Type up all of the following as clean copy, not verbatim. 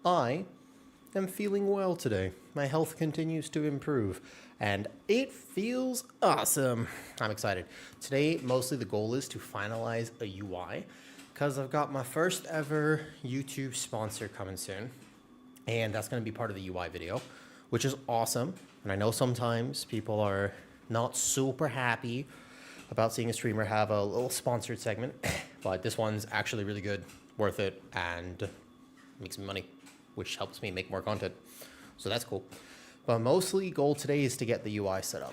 I am feeling well today. My health continues to improve, and it feels awesome. I'm excited. Today, mostly the goal is to finalize a UI, because I've got my first ever YouTube sponsor coming soon, and that's going to be part of the UI video, which is awesome. And I know sometimes people are not super happy about seeing a streamer have a little sponsored segment, but this one's actually really good, worth it, and makes me money, which helps me make more content. So that's cool. But mostly goal today is to get the UI set up.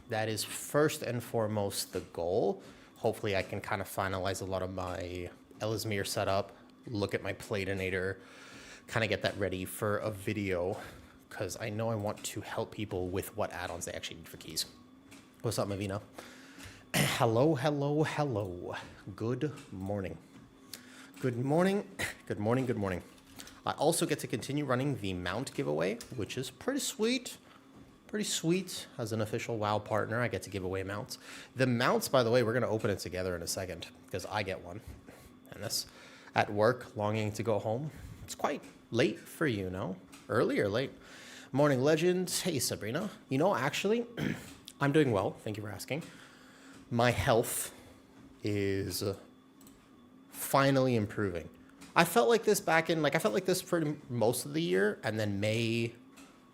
That is first and foremost the goal. Hopefully I can kind of finalize a lot of my Ellesmere setup, look at my Platinator, kind of get that ready for a video, because I know I want to help people with what add-ons they actually need for keys. What's up, Mavina? Hello, hello, hello. Good morning. Good morning. Good morning, good morning. I also get to continue running the mount giveaway, which is pretty sweet. Pretty sweet. As an official WoW partner, I get to give away mounts. The mounts, by the way, we're going to open it together in a second, because I get one. And this, at work, longing to go home. It's quite late for you, no? Early or late? Morning Legends. Hey, Sabrina. You know, actually, I'm doing well. Thank you for asking. My health is finally improving. I felt like this back in, I felt like this for most of the year, and then May,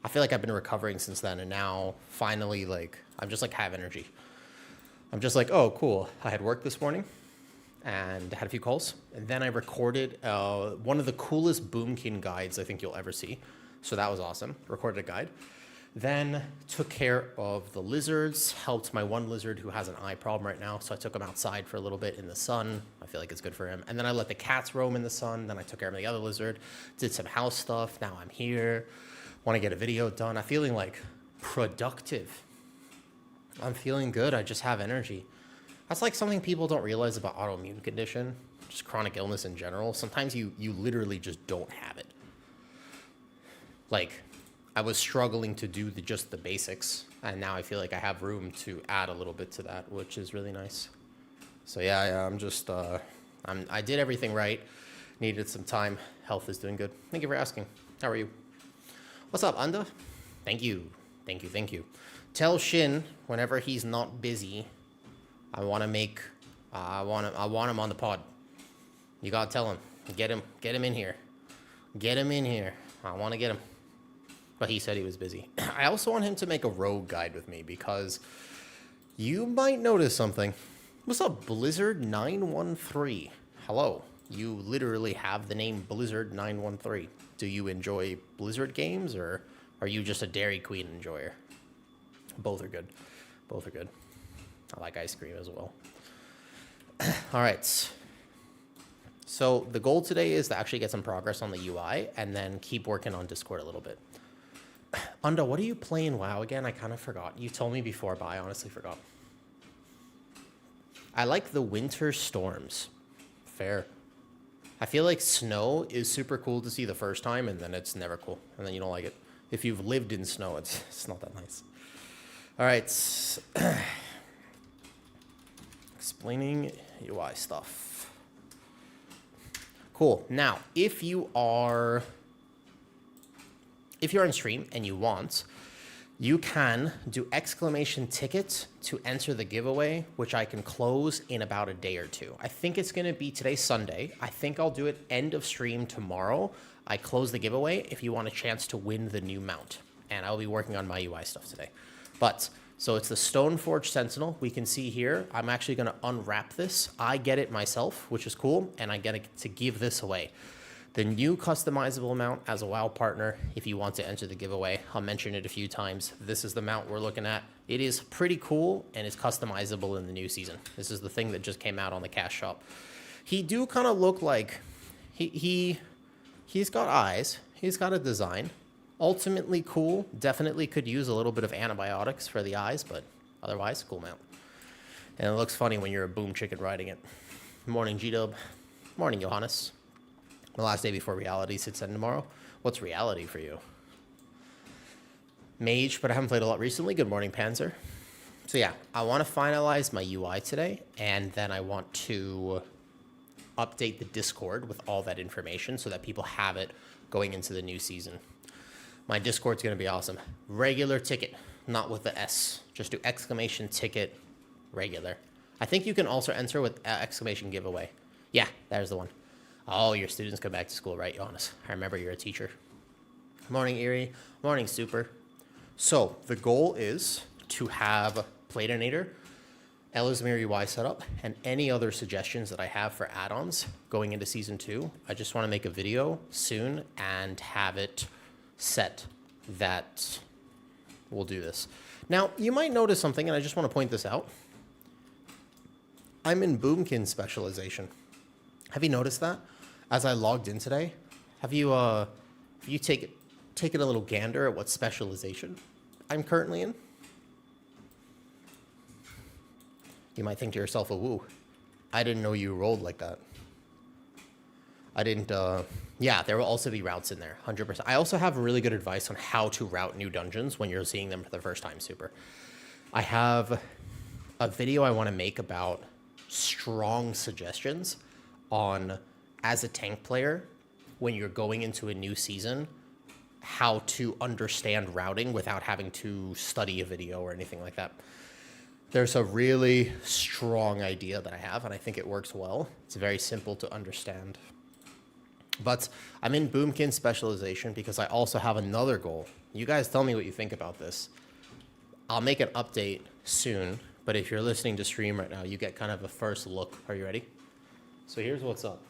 I feel like I've been recovering since then, and now finally, I'm just have energy. I'm just oh, cool. I had work this morning and had a few calls, and then I recorded one of the coolest Boomkin guides I think you'll ever see. So that was awesome. Recorded a guide. Then took care of the lizards, helped my one lizard who has an eye problem right now. So I took him outside for a little bit in the sun. I feel like it's good for him. And then I let the cats roam in the sun. Then I took care of the other lizard, did some house stuff. Now I'm here. Want to get a video done. I'm feeling productive. I'm feeling good. I just have energy. That's something people don't realize about autoimmune condition, just chronic illness in general. Sometimes you literally just don't have it. I was struggling to do just the basics, and now I feel like I have room to add a little bit to that, which is really nice. So yeah, I'm just, I did everything right, needed some time. Health is doing good. Thank you for asking. How are you? What's up, Anda? Thank you. Thank you, thank you. Tell Shin, whenever he's not busy, I want to make, I want him on the pod. You gotta tell him, get him in here. Get him in here. I want to get him. But he said he was busy. I also want him to make a rogue guide with me, because you might notice something. What's up, Blizzard913? Hello. You literally have the name Blizzard913. Do you enjoy Blizzard games, or are you just a Dairy Queen enjoyer? Both are good. Both are good. I like ice cream as well. All right. So the goal today is to actually get some progress on the UI and then keep working on Discord a little bit. Unda, what are you playing WoW again? I kind of forgot. You told me before, but I honestly forgot. I like the winter storms. Fair. I feel like snow is super cool to see the first time, and then it's never cool, and then you don't like it. If you've lived in snow, it's not that nice. All right. Explaining UI stuff. Cool. Now, if you're on stream and you want, you can do exclamation ticket to enter the giveaway, which I can close in about a day or two. I think it's going to be today's Sunday. I think I'll do it end of stream tomorrow. I close the giveaway if you want a chance to win the new mount. And I'll be working on my UI stuff today. But, so it's the Stoneforge Sentinel. We can see here, I'm actually going to unwrap this. I get it myself, which is cool. And I get to give this away. The new customizable mount as a WoW partner, if you want to enter the giveaway. I'll mention it a few times. This is the mount we're looking at. It is pretty cool, and it's customizable in the new season. This is the thing that just came out on the cash shop. He do kind of look like, he's got eyes. He's got a design. Ultimately cool. Definitely could use a little bit of antibiotics for the eyes, but otherwise, cool mount. And it looks funny when you're a boom chicken riding it. Morning, G-Dub. Morning, Johannes. The last day before reality sits in tomorrow. What's reality for you? Mage, but I haven't played a lot recently. Good morning, Panzer. So yeah, I want to finalize my UI today, and then I want to update the Discord with all that information so that people have it going into the new season. My Discord's going to be awesome. Regular ticket, not with the S. Just do exclamation ticket regular. I think you can also enter with exclamation giveaway. Yeah, there's the one. Oh, your students come back to school, right, Jonas? I remember you're a teacher. Morning, Erie. Morning, Super. So the goal is to have Platinator, Ellesmere UI setup, and any other suggestions that I have for add-ons going into season 2. I just want to make a video soon and have it set that we'll do this. Now, you might notice something, and I just want to point this out. I'm in Boomkin specialization. Have you noticed that? As I logged in today, have you taken a little gander at what specialization I'm currently in? You might think to yourself, "Woo, I didn't know you rolled like that." I didn't. Yeah, there will also be routes in there, 100%. I also have really good advice on how to route new dungeons when you're seeing them for the first time, Super. I have a video I want to make about strong suggestions on, as a tank player, when you're going into a new season, how to understand routing without having to study a video or anything like that. There's a really strong idea that I have, and I think it works well. It's very simple to understand. But I'm in Boomkin specialization because I also have another goal. You guys tell me what you think about this. I'll make an update soon, but if you're listening to stream right now, you get kind of a first look. Are you ready? So here's what's up.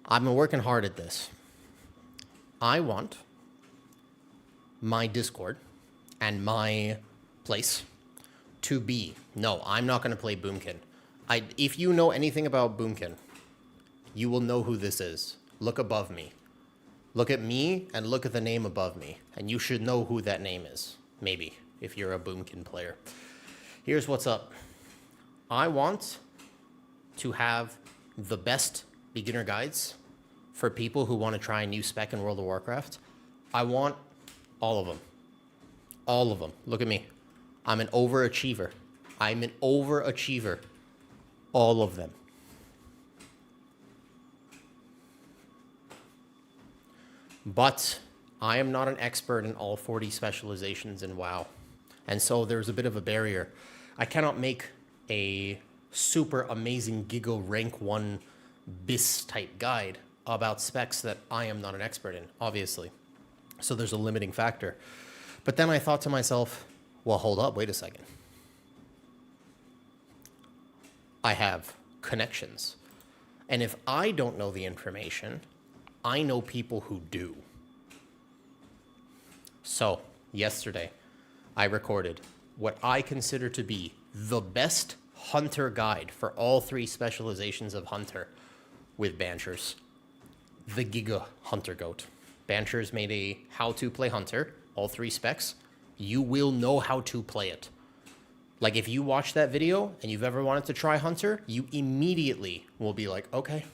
I've been working hard at this. I want my Discord and my place to be, no, I'm not going to play Boomkin. If you know anything about Boomkin, you will know who this is. Look above me. Look at me and look at the name above me, and you should know who that name is, maybe, if you're a Boomkin player. Here's what's up. I want to have the best beginner guides for people who want to try a new spec in World of Warcraft. I want all of them. All of them. Look at me. I'm an overachiever. I'm an overachiever. All of them. But I am not an expert in all 40 specializations in WoW. And so there's a bit of a barrier. I cannot make a super amazing Giga rank 1 BIS type guide about specs that I am not an expert in, obviously. So there's a limiting factor. But then I thought to myself, well, hold up, wait a second. I have connections. And if I don't know the information, I know people who do. So yesterday, I recorded what I consider to be the best hunter guide for all 3 specializations of hunter with Banchers. The Giga Hunter Goat. Banchers made a how to play hunter, all 3 specs. You will know how to play it. Like if you watch that video and you've ever wanted to try hunter, you immediately will be like, okay,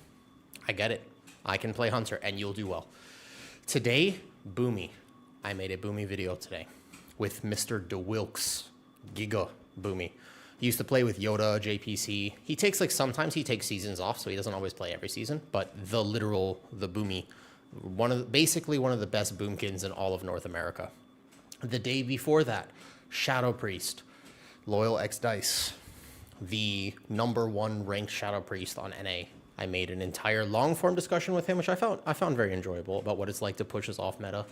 I get it. I can play hunter, and you'll do well. Today, Boomy. I made a Boomy video today with Mr. DeWilkes, Giga Boomy. He used to play with Yoda, JPC. He takes sometimes he takes seasons off, so he doesn't always play every season, but the Boomy, basically one of the best Boomkins in all of North America. The day before that, Shadow Priest, Loyal X Dice, the #1 ranked Shadow Priest on NA. I made an entire long-form discussion with him, which I found very enjoyable, about what it's like to push us off meta,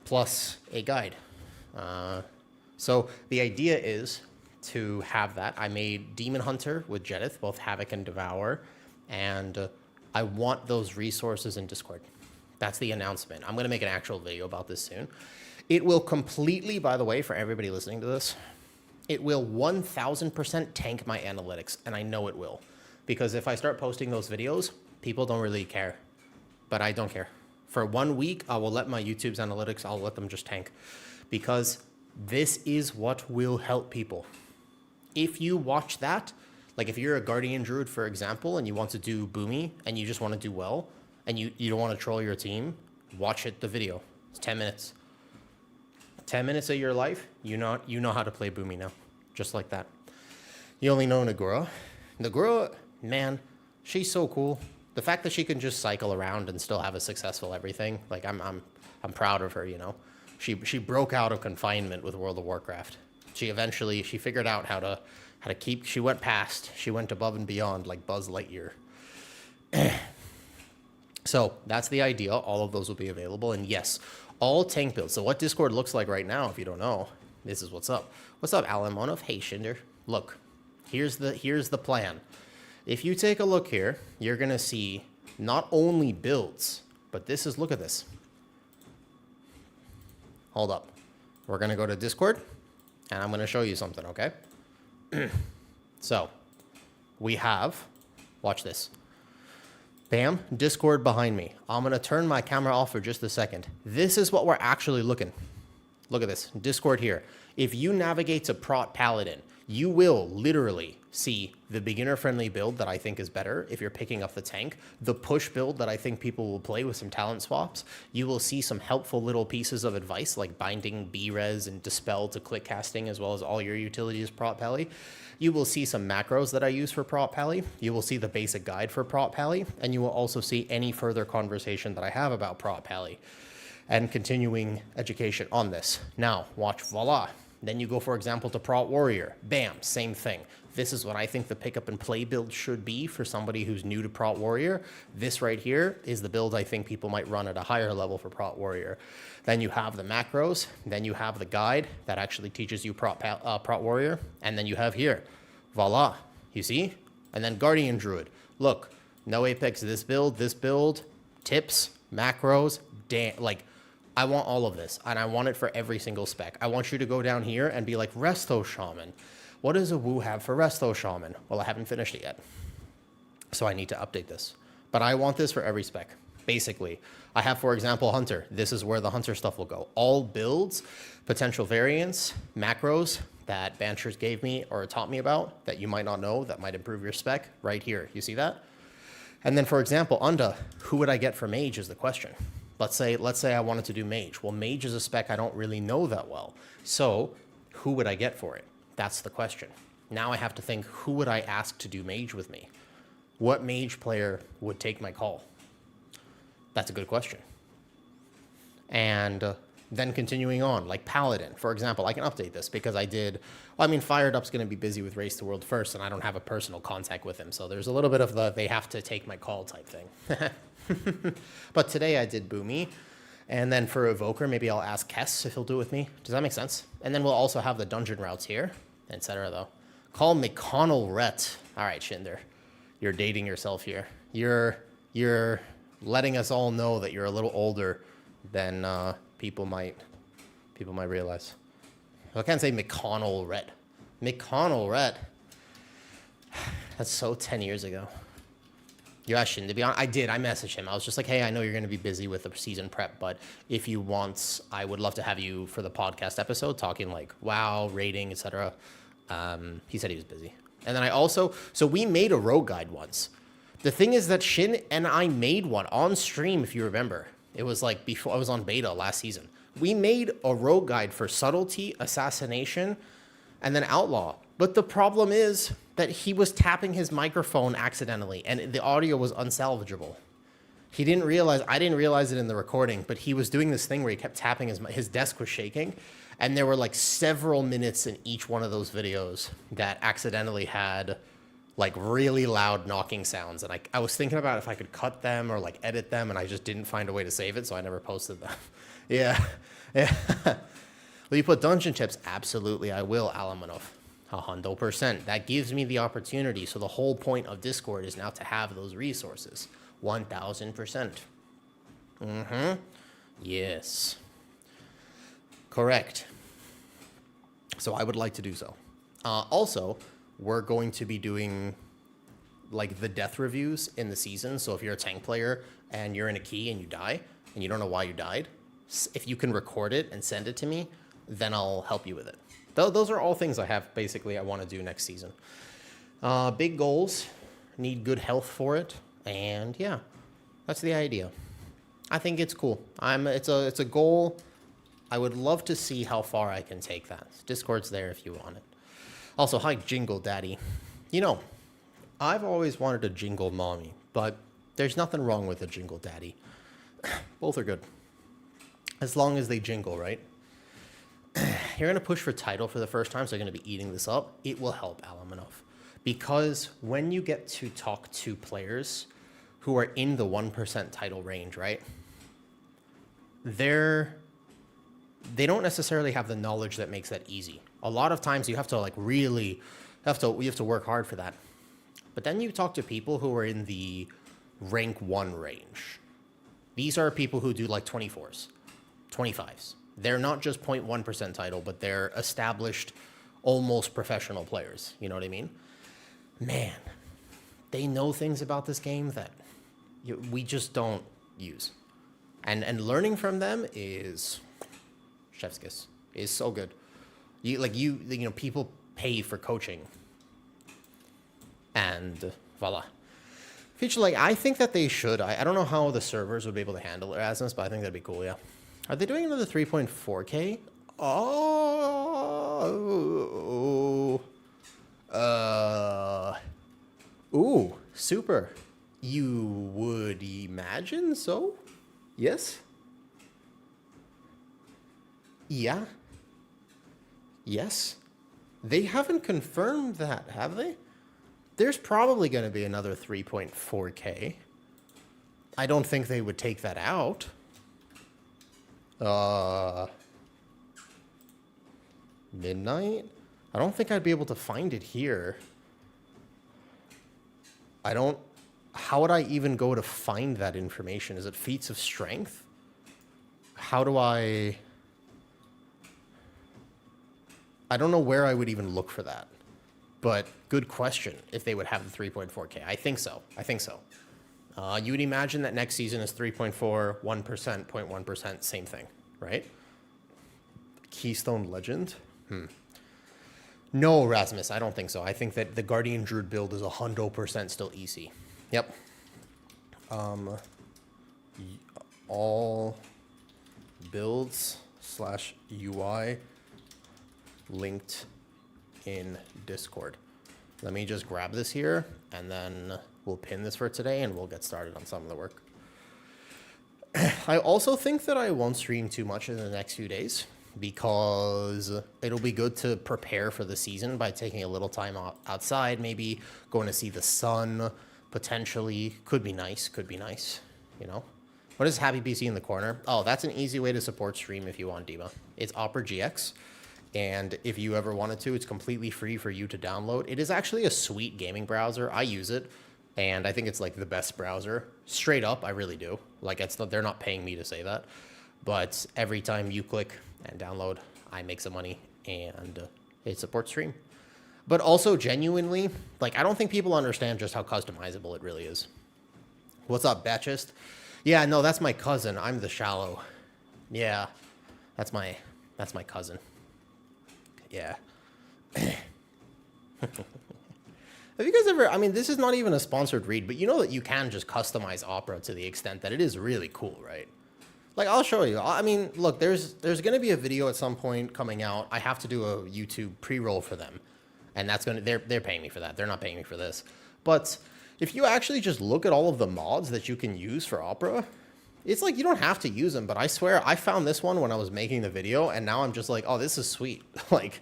plus a guide. So the idea is to have that. I made Demon Hunter with Jedith, both Havoc and Devour, and I want those resources in Discord. That's the announcement. I'm going to make an actual video about this soon. It will completely, by the way, for everybody listening to this, it will 1000% tank my analytics, and I know it will. Because if I start posting those videos, people don't really care. But I don't care. For 1 week, I will let my YouTube's analytics, I'll let them just tank. Because this is what will help people. If you watch that, like if you're a Guardian Druid, for example, and you want to do Boomy, and you just want to do well, and you don't want to troll your team, watch the video. It's 10 minutes. 10 minutes of your life, you know how to play Boomy now. Just like that. You only know Nagura. Nagura, man, she's so cool. The fact that she can just cycle around and still have a successful everything, like I'm proud of her, you know. She broke out of confinement with World of Warcraft. She figured out how to keep, she went above and beyond like Buzz Lightyear. So that's the idea. All of those will be available. And yes, all tank builds. So what Discord looks like right now, if you don't know, this is what's up. What's up, Alamonov? Hey, Shinder. Look, here's the plan. If you take a look here, you're going to see not only builds, but look at this. Hold up. We're going to go to Discord, and I'm going to show you something, okay? So, we have, watch this. Bam, Discord behind me. I'm going to turn my camera off for just a second. This is what we're actually looking. Look at this, Discord here. If you navigate to Prot Paladin, you will literally see the beginner-friendly build that I think is better if you're picking up the tank, the push build that I think people will play with some talent swaps. You will see some helpful little pieces of advice like binding B-Res and Dispel to click casting, as well as all your utilities Prot Pally. You will see some macros that I use for Prot Pally. You will see the basic guide for Prot Pally, and you will also see any further conversation that I have about Prot Pally and continuing education on this. Now, watch, voila. Then you go, for example, to Prot Warrior. Bam, same thing. This is what I think the pick up and play build should be for somebody who's new to Prot Warrior. This right here is the build I think people might run at a higher level for Prot Warrior. Then you have the macros. Then you have the guide that actually teaches you Prot Warrior. And then you have here, voila, you see? And then Guardian Druid. Look, no Apex, this build, tips, macros, like, I want all of this, and I want it for every single spec. I want you to go down here and be like, Resto Shaman. What does a Woo have for Resto Shaman? Well, I haven't finished it yet, so I need to update this. But I want this for every spec, basically. I have, for example, Hunter. This is where the Hunter stuff will go. All builds, potential variants, macros that Banchers gave me or taught me about that you might not know that might improve your spec right here. You see that? And then, for example, Unda, who would I get for Mage is the question. Let's say I wanted to do Mage. Well, Mage is a spec I don't really know that well. So who would I get for it? That's the question. Now I have to think, who would I ask to do Mage with me? What Mage player would take my call? That's a good question. And then continuing on, like Paladin, for example, I can update this because Fired Up's going to be busy with Race to World first, and I don't have a personal contact with him. So there's a little bit of the they have to take my call type thing. But today I did Boomy, and then for Evoker, maybe I'll ask Kess if he'll do it with me. Does that make sense? And then we'll also have the dungeon routes here, etc. though. Call McConnell Rhett. All right, Shinder, you're dating yourself here. You're letting us all know that you're a little older than people might realize. I can't say McConnell Rhett. McConnell Rhett. That's so 10 years ago. You asked him, to be honest, I did. I messaged him. I was just like, hey, I know you're going to be busy with the season prep, but if you want, I would love to have you for the podcast episode talking like WoW, rating, etc. He said he was busy. And then so we made a rogue guide once. The thing is that Shin and I made one on stream, if you remember. It was like before I was on beta last season. We made a rogue guide for subtlety, assassination, and then outlaw. But the problem is that he was tapping his microphone accidentally, and the audio was unsalvageable. I didn't realize it in the recording, but he was doing this thing where he kept tapping, his desk was shaking, and there were like several minutes in each one of those videos that accidentally had like really loud knocking sounds. And I was thinking about if I could cut them or like edit them, and I just didn't find a way to save it, so I never posted them. Yeah. Will you put dungeon tips? Absolutely, I will, Alamanov. 100%. That gives me the opportunity. So the whole point of Discord is now to have those resources. 1000%. Yes. Correct. So I would like to do so. Also, we're going to be doing like the death reviews in the season. So if you're a tank player and you're in a key and you die and you don't know why you died, if you can record it and send it to me, then I'll help you with it. Those are all things I want to do next season. Big goals, need good health for it, and yeah, that's the idea. I think it's cool. It's a goal. I would love to see how far I can take that. Discord's there if you want it. Also, hi, Jingle Daddy. You know, I've always wanted a Jingle Mommy, but there's nothing wrong with a Jingle Daddy. Both are good. As long as they jingle, right? You're going to push for title for the first time, so you're going to be eating this up. It will help Alamanov. Because when you get to talk to players who are in the 1% title range, right? They don't necessarily have the knowledge that makes that easy. A lot of times you have to like really you have to work hard for that. But then you talk to people who are in the rank 1 range. These are people who do like 24s, 25s. They're not just 0.1% title, but they're established, almost professional players. You know what I mean? Man, they know things about this game that we just don't use. And learning from them is chef's kiss. Is so good. You know, people pay for coaching. And voila. Feature, like, I think that they should. I don't know how the servers would be able to handle Erasmus, but I think that'd be cool, yeah. Are they doing another 3.4K? Oh. Ooh, super. You would imagine so? Yes? Yeah. Yes. They haven't confirmed that, have they? There's probably going to be another 3.4K. I don't think they would take that out. Midnight? I don't think I'd be able to find it here. How would I even go to find that information? Is it feats of strength? How do I don't know where I would even look for that. But good question if they would have the 3.4K. I think so. You would imagine that next season is 3.4, 1%, 0.1%, same thing, right? Keystone Legend? No, Rasmus, I don't think so. I think that the Guardian Druid build is 100% still easy. Yep. All builds / UI linked in Discord. Let me just grab this here, and then we'll pin this for today, and we'll get started on some of the work. I also think that I won't stream too much in the next few days, because it'll be good to prepare for the season by taking a little time outside, maybe going to see the sun, potentially. Could be nice, you know? What is Happy PC in the corner? Oh, that's an easy way to support stream if you want, Dima. It's Opera GX. And if you ever wanted to, it's completely free for you to download. It is actually a sweet gaming browser. I use it, and I think it's like the best browser. Straight up, I really do. Like, they're not paying me to say that. But every time you click and download, I make some money, and it supports stream. But also, genuinely, like, I don't think people understand just how customizable it really is. What's up, Batchist? Yeah, no, that's my cousin. I'm the shallow. Yeah, that's my cousin. Yeah. Have you guys ever, I mean, this is not even a sponsored read, but you know that you can just customize Opera to the extent that it is really cool, right? Like, I'll show you. I mean, look, there's going to be a video at some point coming out. I have to do a YouTube pre-roll for them. And that's going to, they're paying me for that. They're not paying me for this. But if you actually just look at all of the mods that you can use for Opera, it's like you don't have to use them, but I swear I found this one when I was making the video, and now I'm just like, oh, this is sweet. like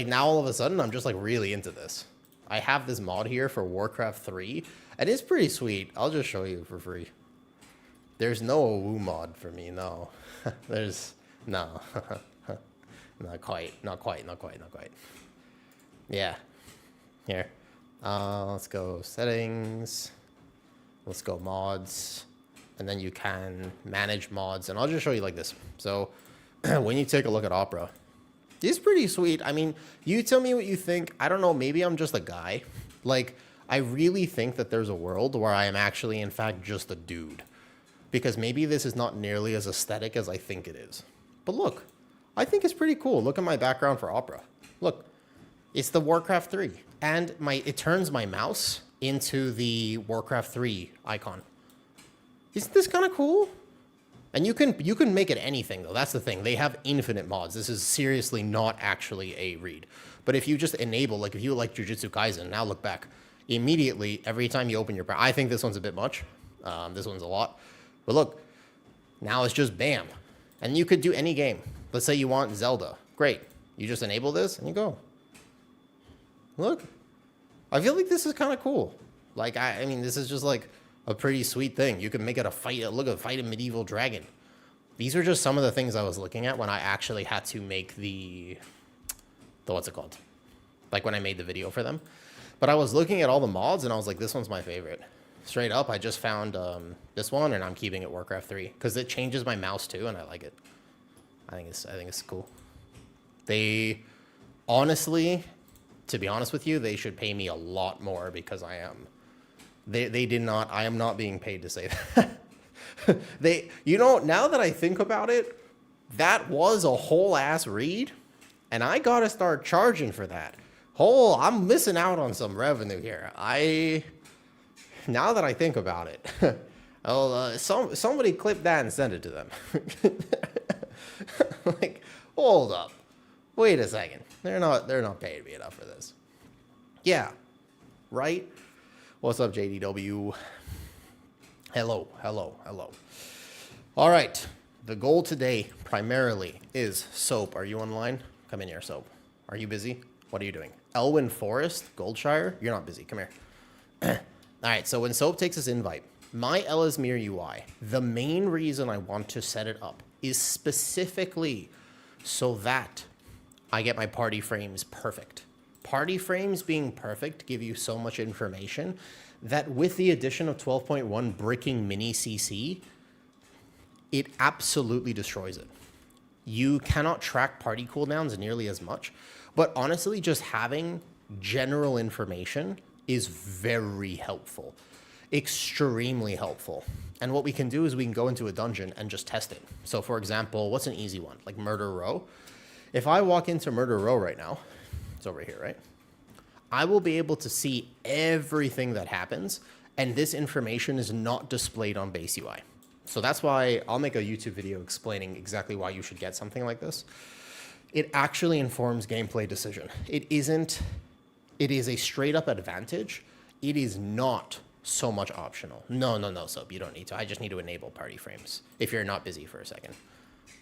now all of a sudden I'm just like really into this. I have this mod here for Warcraft 3, and it's pretty sweet. I'll just show you for free. There's no WoW mod for me, no. No. Not quite. Yeah. Here. Let's go settings. Let's go mods. And then you can manage mods, and I'll just show you like this. So when you take a look at Opera, it's pretty sweet. I mean, you tell me what you think. I don't know, maybe I'm just a guy. Like, I really think that there's a world where I am actually, in fact, just a dude. Because maybe this is not nearly as aesthetic as I think it is. But look, I think it's pretty cool. Look at my background for Opera. Look, it's the Warcraft 3. And it turns my mouse into the Warcraft 3 icon. Isn't this kind of cool? And you can make it anything, though. That's the thing. They have infinite mods. This is seriously not actually a read. But if you just enable, like if you like Jujutsu Kaisen, now look back, immediately, every time you open your... I think this one's a bit much. This one's a lot. But look, now it's just bam. And you could do any game. Let's say you want Zelda. Great. You just enable this and you go. Look. I feel like this is kind of cool. Like, I mean, this is just like a pretty sweet thing. You can make it a fight. Look at fight a medieval dragon. These are just some of the things I was looking at when I actually had to make the what's it called? Like when I made the video for them. But I was looking at all the mods and I was like, this one's my favorite. Straight up, I just found this one and I'm keeping it Warcraft 3 because it changes my mouse too and I like it. I think it's cool. They honestly, to be honest with you, they should pay me a lot more because I am. They did not. I am not being paid to say that. Now that I think about it, that was a whole ass read, and I gotta start charging for that. I'm missing out on some revenue here. Now that I think about it, somebody clip that and send it to them. Like, hold up, wait a second. They're not paying me enough for this. Yeah, right. What's up, JDW? Hello. All right. The goal today primarily is Soap. Are you online? Come in here, Soap. Are you busy? What are you doing? Elwyn Forest, Goldshire? You're not busy. Come here. All right. So when Soap takes his invite, my Ellesmere UI, the main reason I want to set it up is specifically so that I get my party frames perfect. Party frames being perfect give you so much information that with the addition of 12.1 bricking mini CC, it absolutely destroys it. You cannot track party cooldowns nearly as much, but honestly, just having general information is very helpful, extremely helpful. And what we can do is we can go into a dungeon and just test it. So for example, what's an easy one? Like Murder Row. If I walk into Murder Row right now, it's over here, right? I will be able to see everything that happens, and this information is not displayed on base UI. So that's why I'll make a YouTube video explaining exactly why you should get something like this. It actually informs gameplay decision. It is a straight up advantage. It is not so much optional. No, Soap, you don't need to. I just need to enable party frames if you're not busy for a second.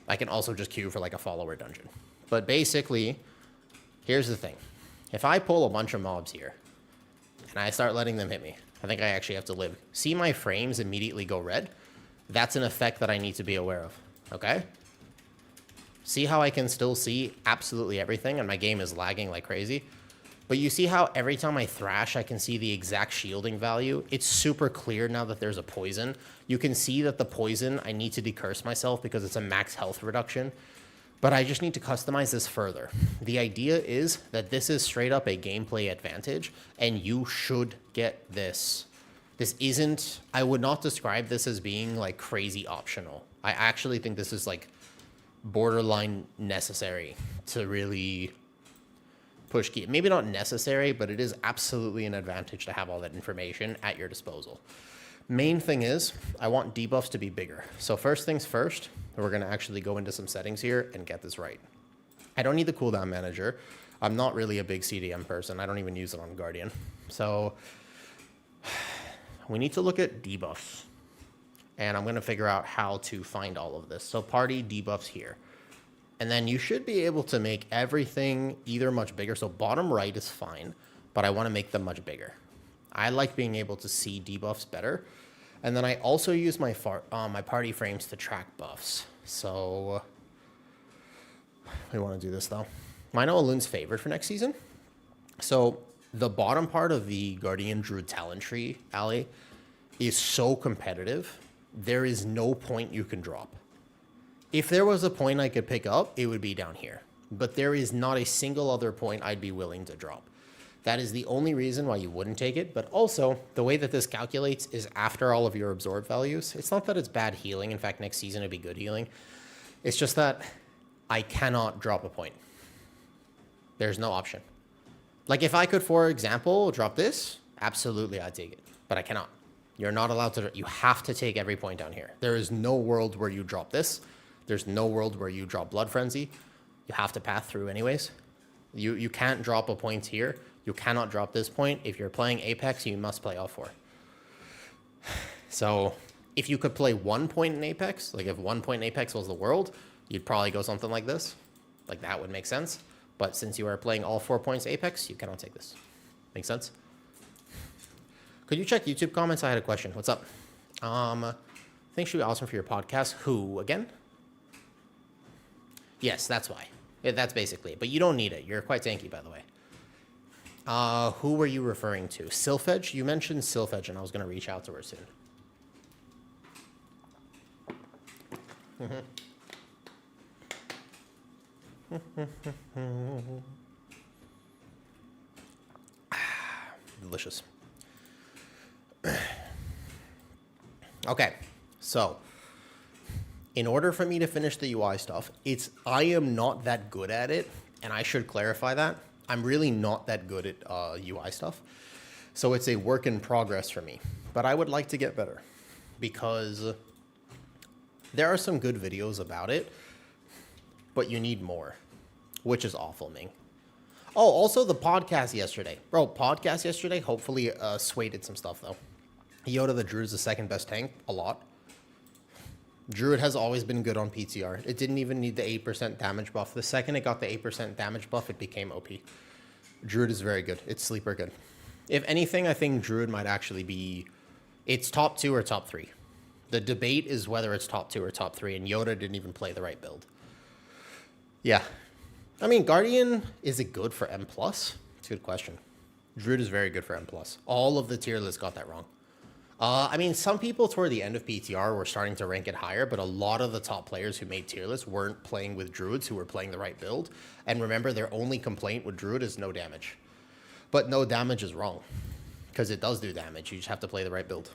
I can also just queue for like a follower dungeon. But basically, here's the thing. If I pull a bunch of mobs here and I start letting them hit me, I think I actually have to live. See my frames immediately go red? That's an effect that I need to be aware of, okay? See how I can still see absolutely everything and my game is lagging like crazy? But you see how every time I thrash, I can see the exact shielding value? It's super clear now that there's a poison. You can see that the poison, I need to decurse myself because it's a max health reduction. But I just need to customize this further. The idea is that this is straight up a gameplay advantage, and you should get this. This isn't, I would not describe this as being like crazy optional. I actually think this is like borderline necessary to really push key. Maybe not necessary, but it is absolutely an advantage to have all that information at your disposal. Main thing is, I want debuffs to be bigger. So first things first, we're going to actually go into some settings here and get this right. I don't need the cooldown manager. I'm not really a big CDM person. I don't even use it on Guardian. So we need to look at debuffs. And I'm going to figure out how to find all of this. So party debuffs here. And then you should be able to make everything either much bigger. So bottom right is fine, but I want to make them much bigger. I like being able to see debuffs better. And then I also use my party frames to track buffs. So we want to do this though. Mino Alun's favorite for next season. So the bottom part of the Guardian Druid talent tree alley is so competitive. There is no point you can drop. If there was a point I could pick up, it would be down here. But there is not a single other point I'd be willing to drop. That is the only reason why you wouldn't take it. But also, the way that this calculates is after all of your absorb values. It's not that it's bad healing. In fact, next season it'd be good healing. It's just that I cannot drop a point. There's no option. Like if I could, for example, drop this, absolutely I'd take it. But I cannot. You're not allowed to, you have to take every point down here. There is no world where you drop this. There's no world where you drop Blood Frenzy. You have to path through anyways. You can't drop a point here. You cannot drop this point. If you're playing Apex, you must play all 4. So if you could play 1 point in Apex, like if 1 point in Apex was the world, you'd probably go something like this. Like that would make sense. But since you are playing all 4 points Apex, you cannot take this. Make sense? Could you check YouTube comments? I had a question. What's up? I think should be awesome for your podcast. Who again? Yes, that's why. Yeah, that's basically it. But you don't need it. You're quite tanky, by the way. Who were you referring to? Sylphedge? You mentioned Sylphedge, and I was going to reach out to her soon. Delicious. Okay, so in order for me to finish the UI stuff, I am not that good at it, and I should clarify that. I'm really not that good at UI stuff, so it's a work in progress for me. But I would like to get better because there are some good videos about it, but you need more, which is awful, Ming. Oh, also the podcast yesterday. Bro, podcast yesterday hopefully swayed some stuff, though. Yoda the Druid is the second best tank, a lot. Druid has always been good on PTR. It didn't even need the 8% damage buff. The second it got the 8% damage buff, it became OP. Druid is very good. It's sleeper good. If anything, I think Druid might actually be... It's top 2 or top 3. The debate is whether it's top 2 or top 3, and Yoda didn't even play the right build. Yeah. I mean, Guardian, is it good for M+? It's a good question. Druid is very good for M+. All of the tier lists got that wrong. I mean, some people toward the end of PTR were starting to rank it higher, but a lot of the top players who made tier lists weren't playing with Druids who were playing the right build. And remember, their only complaint with Druid is no damage. But no damage is wrong, because it does do damage. You just have to play the right build.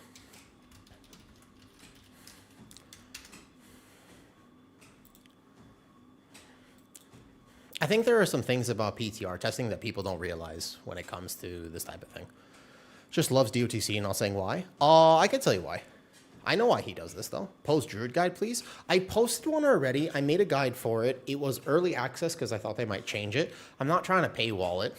I think there are some things about PTR testing that people don't realize when it comes to this type of thing. Just loves DOTC and not saying why. I can tell you why. I know why he does this, though. Post Druid guide, please. I posted one already. I made a guide for it. It was early access because I thought they might change it. I'm not trying to paywall it.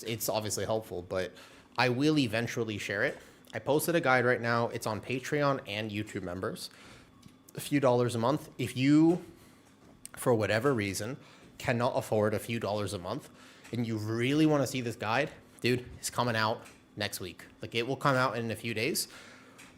It's obviously helpful, but I will eventually share it. I posted a guide right now. It's on Patreon and YouTube members. A few dollars a month. If you, for whatever reason, cannot afford a few dollars a month and you really want to see this guide, dude, it's coming out next week. Like, it will come out in a few days.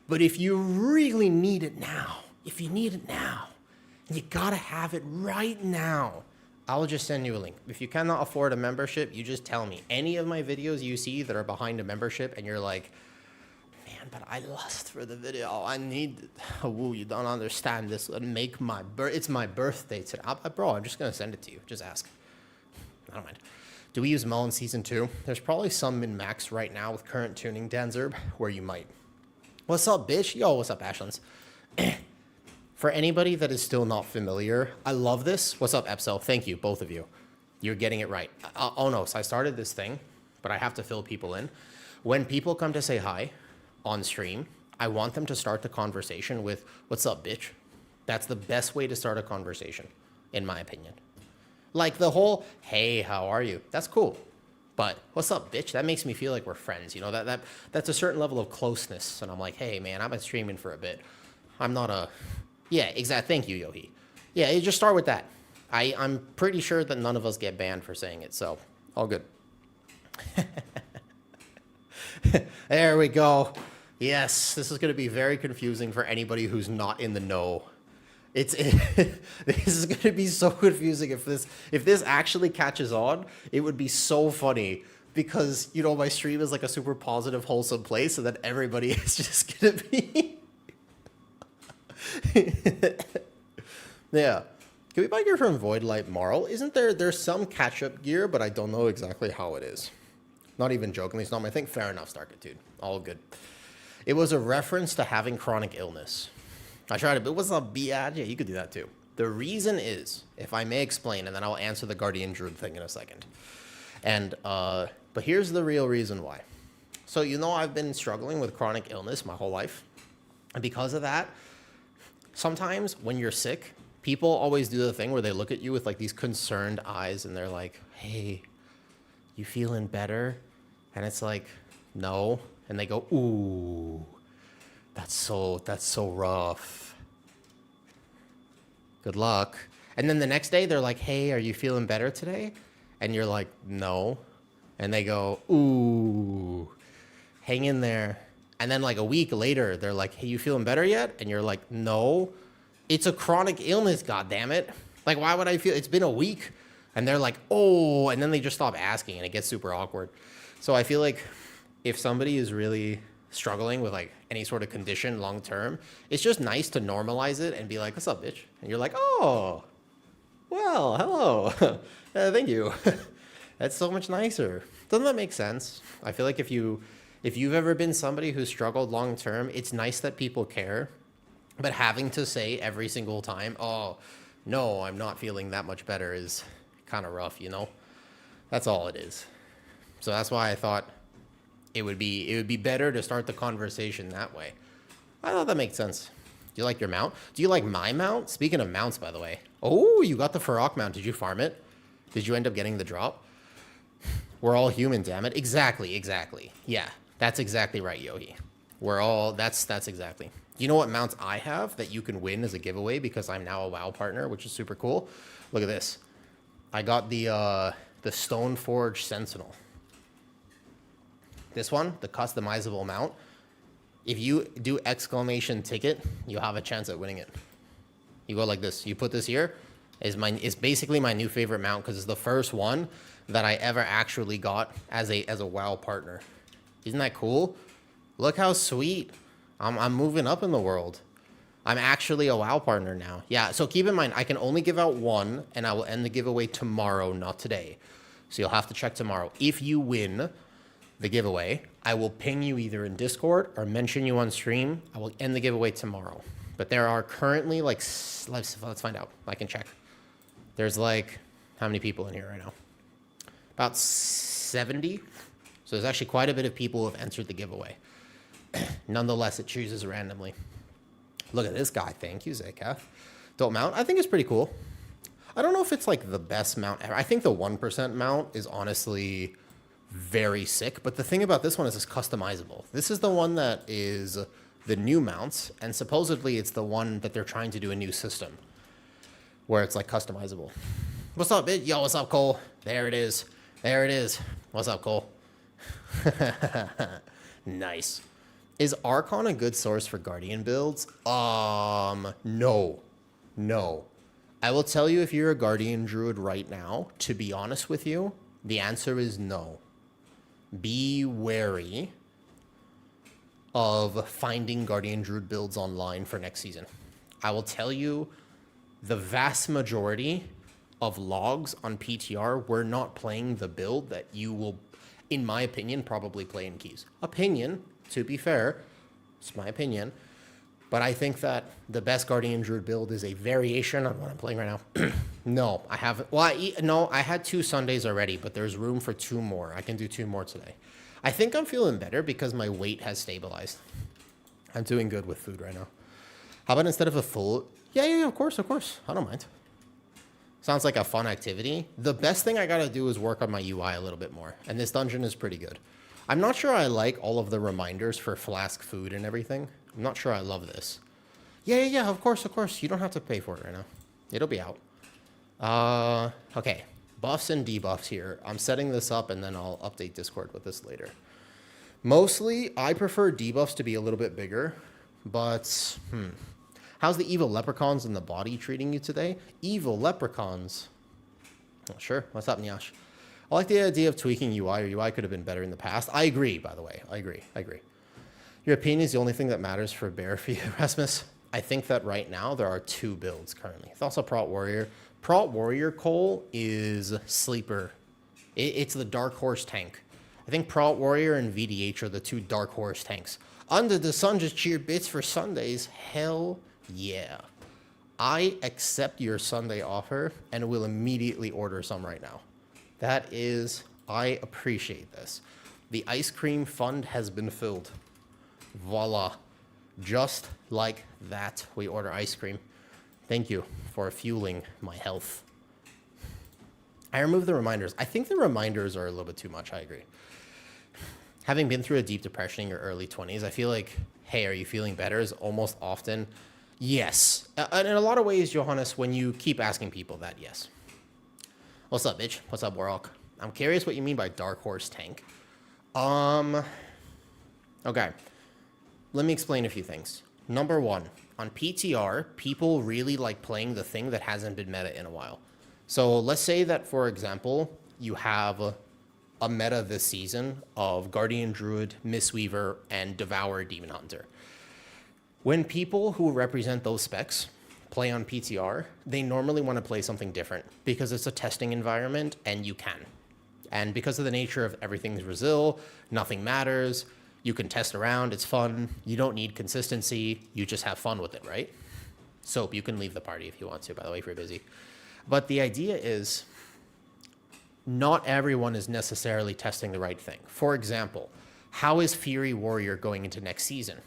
But if you really need it now, you gotta have it right now, I'll just send you a link. If you cannot afford a membership, you just tell me. Any of my videos you see that are behind a membership and you're like, man, but I lust for the video. I need, woo, you don't understand. This would make it's my birthday today. Bro, I'm just gonna send it to you. Just ask. I don't mind. Do we use Melon Season 2? There's probably some min-max right now with current tuning, Danzerb, where you might. What's up, bitch? Yo, what's up, Ashlands? For anybody that is still not familiar, I love this. What's up, Epso? Thank you, both of you. You're getting it right. Oh, no, so I started this thing, but I have to fill people in. When people come to say hi on stream, I want them to start the conversation with, what's up, bitch? That's the best way to start a conversation, in my opinion. Like the whole, hey, how are you? That's cool. But what's up, bitch? That makes me feel like we're friends. You know, that's a certain level of closeness. And I'm like, hey, man, I've been streaming for a bit. I'm not a... Yeah, exactly. Thank you, Yohi. Yeah, you just start with that. I'm pretty sure that none of us get banned for saying it. So, all good. There we go. Yes, this is going to be very confusing for anybody who's not in the know. This is going to be so confusing if this actually catches on. It would be so funny because, you know, my stream is like a super positive, wholesome place, and then everybody is just going to be... Yeah. Can we buy gear from Voidlight Marl? Isn't there's some catch-up gear, but I don't know exactly how it is. Not even jokingly, it's not my thing. Fair enough, Starkitude. All good. It was a reference to having chronic illness. I tried it, but what's up, Biad? Yeah, you could do that too. The reason is, if I may explain, and then I'll answer the Guardian Druid thing in a second. And, but here's the real reason why. So, I've been struggling with chronic illness my whole life. And because of that, sometimes when you're sick, people always do the thing where they look at you with like these concerned eyes and they're like, hey, you feeling better? And it's like, no. And they go, ooh, that's so rough. Good luck. And then the next day they're like, hey, are you feeling better today? And you're like, no. And they go, ooh, hang in there. And then like a week later, they're like, hey, you feeling better yet? And you're like, no. It's a chronic illness, goddammit. Like, why would I feel? It's been a week. And they're like, oh, and then they just stop asking and it gets super awkward. So I feel like if somebody is really struggling with like any sort of condition long term, it's just nice to normalize it and be like, what's up, bitch? And you're like, oh, well, hello. Thank you. That's so much nicer. Doesn't that make sense? I feel like if you've ever been somebody who's struggled long term, it's nice that people care. But having to say every single time, oh, no, I'm not feeling that much better is kind of rough, That's all it is. So that's why I thought it would be better to start the conversation that way. I thought that makes sense. Do you like your mount? Do you like my mount? Speaking of mounts, by the way. Oh, you got the Farok mount. Did you farm it? Did you end up getting the drop? We're all human, damn it. Exactly. Yeah, that's exactly right, Yohi. That's exactly. Do you know what mounts I have that you can win as a giveaway because I'm now a WoW partner, which is super cool? Look at this. I got the Stoneforge Sentinel. This one, the customizable mount. If you do exclamation ticket, you have a chance at winning it. You go like this. You put this here. It's basically my new favorite mount because it's the first one that I ever actually got as a WoW partner. Isn't that cool? Look how sweet. I'm moving up in the world. I'm actually a WoW partner now. Yeah, so keep in mind, I can only give out one, and I will end the giveaway tomorrow, not today. So you'll have to check tomorrow. If you win the giveaway, I will ping you either in Discord or mention you on stream. I will end the giveaway tomorrow. But there are currently like, let's find out. I can check. There's like, how many people in here right now? About 70. So there's actually quite a bit of people who have entered the giveaway. Nonetheless, it chooses randomly. Look at this guy. Thank you, Zekaf. Dope mount. I think it's pretty cool. I don't know if it's like the best mount ever. I think the 1% mount is honestly very sick. But the thing about this one is it's customizable. This is the one that is the new mounts. And supposedly it's the one that they're trying to do a new system where it's like customizable. What's up, bitch? Yo, what's up, Cole? There it is. There it is. What's up, Cole? Nice. Is Archon a good source for Guardian builds? No. I will tell you, if you're a Guardian Druid right now, to be honest with you, the answer is no. Be wary of finding Guardian Druid builds online for next season. I will tell you, the vast majority of logs on PTR were not playing the build that you will, in my opinion, probably play in Keys. Opinion. To be fair, it's my opinion, but I think that the best Guardian Druid build is a variation on what I'm playing right now. No, I haven't. Well, I had 2 Sundays already, but there's room for 2 more. I can do 2 more today. I think I'm feeling better because my weight has stabilized. I'm doing good with food right now. How about instead of a full... Yeah, of course. I don't mind. Sounds like a fun activity. The best thing I gotta do is work on my UI a little bit more, and this dungeon is pretty good. I'm not sure I like all of the reminders for flask food and everything. I'm not sure I love this. Yeah, of course. You don't have to pay for it right now. It'll be out. Okay. Buffs and debuffs here. I'm setting this up and then I'll update Discord with this later. Mostly, I prefer debuffs to be a little bit bigger, but how's the evil leprechauns in the body treating you today? Evil leprechauns. Oh, sure. What's up, Nyash? I like the idea of tweaking UI. Your UI could have been better in the past. I agree, by the way. I agree. Your opinion is the only thing that matters for bear for you, Rasmus. I think that right now there are 2 builds currently. It's also Prot Warrior. Prot Warrior Cole is sleeper. It's the Dark Horse tank. I think Prot Warrior and VDH are the 2 Dark Horse tanks. Under the Sun just cheered bits for Sundays. Hell yeah. I accept your Sunday offer and will immediately order some right now. That is, I appreciate this. The ice cream fund has been filled. Voila. Just like that, we order ice cream. Thank you for fueling my health. I removed the reminders. I think the reminders are a little bit too much. I agree. Having been through a deep depression in your early 20s, I feel like, hey, are you feeling better is almost often yes. And in a lot of ways, Johannes, when you keep asking people that, yes. What's up, bitch? What's up, Warhawk? I'm curious what you mean by dark horse tank. Okay. Let me explain a few things. Number one, on PTR, people really like playing the thing that hasn't been meta in a while. So let's say that, for example, you have a meta this season of Guardian Druid, Mistweaver, and Devourer Demon Hunter. When people who represent those specs play on PTR, they normally want to play something different because it's a testing environment and you can. And because of the nature of everything's Brazil, nothing matters. You can test around, it's fun. You don't need consistency. You just have fun with it, right? Soap, you can leave the party if you want to, by the way, if you're busy. But the idea is not everyone is necessarily testing the right thing. For example, how is Fury Warrior going into next season?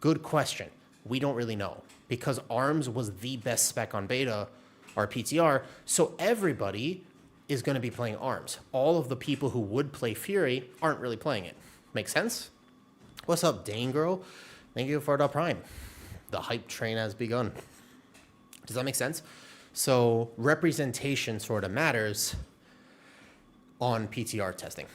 Good question. We don't really know because ARMS was the best spec on beta or PTR, so everybody is going to be playing ARMS. All of the people who would play Fury aren't really playing it. Make sense? What's up, Dane Girl? Thank you for the Prime. The hype train has begun. Does that make sense? So representation sort of matters on PTR testing.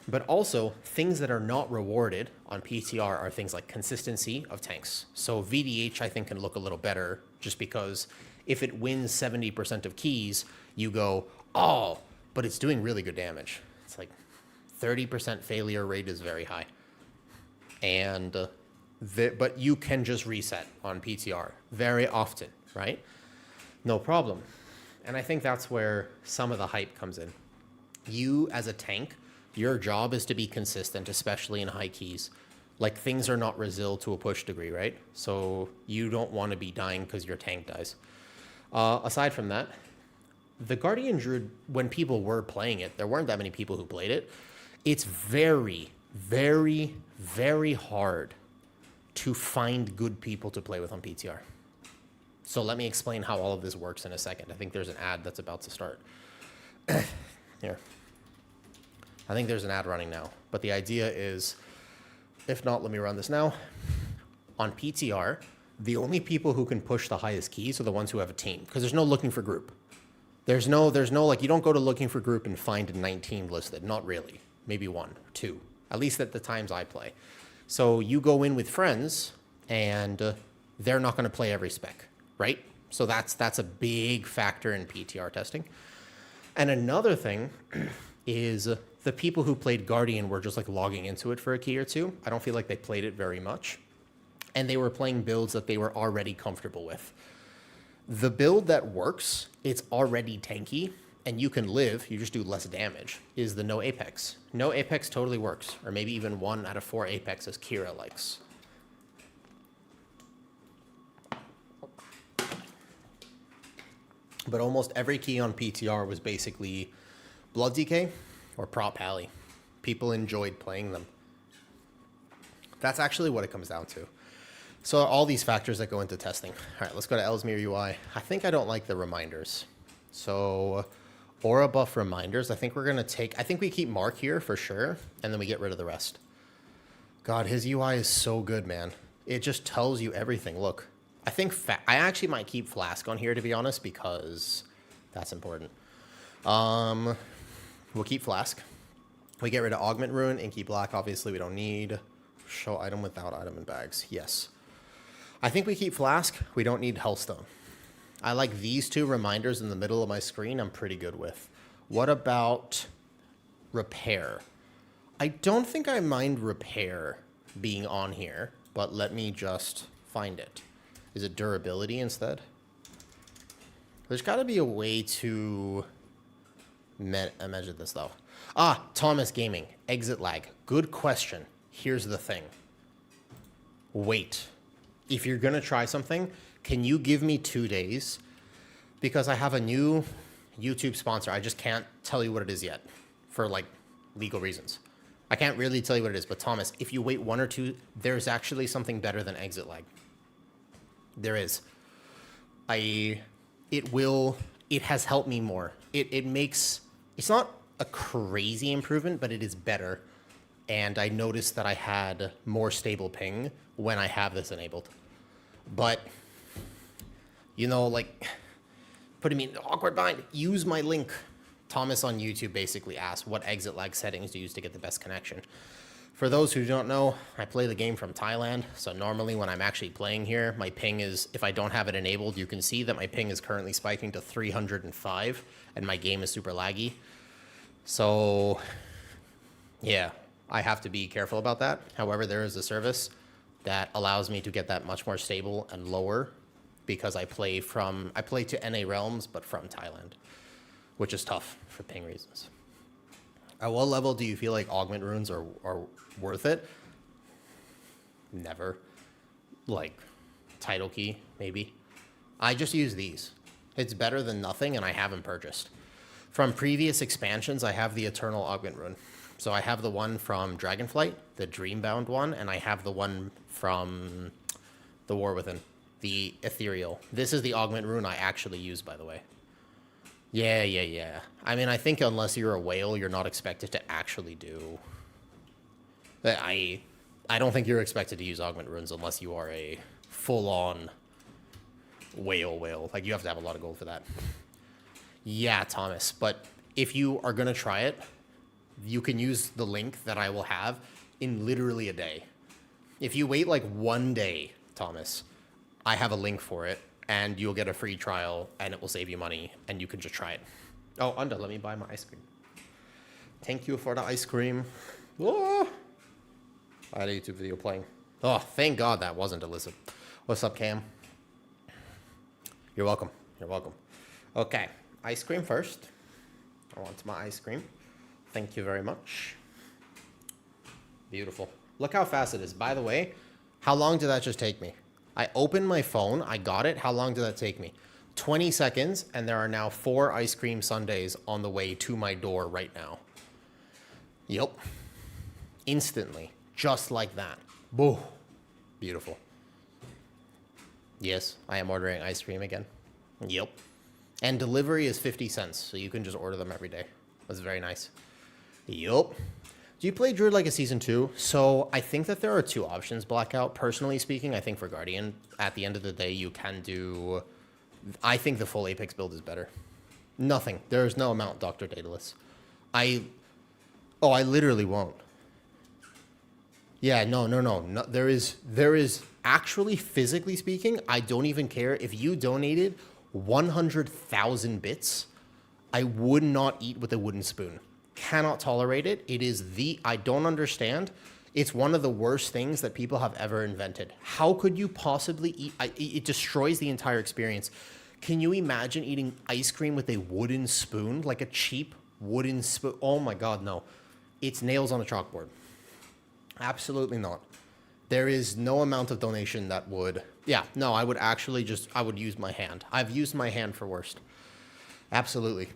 But also, things that are not rewarded on PTR are things like consistency of tanks. So VDH, I think, can look a little better just because if it wins 70% of keys, you go, oh, but it's doing really good damage. It's like 30% failure rate is very high. And but you can just reset on PTR very often, right? No problem. And I think that's where some of the hype comes in. You, as a tank, your job is to be consistent, especially in high keys. Like, things are not resil to a push degree, right? So you don't want to be dying because your tank dies. Aside from that, the Guardian Druid, when people were playing it, there weren't that many people who played it. It's very, very, very hard to find good people to play with on PTR. So let me explain how all of this works in a second. I think there's an ad that's about to start. Here. I think there's an ad running now. But the idea is, if not, let me run this now. On PTR, the only people who can push the highest keys are the ones who have a team, because there's no looking for group. There's no like, you don't go to looking for group and find 19 listed. Not really. Maybe one, two. At least at the times I play. So you go in with friends, and they're not going to play every spec, right? So that's a big factor in PTR testing. And another thing is the people who played Guardian were just like logging into it for a key or two. I don't feel like they played it very much. And they were playing builds that they were already comfortable with. The build that works, it's already tanky, and you can live, you just do less damage, is the no Apex. No Apex totally works, or maybe even 1 out of 4 Apex as Kira likes. But almost every key on PTR was basically Blood DK or Prop Pally. People enjoyed playing them. That's actually what it comes down to. So all these factors that go into testing. All right, let's go to Ellesmere UI. I think I don't like the reminders. So aura buff reminders, I think we keep Mark here for sure, and then we get rid of the rest. God, his UI is so good, man. It just tells you everything. Look, I actually might keep Flask on here, to be honest, because that's important. We'll keep Flask. We get rid of Augment Rune, Inky Black, obviously we don't need. Show item without item in bags, yes. I think we keep Flask, we don't need Hellstone. I like these two reminders in the middle of my screen, I'm pretty good with. What about Repair? I don't think I mind Repair being on here, but let me just find it. Is it durability instead? There's got to be a way to measure this, though. Thomas Gaming, exit lag. Good question. Here's the thing. Wait. If you're going to try something, can you give me 2 days? Because I have a new YouTube sponsor. I just can't tell you what it is yet for, like, legal reasons. I can't really tell you what it is, but Thomas, if you wait 1 or 2, there's actually something better than exit lag. There is. It has helped me more. It's not a crazy improvement, but it is better. And I noticed that I had more stable ping when I have this enabled. But, you know, like, putting me in an awkward bind, use my link. Thomas on YouTube basically asked what exit lag settings to use to get the best connection. For those who don't know, I play the game from Thailand, so normally when I'm actually playing here, my ping is, if I don't have it enabled, you can see that my ping is currently spiking to 305, and my game is super laggy. So, yeah, I have to be careful about that. However, there is a service that allows me to get that much more stable and lower, because I play to NA Realms, but from Thailand, which is tough for ping reasons. At what level do you feel like augment runes are worth it? Never. Like, title key, maybe. I just use these. It's better than nothing, and I haven't purchased. From previous expansions, I have the Eternal Augment Rune. So I have the one from Dragonflight, the Dreambound one, and I have the one from the War Within, the Ethereal. This is the Augment Rune I actually use, by the way. Yeah. I mean, I think unless you're a whale, you're not expected to actually do... I don't think you're expected to use augment runes unless you are a full-on whale. Like, you have to have a lot of gold for that. Yeah, Thomas, but if you are going to try it, you can use the link that I will have in literally a day. If you wait like 1 day, Thomas, I have a link for it. And you'll get a free trial, and it will save you money, and you can just try it. Oh, Unda, let me buy my ice cream. Thank you for the ice cream. Oh, I had a YouTube video playing. Oh, thank God that wasn't Alyssa. What's up, Cam? You're welcome. You're welcome. Okay, ice cream first. I want my ice cream. Thank you very much. Beautiful. Look how fast it is. By the way, how long did that just take me? I opened my phone, I got it. How long did that take me? 20 seconds, and there are now 4 ice cream sundaes on the way to my door right now. Yep. Instantly. Just like that. Boo. Beautiful. Yes, I am ordering ice cream again. Yep. And delivery is 50 cents, so you can just order them every day. That's very nice. Yep. Do you play Druid like a Season 2? So I think that there are 2 options, Blackout. Personally speaking, I think for Guardian, at the end of the day, you can do... I think the full Apex build is better. Nothing. There is no amount, Dr. Daedalus. I literally won't. Yeah, no. There is actually, physically speaking, I don't even care. If you donated 100,000 bits, I would not eat with a wooden spoon. Cannot tolerate it. It is I don't understand. It's one of the worst things that people have ever invented. How could you possibly eat? It destroys the entire experience. Can you imagine eating ice cream with a wooden spoon? Like a cheap wooden spoon? Oh my God, no. It's nails on a chalkboard. Absolutely not. There is no amount of donation that would... Yeah, no, I would actually I would use my hand. I've used my hand for worst. Absolutely.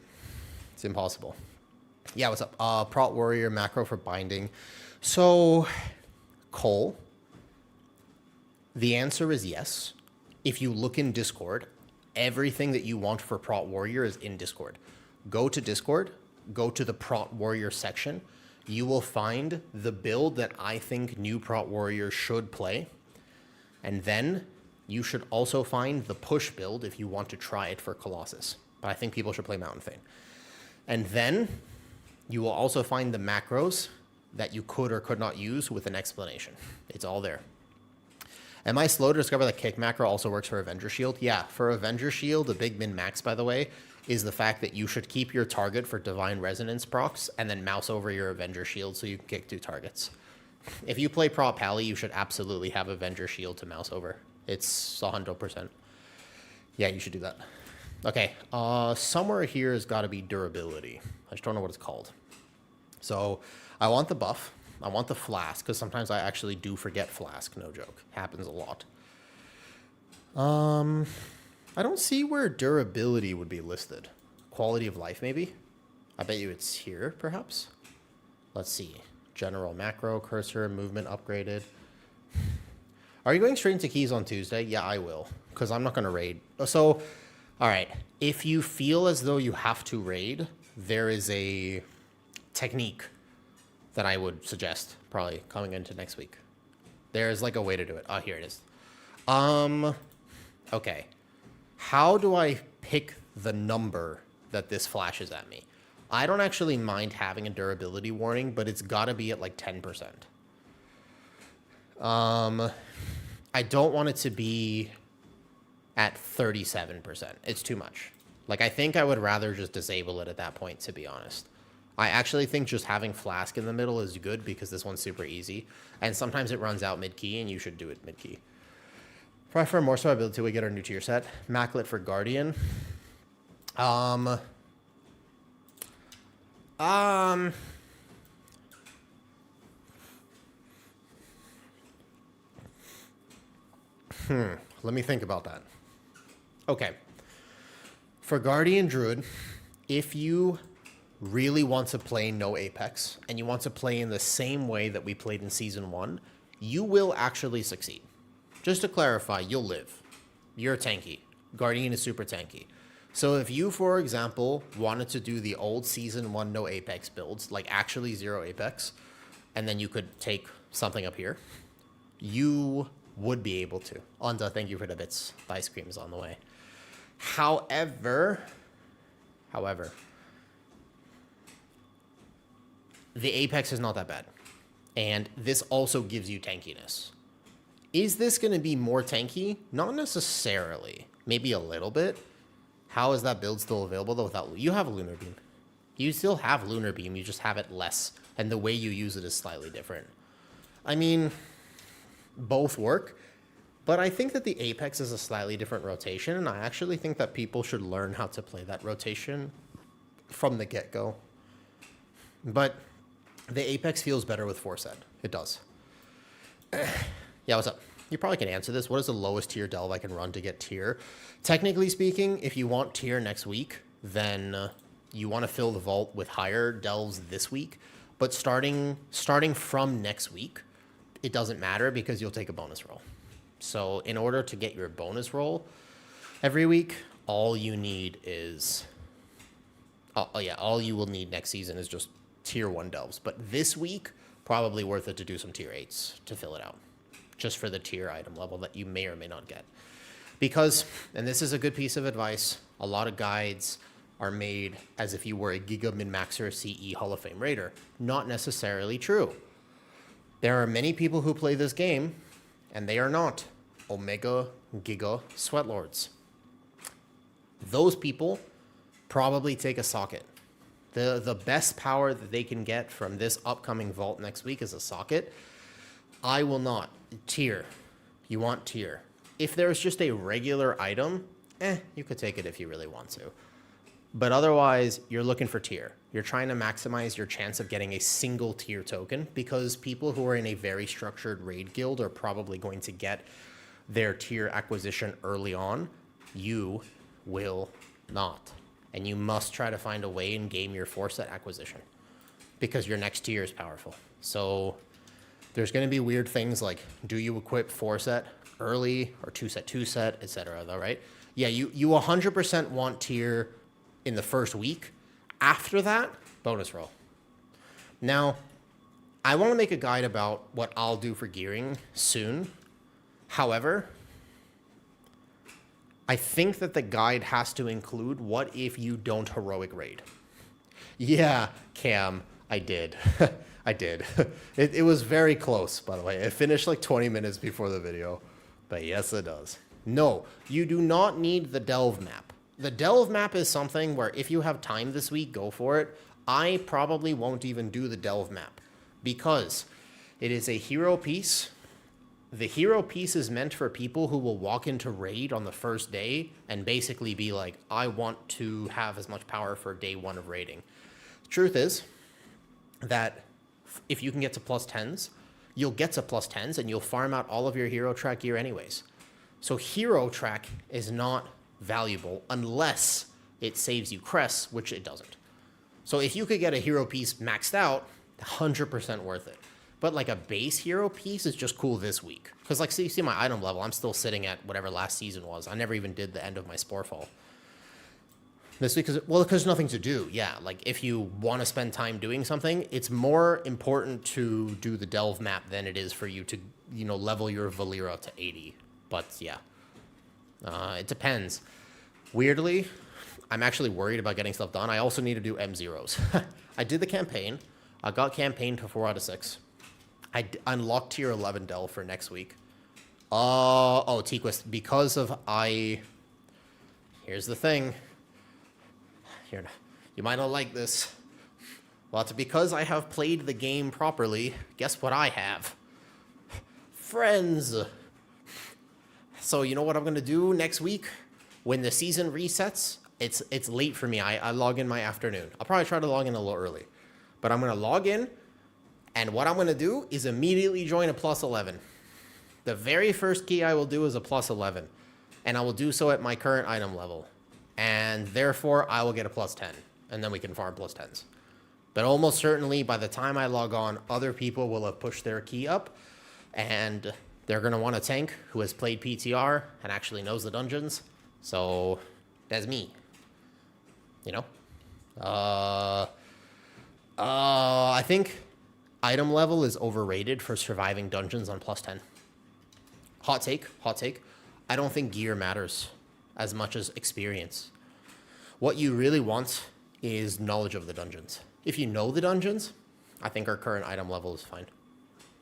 It's impossible. Yeah, what's up? Prot Warrior, macro for binding. So, Cole, the answer is yes. If you look in Discord, everything that you want for Prot Warrior is in Discord. Go to Discord, go to the Prot Warrior section. You will find the build that I think new Prot Warrior should play. And then you should also find the push build if you want to try it for Colossus. But I think people should play Mountain Fane. And then you will also find the macros that you could or could not use with an explanation. It's all there. Am I slow to discover that kick macro also works for Avenger Shield? Yeah, for Avenger Shield, the big min-max, by the way, is the fact that you should keep your target for Divine Resonance procs and then mouse over your Avenger Shield so you can kick 2 targets. If you play Prot Pally, you should absolutely have Avenger Shield to mouse over. It's 100%. Yeah, you should do that. Okay, somewhere here has got to be durability. I just don't know what it's called. So I want the buff. I want the flask, because sometimes I actually do forget flask, no joke. Happens a lot. I don't see where durability would be listed. Quality of life, maybe? I bet you it's here, perhaps? Let's see. General macro, cursor, movement upgraded. Are you going straight into keys on Tuesday? Yeah, I will, because I'm not going to raid. So, all right, if you feel as though you have to raid, there is a technique that I would suggest probably coming into next week. There's like a way to do it. Oh, here it is. Okay. How do I pick the number that this flashes at me? I don't actually mind having a durability warning, but it's got to be at like 10%. I don't want it to be at 37%. It's too much. Like, I think I would rather just disable it at that point, to be honest. I actually think just having Flask in the middle is good because this one's super easy. And sometimes it runs out mid-key, and you should do it mid-key. Probably for more survivability till we get our new tier set. Maclet for Guardian. Let me think about that. Okay. For Guardian Druid, if you really want to play no Apex and you want to play in the same way that we played in Season 1, you will actually succeed. Just to clarify, you'll live. You're tanky. Guardian is super tanky. So if you, for example, wanted to do the old Season 1 no Apex builds, like actually 0 Apex, and then you could take something up here, you would be able to. Onda, thank you for the bits. The ice cream is on the way. However, the Apex is not that bad. And this also gives you tankiness. Is this going to be more tanky? Not necessarily. Maybe a little bit. How is that build still available, though, without... You have Lunar Beam. You still have Lunar Beam, you just have it less. And the way you use it is slightly different. I mean, both work. But I think that the Apex is a slightly different rotation, and I actually think that people should learn how to play that rotation from the get-go. But the Apex feels better with Forset. It does. Yeah, what's up? You probably can answer this. What is the lowest tier delve I can run to get tier? Technically speaking, if you want tier next week, then you want to fill the vault with higher delves this week. But starting from next week, it doesn't matter because you'll take a bonus roll. So in order to get your bonus roll every week, all you need is... all you will need next season is just tier 1 delves. But this week, probably worth it to do some tier 8s to fill it out. Just for the tier item level that you may or may not get. Because, and this is a good piece of advice, a lot of guides are made as if you were a Giga Min-Maxer CE Hall of Fame Raider. Not necessarily true. There are many people who play this game, and they are not Omega Giga Sweatlords. Those people probably take a socket. The best power that they can get from this upcoming vault next week is a socket. I will not. Tier. You want tier. If there's just a regular item, you could take it if you really want to. But otherwise, you're looking for tier. You're trying to maximize your chance of getting a single tier token because people who are in a very structured raid guild are probably going to get their tier acquisition early on. You will not. And you must try to find a way in game your 4-set acquisition because your next tier is powerful. So there's going to be weird things like, do you equip 4-set early or 2-set, etc. though, right? Yeah, you 100% want tier in the first week. After that, bonus roll. Now, I want to make a guide about what I'll do for gearing soon. However, I think that the guide has to include what if you don't heroic raid. Yeah, Cam, I did. I did. It was very close, by the way. It finished like 20 minutes before the video. But yes, it does. No, you do not need the delve map. The delve map is something where if you have time this week, go for it. I probably won't even do the delve map because it is a hero piece. The hero piece is meant for people who will walk into raid on the first day and basically be like, I want to have as much power for day 1 of raiding. The truth is that if you can get to plus 10s, you'll get to plus 10s and you'll farm out all of your hero track gear anyways. So hero track is not valuable unless it saves you crests, which it doesn't. So if you could get a hero piece maxed out, 100% worth it. But like a base hero piece is just cool this week. Because like, you see my item level, I'm still sitting at whatever last season was. I never even did the end of my Sporefall. This week, because there's nothing to do. Yeah, like if you want to spend time doing something, it's more important to do the delve map than it is for you to, level your Valera to 80. But yeah, it depends. Weirdly, I'm actually worried about getting stuff done. I also need to do M0s. I did the campaign. I got campaign to 4 out of 6. I unlocked tier 11 delve for next week. Tequist, because of here's the thing. You might not like this. Well, it's because I have played the game properly. Guess what I have? Friends. So you know what I'm going to do next week? When the season resets, it's late for me. I log in my afternoon. I'll probably try to log in a little early. But I'm going to log in, and what I'm going to do is immediately join a plus 11. The very first key I will do is a plus 11. And I will do so at my current item level. And therefore, I will get a plus 10. And then we can farm plus 10s. But almost certainly, by the time I log on, other people will have pushed their key up. And they're going to want a tank who has played PTR and actually knows the dungeons. So, that's me. I think item level is overrated for surviving dungeons on plus 10. Hot take. I don't think gear matters as much as experience. What you really want is knowledge of the dungeons. If you know the dungeons, I think our current item level is fine.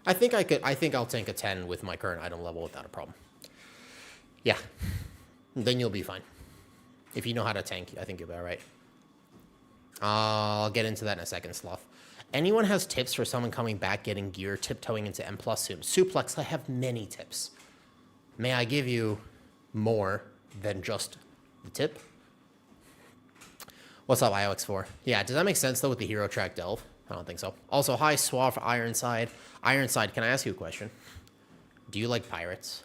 I think I'll tank a 10 with my current item level without a problem. Yeah. Then you'll be fine. If you know how to tank, I think you'll be all right. I'll get into that in a second, Sloth. Anyone has tips for someone coming back, getting gear, tiptoeing into M+ soon? Suplex, I have many tips. May I give you more than just the tip? What's up, IOX4? Yeah, does that make sense, though, with the hero track delve? I don't think so. Also, hi, Swaff Ironside. Ironside, can I ask you a question? Do you like pirates?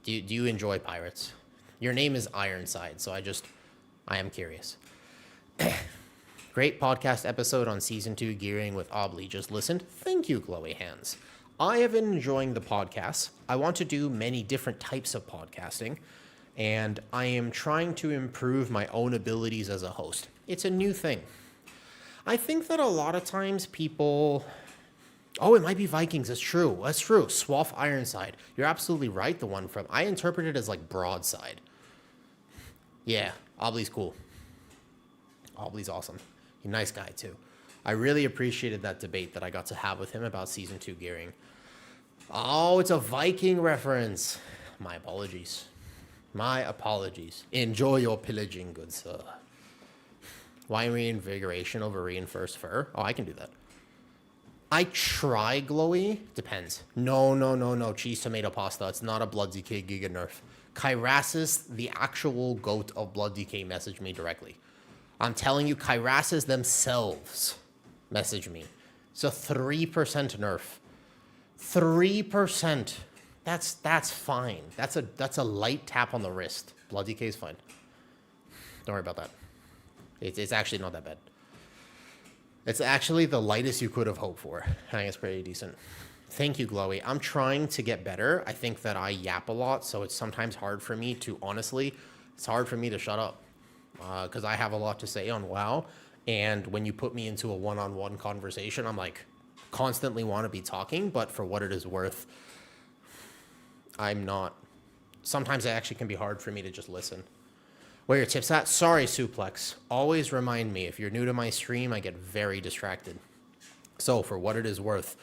Do you enjoy pirates? Your name is Ironside, so I am curious. Great podcast episode on Season 2 gearing with Obly. Just listened. Thank you, Glowy Hands. I have been enjoying the podcast. I want to do many different types of podcasting, and I am trying to improve my own abilities as a host. It's a new thing. I think that a lot of times people... Oh, it might be Vikings. That's true. Swaff Ironside. You're absolutely right. The one from... I interpret it as like broadside. Yeah, Obly's cool. Obly's awesome. He's a nice guy, too. I really appreciated that debate that I got to have with him about Season 2 gearing. Oh, it's a Viking reference. My apologies. Enjoy your pillaging, good sir. Why reinvigoration over reinforced fur? Oh, I can do that. I try glowy. Depends. No. Cheese tomato pasta. It's not a Blood DK Giga Nerf. Kyrasis, the actual goat of Blood DK, messaged me directly. I'm telling you, Kyrasis themselves message me. It's a 3% nerf. 3%. That's fine. That's a light tap on the wrist. Blood DK is fine. Don't worry about that. It's actually not that bad. It's actually the lightest you could have hoped for. I think it's pretty decent. Thank you, Glowy. I'm trying to get better. I think that I yap a lot, so it's sometimes hard for me to, honestly, it's hard for me to shut up. Because I have a lot to say on WoW, and when you put me into a one-on-one conversation, I'm like, constantly want to be talking, but for what it is worth, I'm not. Sometimes it actually can be hard for me to just listen. Where are your tips at? Sorry, Suplex. Always remind me, if you're new to my stream, I get very distracted. So, for what it is worth,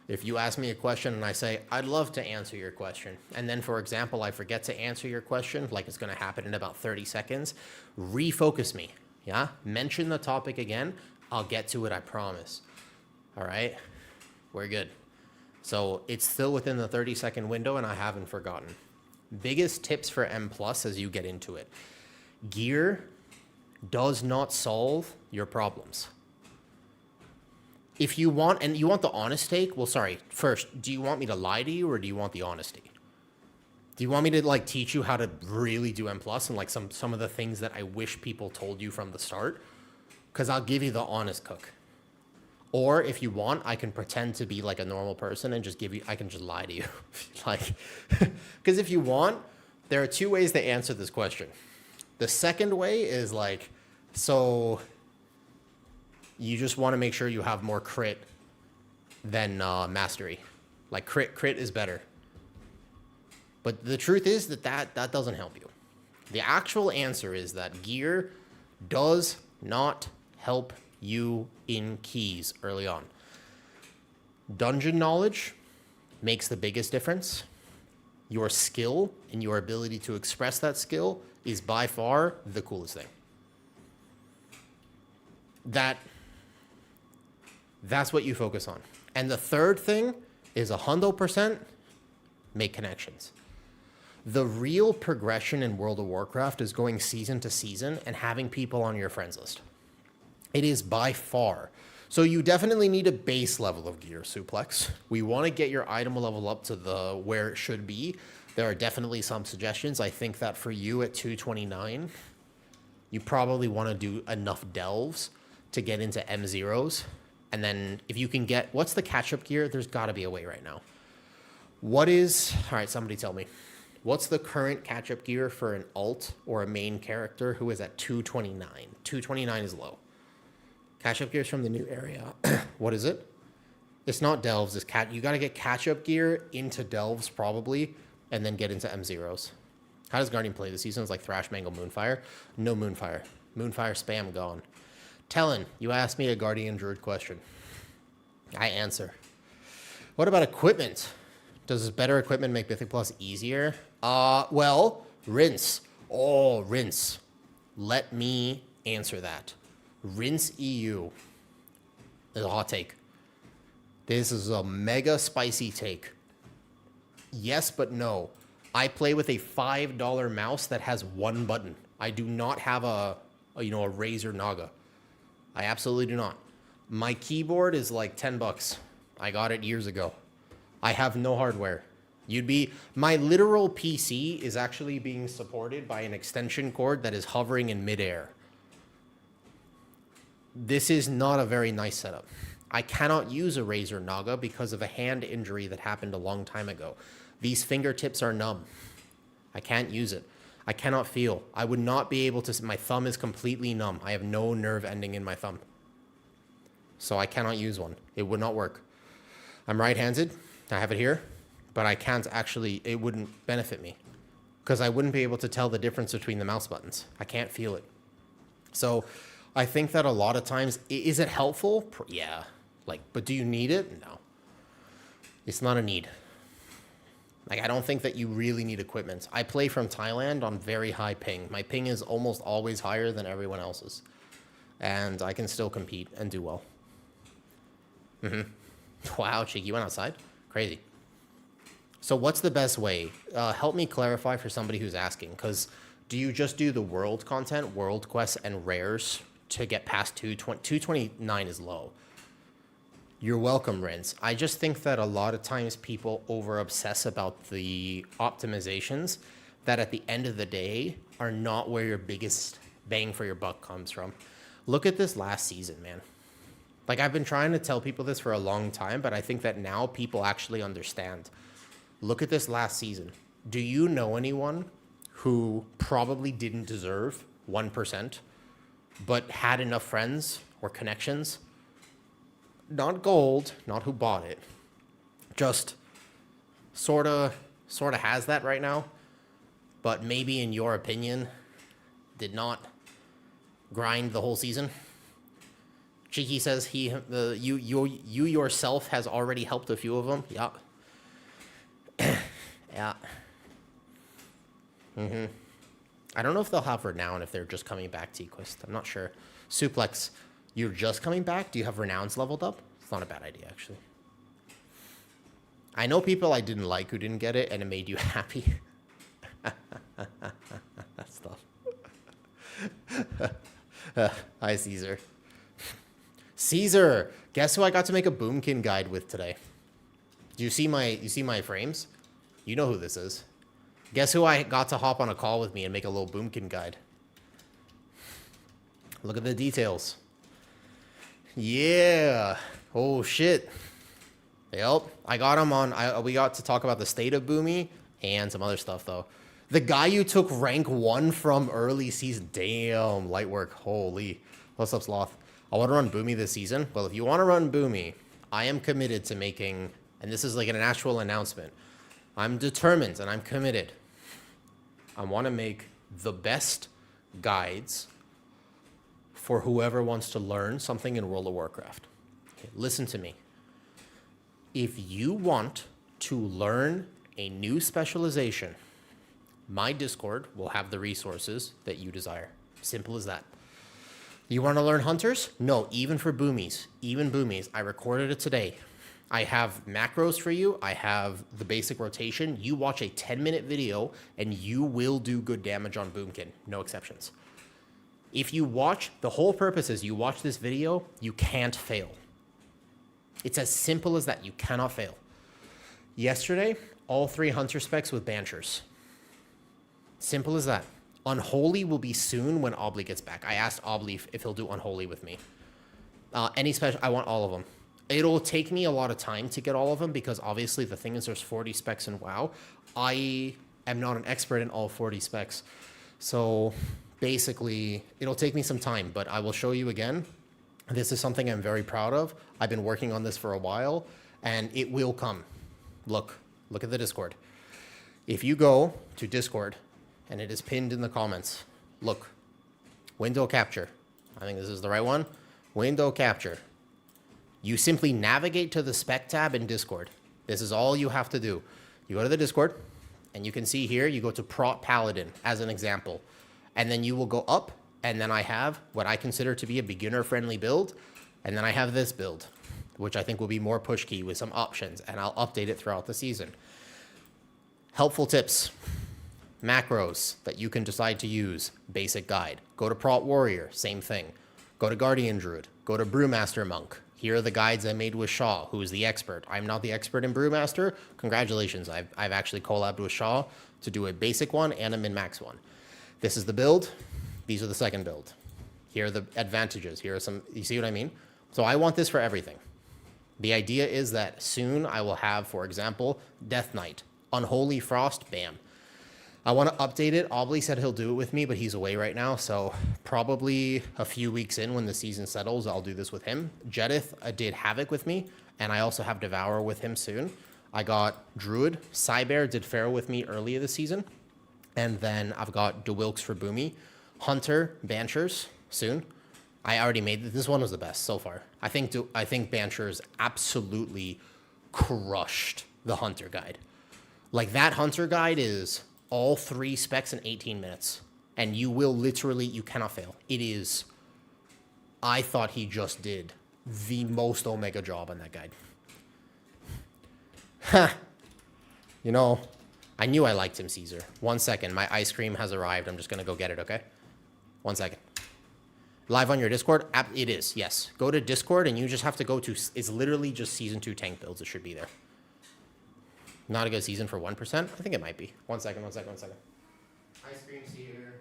if you ask me a question and I say, I'd love to answer your question, and then, for example, I forget to answer your question, like it's going to happen in about 30 seconds, refocus me, yeah? Mention the topic again. I'll get to it, I promise. All right? We're good. So it's still within the 30-second window, and I haven't forgotten. Biggest tips for M+ as you get into it. Gear does not solve your problems. If you want, and you want the honest take, well, sorry, first, do you want me to lie to you or do you want the honesty? Do you want me to like teach you how to really do M+ and like some of the things that I wish people told you from the start? Because I'll give you the honest cook. Or if you want, I can pretend to be like a normal person and just I can just lie to you. Like, because if you want, there are two ways to answer this question. The second way is like, so you just want to make sure you have more crit than mastery. Like crit is better. But the truth is that doesn't help you. The actual answer is that gear does not help you in keys early on. Dungeon knowledge makes the biggest difference. Your skill and your ability to express that skill is by far the coolest thing. That's what you focus on. And the third thing is 100% make connections. The real progression in World of Warcraft is going season to season and having people on your friends list. It is by far. So you definitely need a base level of gear, Suplex. We want to get your item level up to where it should be. There are definitely some suggestions. I think that for you at 229, you probably want to do enough delves to get into M0s. And then if you can get, what's the catch-up gear? There's got to be a way right now. All right, somebody tell me. What's the current catch-up gear for an alt or a main character who is at 229? 229 is low. Catch-up gear is from the new area. What is it? It's not delves. You got to get catch-up gear into delves probably, and then get into M0s. How does Guardian play this season? It's like Thrash, Mangle, Moonfire. No Moonfire. Moonfire spam gone. Talon, you asked me a Guardian Druid question. I answer. What about equipment? Does better equipment make Mythic Plus easier? Well, rinse. Oh, rinse. Let me answer that. Rinse EU is a hot take. This is a mega spicy take. Yes, but no. I play with a $5 mouse that has one button. I do not have a Razer Naga. I absolutely do not. My keyboard is like $10. I got it years ago. I have no hardware. My literal PC is actually being supported by an extension cord that is hovering in midair. This is not a very nice setup. I cannot use a Razer Naga because of a hand injury that happened a long time ago. These fingertips are numb. I can't use it. I cannot feel. I would not be able to. My thumb is completely numb. I have no nerve ending in my thumb. So I cannot use one. It would not work. I'm right-handed. I have it here. But I can't actually, it wouldn't benefit me. Because I wouldn't be able to tell the difference between the mouse buttons. I can't feel it. So I think that a lot of times, is it helpful? Yeah. But do you need it? No. It's not a need. I don't think that you really need equipment. I play from Thailand on very high ping. My ping is almost always higher than everyone else's. And I can still compete and do well. Wow, Cheeky, you went outside? Crazy. So what's the best way? Help me clarify for somebody who's asking. Because do you just do the world content, world quests, and rares to get past 229 is low? You're welcome, Rince. I just think that a lot of times people over-obsess about the optimizations that at the end of the day are not where your biggest bang for your buck comes from. Look at this last season, man. I've been trying to tell people this for a long time, but I think that now people actually understand. Look at this last season. Do you know anyone who probably didn't deserve 1%, but had enough friends or connections? Not gold, not who bought it. Just sort of has that right now, but maybe in your opinion did not grind the whole season. Cheeky says you yourself has already helped a few of them. Yeah. Yeah. I don't know if they'll have Renown if they're just coming back to Equist. I'm not sure. Suplex, you're just coming back? Do you have Renowns leveled up? It's not a bad idea, actually. I know people I didn't like who didn't get it, and it made you happy. That's tough. Hi, Caesar. Caesar, guess who I got to make a Boomkin guide with today? Do you see my frames? You know who this is. Guess who I got to hop on a call with me and make a little Boomkin guide? Look at the details. Yeah. Oh shit. Yep, I got him on. We got to talk about the state of Boomy and some other stuff though. The guy you took rank 1 from early season. Damn, light work. Holy. What's up, Sloth? I want to run Boomy this season. Well, if you want to run Boomy, I am committed to making, and this is like an actual announcement. I'm determined and I'm committed. I want to make the best guides for whoever wants to learn something in World of Warcraft. Okay, listen to me. If you want to learn a new specialization, my Discord will have the resources that you desire. Simple as that. You want to learn hunters? No, even for boomies. Even boomies. I recorded it today. I have macros for you. I have the basic rotation. You watch a 10-minute video and you will do good damage on Boomkin. No exceptions. If you watch, the whole purpose is you watch this video, you can't fail. It's as simple as that. You cannot fail. Yesterday, all 3 hunter specs with Banchers. Simple as that. Unholy will be soon when Obly gets back. I asked Obly if he'll do Unholy with me. Any special, I want all of them. It'll take me a lot of time to get all of them because obviously the thing is there's 40 specs in WoW. I am not an expert in all 40 specs. So basically, it'll take me some time, but I will show you again. This is something I'm very proud of. I've been working on this for a while, and it will come. Look at the Discord. If you go to Discord, and it is pinned in the comments, look, window capture. I think this is the right one. Window capture. You simply navigate to the spec tab in Discord. This is all you have to do. You go to the Discord, and you can see here, you go to Prot Paladin as an example. And then you will go up, and then I have what I consider to be a beginner-friendly build, and then I have this build, which I think will be more push key with some options, and I'll update it throughout the season. Helpful tips. Macros that you can decide to use. Basic guide. Go to Prot Warrior. Same thing. Go to Guardian Druid. Go to Brewmaster Monk. Here are the guides I made with Shaw, who is the expert. I'm not the expert in Brewmaster. Congratulations. I've actually collabed with Shaw to do a basic one and a min-max one. This is the build. These are the second build. Here are the advantages. Here are some, you see what I mean? So I want this for everything. The idea is that soon I will have, for example, Death Knight. Unholy Frost, bam. I want to update it. Obly said he'll do it with me, but he's away right now. So probably a few weeks in when the season settles, I'll do this with him. Jedith did Havoc with me, and I also have Devour with him soon. I got Druid. Cybear did Pharaoh with me earlier this season. And then I've got DeWilks for Boomy. Hunter, Banchers, soon. I already made this. This one was the best so far. I think Banchers absolutely crushed the Hunter guide. Like, that Hunter guide is all 3 specs in 18 minutes. And you will literally, you cannot fail. It is, I thought he just did the most Omega job on that guide. Ha! You know, I knew I liked him, Caesar. 1 second, my ice cream has arrived. I'm just going to go get it, okay? 1 second. Live on your Discord? It is, yes. Go to Discord and you just have to go to, it's literally just Season 2 tank builds. It should be there. Not a good season for 1%? I think it might be. 1 second. Ice cream's here.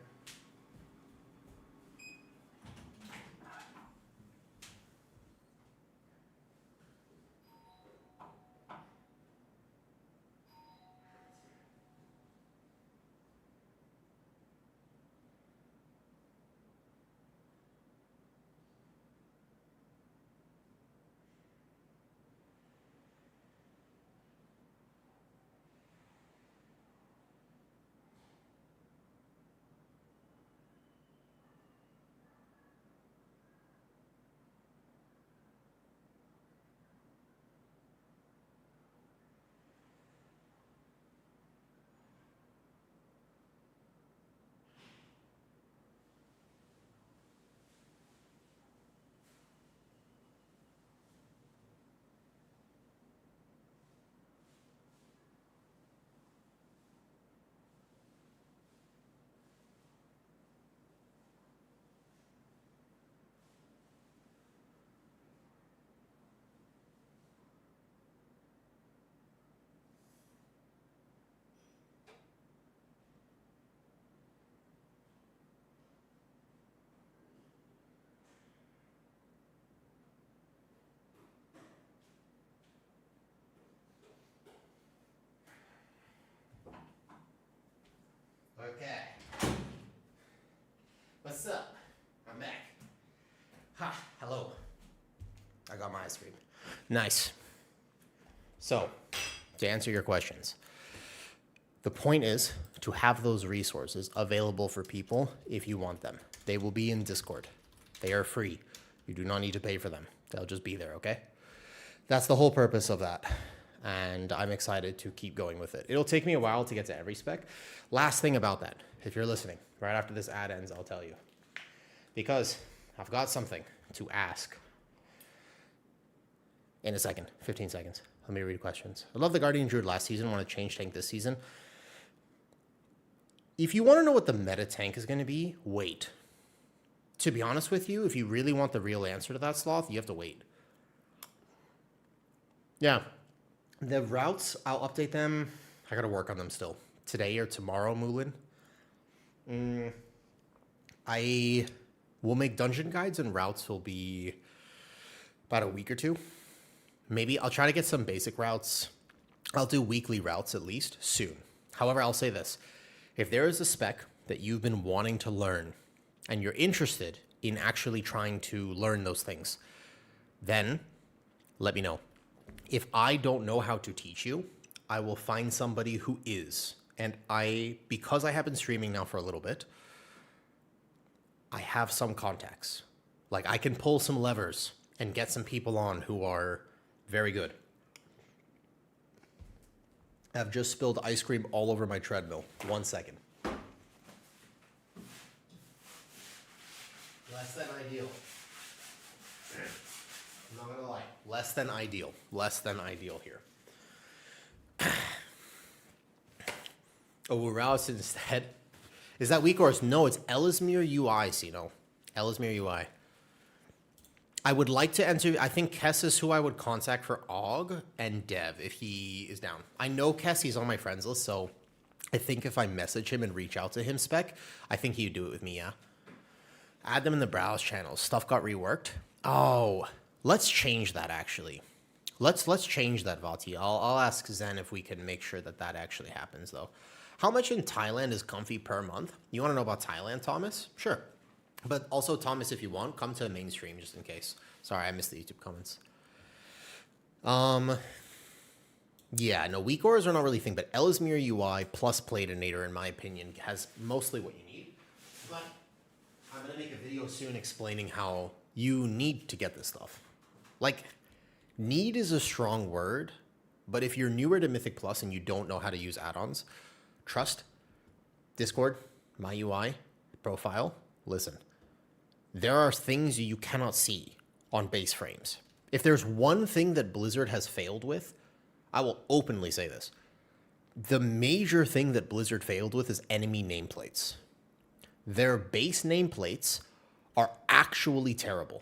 Okay. What's up? I'm back. Ha, hello. I got my ice cream. Nice. So, to answer your questions, the point is to have those resources available for people if you want them. They will be in Discord. They are free. You do not need to pay for them. They'll just be there, okay? That's the whole purpose of that. And I'm excited to keep going with it. It'll take me a while to get to every spec. Last thing about that, if you're listening, right after this ad ends, I'll tell you. Because I've got something to ask. In a second, 15 seconds. Let me read questions. I love the Guardian Druid last season. I want to change tank this season. If you want to know what the meta tank is going to be, wait. To be honest with you, if you really want the real answer to that, Sloth, you have to wait. Yeah. The routes, I'll update them. I got to work on them still. Today or tomorrow, Moulin. I will make dungeon guides and routes will be about a week or two. Maybe I'll try to get some basic routes. I'll do weekly routes at least soon. However, I'll say this. If there is a spec that you've been wanting to learn and you're interested in actually trying to learn those things, then let me know. If I don't know how to teach you, I will find somebody who is. And because I have been streaming now for a little bit, I have some contacts. Like I can pull some levers and get some people on who are very good. I've just spilled ice cream all over my treadmill. 1 second. Less than ideal. I'm not gonna lie. Less than ideal. Less than ideal here. Oh, Rouse instead. Is that weak or no? It's Ellesmere UI, Sino. Ellesmere UI. I would like to enter. I think Kess is who I would contact for AUG and Dev if he is down. I know Kess, he's on my friends list, so I think if I message him and reach out to him, Spec, I think he'd do it with me, yeah. Add them in the browse channels. Stuff got reworked. Oh, let's change that actually. Let's change that, Vati. I'll ask Zen if we can make sure that that actually happens though. How much in Thailand is comfy per month? You want to know about Thailand, Thomas? Sure. But also, Thomas, if you want, come to the mainstream just in case. Sorry, I missed the YouTube comments. Yeah, no, weak ores are not really a thing, but Ellesmere UI plus Platinator, in my opinion, has mostly what you need. But I'm going to make a video soon explaining how you need to get this stuff. Like, need is a strong word, but if you're newer to Mythic Plus and you don't know how to use add-ons, trust, Discord, my UI, profile, listen. There are things you cannot see on base frames. If there's one thing that Blizzard has failed with, I will openly say this. The major thing that Blizzard failed with is enemy nameplates. Their base nameplates are actually terrible.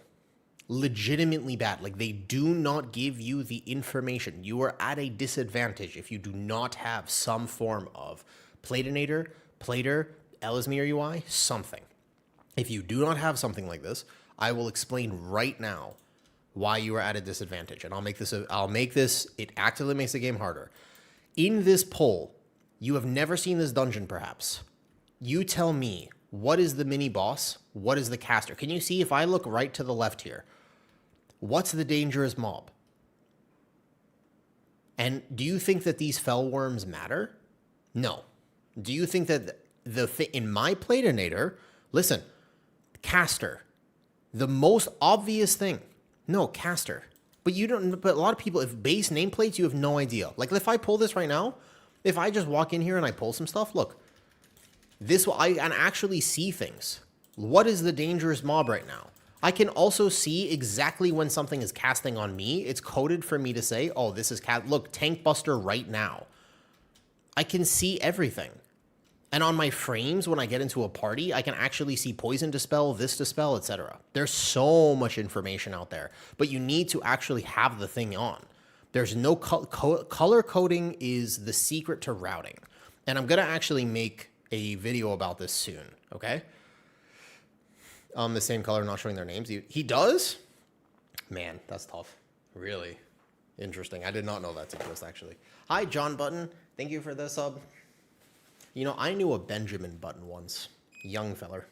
Legitimately bad. Like, they do not give you the information. You are at a disadvantage if you do not have some form of Platinator, Plater, Ellesmere UI, something. If you do not have something like this, I will explain right now why you are at a disadvantage. And I'll make this, it actively makes the game harder. In this poll, you have never seen this dungeon perhaps. You tell me, what is the mini boss? What is the caster? Can you see if I look right to the left here? What's the dangerous mob? And do you think that these fell worms matter? No. Do you think that in my Platinator, listen, caster, the most obvious thing. No, caster. But you don't, but a lot of people, if base nameplates, you have no idea. Like if I pull this right now, if I just walk in here and I pull some stuff, look, this will, I can actually see things. What is the dangerous mob right now? I can also see exactly when something is casting on me. It's coded for me to say, oh, this is look, Tank Buster right now. I can see everything. And on my frames, when I get into a party, I can actually see Poison Dispel, this Dispel, etc. There's so much information out there, but you need to actually have the thing on. There's no color coding is the secret to routing. And I'm going to actually make a video about this soon, okay? The same color, not showing their names. He does? Man, that's tough. Really interesting. I did not know that's exist, actually. Hi, John Button. Thank you for the sub. You know, I knew a Benjamin Button once. Young feller.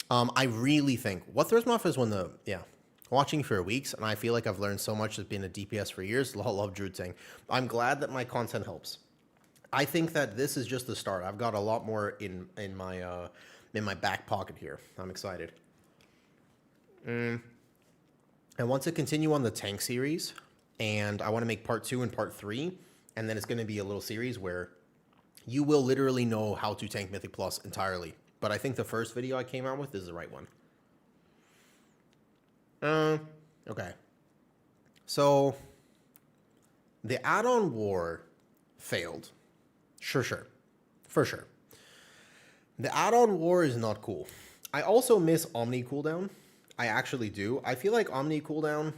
I really think what throws me off is when watching for weeks, and I feel like I've learned so much as being a DPS for years. Love Druid. I'm glad that my content helps. I think that this is just the start. I've got a lot more in my back pocket here. I'm excited. And want to continue on the tank series, and I want to make part 2 and part 3, and then it's going to be a little series where you will literally know how to tank Mythic Plus entirely. But I think the first video I came out with is the right one. Okay. So, the add-on war failed. For sure. The add-on war is not cool. I also miss Omni cooldown. I actually do. I feel like Omni cooldown,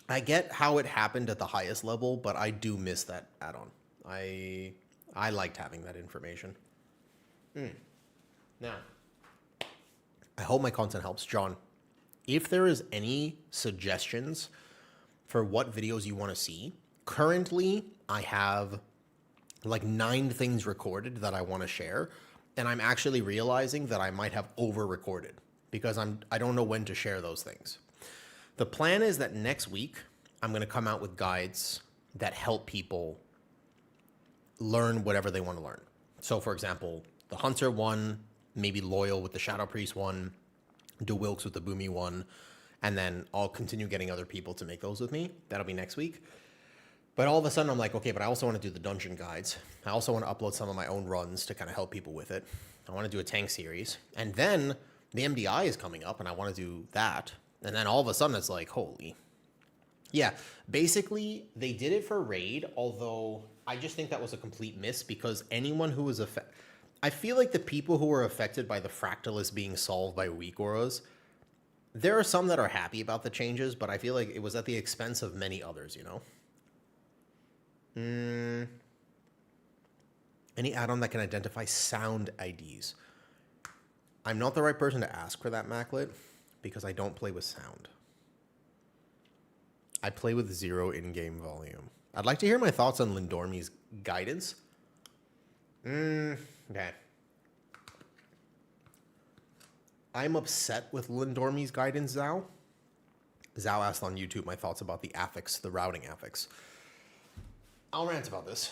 I get how it happened at the highest level, but I do miss that add-on. I liked having that information. Now, I hope my content helps. John, if there is any suggestions for what videos you want to see, currently I have like 9 things recorded that I want to share, and I'm actually realizing that I might have over-recorded because I don't know when to share those things. The plan is that next week I'm going to come out with guides that help people learn whatever they want to learn. So, for example, the Hunter one, maybe Loyal with the Shadow Priest one, do Wilkes with the Boomy one, and then I'll continue getting other people to make those with me. That'll be next week. But all of a sudden I'm like, okay, but I also want to do the dungeon guides. I also want to upload some of my own runs to kind of help people with it. I want to do a tank series. And then the MDI is coming up and I want to do that. And then all of a sudden it's like, holy. Yeah, basically they did it for Raid, although I just think that was a complete miss because anyone who was affected, I feel like the people who were affected by the Fractalist being solved by weak auras, there are some that are happy about the changes, but I feel like it was at the expense of many others, you know? Any add-on that can identify sound IDs? I'm not the right person to ask for that, Maclet, because I don't play with sound. I play with 0 in-game volume. I'd like to hear my thoughts on Lindormi's guidance. Okay. I'm upset with Lindormi's guidance, Zhao. Zhao asked on YouTube my thoughts about the affix, the routing affix. I'll rant about this.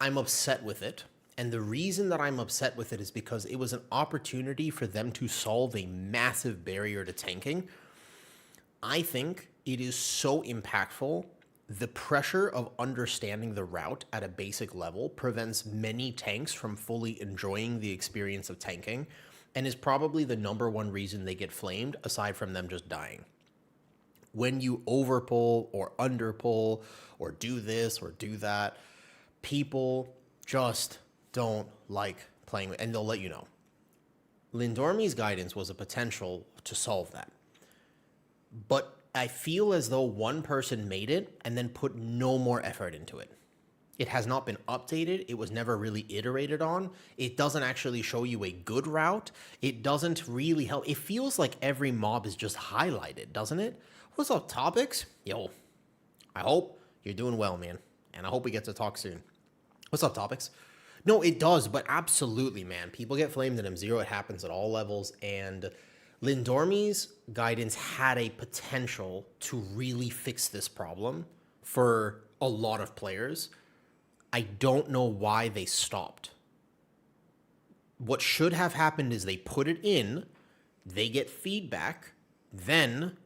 I'm upset with it. And the reason that I'm upset with it is because it was an opportunity for them to solve a massive barrier to tanking. I think it is so impactful. The pressure of understanding the route at a basic level prevents many tanks from fully enjoying the experience of tanking and is probably the #1 reason they get flamed, aside from them just dying. When you overpull or underpull or do this or do that, people just don't like playing with, and they'll let you know. Lindormi's guidance was a potential to solve that. But I feel as though one person made it and then put no more effort into it. It has not been updated. It was never really iterated on. It doesn't actually show you a good route. It doesn't really help. It feels like every mob is just highlighted, doesn't it? What's up, Topics? Yo, I hope you're doing well, man. And I hope we get to talk soon. What's up, Topics? No, it does, but absolutely, man. People get flamed in M0. It happens at all levels. And Lindormi's guidance had a potential to really fix this problem for a lot of players. I don't know why they stopped. What should have happened is they put it in, they get feedback, then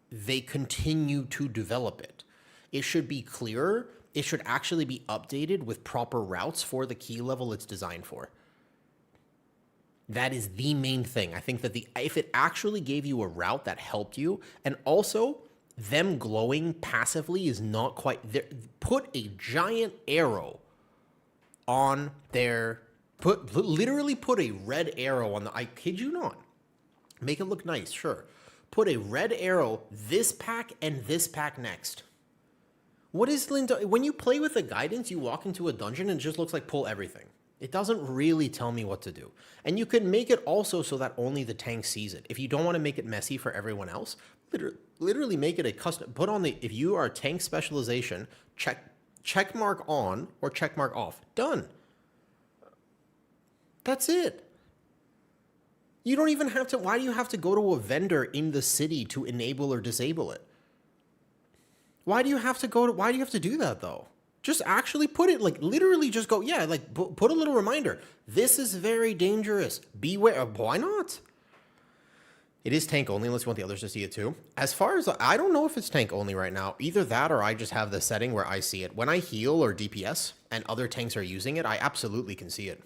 they continue to develop it. It should be clearer. It should actually be updated with proper routes for the key level it's designed for. That is the main thing. I think that if it actually gave you a route that helped you, and also them glowing passively is not quite there. Put a giant arrow on their, literally put a red arrow on the, I kid you not. Make it look nice, sure. Put a red arrow, this pack and this pack next. What is when you play with the guidance, you walk into a dungeon and it just looks like pull everything. It doesn't really tell me what to do. And you can make it also so that only the tank sees it. If you don't want to make it messy for everyone else, Literally make it a custom, put on the, if you are tank specialization, check mark on or check mark off. Done. That's it. You don't even have to, why do you have to go to a vendor in the city to enable or disable it? Why do you have to do that though? Just actually put it, like literally just go, yeah, like put a little reminder. This is very dangerous. Beware. Why not? It is tank only unless you want the others to see it too. As far as, I don't know if it's tank only right now. Either that or I just have the setting where I see it. When I heal or DPS and other tanks are using it, I absolutely can see it.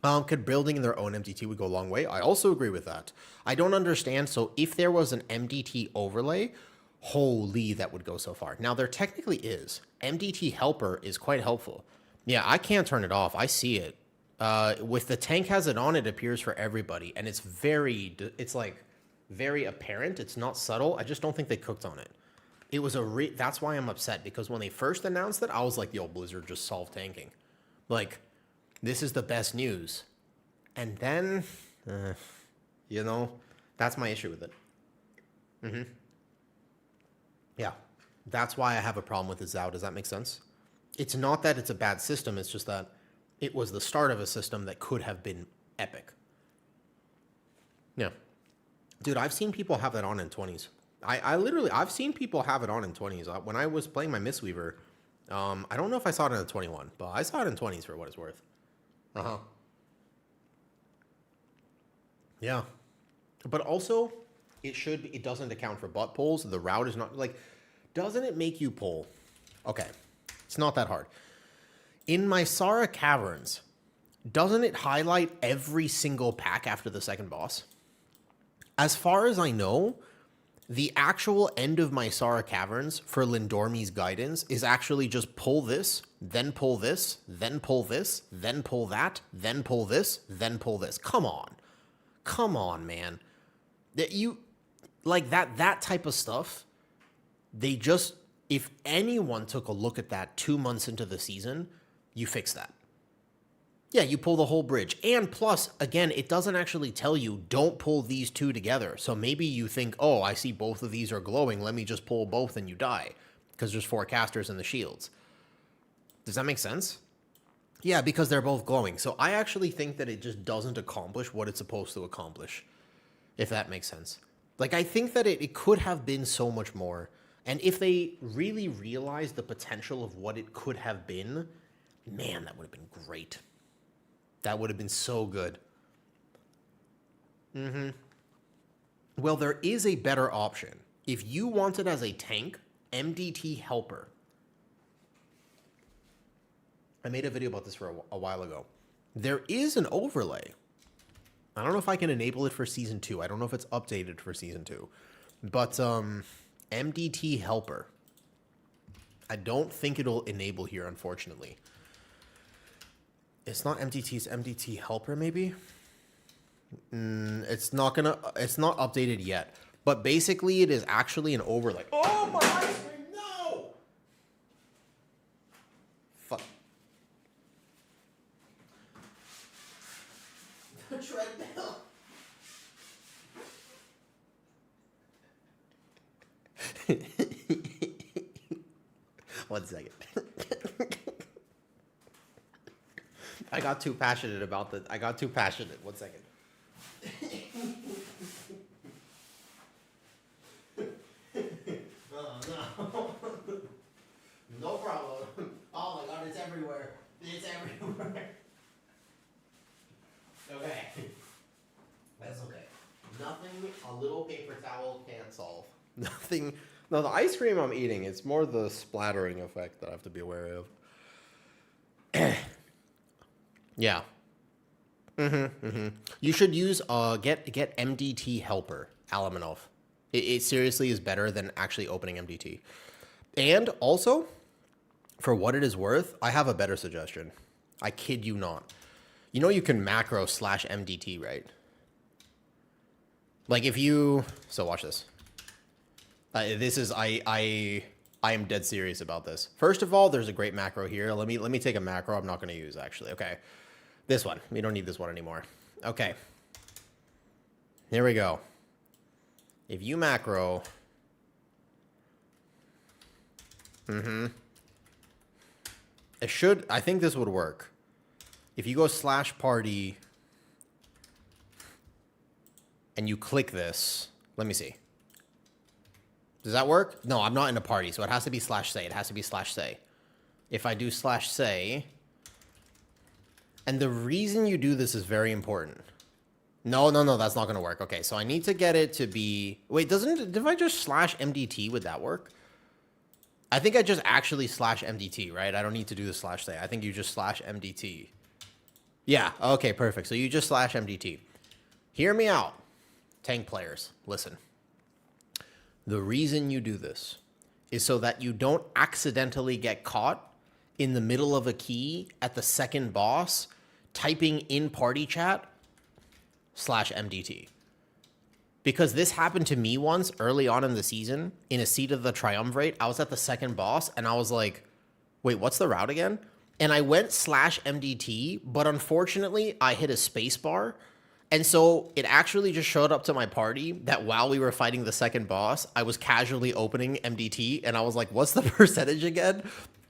Could building their own MDT would go a long way? I also agree with that. I don't understand. So if there was an MDT overlay, holy, that would go so far. Now there technically is. MDT helper is quite helpful. Yeah, I can't turn it off. I see it. With the tank has it on, it appears for everybody. And it's like very apparent. It's not subtle. I just don't think they cooked on it. It was that's why I'm upset, because when they first announced it, I was like, yo, Blizzard just solved tanking. Like, this is the best news. And then, you know, that's my issue with it. Yeah, that's why I have a problem with the Zao. Does that make sense? It's not that it's a bad system. It's just that it was the start of a system that could have been epic. Yeah. Dude, I've seen people have that on in 20s. I've seen people have it on in 20s. When I was playing my Mistweaver, I don't know if I saw it in a 21, but I saw it in 20s for what it's worth. Yeah. But also, it doesn't account for butt pulls. The route is not, like, doesn't it make you pull? Okay. It's not that hard. In my Sara Caverns, doesn't it highlight every single pack after the second boss? As far as I know, the actual end of my Sara Caverns for Lindormi's guidance is actually just pull this, then pull this, then pull this, then pull that, then pull this, then pull this. Come on. Come on, man. That you, like that type of stuff, they just, if anyone took a look at that 2 months into the season, you fix that. Yeah, you pull the whole bridge. And plus, again, it doesn't actually tell you, don't pull these two together. So maybe you think, oh, I see both of these are glowing. Let me just pull both and you die. Because there's 4 casters in the shields. Does that make sense? Yeah, because they're both glowing. So I actually think that it just doesn't accomplish what it's supposed to accomplish. If that makes sense. Like, I think that it could have been so much more. And if they really realized the potential of what it could have been, man, that would have been great. That would have been so good. Well, there is a better option. If you want it as a tank, MDT helper. I made a video about this for a while ago. There is an overlay. I don't know if I can enable it for Season 2. I don't know if it's updated for Season 2. But MDT helper. I don't think it'll enable here, unfortunately. It's not MDT, it's MDT helper, maybe? It's not updated yet. But basically, it is actually an overlay. Oh, my ice cream, no! Fuck. The treadmill. 1 second. I got too passionate about I got too passionate. 1 second. Oh, no. No problem. Oh my god, it's everywhere. It's everywhere. Okay. That's okay. Nothing a little paper towel can't solve. Nothing. No, the ice cream I'm eating, it's more the splattering effect that I have to be aware of. Yeah. You should use get MDT helper, Alamanov. It seriously is better than actually opening MDT. And also, for what it is worth, I have a better suggestion. I kid you not. You know you can macro /MDT, right? Like if you, so watch this. This is I am dead serious about this. First of all, there's a great macro here. Let me take a macro I'm not going to use actually. Okay. This one. We don't need this one anymore. Okay. Here we go. If you macro It should, I think this would work. If you go /party and you click this, let me see. Does that work? No, I'm not in a party, so it has to be /say. It has to be /say. If I do /say, and the reason you do this is very important. No, that's not going to work. Okay, so I need to get it to be... Wait, if I just /mdt, would that work? I think I just actually /mdt, right? I don't need to do the /say. I think you just /mdt. Yeah, okay, perfect. So you just /mdt. Hear me out, tank players. Listen. The reason you do this is so that you don't accidentally get caught in the middle of a key at the second boss typing in party chat /mdt. Because this happened to me once early on in the season in a Seat of the Triumvirate. I was at the second boss and I was like, wait, what's the route again? And I went /mdt, but unfortunately I hit a space bar. And so it actually just showed up to my party that while we were fighting the second boss, I was casually opening MDT and I was like, what's the percentage again?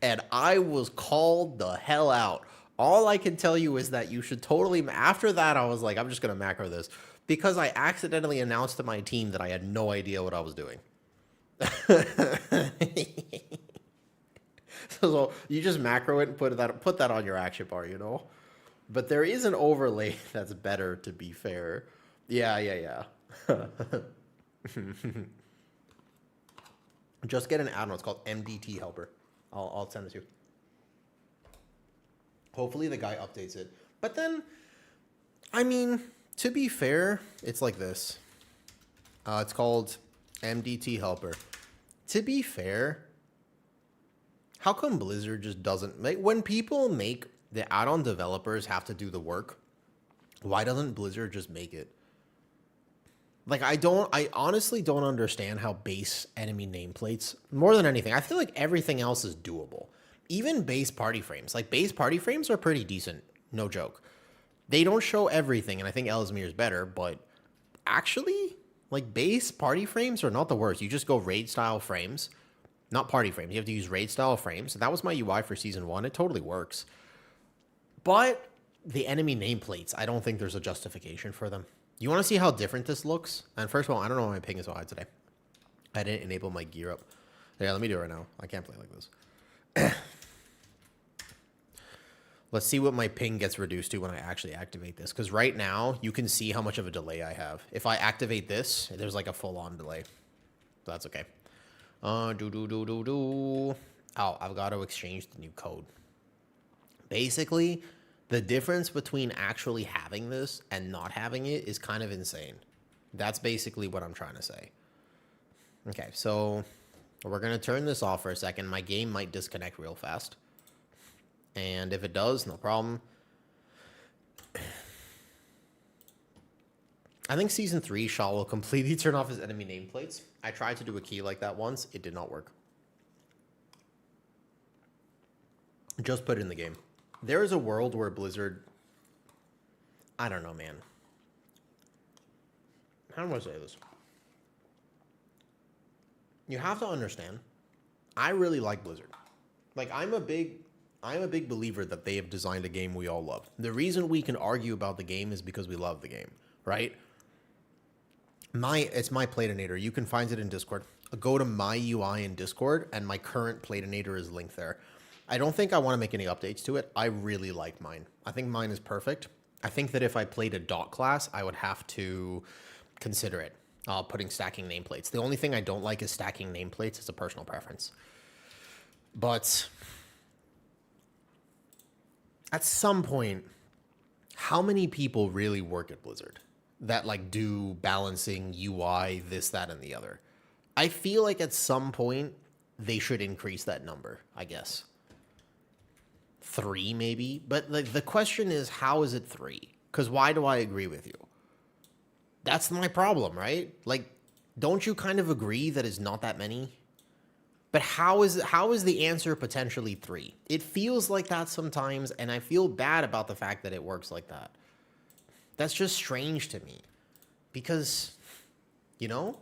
And I was called the hell out. All I can tell you is that you should totally, after that, I was like, I'm just going to macro this because I accidentally announced to my team that I had no idea what I was doing. So you just macro it and put that on your action bar, you know? But there is an overlay that's better, to be fair. Yeah. Just get an add-on. It's called MDT Helper. I'll send it to you. Hopefully the guy updates it. But then, I mean, to be fair, it's like this. It's called MDT Helper. To be fair, how come Blizzard just doesn't make... When people make... The add-on developers have to do the work. Why doesn't Blizzard just make it? Like, I honestly don't understand how base enemy nameplates, more than anything, I feel like everything else is doable. Even base party frames. Like, base party frames are pretty decent. No joke. They don't show everything, and I think Ellesmere is better, but actually, like, base party frames are not the worst. You just go raid-style frames. Not party frames. You have to use raid-style frames. That was my UI for Season 1. It totally works. But the enemy nameplates, I don't think there's a justification for them. You want to see how different this looks? And first of all, I don't know why my ping is so high today. I didn't enable my gear up. Yeah, let me do it right now. I can't play like this. Let's see what my ping gets reduced to when I actually activate this. Because right now, you can see how much of a delay I have. If I activate this, there's like a full-on delay. So that's okay. Oh, I've got to exchange the new code. Basically, the difference between actually having this and not having it is kind of insane. That's basically what I'm trying to say. Okay, so we're going to turn this off for a second. My game might disconnect real fast. And if it does, no problem. I think Season 3, Shaw will completely turn off his enemy nameplates. I tried to do a key like that once. It did not work. Just put it in the game. There is a world where Blizzard... I don't know, man. How do I say this? You have to understand, I really like Blizzard. Like, I'm a big believer that they have designed a game we all love. The reason we can argue about the game is because we love the game, right? It's my Platinator. You can find it in Discord. Go to my UI in Discord, and my current Platinator is linked there. I don't think I want to make any updates to it. I really like mine. I think mine is perfect. I think that if I played a dot class, I would have to consider it, putting stacking nameplates. The only thing I don't like is stacking nameplates. It's a personal preference. But at some point, how many people really work at Blizzard that like do balancing UI, this, that, and the other? I feel like at some point they should increase that number, I guess. 3 maybe, but like the question is, how is it 3? Because why do I agree with you? That's my problem, right? Like, don't you kind of agree that it's not that many? But how is the answer potentially 3? It feels like that sometimes, and I feel bad about the fact that it works like that. That's just strange to me. Because, you know,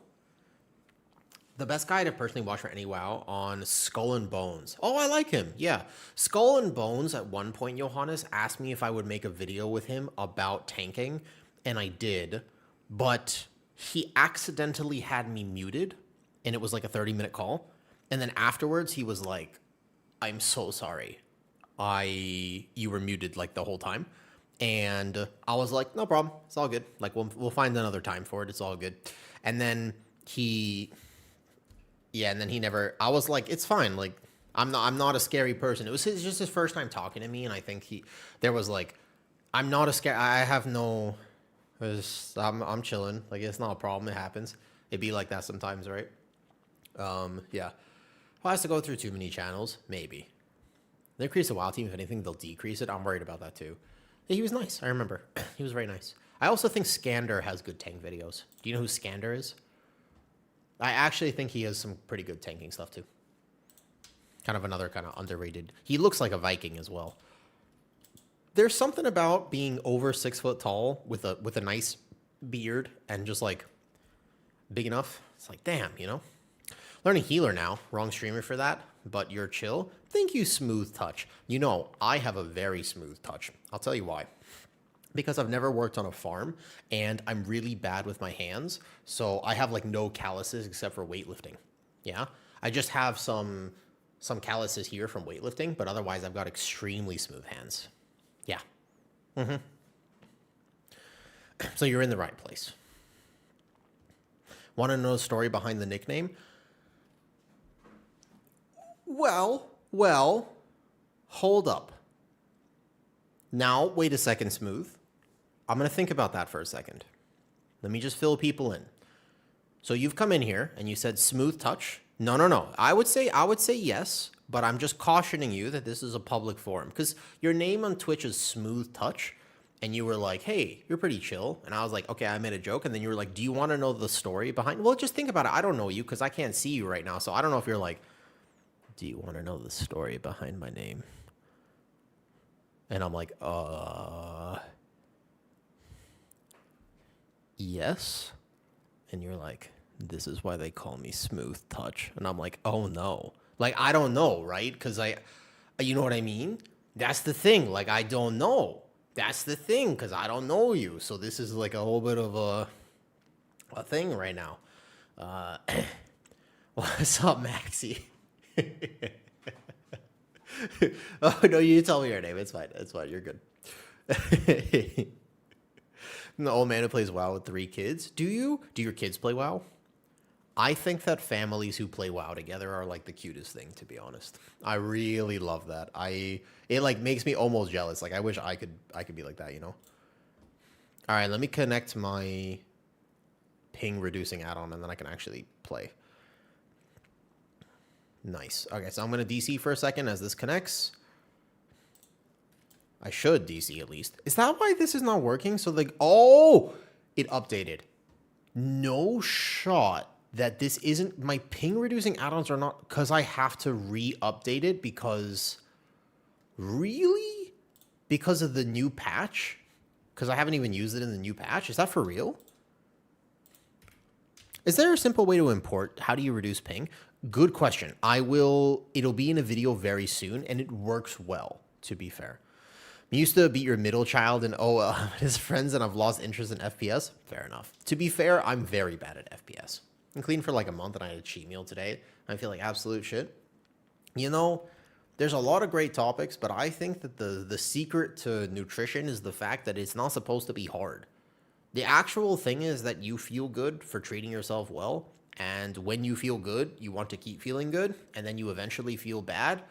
The best guy to personally watch for any WoW on Skull and Bones. Oh, I like him. Yeah. Skull and Bones at one point, Johannes asked me if I would make a video with him about tanking, and I did, but he accidentally had me muted, and it was like a 30-minute call. And then afterwards, he was like, I'm so sorry. You were muted like the whole time. And I was like, no problem. It's all good. Like we'll find another time for it. It's all good. And then he never, I was like, it's fine. Like I'm not a scary person. It was just his first time talking to me. And I think there was like, I'm not a scary, I have no, I'm chilling. Like it's not a problem. It happens. It'd be like that sometimes, right? Yeah. If I have to go through too many channels, maybe. They increase the WoW team. If anything, they'll decrease it. I'm worried about that too. Yeah, he was nice. I remember. He was very nice. I also think Skander has good tank videos. Do you know who Skander is? I actually think he has some pretty good tanking stuff too. Kind of another kind of underrated. He looks like a Viking as well. There's something about being over 6 foot tall with a nice beard and just like big enough. It's like, damn, you know? Learning healer now. Wrong streamer for that, but you're chill. Thank you, Smooth Touch. You know, I have a very smooth touch. I'll tell you why. Because I've never worked on a farm, and I'm really bad with my hands, so I have like no calluses except for weightlifting. Yeah? I just have some calluses here from weightlifting, but otherwise I've got extremely smooth hands. Yeah. So you're in the right place. Want to know the story behind the nickname? Well, hold up. Now, wait a second, Smooth. I'm going to think about that for a second. Let me just fill people in. So you've come in here and you said Smooth Touch. No. I would say yes, but I'm just cautioning you that this is a public forum because your name on Twitch is Smooth Touch. And you were like, hey, you're pretty chill. And I was like, okay, I made a joke. And then you were like, do you want to know the story behind? Well, just think about it. I don't know you because I can't see you right now. So I don't know if you're like, do you want to know the story behind my name? And I'm like, yes. And you're like, this is why they call me Smooth Touch. And I'm like, oh no. Like, I don't know, right? Because you know what I mean? That's the thing. Like, I don't know. That's the thing, because I don't know you. So this is like a whole bit of a thing right now. What's up, Maxie? Oh, no, you tell me your name. It's fine. It's fine. You're good. The old man who plays WoW with 3 kids. Do you? Do your kids play WoW? I think that families who play WoW together are like the cutest thing, to be honest. I really love that. It like makes me almost jealous. Like I wish I could be like that, you know? All right, let me connect my ping reducing add-on and then I can actually play. Nice. Okay, so I'm going to DC for a second as this connects. I should DC at least. Is that why this is not working? So like, oh, it updated. No shot that this isn't, my ping reducing add-ons are not, because I have to re-update it because, really? Because of the new patch? Because I haven't even used it in the new patch? Is that for real? Is there a simple way to import? How do you reduce ping? Good question. It'll be in a video very soon, and it works well, to be fair. I used to beat your middle child and his friends, and I've lost interest in FPS. Fair enough. To be fair, I'm very bad at FPS. I'm clean for like a month, and I had a cheat meal today. I feel like absolute shit. You know, there's a lot of great topics, but I think that the secret to nutrition is the fact that it's not supposed to be hard. The actual thing is that you feel good for treating yourself well, and when you feel good, you want to keep feeling good, and then you eventually feel bad,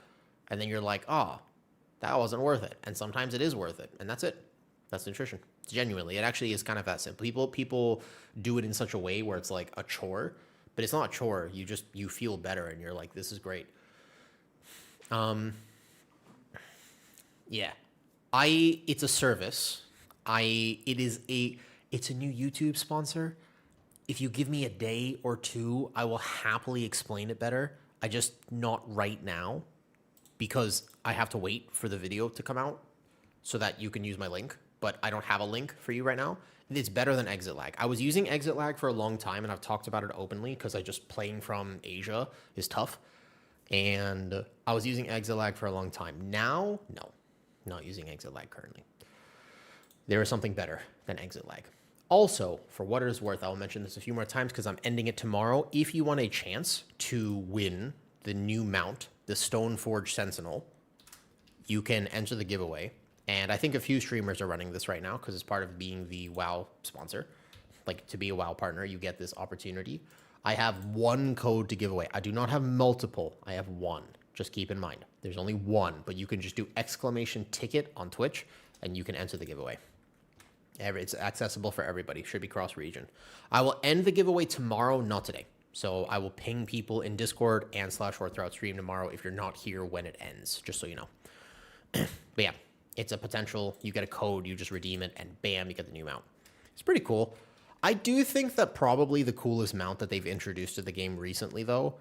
and then you're like, that wasn't worth it. And sometimes it is worth it, and that's it. That's nutrition. Genuinely, it actually is kind of that simple. People do it in such a way where it's like a chore, but it's not a chore. You feel better, and you're like, this is great. Yeah, it's a service. It's a new YouTube sponsor. If you give me a day or two, I will happily explain it better. I just not right now because I have to wait for the video to come out so that you can use my link. but I don't have a link for you right now. It's better than exit lag. I was using exit lag for a long time, and I've talked about it openly because I just playing from Asia is tough. And I was using exit lag for a long time. Now, no, not using exit lag currently. There is something better than exit lag. Also, for what it is worth, I'll mention this a few more times because I'm ending it tomorrow. If you want a chance to win the new mount, the Stoneforge Sentinel, you can enter the giveaway. And I think a few streamers are running this right now because it's part of being the WoW sponsor. Like, to be a WoW partner, you get this opportunity. I have one code to give away. I do not have multiple. I have one. Just keep in mind, there's only one, but you can just do !ticket on Twitch and you can enter the giveaway. It's accessible for everybody. Should be cross-region. I will end the giveaway tomorrow, not today. So I will ping people in Discord and /or throughout stream tomorrow if you're not here when it ends, just so you know. But yeah, it's a potential. You get a code, you just redeem it, and bam, you get the new mount. It's pretty cool. I do think that probably the coolest mount that they've introduced to the game recently, though,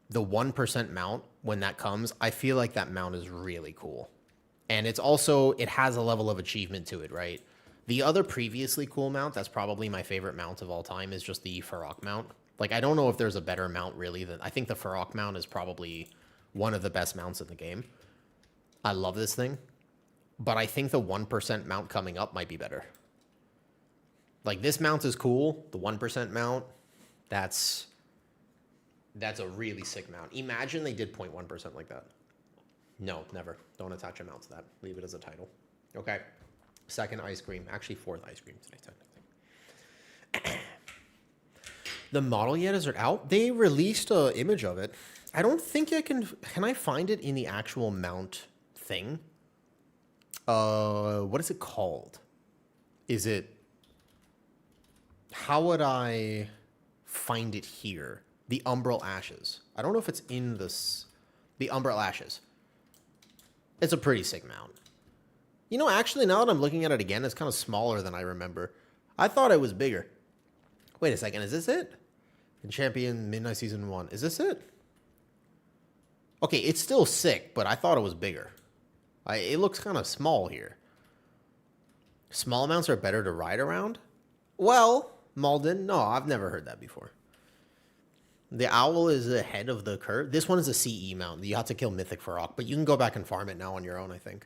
the 1% mount, when that comes, I feel like that mount is really cool. And it's also, it has a level of achievement to it, right? The other previously cool mount, that's probably my favorite mount of all time, is just the Farok mount. Like, I don't know if there's a better mount, really. I think the Farok mount is probably one of the best mounts in the game. I love this thing. But I think the 1% mount coming up might be better. Like, this mount is cool. The 1% mount, that's a really sick mount. Imagine they did 0.1% like that. No, never. Don't attach a mount to that. Leave it as a title. Okay. Second ice cream. Actually, fourth ice cream today, technically. The model yet? Is it out? They released an image of it. I don't think I can... Can I find it in the actual mount thing? What is it called? Is it... How would I find it here? The Umbral Ashes. I don't know if it's in this... The Umbral Ashes. It's a pretty sick mount. You know, actually, now that I'm looking at it again, it's kind of smaller than I remember. I thought it was bigger. Wait a second, is this it? In Champion Midnight Season 1. Is this it? Okay, it's still sick, but I thought it was bigger. It looks kind of small here. Small mounts are better to ride around? Well, Malden, no, I've never heard that before. The owl is ahead of the curve. This one is a CE mount. You have to kill Mythic Farok, but you can go back and farm it now on your own, I think.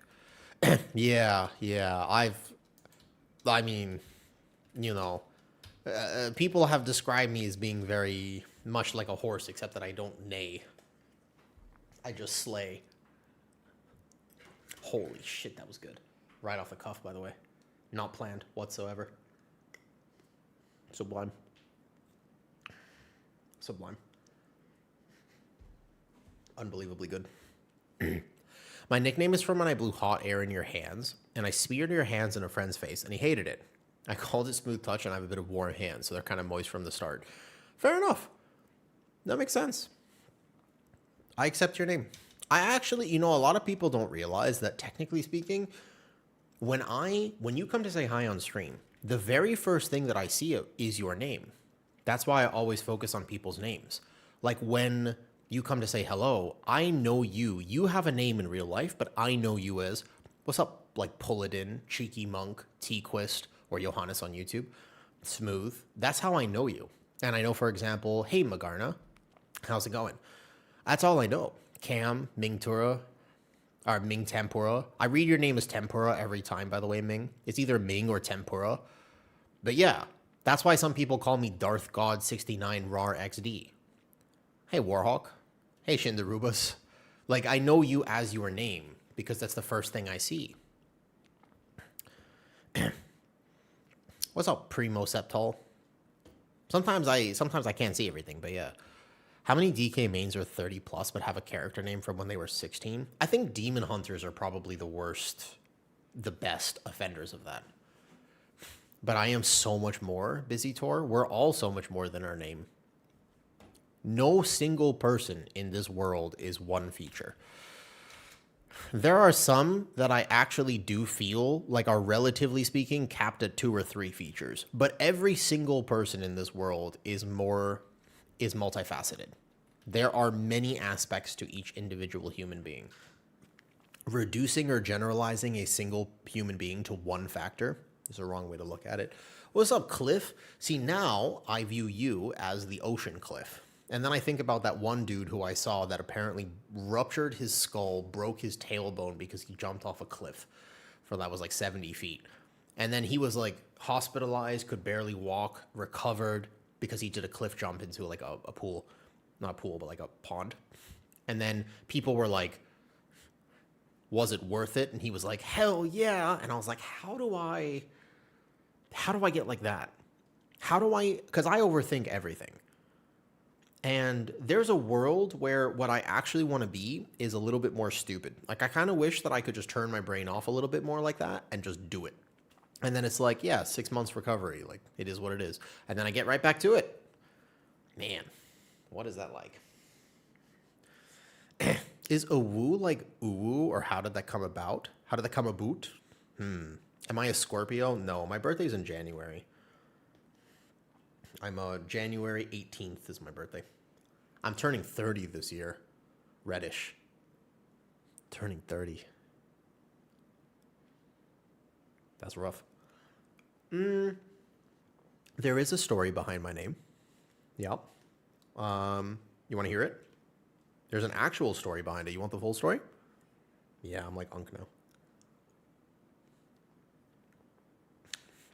Yeah. I mean, you know, people have described me as being very much like a horse, except that I don't neigh. I just slay. Holy shit, that was good. Right off the cuff, by the way. Not planned whatsoever. Sublime. Sublime. Unbelievably good. My nickname is from when I blew hot air in your hands, and I smeared your hands in a friend's face, and he hated it. I called it Smooth Touch, and I have a bit of warm hands, so they're kind of moist from the start. Fair enough. That makes sense. I accept your name. I actually, you know, a lot of people don't realize that, technically speaking, when you come to say hi on stream, the very first thing that I see is your name. That's why I always focus on people's names. Like, when you come to say hello, I know you. You have a name in real life, but I know you as, what's up, like Pull It In, Cheeky Monk, T-Quist, or Johannes on YouTube. Smooth. That's how I know you. And I know, for example, hey, Magarna, how's it going? That's all I know. Cam, Ming Tura, or Ming Tempura. I read your name as Tempura every time, by the way, Ming. It's either Ming or Tempura. But yeah, that's why some people call me Darth God 69 RAR XD. Hey, Warhawk. Hey, Shindarubas. Like, I know you as your name because that's the first thing I see. What's up, Primo Septol? Sometimes I can't see everything, but yeah. How many DK mains are 30 plus but have a character name from when they were 16? I think Demon Hunters are probably the best offenders of that. But I am so much more, Busy Tor. We're all so much more than our name. No single person in this world is one feature. There are some that I actually do feel like are, relatively speaking, capped at 2 or 3 features. But every single person in this world is multifaceted. There are many aspects to each individual human being. reducing or generalizing a single human being to one factor is a wrong way to look at it. What's up, Cliff? See, now I view you as the ocean Cliff. And then I think about that one dude who I saw that apparently ruptured his skull, broke his tailbone because he jumped off a cliff for that was like 70 feet. And then he was like hospitalized, could barely walk, recovered because he did a cliff jump into like a pool. Not a pool, but like a pond. And then people were like, was it worth it? And he was like, hell yeah. And I was like, how do I get like that? Because I overthink everything. And there's a world where what I actually want to be is a little bit more stupid. Like, I kind of wish that I could just turn my brain off a little bit more like that and just do it. And then it's like, yeah, 6 months recovery. Like, it is what it is. And then I get right back to it. Man, what is that like? Is awoo like ooh, or how did that come about? How did that come about? Am I a Scorpio? No, my birthday's in January. I'm January 18th is my birthday. I'm turning 30 this year. Reddish. Turning 30. That's rough. There is a story behind my name. Yep. You want to hear it? There's an actual story behind it. You want the full story? Yeah, I'm like Unk now.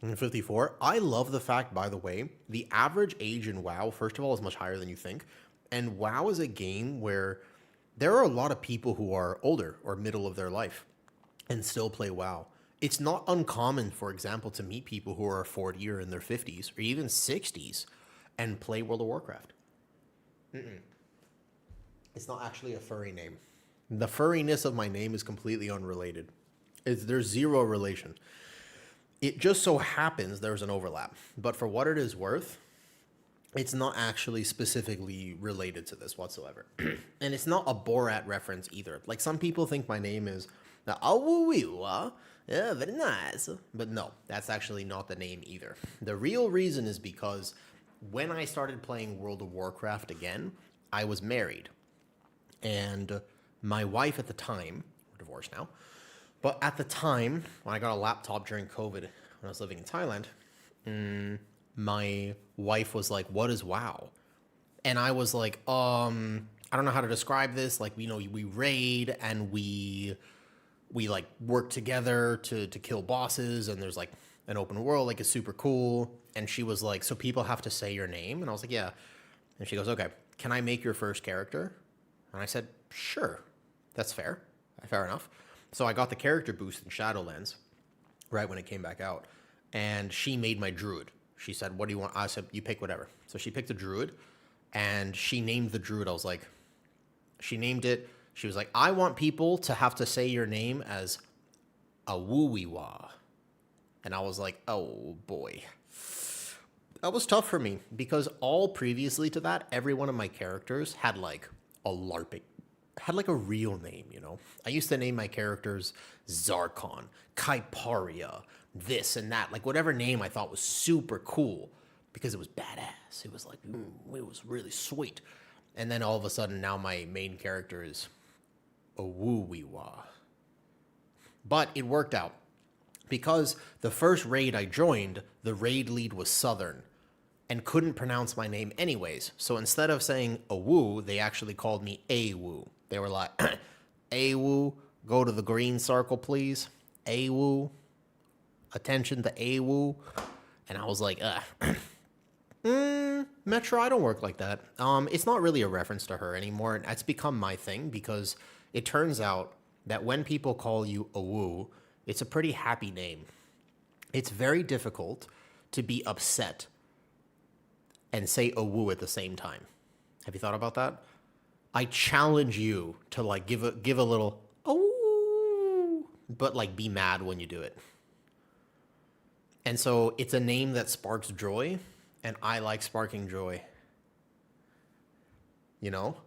I'm 54. I love the fact, by the way, the average age in WoW, first of all, is much higher than you think. And WoW is a game where there are a lot of people who are older or middle of their life and still play WoW. It's not uncommon, for example, to meet people who are 40 or in their 50s or even 60s and play World of Warcraft. It's not actually a furry name. The furriness of my name is completely unrelated. There's zero relation. It just so happens there's an overlap. But for what it is worth, it's not actually specifically related to this whatsoever. And it's not a Borat reference either. Like, some people think my name is the Awuiwa. Yeah, very nice. But no, that's actually not the name either. The real reason is because when I started playing World of Warcraft again, I was married. And my wife at the time, we're divorced now, but at the time, when I got a laptop during COVID, when I was living in Thailand, my wife was like, what is WoW? And I was like, I don't know how to describe this. Like, you know, we raid and we like work together to kill bosses, and there's like an open world, like it's super cool. And she was like, so people have to say your name? And I was like, yeah. And she goes, okay, can I make your first character? And I said, sure, that's fair. Fair enough. So I got the character boost in Shadowlands right when it came back out. And she made my druid. She said, what do you want? I said, you pick whatever. So she picked a druid, and she named the druid. I was like, she named it. She was like, I want people to have to say your name as Awuiwa. And I was like, oh boy. That was tough for me because all previously to that, every one of my characters had like a LARPing, had like a real name, you know? I used to name my characters Zarkon, Kyparia, this and that, like whatever name I thought was super cool because it was badass. It was like, it was really sweet. And then all of a sudden now my main character is Awuiwa. But it worked out because the first raid I joined, the raid lead was Southern and couldn't pronounce my name anyways. So instead of saying Awu, they actually called me Awu. They were like, Awu, go to the green circle, please. Awu, attention to Awu. And I was like, Metro, I don't work like that. It's not really a reference to her anymore. It's become my thing because it turns out that when people call you Awu, it's a pretty happy name. It's very difficult to be upset and say Awu at the same time. Have you thought about that? I challenge you to like give a little oh, but like be mad when you do it. And so it's a name that sparks joy, and I like sparking joy. You know?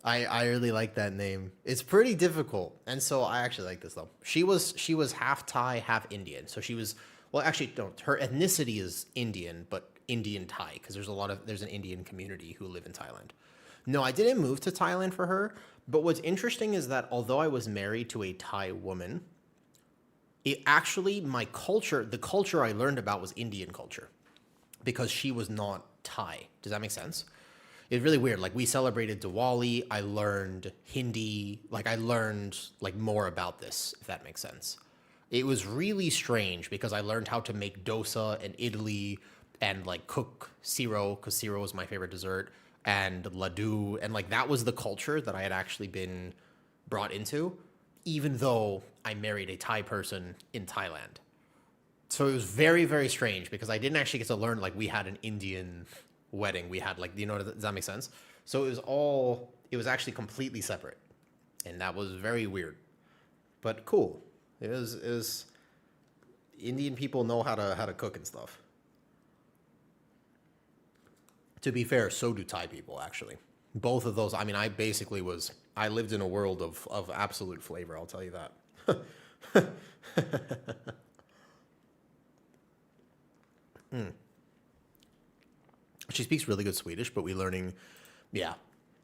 I really like that name. It's pretty difficult. And so I actually like this though. She was half Thai, half Indian. So she was, well, actually, no, her ethnicity is Indian, but Indian Thai, because there's an Indian community who live in Thailand. No, I didn't move to Thailand for her. But what's interesting is that although I was married to a Thai woman, it actually, my culture, the culture I learned about was Indian culture because she was not Thai. Does that make sense? It's really weird. Like we celebrated Diwali. I learned Hindi. Like I learned like more about this, if that makes sense. It was really strange because I learned how to make dosa and idli and like cook siro because siro was my favorite dessert and laddu and like that was the culture that I had actually been brought into, even though I married a Thai person in Thailand. So it was very, very strange because I didn't actually get to learn like we had an Indian wedding. We had like, does that make sense? So it was actually completely separate. And that was very weird, but cool. It was Indian people know how to cook and stuff. To be fair, so do Thai people, actually. Both of those, I mean, I lived in a world of absolute flavor, I'll tell you that. She speaks really good Swedish, but yeah.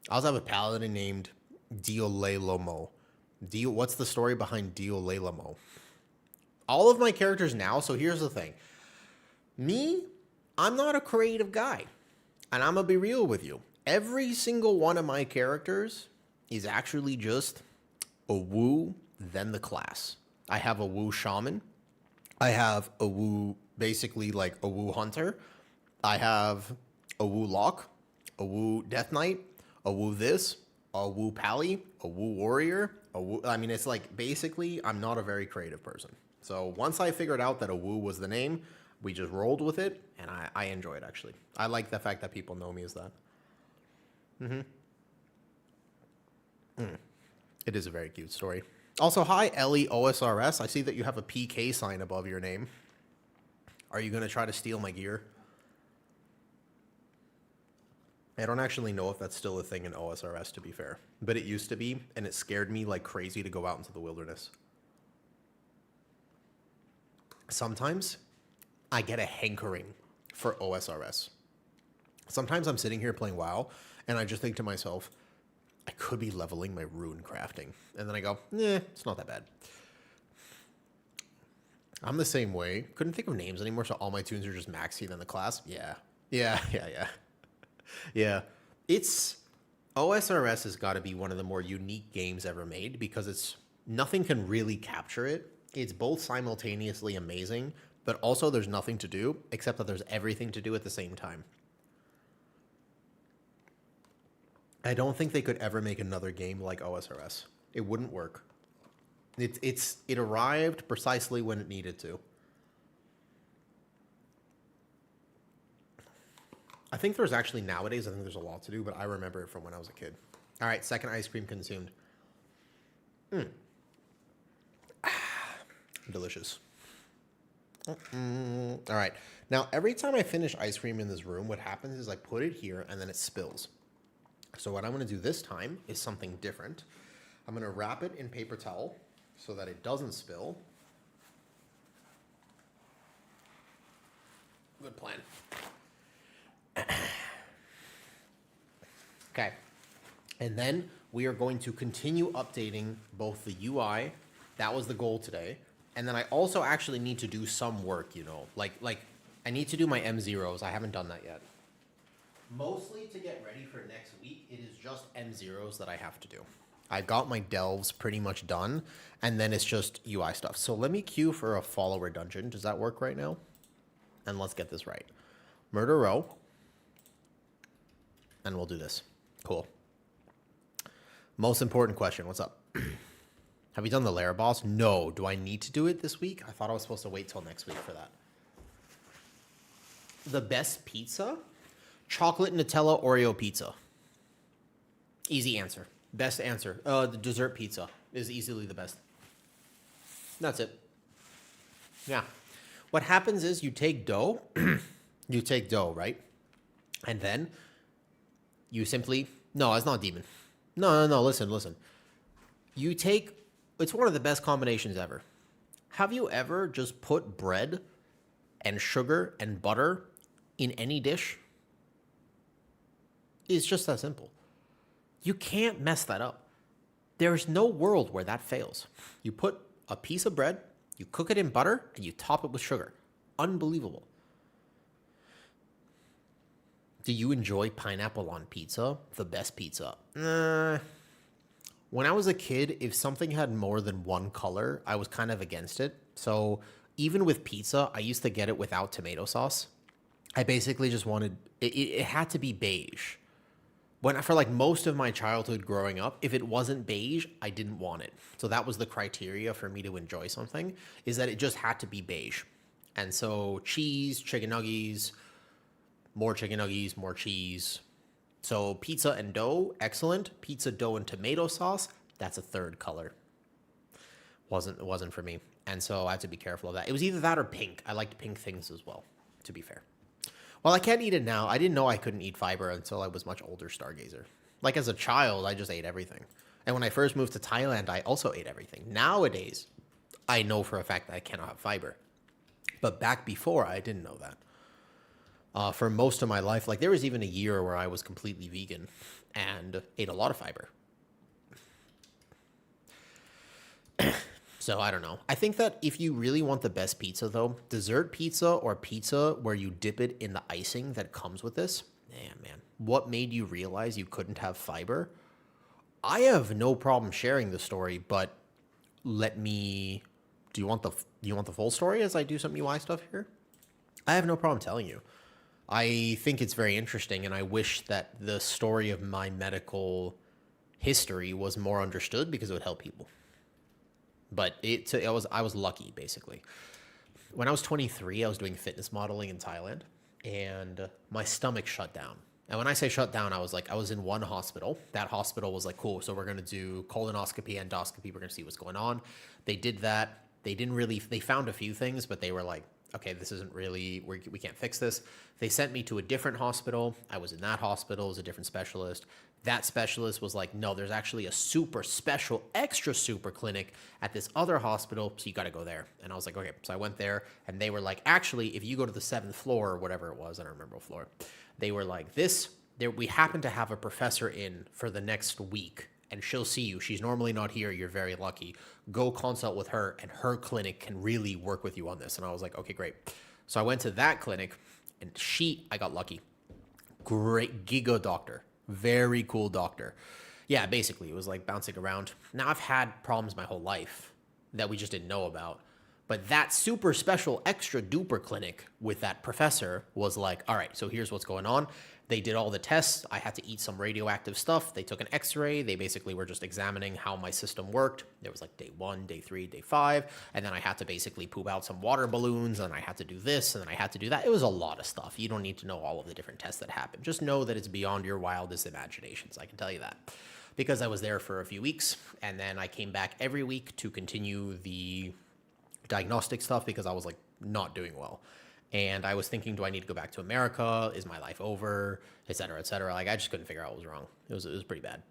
I also have a paladin named Diolelelomo. What's the story behind Diolelelomo? All of my characters now, so here's the thing. I'm not a creative guy. And I'm going to be real with you. Every single one of my characters is actually just a woo, then the class. I have a woo shaman. I have a woo, basically like a woo hunter. I have a woo lock, a woo death knight, a woo this, a woo pally, a woo warrior. It's like basically I'm not a very creative person. So once I figured out that a woo was the name, we just rolled with it, and I enjoy it, actually. I like the fact that people know me as that. It is a very cute story. Also, hi, Ellie OSRS. I see that you have a PK sign above your name. Are you going to try to steal my gear? I don't actually know if that's still a thing in OSRS, to be fair. But it used to be, and it scared me like crazy to go out into the wilderness. Sometimes I get a hankering for OSRS. Sometimes I'm sitting here playing WoW, and I just think to myself, I could be leveling my rune crafting. And then I go, it's not that bad. I'm the same way. Couldn't think of names anymore, so all my tunes are just maxi than the class. Yeah. OSRS has got to be one of the more unique games ever made because nothing can really capture it. It's both simultaneously amazing, but also there's nothing to do except that there's everything to do at the same time. I don't think they could ever make another game like OSRS. It wouldn't work. It arrived precisely when it needed to. I think nowadays, I think there's a lot to do, but I remember it from when I was a kid. All right, second ice cream consumed. Delicious. All right. Now, every time I finish ice cream in this room, what happens is I put it here and then it spills. So what I'm going to do this time is something different. I'm going to wrap it in paper towel so that it doesn't spill. Good plan. Okay. And then we are going to continue updating both the UI. That was the goal today. And then I also actually need to do some work, like I need to do my M0s. I haven't done that yet. Mostly to get ready for next week, it is just M0s that I have to do. I got my delves pretty much done, and then it's just UI stuff. So let me queue for a follower dungeon. Does that work right now? And let's get this right. Murder row. And we'll do this. Cool. Most important question. What's up? Have you done the lair boss? No. Do I need to do it this week? I thought I was supposed to wait till next week for that. The best pizza? Chocolate Nutella Oreo pizza. Easy answer. Best answer. The dessert pizza is easily the best. That's it. Yeah. What happens is you take dough. You take dough, right? And then you simply... No, it's not demon. No. Listen. You take... It's one of the best combinations ever. Have you ever just put bread and sugar and butter in any dish? It's just that simple. You can't mess that up. There's no world where that fails. You put a piece of bread, you cook it in butter, and you top it with sugar. Unbelievable. Do you enjoy pineapple on pizza? The best pizza? When I was a kid, if something had more than one color, I was kind of against it. So even with pizza, I used to get it without tomato sauce. I basically just wanted it had to be beige. For like most of my childhood growing up, if it wasn't beige, I didn't want it. So that was the criteria for me to enjoy something, is that it just had to be beige. And so cheese, chicken nuggets, more cheese. So pizza and dough, excellent. Pizza dough and tomato sauce, that's a third color. It wasn't for me. And so I had to be careful of that. It was either that or pink. I liked pink things as well, to be fair. Well, I can't eat it now. I didn't know I couldn't eat fiber until I was much older stargazer. Like as a child, I just ate everything. And when I first moved to Thailand, I also ate everything. Nowadays, I know for a fact that I cannot have fiber. But back before, I didn't know that. For most of my life, like there was even a year where I was completely vegan and ate a lot of fiber. So I don't know. I think that if you really want the best pizza though, dessert pizza or pizza where you dip it in the icing that comes with this, man, what made you realize you couldn't have fiber? I have no problem sharing the story, but do you want the full story as I do some UI stuff here? I have no problem telling you. I think it's very interesting, and I wish that the story of my medical history was more understood because it would help people. But I was lucky, basically. When I was 23, I was doing fitness modeling in Thailand, and my stomach shut down. And when I say shut down, I was in one hospital. That hospital was like, cool, so we're going to do colonoscopy, endoscopy. We're going to see what's going on. They did that. They found a few things, but they were like, okay, this isn't really, we can't fix this. They sent me to a different hospital. I was in that hospital. It was a different specialist. That specialist was like, no, there's actually a super special, extra super clinic at this other hospital, so you got to go there. And I was like, okay. So I went there, and they were like, actually, if you go to the 7th floor or whatever it was, I don't remember what floor, they were like, we happen to have a professor in for the next week, and she'll see you. She's normally not here. You're very lucky. Go consult with her, and her clinic can really work with you on this. And I was like, okay, great. So I went to that clinic, and I got lucky. Great giga doctor. Very cool doctor. Yeah, basically, it was like bouncing around. Now, I've had problems my whole life that we just didn't know about. But that super special extra duper clinic with that professor was like, all right, so here's what's going on. They did all the tests. I had to eat some radioactive stuff. They took an x-ray. They basically were just examining how my system worked. There was like day 1, day 3, day 5. And then I had to basically poop out some water balloons, and I had to do this, and then I had to do that. It was a lot of stuff. You don't need to know all of the different tests that happened. Just know that it's beyond your wildest imaginations. I can tell you that. Because I was there for a few weeks, and then I came back every week to continue the diagnostic stuff because I was like not doing well. And I was thinking, do I need to go back to America? Is my life over? Et cetera, et cetera. Like, I just couldn't figure out what was wrong. It was pretty bad.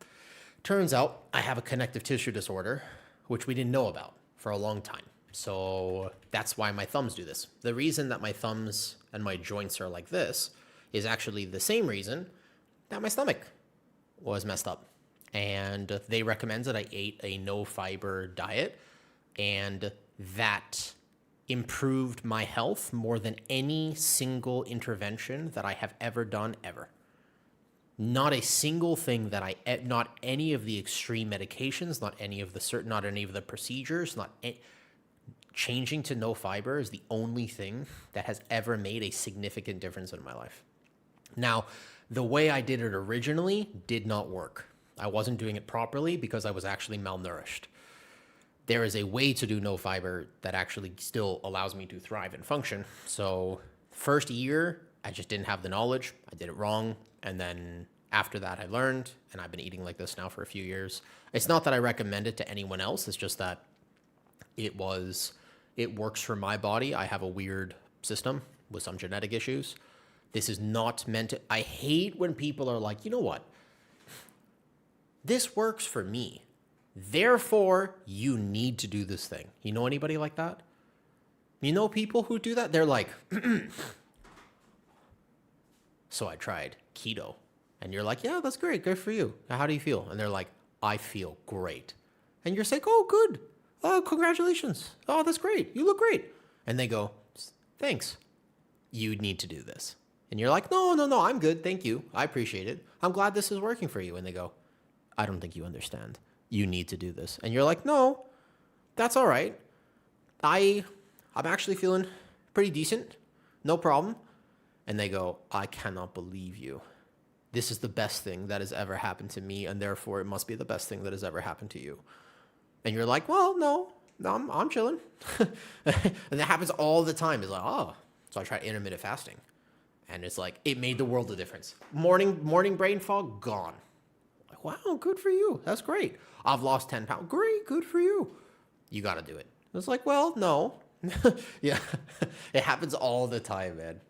Turns out I have a connective tissue disorder, which we didn't know about for a long time. So that's why my thumbs do this. The reason that my thumbs and my joints are like this is actually the same reason that my stomach was messed up. And they recommended I ate a no-fiber diet, and that improved my health more than any single intervention that I have ever done ever. Not a single thing not any of the extreme medications, not any of the procedures, changing to no fiber is the only thing that has ever made a significant difference in my life. Now, the way I did it originally did not work. I wasn't doing it properly because I was actually malnourished. There is a way to do no fiber that actually still allows me to thrive and function. So first year, I just didn't have the knowledge. I did it wrong. And then after that, I learned, and I've been eating like this now for a few years. It's not that I recommend it to anyone else. It's just that it works for my body. I have a weird system with some genetic issues. This is not meant to, I hate when people are like, you know what? This works for me. Therefore, you need to do this thing. You know anybody like that? You know people who do that? They're like, so I tried keto. And you're like, yeah, that's great. Good for you. How do you feel? And they're like, I feel great. And you're like, oh, good. Oh, congratulations. Oh, that's great. You look great. And they go, thanks. You need to do this. And you're like, no, I'm good. Thank you. I appreciate it. I'm glad this is working for you. And they go, I don't think you understand. You need to do this. And you're like, no, that's all right. I'm actually feeling pretty decent. No problem. And they go, I cannot believe you. This is the best thing that has ever happened to me, and therefore it must be the best thing that has ever happened to you. And you're like, well, no, I'm chilling. And that happens all the time. It's like, oh, so I tried intermittent fasting. And it's like, it made the world a difference. Morning brain fog, gone. Like, wow, good for you. That's great. I've lost 10 pounds. Great, good for you. You got to do it. It's like, well, no. Yeah, it happens all the time, man.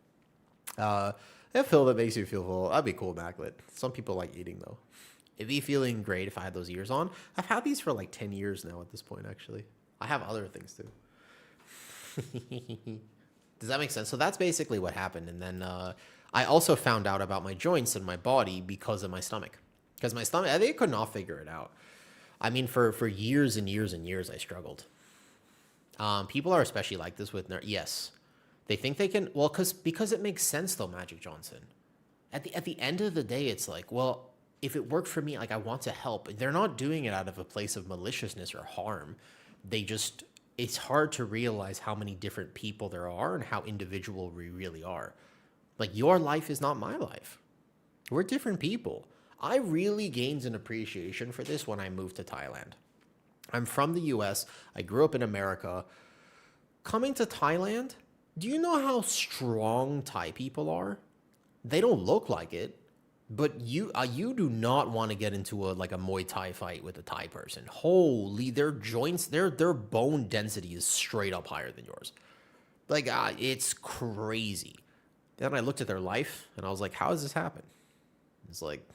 A pill that makes you feel full. That'd be cool, Maclet. Some people like eating, though. It'd be feeling great if I had those ears on. I've had these for like 10 years now at this point, actually. I have other things, too. Does that make sense? So that's basically what happened. And then I also found out about my joints and my body because of my stomach. Because my stomach, they could not figure it out. I mean, for years and years and years, I struggled. People are especially like this with yes. They think they can, well, because it makes sense though, Magic Johnson. At the end of the day, it's like, well, if it worked for me, like I want to help. They're not doing it out of a place of maliciousness or harm. It's hard to realize how many different people there are and how individual we really are. Like your life is not my life. We're different people. I really gained an appreciation for this when I moved to Thailand. I'm from the US. I grew up in America. Coming to Thailand, do you know how strong Thai people are? They don't look like it, but you do not want to get into a Muay Thai fight with a Thai person. Holy, their joints, their bone density is straight up higher than yours. Like, it's crazy. Then I looked at their life and I was like, how does this happen? It's like,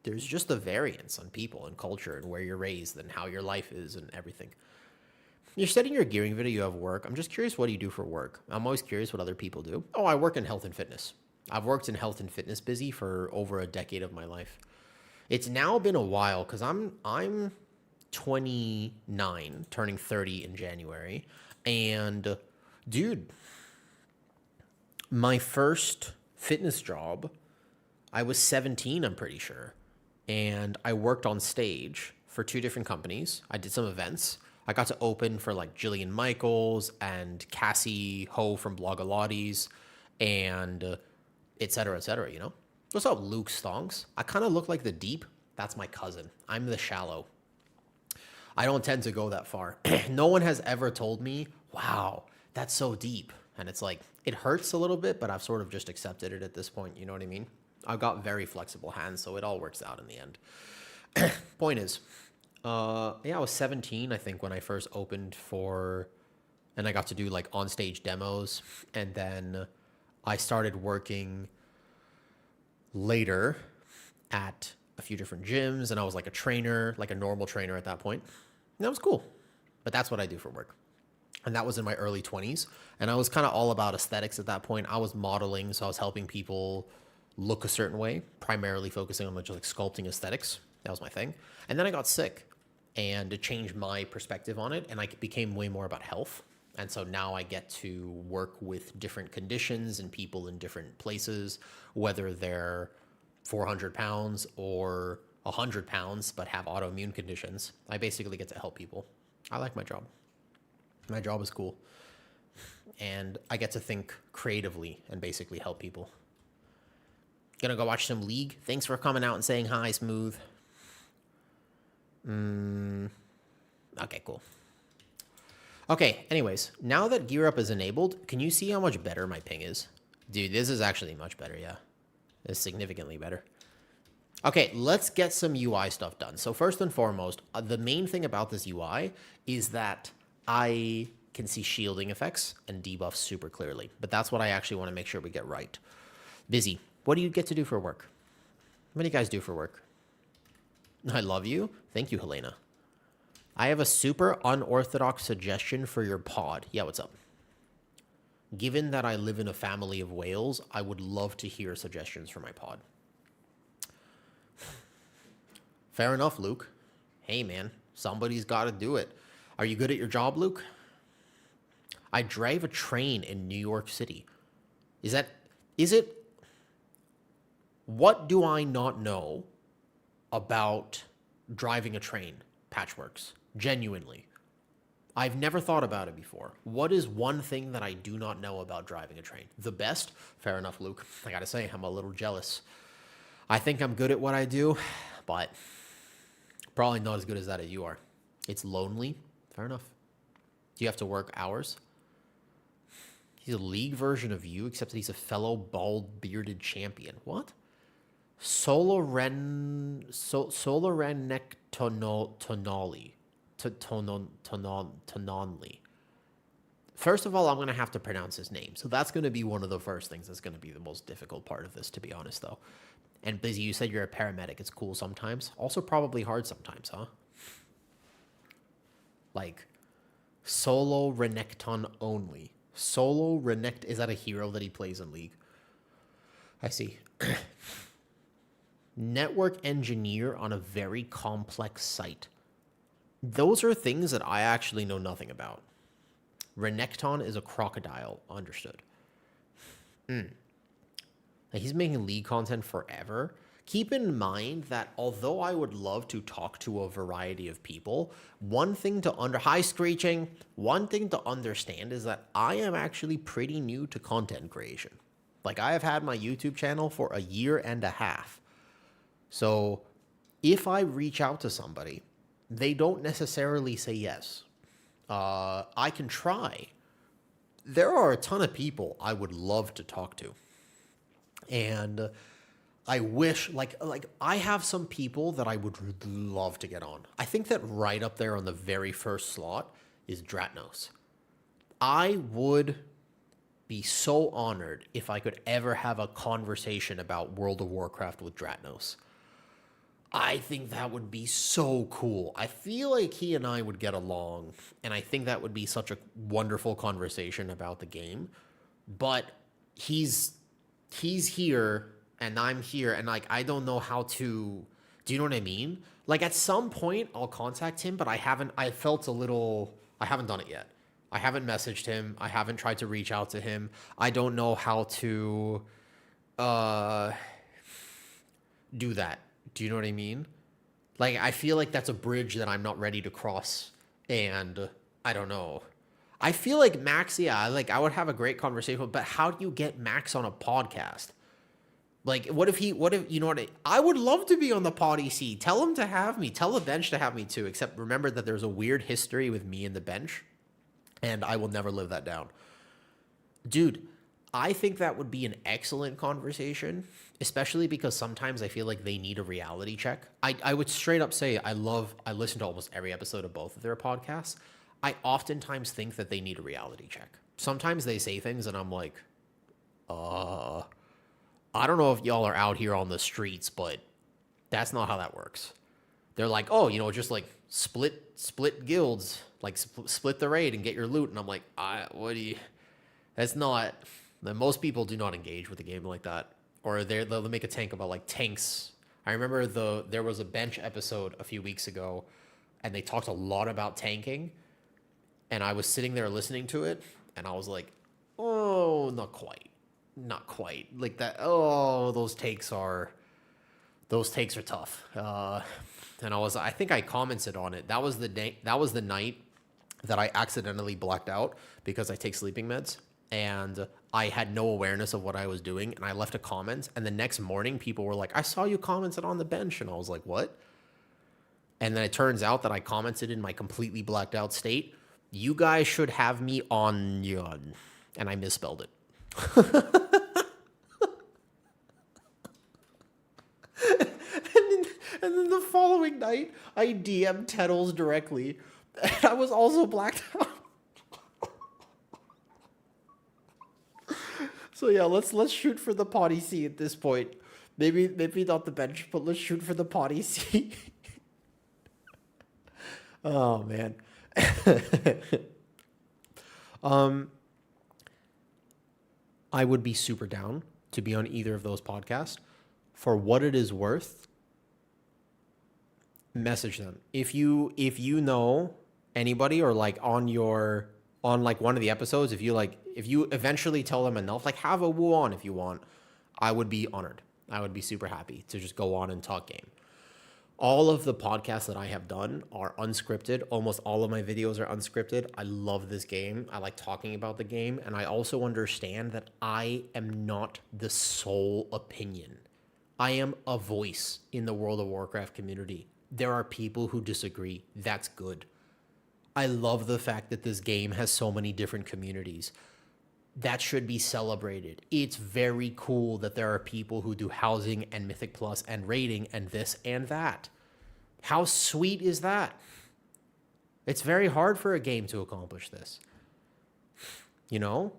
there's just a variance on people and culture and where you're raised and how your life is and everything. You're setting your gearing video, you have work. I'm just curious, what do you do for work? I'm always curious what other people do. Oh, I work in health and fitness. I've worked in health and fitness busy for over a decade of my life. It's now been a while because I'm 29, turning 30 in January. And dude, my first fitness job, I was 17, I'm pretty sure. And I worked on stage for 2 different companies. I did some events. I got to open for like Jillian Michaels and Cassie Ho from Blogilates and et cetera, you know? What's up, Luke Stonks? I kind of look like the deep. That's my cousin. I'm the shallow. I don't tend to go that far. No one has ever told me, wow, that's so deep. And it's like, it hurts a little bit, but I've sort of just accepted it at this point. You know what I mean? I've got very flexible hands, so it all works out in the end. Point is, I was 17, I think, when I first opened and I got to do like on-stage demos. And then I started working later at a few different gyms, and I was like a trainer, like a normal trainer at that point. And that was cool. But that's what I do for work. And that was in my early 20s. And I was kind of all about aesthetics at that point. I was modeling, so I was helping people look a certain way, primarily focusing on just like sculpting aesthetics. That was my thing. And then I got sick, and it changed my perspective on it, and I became way more about health. And so now I get to work with different conditions and people in different places, whether they're 400 pounds or 100 pounds but have autoimmune conditions. I basically get to help people. I like my job. My job is cool. And I get to think creatively and basically help people. Gonna go watch some League. Thanks for coming out and saying hi, Smooth. Okay, cool. Okay, anyways, now that Gear Up is enabled, can you see how much better my ping is? Dude, this is actually much better, yeah. It's significantly better. Okay, let's get some UI stuff done. So first and foremost, the main thing about this UI is that I can see shielding effects and debuffs super clearly. But that's what I actually want to make sure we get right. Busy. What do you get to do for work? What do you guys do for work? I love you. Thank you, Helena. I have a super unorthodox suggestion for your pod. Yeah, what's up? Given that I live in a family of whales, I would love to hear suggestions for my pod. Fair enough, Luke. Hey, man, somebody's got to do it. Are you good at your job, Luke? I drive a train in New York City. Is it, what do I not know about driving a train, Patchworks? Genuinely. I've never thought about it before. What is one thing that I do not know about driving a train? The best? Fair enough, Luke. I gotta say, I'm a little jealous. I think I'm good at what I do, but probably not as good as that as you are. It's lonely. Fair enough. Do you have to work hours? He's a league version of you, except that he's a fellow bald bearded champion. What? Solorenectonoli. Tononli. First of all, I'm going to have to pronounce his name. So that's going to be one of the first things that's going to be the most difficult part of this, to be honest, though. And Busy, you said you're a paramedic. It's cool sometimes. Also probably hard sometimes, huh? Like, Solo Renekton only. Solo Renekt, is that a hero that he plays in League? I see. Network engineer on a very complex site. Those are things that I actually know nothing about. Renekton is a crocodile. Understood. Like, he's making League content forever. Keep in mind that although I would love to talk to a variety of people, one thing to one thing to understand is that I am actually pretty new to content creation. Like, I have had my YouTube channel for a year and a half. So if I reach out to somebody, they don't necessarily say yes. I can try. There are a ton of people I would love to talk to. And I wish, like I have some people that I would love to get on. I think that right up there on the very first slot is Dratnos. I would be so honored if I could ever have a conversation about World of Warcraft with Dratnos. I think that would be so cool. I feel like he and I would get along, and I think that would be such a wonderful conversation about the game. But he's here, and I'm here, and like I don't know how to. Do you know what I mean? Like at some point I'll contact him, but I haven't done it yet. I haven't messaged him. I haven't tried to reach out to him. I don't know how to do that. Do you know what I mean? Like, I feel like that's a bridge that I'm not ready to cross, and I don't know. I feel like Max, I would have a great conversation, but how do you get Max on a podcast? Like, what if, you know what, I would love to be on the pod EC. Tell him to have me. Tell the bench to have me too, except remember that there's a weird history with me and the bench, and I will never live that down. Dude, I think that would be an excellent conversation, especially because sometimes I feel like they need a reality check. I would straight up say I listen to almost every episode of both of their podcasts. I oftentimes think that they need a reality check. Sometimes they say things and I'm like, I don't know if y'all are out here on the streets, but that's not how that works. They're like, oh, just like split guilds, like split the raid and get your loot. And I'm like, that's not... Most people do not engage with a game like that, or they'll make a tank about like tanks. I remember there was a bench episode a few weeks ago, and they talked a lot about tanking, and I was sitting there listening to it, and I was like, oh, not quite, like that. Oh, those takes are tough. And I think I commented on it. That was the night that I accidentally blacked out because I take sleeping meds. And I had no awareness of what I was doing, and I left a comment, and the next morning people were like, I saw you commented on the bench, and I was like, what? And then it turns out that I commented in my completely blacked out state, you guys should have me on yon, and I misspelled it. and then the following night, I DM'd Tettles directly, and I was also blacked out. So yeah, let's shoot for the potty C at this point. Maybe not the bench, but let's shoot for the potty C. Oh man. I would be super down to be on either of those podcasts. For what it is worth, message them. If you know anybody, or like on like one of the episodes, if you eventually tell them enough, like have a woo on if you want, I would be honored. I would be super happy to just go on and talk game. All of the podcasts that I have done are unscripted. Almost all of my videos are unscripted. I love this game. I like talking about the game. And I also understand that I am not the sole opinion. I am a voice in the World of Warcraft community. There are people who disagree. That's good. I love the fact that this game has so many different communities. That should be celebrated. It's very cool that there are people who do housing and Mythic Plus and raiding and this and that. How sweet is that? It's very hard for a game to accomplish this. You know?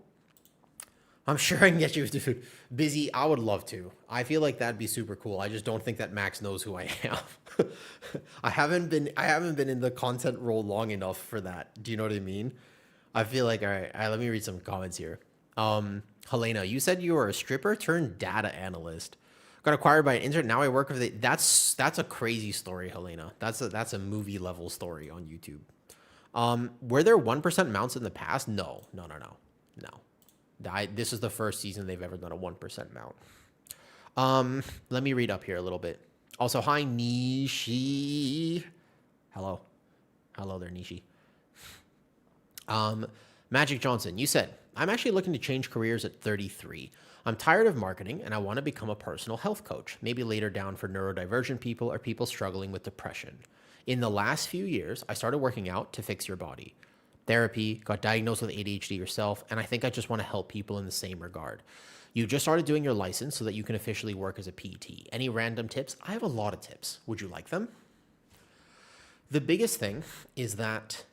I'm sure I can get you, dude, busy. I would love to. I feel like that'd be super cool. I just don't think that Max knows who I am. I haven't been in the content role long enough for that. Do you know what I mean? I feel like, all right, let me read some comments here. Helena, you said you were a stripper turned data analyst. Got acquired by an intern. Now I work with it. That's a crazy story, Helena. That's a movie level story on YouTube. Were there 1% mounts in the past? No. This is the first season they've ever done a 1% mount. Let me read up here a little bit. Also, hi, Nishi. Hello there, Nishi. Magic Johnson, you said, I'm actually looking to change careers at 33. I'm tired of marketing and I want to become a personal health coach, maybe later down for neurodivergent people or people struggling with depression. In the last few years, I started working out to fix your body. Therapy, got diagnosed with ADHD yourself, and I think I just want to help people in the same regard. You just started doing your license so that you can officially work as a PT. Any random tips? I have a lot of tips. Would you like them? The biggest thing is that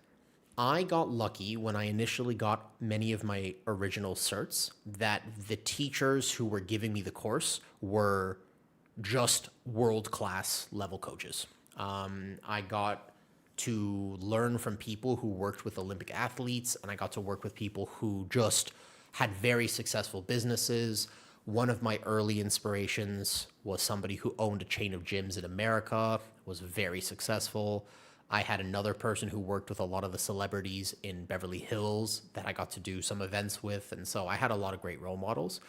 I got lucky when I initially got many of my original certs that the teachers who were giving me the course were just world-class level coaches. I got to learn from people who worked with Olympic athletes, and I got to work with people who just had very successful businesses. One of my early inspirations was somebody who owned a chain of gyms in America, was very successful. I had another person who worked with a lot of the celebrities in Beverly Hills that I got to do some events with, and so I had a lot of great role models.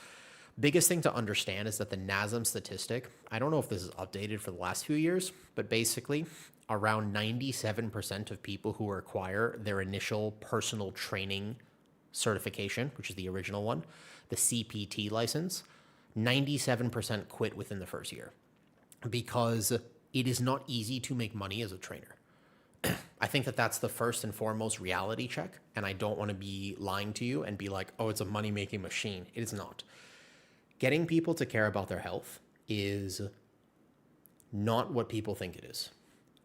Biggest thing to understand is that the NASM statistic, I don't know if this is updated for the last few years, but basically around 97% of people who acquire their initial personal training certification, which is the original one, the CPT license, 97% quit within the first year because it is not easy to make money as a trainer. I think that that's the first and foremost reality check, and I don't want to be lying to you and be like, oh, it's a money-making machine. It is not. Getting people to care about their health is not what people think it is.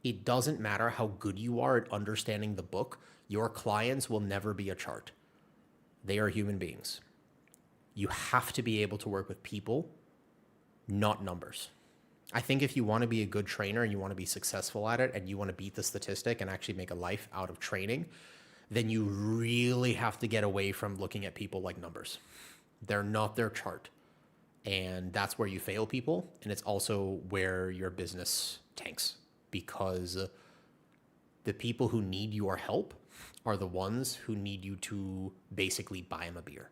It doesn't matter how good you are at understanding the book. Your clients will never be a chart. They are human beings. You have to be able to work with people, not numbers. I think if you want to be a good trainer and you want to be successful at it and you want to beat the statistic and actually make a life out of training, then you really have to get away from looking at people like numbers. They're not their chart. And that's where you fail people. And it's also where your business tanks, because the people who need your help are the ones who need you to basically buy them a beer.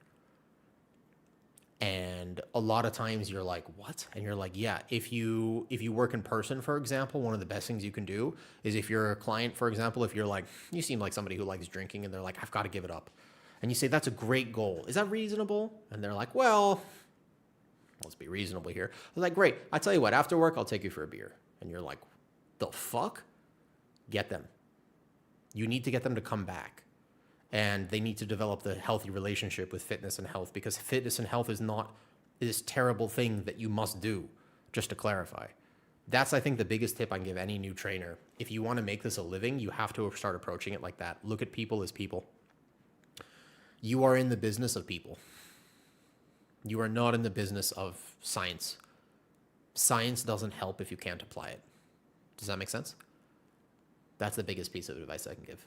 And a lot of times you're like, what? And you're like, yeah, if you work in person, for example, one of the best things you can do is if you're a client, for example, if you're like, you seem like somebody who likes drinking and they're like, I've got to give it up. And you say, that's a great goal. Is that reasonable? And they're like, well, let's be reasonable here. I was like, great. I tell you what, after work, I'll take you for a beer. And you're like, the fuck? Get them. You need to get them to come back. And they need to develop the healthy relationship with fitness and health, because fitness and health is not this terrible thing that you must do, just to clarify. That's, I think, the biggest tip I can give any new trainer. If you want to make this a living, you have to start approaching it like that. Look at people as people. You are in the business of people. You are not in the business of science. Science doesn't help if you can't apply it. Does that make sense? That's the biggest piece of advice I can give.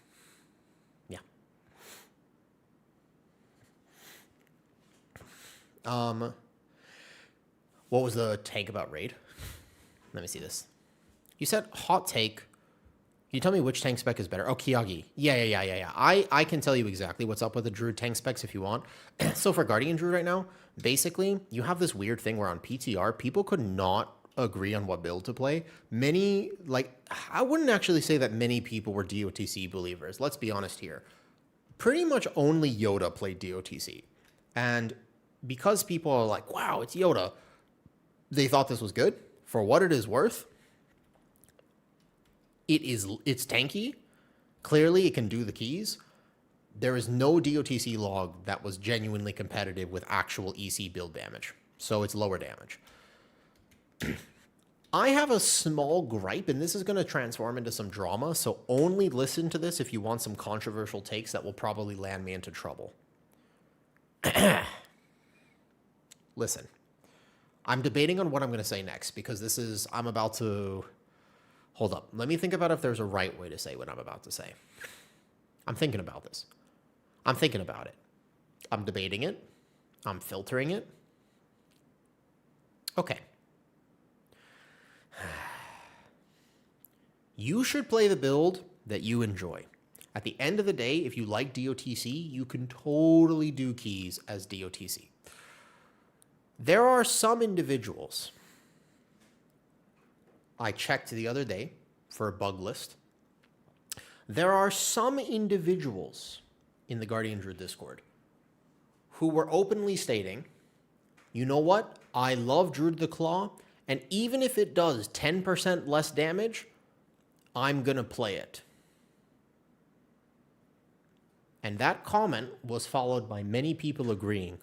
Yeah. What was the take about raid? Let me see this. You said hot take, you tell me which tank spec is better? Oh, Kiyagi. Yeah. I can tell you exactly what's up with the Druid tank specs if you want. So for Guardian Druid right now, basically, you have this weird thing where on PTR, people could not agree on what build to play. Many, like, I wouldn't actually say that many people were DOTC believers. Let's be honest here. Pretty much only Yoda played DOTC. And because people are like, wow, it's Yoda, they thought this was good. For what it is worth, it's tanky. Clearly, it can do the keys. There is no DOTC log that was genuinely competitive with actual EC build damage. So it's lower damage. I have a small gripe, and this is going to transform into some drama, so only listen to this if you want some controversial takes that will probably land me into trouble. Listen, I'm debating on what I'm going to say next, because I'm about to... Hold up. Let me think about if there's a right way to say what I'm about to say. I'm thinking about this. I'm thinking about it. I'm debating it. I'm filtering it. Okay. You should play the build that you enjoy. At the end of the day, if you like DOTC, you can totally do keys as DOTC. There are some individuals... I checked the other day for a bug list. There are some individuals in the Guardian Druid Discord who were openly stating, you know what? I love Druid the Claw, and even if it does 10% less damage, I'm going to play it. And that comment was followed by many people agreeing,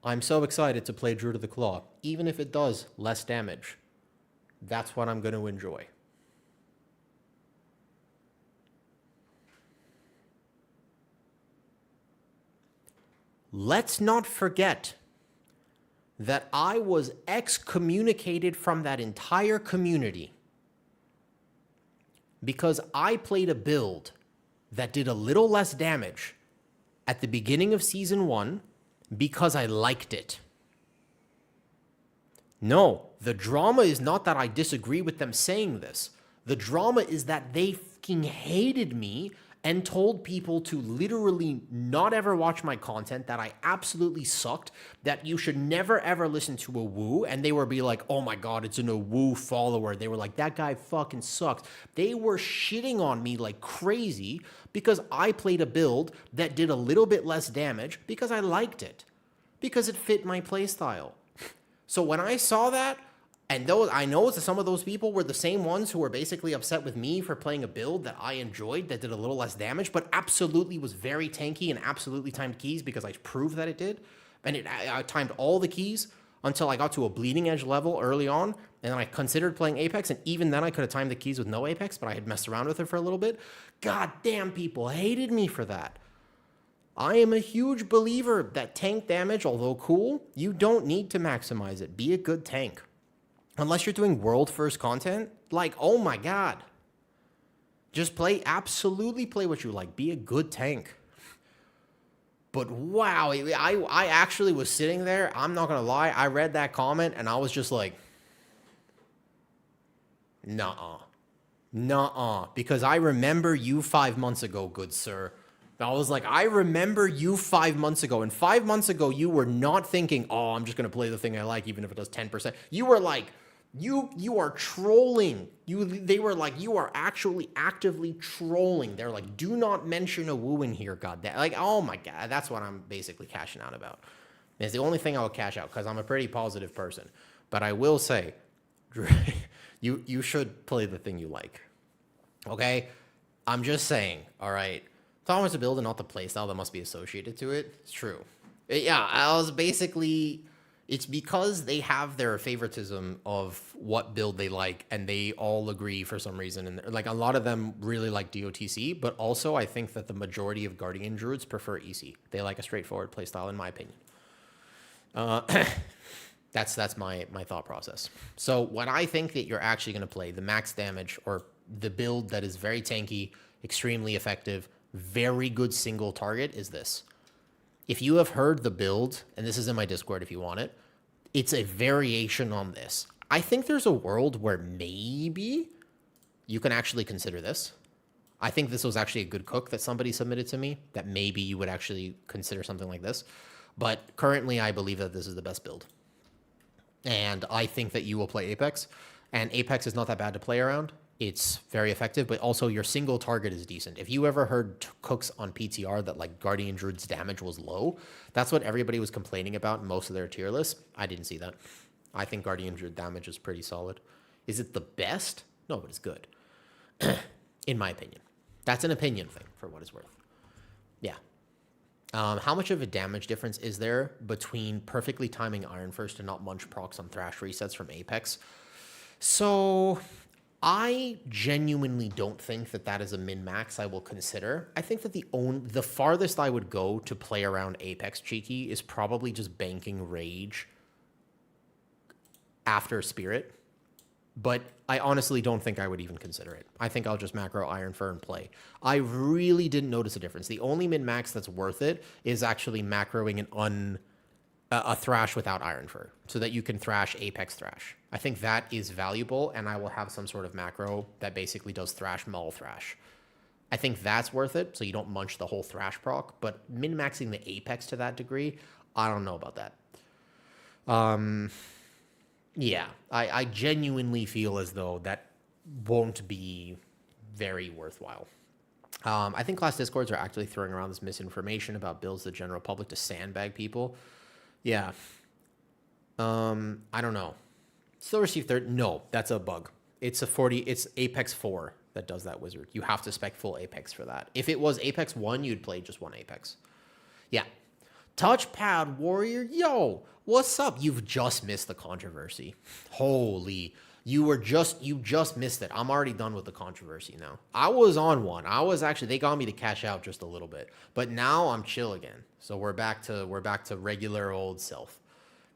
I'm so excited to play Druid of the Claw, even if it does less damage. That's what I'm going to enjoy. Let's not forget that I was excommunicated from that entire community because I played a build that did a little less damage at the beginning of Season 1 because I liked it. No, the drama is not that I disagree with them saying this. The drama is that they fucking hated me and told people to literally not ever watch my content, that I absolutely sucked, that you should never ever listen to a woo, and they would be like, oh my god, it's a woo follower. They were like, that guy fucking sucks. They were shitting on me like crazy because I played a build that did a little bit less damage because I liked it, because it fit my playstyle. So when I saw that, and I know some of those people were the same ones who were basically upset with me for playing a build that I enjoyed that did a little less damage, but absolutely was very tanky and absolutely timed keys because I proved that it did. And I timed all the keys until I got to a bleeding edge level early on, and then I considered playing Apex, and even then I could have timed the keys with no Apex, but I had messed around with it for a little bit. God damn, people hated me for that. I am a huge believer that tank damage, although cool, you don't need to maximize it. Be a good tank. Unless you're doing world-first content, like, oh my god. Just absolutely play what you like. Be a good tank. But wow, I actually was sitting there, I'm not gonna lie, I read that comment and I was just like, nuh-uh. Because I remember you 5 months ago, good sir. I was like, I remember you 5 months ago, and 5 months ago, you were not thinking, oh, I'm just going to play the thing I like, even if it does 10%. You were like, you are trolling. They were like, you are actually actively trolling. They're like, do not mention a woo in here, goddamn. Like, oh my god, that's what I'm basically cashing out about. It's the only thing I will cash out, because I'm a pretty positive person. But I will say, you should play the thing you like. Okay? I'm just saying, all right? Talking about the build and not the playstyle that must be associated to it. It's true. Yeah, I was basically... It's because they have their favoritism of what build they like, and they all agree for some reason. And like a lot of them really like DOTC, but also I think that the majority of Guardian Druids prefer EC. They like a straightforward playstyle, in my opinion. That's my thought process. So when I think that you're actually going to play the max damage or the build that is very tanky, extremely effective, very good single target is this. If you have heard the build, and this is in my Discord if you want it, it's a variation on this. I think there's a world where maybe you can actually consider this. I think this was actually a good cook that somebody submitted to me, that maybe you would actually consider something like this. But currently, I believe that this is the best build. And I think that you will play Apex. And Apex is not that bad to play around. It's very effective, but also your single target is decent. If you ever heard cooks on PTR that like Guardian Druid's damage was low, that's what everybody was complaining about in most of their tier lists. I didn't see that. I think Guardian Druid damage is pretty solid. Is it the best? No, but it's good. In my opinion. That's an opinion thing, for what it's worth. Yeah. How much of a damage difference is there between perfectly timing Iron First and not munch procs on Thrash resets from Apex? So I genuinely don't think that that is a min-max I will consider. I think that the farthest I would go to play around Apex cheeky is probably just banking Rage after Spirit. But I honestly don't think I would even consider it. I think I'll just macro Iron Fur and play. I really didn't notice a difference. The only min-max that's worth it is actually macroing a Thrash without Iron Fur so that you can Thrash Apex Thrash. I think that is valuable, and I will have some sort of macro that basically does Thrash Maul Thrash. I think that's worth it, so you don't munch the whole Thrash proc, but min-maxing the Apex to that degree, I don't know about that. Yeah, I genuinely feel as though that won't be very worthwhile. I think class discords are actually throwing around this misinformation about builds the general public to sandbag people. Yeah. I don't know. Still receive third. No, that's a bug. It's Apex 4 that does that wizard. You have to spec full Apex for that. If it was Apex 1, you'd play just one Apex. Yeah. Touchpad Warrior, yo, what's up? You've just missed the controversy. Holy, you just missed it. I'm already done with the controversy now. I was on one. They got me to cash out just a little bit, but now I'm chill again. So we're back to regular old self.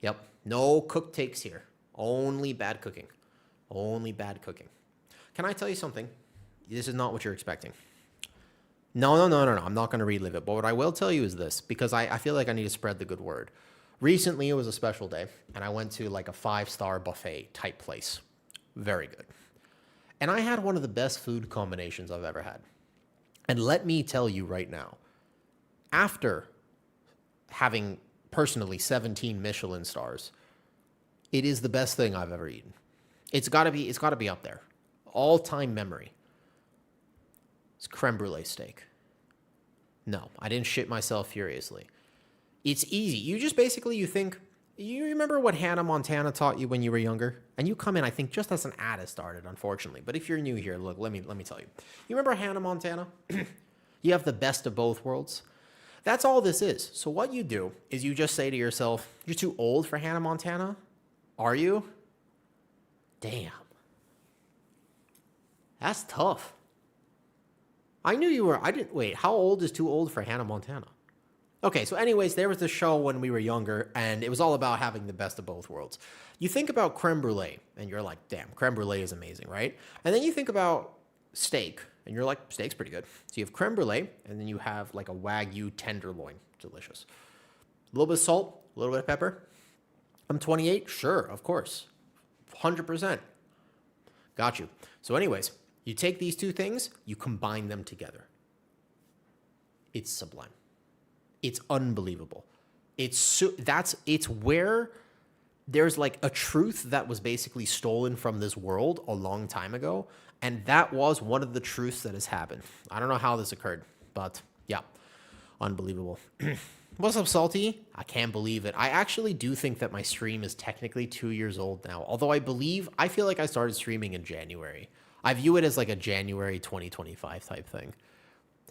Yep, no cook takes here. Only bad cooking. Only bad cooking. Can I tell you something? This is not what you're expecting. No. I'm not going to relive it. But what I will tell you is this, because I feel like I need to spread the good word. Recently, it was a special day, and I went to like a 5-star buffet type place. Very good. And I had one of the best food combinations I've ever had. And let me tell you right now, after having personally 17 Michelin stars, it is the best thing I've ever eaten. It's got to be up there. All-time memory. It's creme brulee steak. No, I didn't shit myself furiously. It's easy. You remember what Hannah Montana taught you when you were younger? And you come in, I think, just as an ad has started, unfortunately. But if you're new here, look, let me tell you. You remember Hannah Montana? You have the best of both worlds. That's all this is. So what you do is you just say to yourself, you're too old for Hannah Montana? Are you? Damn. That's tough. I knew you were. Wait, how old is too old for Hannah Montana? Okay, so anyways, there was this show when we were younger, and it was all about having the best of both worlds. You think about creme brulee, and you're like, damn, creme brulee is amazing, right? And then you think about steak, and you're like, steak's pretty good. So you have creme brulee, and then you have like a Wagyu tenderloin. Delicious. A little bit of salt, a little bit of pepper. I'm 28? Sure, of course. 100%. Got you. So anyways, you take these two things, you combine them together. It's sublime. It's unbelievable. It's where there's like a truth that was basically stolen from this world a long time ago, and that was one of the truths that has happened. I don't know how this occurred, but yeah, unbelievable. What's up, Salty? I can't believe it. I actually do think that my stream is technically 2 years old now, although I feel like I started streaming in January. I view it as like a January 2025 type thing.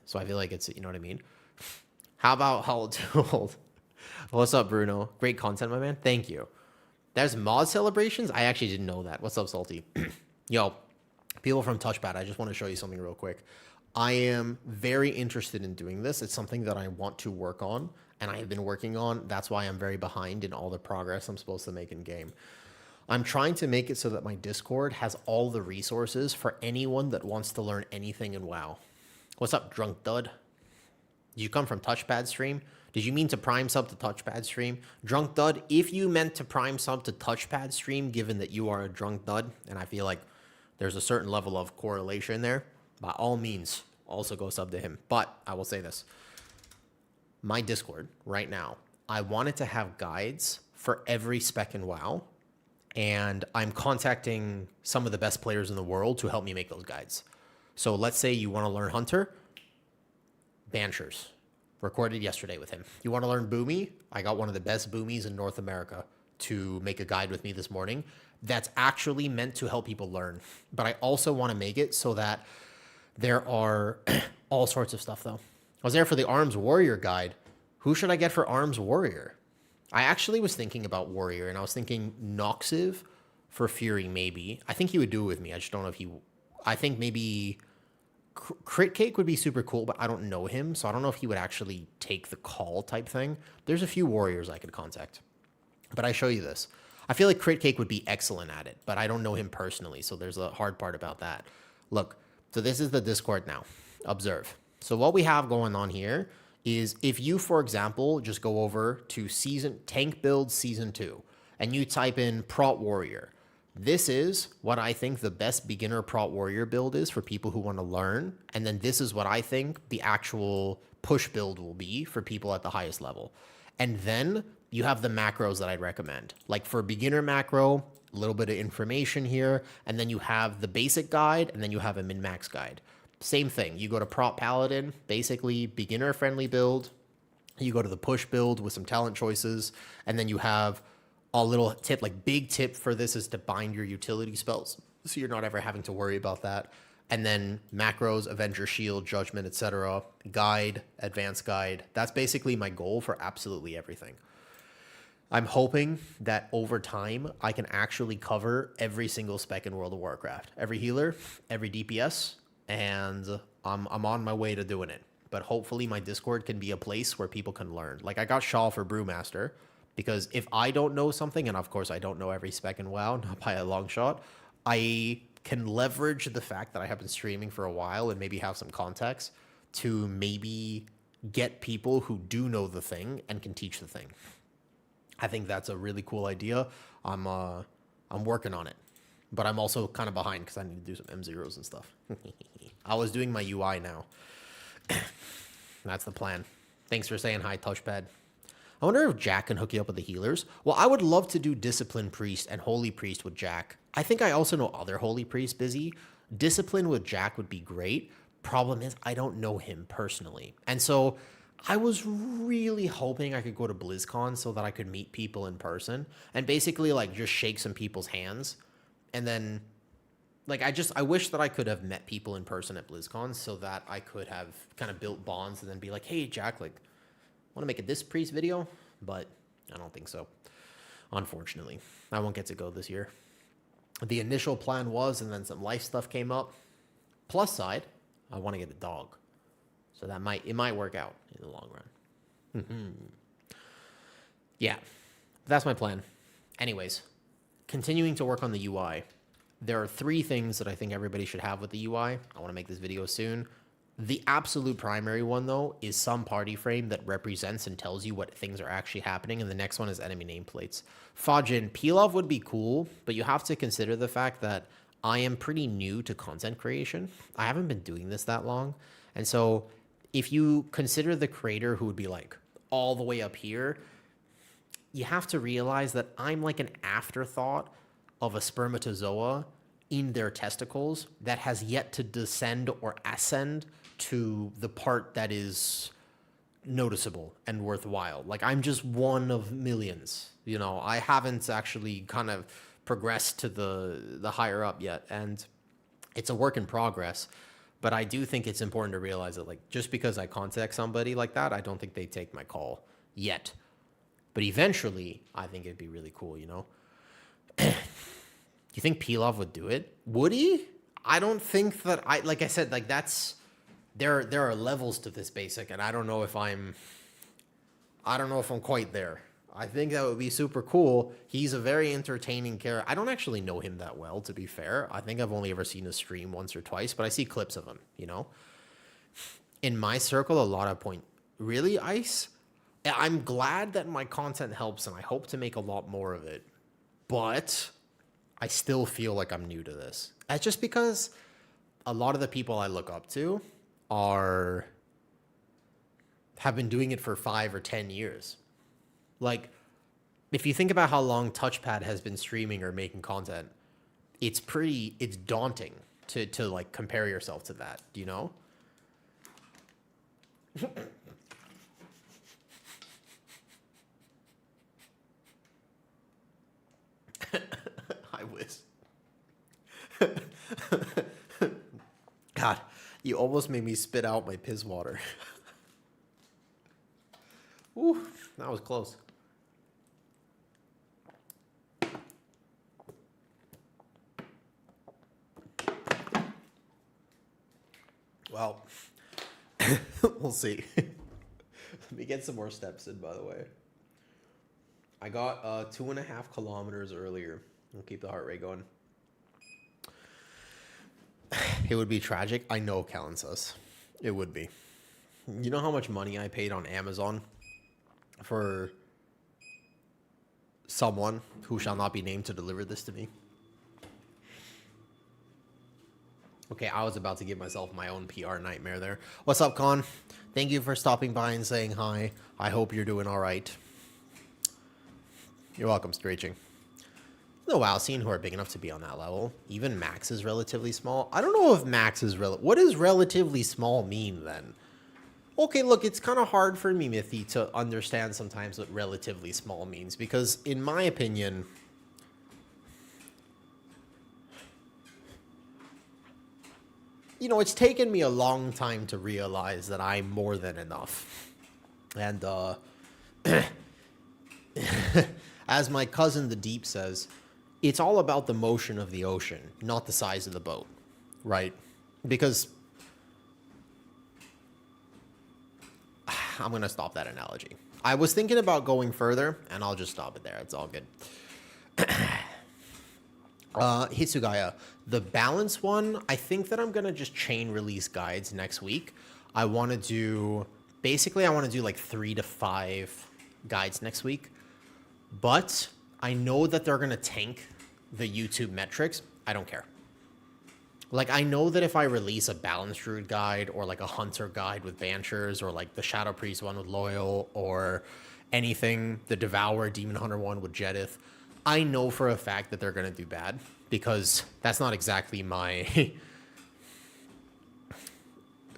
So I feel like it's, you know what I mean? How about how old? What's up, Bruno? Great content, my man. Thank you. There's mod celebrations? I actually didn't know that. What's up, Salty? Yo, people from Touchpad, I just want to show you something real quick. I am very interested in doing this. It's something that I want to work on, and I have been working on. That's why I'm very behind in all the progress I'm supposed to make in game. I'm trying to make it so that my Discord has all the resources for anyone that wants to learn anything in WoW. What's up, Drunk Dud? Did you come from Touchpad stream? Did you mean to prime sub to Touchpad stream? Drunk Dud, if you meant to prime sub to Touchpad stream, given that you are a Drunk Dud, and I feel like there's a certain level of correlation there. By all means, also go sub to him. But I will say this. My Discord right now, I wanted to have guides for every spec in WoW, and I'm contacting some of the best players in the world to help me make those guides. So let's say you want to learn Hunter, Banshers. Recorded yesterday with him. You want to learn Boomy? I got one of the best Boomies in North America to make a guide with me this morning. That's actually meant to help people learn. But I also want to make it so that there are all sorts of stuff though. I was there for the Arms Warrior guide. Who should I get for Arms Warrior? I actually was thinking about Warrior, and I was thinking Noxiv for Fury maybe. I think he would do it with me. I just don't know if he... I think maybe... Crit Cake would be super cool, but I don't know him, so I don't know if he would actually take the call type thing. There's a few warriors I could contact. But I show you this. I feel like Crit Cake would be excellent at it, but I don't know him personally, so there's a hard part about that. Look, so this is the Discord now. Observe. So what we have going on here is if you, for example, just go over to Tank Build Season 2, and you type in Prot Warrior, this is what I think the best beginner Prot Warrior build is for people who want to learn. And then this is what I think the actual push build will be for people at the highest level. And then you have the macros that I'd recommend. Like for beginner macro, a little bit of information here. And then you have the basic guide, and then you have a min-max guide. Same thing. You go to Prot Paladin, basically beginner friendly build. You go to the push build with some talent choices. And then you have a little tip, like big tip for this is to bind your utility spells, so you're not ever having to worry about that. And then macros, Avenger Shield, Judgment, etc. Guide, advanced guide. That's basically my goal for absolutely everything. I'm hoping that over time, I can actually cover every single spec in World of Warcraft. Every healer, every DPS, and I'm on my way to doing it. But hopefully my Discord can be a place where people can learn. Like I got Shaw for Brewmaster, because if I don't know something, and of course I don't know every spec in WoW, not by a long shot, I can leverage the fact that I have been streaming for a while and maybe have some context to maybe get people who do know the thing and can teach the thing. I think that's a really cool idea. I'm working on it, but I'm also kind of behind because I need to do some M0s and stuff. I was doing my UI now. That's the plan. Thanks for saying hi, Touchpad. I wonder if Jack can hook you up with the healers. Well, I would love to do Discipline Priest and Holy Priest with Jack. I think I also know other Holy Priests busy. Discipline with Jack would be great. Problem is, I don't know him personally. And so I was really hoping I could go to BlizzCon so that I could meet people in person and basically like just shake some people's hands. And then like I wish that I could have met people in person at BlizzCon so that I could have kind of built bonds and then be like, hey, Jack, like, want to make a Dis Priest video, but I don't think so. Unfortunately, I won't get to go this year. The initial plan was, and then some life stuff came up. Plus side, I want to get a dog, so it might work out in the long run. Yeah, that's my plan. Anyways, continuing to work on the UI. There are 3 things that I think everybody should have with the UI. I want to make this video soon. The absolute primary one, though, is some party frame that represents and tells you what things are actually happening, and the next one is enemy nameplates. Fajin, Pilaf would be cool, but you have to consider the fact that I am pretty new to content creation. I haven't been doing this that long, and so if you consider the creator who would be like all the way up here, you have to realize that I'm like an afterthought of a spermatozoa in their testicles that has yet to descend or ascend to the part that is noticeable and worthwhile. Like I'm just one of millions, you know. I haven't actually kind of progressed to the higher up yet, and it's a work in progress. But I do think it's important to realize that like just because I contact somebody like that, I don't think they take my call yet. But eventually, I think it'd be really cool, you know. Do you think Pilaf would do it? Would he? I don't think that like I said, like that's there are levels to this basic, and I don't know if I'm quite there. I think that would be super cool. He's a very entertaining character. I don't actually know him that well, to be fair. I think I've only ever seen his stream once or twice, but I see clips of him, you know. In my circle, a lot of really, Ice? I'm glad that my content helps, and I hope to make a lot more of it. But I still feel like I'm new to this. That's just because a lot of the people I look up to have been doing it for 5 or 10 years. Like, if you think about how long Touchpad has been streaming or making content, it's daunting to like compare yourself to that, do you know? I wish. God, you almost made me spit out my piss water. Ooh, that was close. Well, we'll see. Let me get some more steps in, by the way. I got 2.5 kilometers earlier. I'll keep the heart rate going. It would be tragic. I know, Kansas. It would be. You know how much money I paid on Amazon for someone who shall not be named to deliver this to me? Okay, I was about to give myself my own PR nightmare there. What's up, Con? Thank you for stopping by and saying hi. I hope you're doing all right. You're welcome, Screeching. No WoW scene who are big enough to be on that level. Even Max is relatively small. I don't know if Max is what does relatively small mean then? Okay, look, it's kind of hard for me, Mithy, to understand sometimes what relatively small means because, in my opinion, you know, it's taken me a long time to realize that I'm more than enough. And, as my cousin the Deep says, it's all about the motion of the ocean, not the size of the boat, right? Because I'm going to stop that analogy. I was thinking about going further, and I'll just stop it there. It's all good. Hitsugaya, the balance one, I think that I'm going to just chain release guides next week. I want to do like 3 to 5 guides next week. But I know that they're going to tank the YouTube metrics. I don't care. Like, I know that if I release a Balanced Druid guide or like a Hunter guide with Banchers or like the Shadow Priest one with Loyal or anything, the Devourer Demon Hunter one with Jedith, I know for a fact that they're going to do bad because that's not exactly my...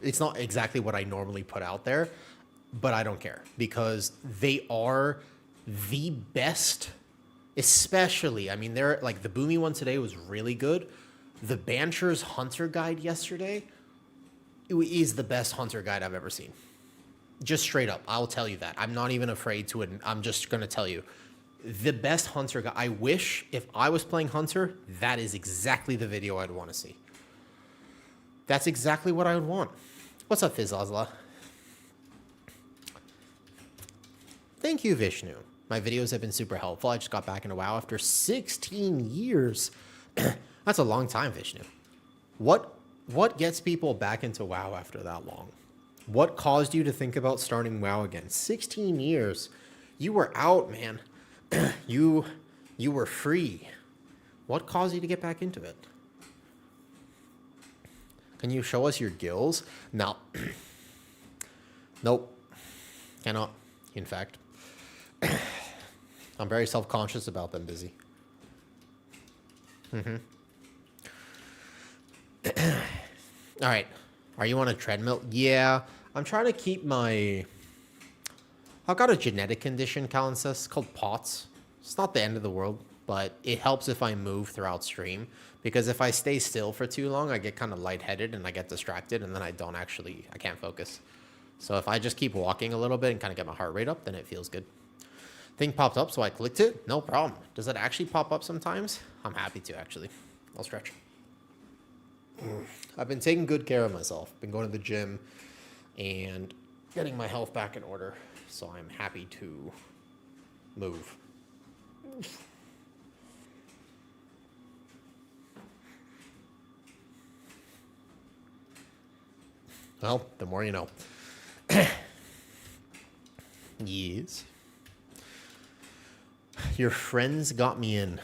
It's not exactly what I normally put out there, but I don't care because they are the best, especially, I mean, they're like the Boomy one today was really good. The Banchers Hunter guide yesterday is the best Hunter guide I've ever seen. Just straight up, I'll tell you that. I'm not even afraid to, I'm just going to tell you. The best Hunter guide, I wish if I was playing Hunter, that is exactly the video I'd want to see. That's exactly what I would want. What's up, Fizzazla? Thank you, Vishnu. My videos have been super helpful. I just got back into WoW after 16 years. That's a long time, Vishnu. What gets people back into WoW after that long? What caused you to think about starting WoW again? 16 years. You were out, man. You were free. What caused you to get back into it? Can you show us your gills? No. Nope. Cannot, in fact. I'm very self-conscious about them, Busy. All right. Are you on a treadmill? Yeah. I'm trying to keep my... I've got a genetic condition, Callan says, called POTS. It's not the end of the world, but it helps if I move throughout stream. Because if I stay still for too long, I get kind of lightheaded and I get distracted, and then I can't focus. So if I just keep walking a little bit and kind of get my heart rate up, then it feels good. Thing popped up, so I clicked it. No problem. Does it actually pop up sometimes? I'm happy to, actually. I'll stretch. I've been taking good care of myself. Been going to the gym and getting my health back in order. So I'm happy to move. Well, the more you know. Yes. Your friends got me in.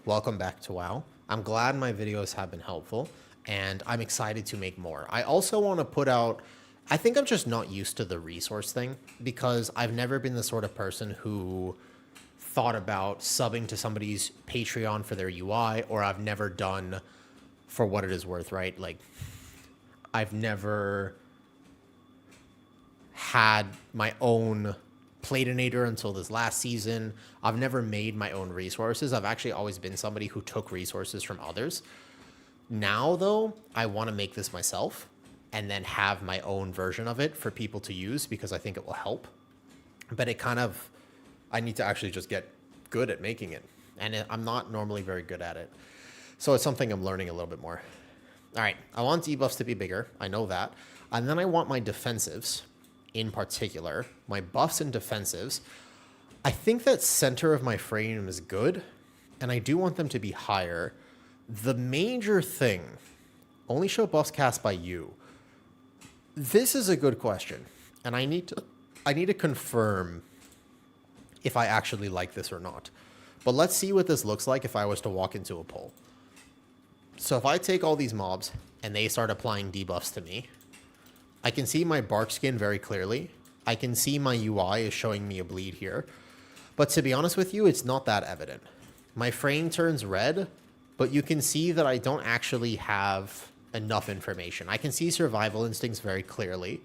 welcome back to WoW. I'm glad my videos have been helpful, and I'm excited to make more. I also want to put out, I think I'm just not used to the resource thing, because I've never been the sort of person who thought about subbing to somebody's Patreon for their UI, or I've never done for what it is worth, right? Like, I've never had my own Platinator until this last season. I've never made my own resources. I've actually always been somebody who took resources from others. Now, though, I want to make this myself and then have my own version of it for people to use because I think it will help. But it kind of, I need to actually just get good at making it. And I'm not normally very good at it. So it's something I'm learning a little bit more. All right, I want debuffs to be bigger. I know that. And then I want my defensives, in particular, my buffs and defensives. I think that center of my frame is good, and I do want them to be higher. The major thing, only show buffs cast by you. This is a good question, and I need to confirm if I actually like this or not. But let's see what this looks like if I was to walk into a poll. So if I take all these mobs and they start applying debuffs to me, I can see my bark skin very clearly. I can see my UI is showing me a bleed here. But to be honest with you, it's not that evident. My frame turns red, but you can see that I don't actually have enough information. I can see survival instincts very clearly.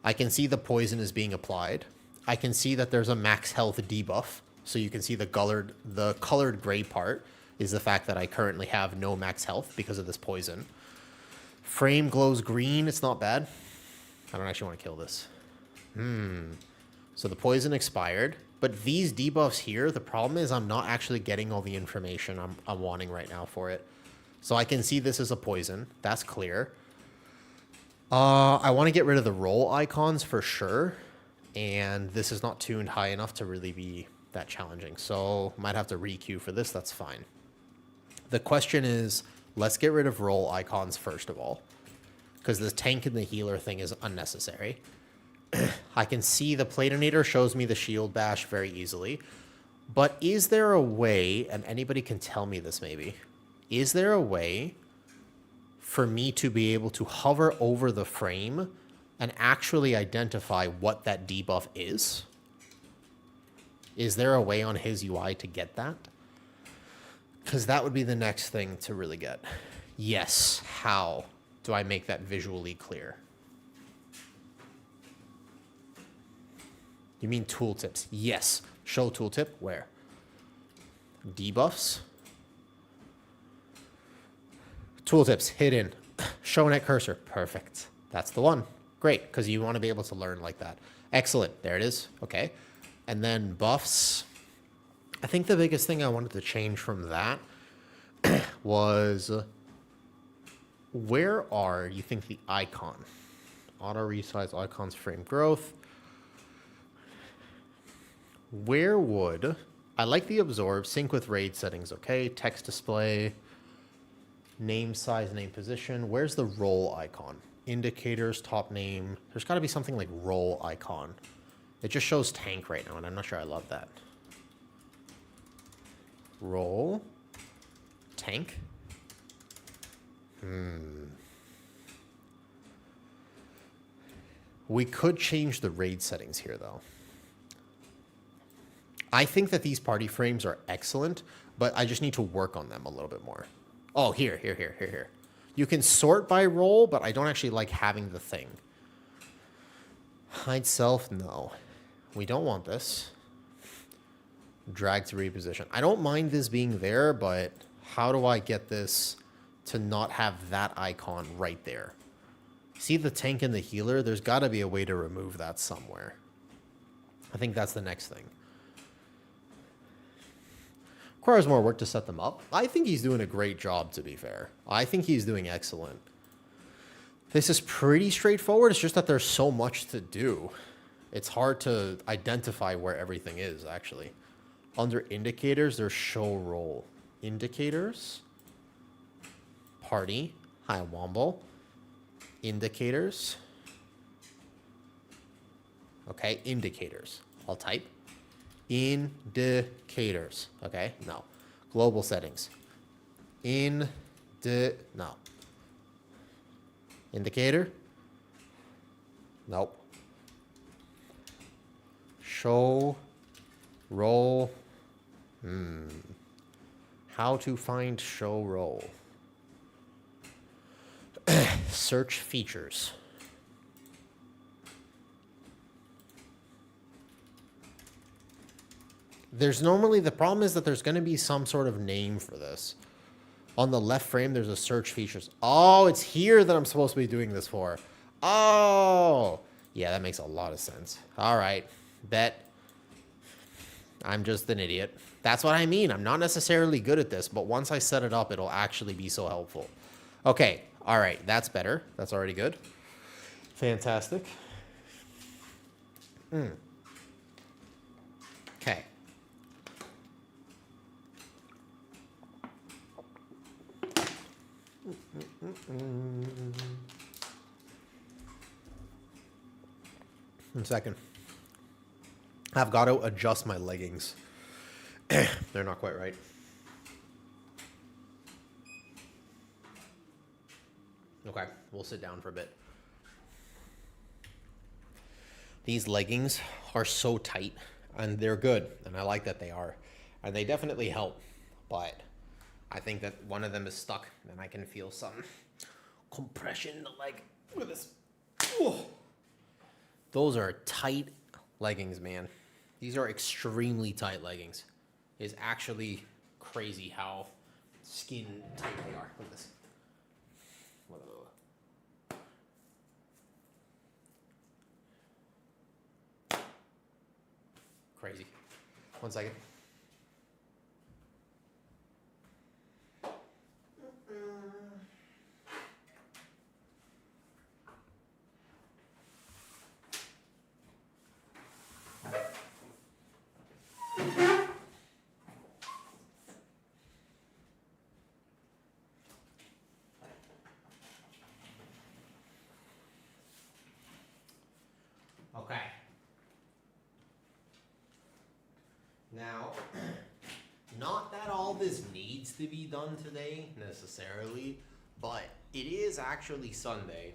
I can see the poison is being applied. I can see that there's a max health debuff. So you can see the colored gray part is the fact that I currently have no max health because of this poison. Frame glows green. It's not bad. I don't actually want to kill this. So the poison expired. But these debuffs here, the problem is I'm not actually getting all the information I'm wanting right now for it. So I can see this is a poison. That's clear. I want to get rid of the roll icons for sure. And this is not tuned high enough to really be that challenging. So might have to re-queue for this. That's fine. The question is, let's get rid of roll icons first of all. Because the tank and the healer thing is unnecessary. I can see the Platinator shows me the shield bash very easily. But is there a way, and anybody can tell me this maybe, is there a way for me to be able to hover over the frame and actually identify what that debuff is? Is there a way on his UI to get that? Because that would be the next thing to really get. Yes, how do I make that visually clear? You mean tooltips? Yes. Show tooltip. Where? Debuffs. Tooltips. Hidden. Show net cursor. Perfect. That's the one. Great, because you want to be able to learn like that. Excellent. There it is. Okay. And then buffs. I think the biggest thing I wanted to change from that was where are, you think, the icon? Auto resize icons, frame growth. Where would, I like the absorb, sync with raid settings, okay. Text display, name size, name position. Where's the roll icon? Indicators, top name. There's got to be something like roll icon. It just shows tank right now, and I'm not sure I love that. Roll. Tank. We could change the raid settings here, though. I think that these party frames are excellent, but I just need to work on them a little bit more. Oh, here. You can sort by role, but I don't actually like having the thing. Hide self, no. We don't want this. Drag to reposition. I don't mind this being there, but how do I get this to not have that icon right there? See the tank and the healer? There's got to be a way to remove that somewhere. I think that's the next thing. Requires more work to set them up. I think he's doing a great job, to be fair. I think he's doing excellent. This is pretty straightforward. It's just that there's so much to do. It's hard to identify where everything is, actually. Under indicators, there's show role. Indicators. Party. Hi, Wombo. Indicators. Okay, indicators. I'll type. Indicators. Okay, no. Global settings. No. Indicator? Nope. Show role. How to find show role. Search features. There's normally, the problem is that there's going to be some sort of name for this. On the left frame, there's a search features. Oh, it's here that I'm supposed to be doing this for. Oh, yeah, that makes a lot of sense. All right, bet. I'm just an idiot. That's what I mean. I'm not necessarily good at this, but once I set it up, it'll actually be so helpful. Okay, all right, that's better. That's already good. Fantastic. Okay. One second. I've got to adjust my leggings. They're not quite right. Okay, we'll sit down for a bit. These leggings are so tight, and they're good, and I like that they are. And they definitely help, but I think that one of them is stuck, and I can feel some compression in the leg. Look at this. Whoa. Those are tight leggings, man. These are extremely tight leggings. It's actually crazy how skin tight they are. Look at this. Crazy. One second. Okay. Now, not that all this needs to be done today necessarily, but it is actually Sunday.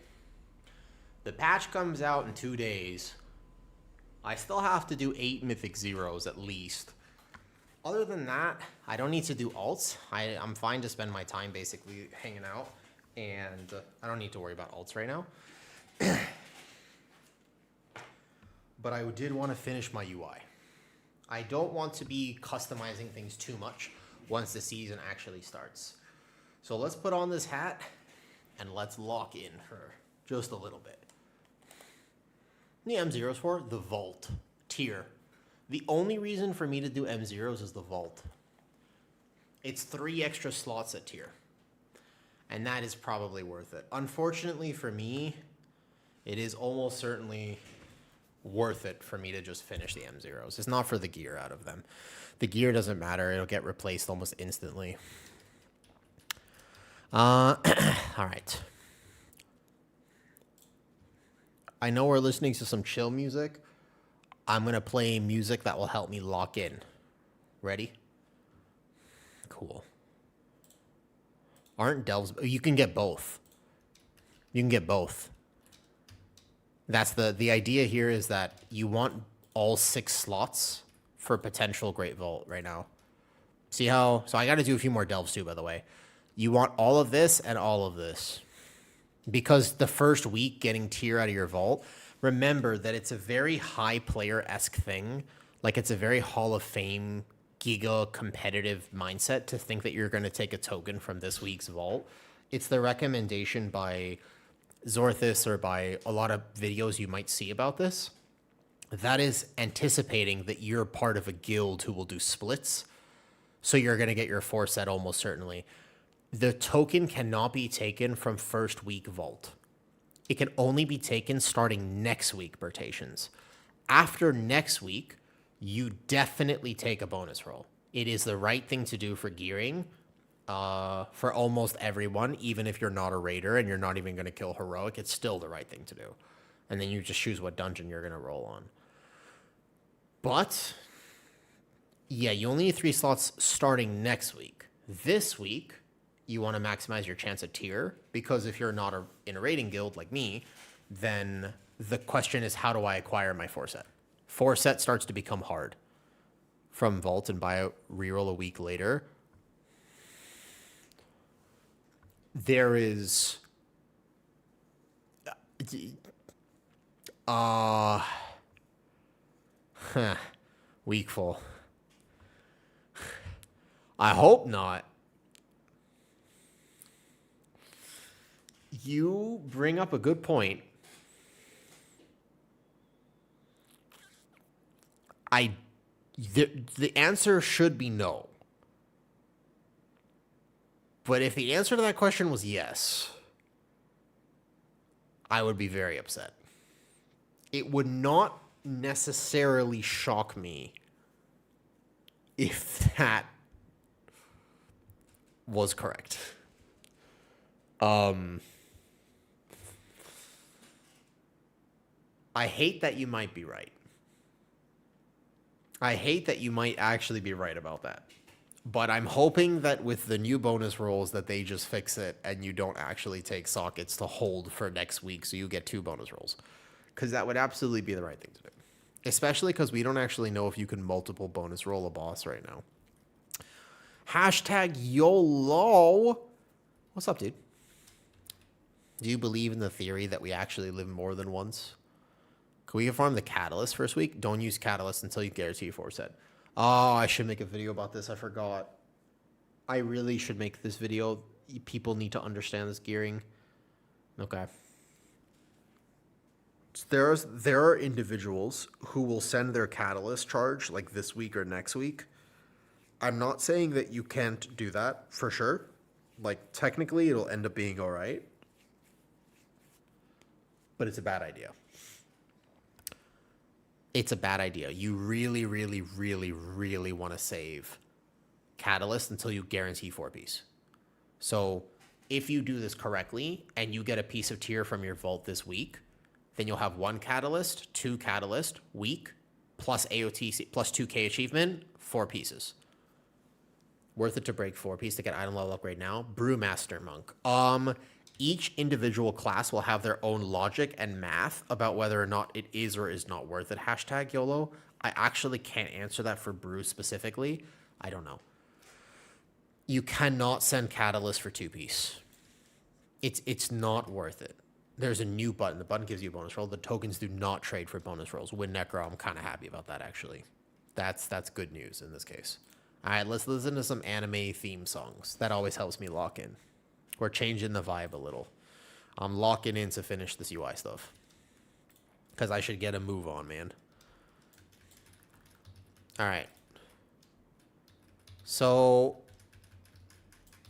The patch comes out in 2 days. I still have to do 8 mythic zeros at least. Other than that, I don't need to do alts. I'm fine to spend my time basically hanging out, and I don't need to worry about alts right now. But I did want to finish my UI. I don't want to be customizing things too much once the season actually starts. So let's put on this hat and let's lock in for just a little bit. The M0s for the vault tier. The only reason for me to do M0s is the vault. It's 3 extra slots at tier, and that is probably worth it. Unfortunately for me, it is almost certainly worth it for me to just finish the M0s. It's not for the gear out of them. The gear doesn't matter. It'll get replaced almost instantly. All right. I know we're listening to some chill music. I'm going to play music that will help me lock in. Ready? Cool. Aren't delves... You can get both. You can get both. That's the idea here, is that you want all 6 slots for potential Great Vault right now. See how... So I got to do a few more delves too, by the way. You want all of this and all of this. Because the first week getting tier out of your vault, remember that it's a very high player-esque thing. Like, it's a very Hall of Fame, giga competitive mindset to think that you're going to take a token from this week's vault. It's the recommendation by Zorthis or by a lot of videos you might see about this. That is anticipating that you're part of a guild who will do splits. So you're going to get your 4 set almost certainly. The token cannot be taken from first week vault. It can only be taken starting next week, Bertations. After next week, you definitely take a bonus roll. It is the right thing to do for gearing for almost everyone, even if you're not a raider and you're not even going to kill heroic. It's still the right thing to do. And then you just choose what dungeon you're going to roll on. But Yeah, you only need 3 slots starting next week. This week, you want to maximize your chance at tier, because if you're not in a rating guild like me, then the question is, how do I acquire my 4-set? 4-set starts to become hard. From Vault and buy a reroll a week later, there is week full. I hope not. You bring up a good point. The answer should be no. But if the answer to that question was yes, I would be very upset. It would not necessarily shock me if that was correct. I hate that you might be right. I hate that you might actually be right about that. But I'm hoping that with the new bonus rolls that they just fix it and you don't actually take sockets to hold for next week, so you get 2 bonus rolls. Because that would absolutely be the right thing to do. Especially because we don't actually know if you can multiple bonus roll a boss right now. Hashtag YOLO. What's up, dude? Do you believe in the theory that we actually live more than once? Can we farm the Catalyst first week? Don't use Catalyst until you guarantee a 4-set. Oh, I should make a video about this. I forgot. I really should make this video. People need to understand this gearing. Okay. There are individuals who will send their Catalyst charge like this week or next week. I'm not saying that you can't do that for sure. Like, technically, it'll end up being all right. But it's a bad idea. It's a bad idea. You really, really, really, really want to save Catalyst until you guarantee 4-piece. So if you do this correctly and you get a piece of tier from your vault this week, then you'll have 1 Catalyst, 2 Catalyst, week, plus AOT, plus 2k achievement, 4 pieces. Worth it to break 4-piece to get item level upgrade now. Brewmaster Monk. Each individual class will have their own logic and math about whether or not it is or is not worth it. Hashtag YOLO. I actually can't answer that for Brew specifically. I don't know. You cannot send Catalyst for 2-piece. It's not worth it. There's a new button. The button gives you a bonus roll. The tokens do not trade for bonus rolls. Win Necro, I'm kind of happy about that, actually. That's good news in this case. All right, let's listen to some anime theme songs. That always helps me lock in. We're changing the vibe a little. I'm locking in to finish this UI stuff. Because I should get a move on, man. All right. So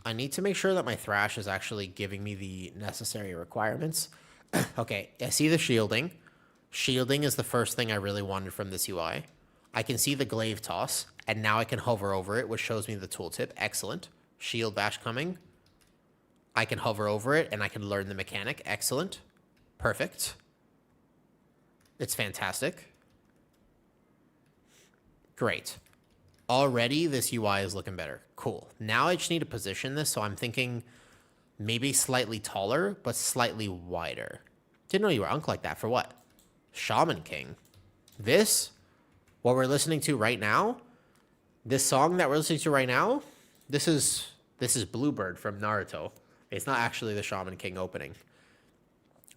I need to make sure that my Thrash is actually giving me the necessary requirements. Okay, I see the shielding. Shielding is the first thing I really wanted from this UI. I can see the glaive toss, and now I can hover over it, which shows me the tooltip. Excellent. Shield bash coming. I can hover over it, and I can learn the mechanic. Excellent. Perfect. It's fantastic. Great. Already, this UI is looking better. Cool. Now I just need to position this, so I'm thinking maybe slightly taller, but slightly wider. Didn't know you were Unk like that. For what? Shaman King. This, what we're listening to right now, this song that we're listening to right now, this is Bluebird from Naruto. It's not actually the Shaman King opening.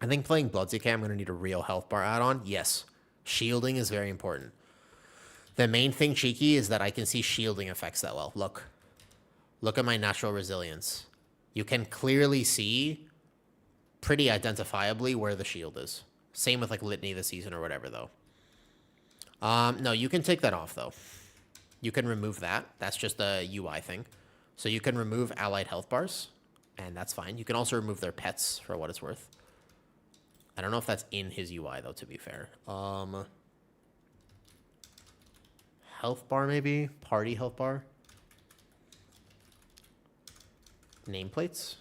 I think playing Bloodseeker, I'm going to need a real health bar add-on. Yes. Shielding is very important. The main thing, Cheeky, is that I can see shielding effects that well. Look. Look at my natural resilience. You can clearly see pretty identifiably where the shield is. Same with like Litany this season or whatever, though. No, you can take that off, though. You can remove that. That's just a UI thing. So you can remove allied health bars, and that's fine. You can also remove their pets for what it's worth. I don't know if that's in his UI, though, to be fair. Health bar, maybe? Party health bar? Nameplates?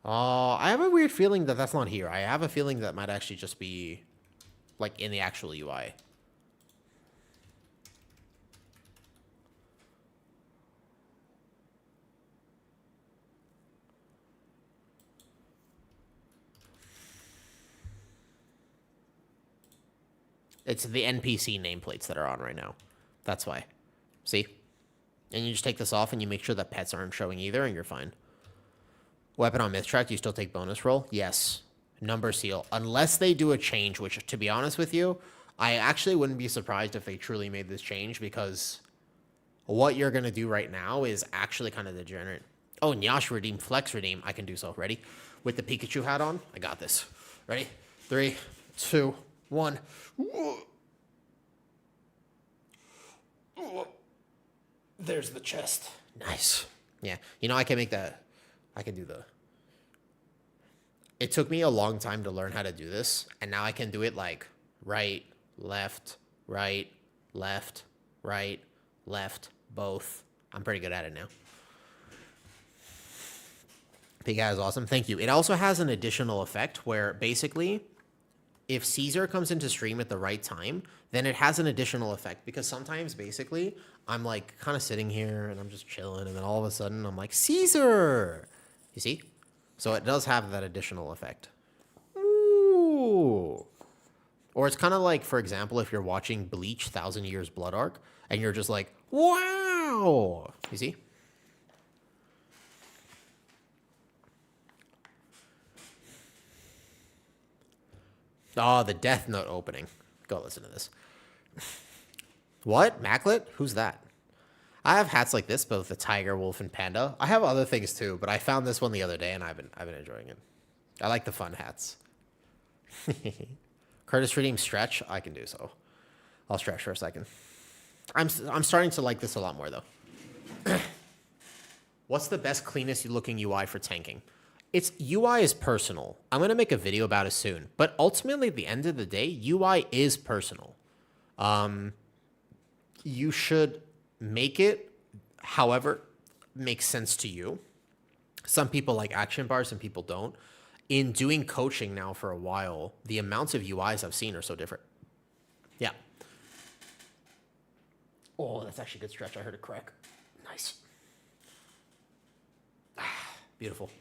I have a weird feeling that that's not here. I have a feeling that might actually just be, like in the actual UI. It's the NPC nameplates that are on right now. That's why. See? And you just take this off and you make sure that pets aren't showing either and you're fine. Weapon on myth track, do you still take bonus roll? Yes. Number seal. Unless they do a change, which to be honest with you, I actually wouldn't be surprised if they truly made this change because what you're going to do right now is actually kind of degenerate. Oh, Nyash redeem, flex redeem. I can do so. Ready? With the Pikachu hat on, I got this. Ready? 3, 2, 1. There's the chest. Nice. Yeah. You know, I can make that. I can do the. It took me a long time to learn how to do this, and now I can do it like right, left, right, left, right, left, both. I'm pretty good at it now. Big guy is awesome. Thank you. It also has an additional effect where basically, if Caesar comes into stream at the right time, then it has an additional effect because sometimes basically I'm like kind of sitting here and I'm just chilling and then all of a sudden I'm like, Caesar! You see? So it does have that additional effect. Ooh. Or it's kind of like, for example, if you're watching Bleach 1,000 Years Blood Arc and you're just like, wow! You see? Oh, the Death Note opening. Go listen to this. What? Maclet? Who's that? I have hats like this, both the tiger, wolf, and panda. I have other things too, but I found this one the other day, and I've been enjoying it. I like the fun hats. Curtis redeem stretch. I can do so. I'll stretch for a second. I'm starting to like this a lot more though. What's the best, cleanest looking UI for tanking? Its UI is personal. I'm going to make a video about it soon. But ultimately, at the end of the day, UI is personal. You should make it, however, makes sense to you. Some people like action bars, some people don't. In doing coaching now for a while, the amounts of UIs I've seen are so different. Yeah. Oh, that's actually a good stretch. I heard it crack. Nice. Beautiful.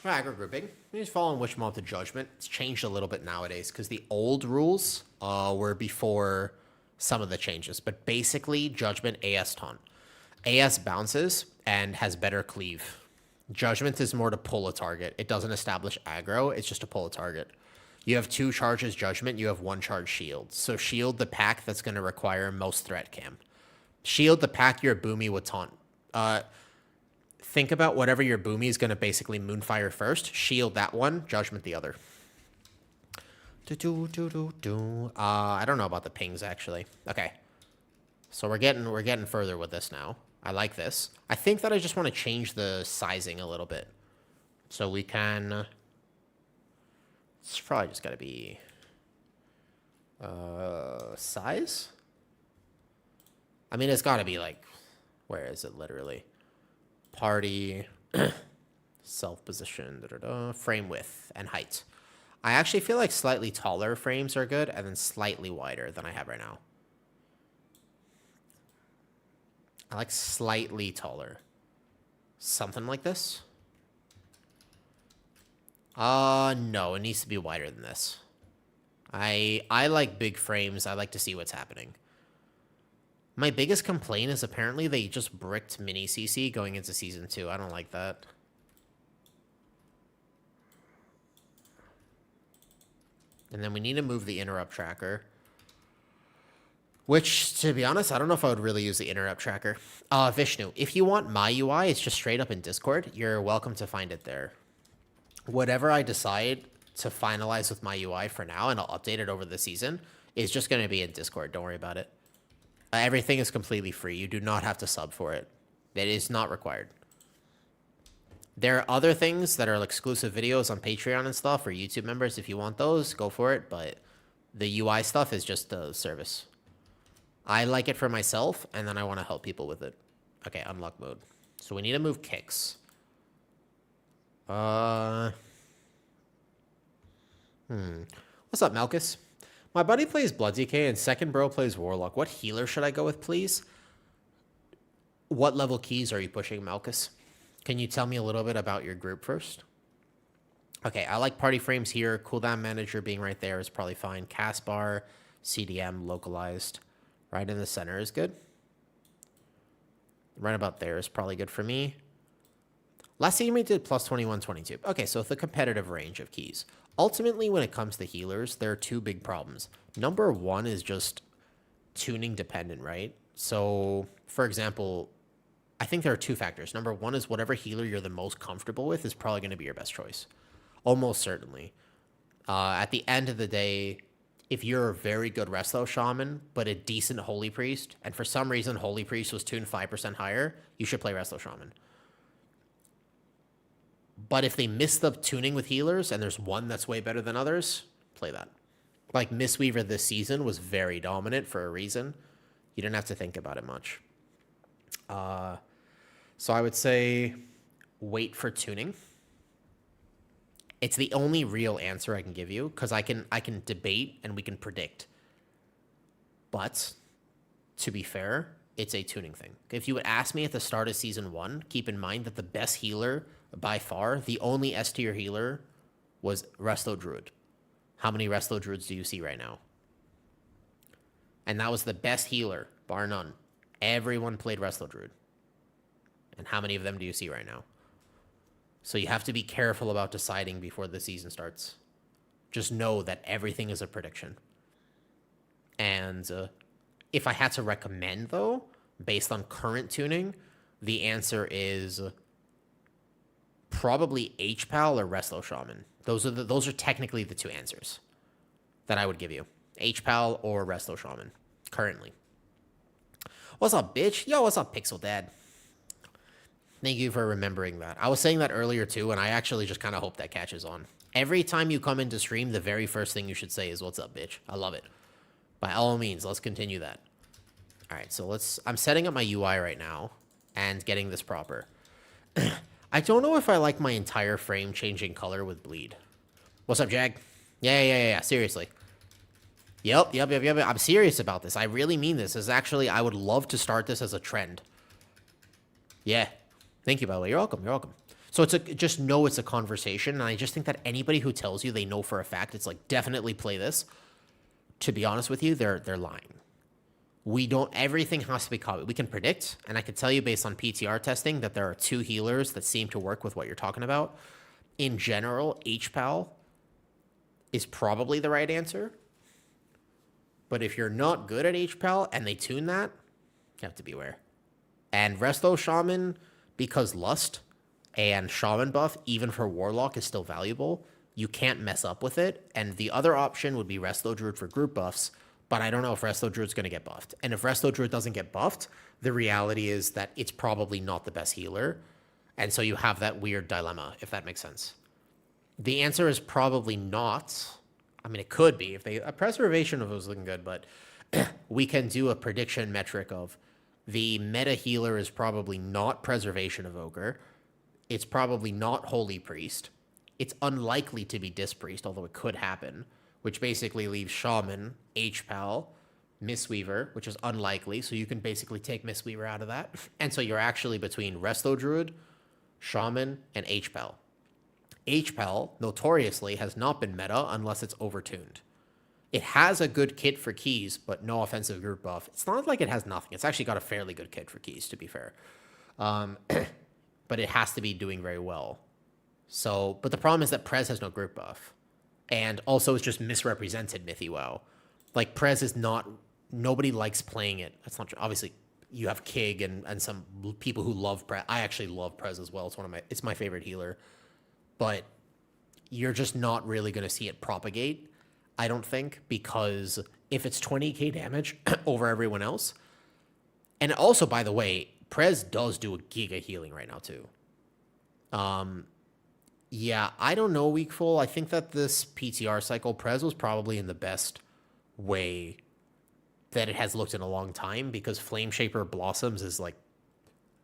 Aggro grouping. He's following which month of judgment. It's changed a little bit nowadays because the old rules were before some of the changes. But basically, judgment AS taunt. AS bounces and has better cleave. Judgment is more to pull a target. It doesn't establish aggro. It's just to pull a target. You have 2 charges judgment. You have 1 charge shield. So shield the pack that's going to require most threat cam. Shield the pack your boomy with taunt. Think about whatever your boomy is going to basically moonfire first. Shield that one, judgment the other. I don't know about the pings actually. Okay, so we're getting further with this now. I like this. I think that I just want to change the sizing a little bit, so we can. It's probably just got to be size. I mean, it's got to be like, where is it literally? Party, self position, frame width, and height. I actually feel like slightly taller frames are good, and then slightly wider than I have right now. I like slightly taller. Something like this? No, it needs to be wider than this. I like big frames. I like to see what's happening. My biggest complaint is apparently they just bricked mini CC going into season 2. I don't like that. And then we need to move the interrupt tracker. Which, to be honest, I don't know if I would really use the interrupt tracker. Vishnu, if you want my UI, it's just straight up in Discord. You're welcome to find it there. Whatever I decide to finalize with my UI for now, and I'll update it over the season, is just going to be in Discord. Don't worry about it. Everything is completely free. You do not have to sub for it. It is not required. There are other things that are exclusive videos on Patreon and stuff for YouTube members. If you want those, go for it. But the UI stuff is just the service. I like it for myself, and then I want to help people with it. Okay, unlock mode. So we need to move kicks. What's up, Malchus? My buddy plays Blood DK and second bro plays Warlock. What healer should I go with, please? What level keys are you pushing, Malchus? Can you tell me a little bit about your group first? Okay, I like party frames here. Cooldown manager being right there is probably fine. Cast bar, CDM, localized. Right in the center is good. Right about there is probably good for me. Last game we did plus 21, 22. Okay, so the competitive range of keys. Ultimately, when it comes to healers, there are two big problems. Number one is just tuning dependent, right? So, for example, I think there are two factors. Number one is whatever healer you're the most comfortable with is probably going to be your best choice. Almost certainly. At the end of the day, if you're a very good Resto Shaman, but a decent Holy Priest, and for some reason Holy Priest was tuned 5% higher, you should play Resto Shaman. But if they miss the tuning with healers, and there's one that's way better than others, play that. Like Mistweaver this season was very dominant for a reason. You didn't have to think about it much. So I would say wait for tuning. It's the only real answer I can give you, because I can debate and we can predict. But to be fair, it's a tuning thing. If you would ask me at the start of season 1, keep in mind that the best healer by far, the only S tier healer, was Resto Druid. How many Resto Druids do you see right now? And that was the best healer, bar none. Everyone played Resto Druid. And how many of them do you see right now? So you have to be careful about deciding before the season starts. Just know that everything is a prediction. And if I had to recommend, though, based on current tuning, the answer is probably HPAL or Resto Shaman. Those are technically the two answers that I would give you. HPAL or Resto Shaman, currently. What's up, bitch? Yo, what's up, Pixel Dad? Thank you for remembering that. I was saying that earlier, too, and I actually just kind of hope that catches on. Every time you come into stream, the very first thing you should say is, what's up, bitch? I love it. By all means, let's continue that. All right, so I'm setting up my UI right now and getting this proper. I don't know if I like my entire frame changing color with bleed. What's up, Jag? Yeah, seriously. Yep. I'm serious about this. I really mean this. I would love to start this as a trend. Yeah. Thank you, by the way. You're welcome. So just know it's a conversation, and I just think that anybody who tells you they know for a fact, it's like, definitely play this. To be honest with you, they're lying. Everything has to be copied. We can predict, and I can tell you based on PTR testing that there are two healers that seem to work with what you're talking about. In general, HPAL is probably the right answer. But if you're not good at HPAL and they tune that, you have to beware. And Resto Shaman, because Lust and Shaman buff, even for Warlock, is still valuable. You can't mess up with it. And the other option would be Resto Druid for group buffs, but I don't know if Resto Druid's going to get buffed. And if Resto Druid doesn't get buffed, the reality is that it's probably not the best healer. And so you have that weird dilemma, if that makes sense. The answer is probably not. I mean, it could be. A preservation of it was looking good, but we can do a prediction metric of the meta healer is probably not Preservation Evoker. It's probably not Holy Priest. It's unlikely to be Disc Priest, although it could happen, which basically leaves Shaman, HPAL, Mistweaver, which is unlikely, so you can basically take Mistweaver out of that. And so you're actually between Resto Druid, Shaman, and HPAL. HPAL, notoriously, has not been meta unless it's overtuned. It has a good kit for keys, but no offensive group buff. It's not like it has nothing. It's actually got a fairly good kit for keys, to be fair. But it has to be doing very well. So, but the problem is that Prez has no group buff. And also it's just misrepresented Mythy WoW. Like, Prez is not... Nobody likes playing it. That's not true. Obviously, you have Kig and some people who love Prez. I actually love Prez as well. It's my favorite healer. But you're just not really going to see it propagate, I don't think, because if it's 20k damage over everyone else, and also, by the way, Prez does do a giga healing right now, too. Yeah, I don't know, Weakful. I think that this PTR cycle, Prez was probably in the best way that it has looked in a long time, because Flameshaper Blossoms is, like,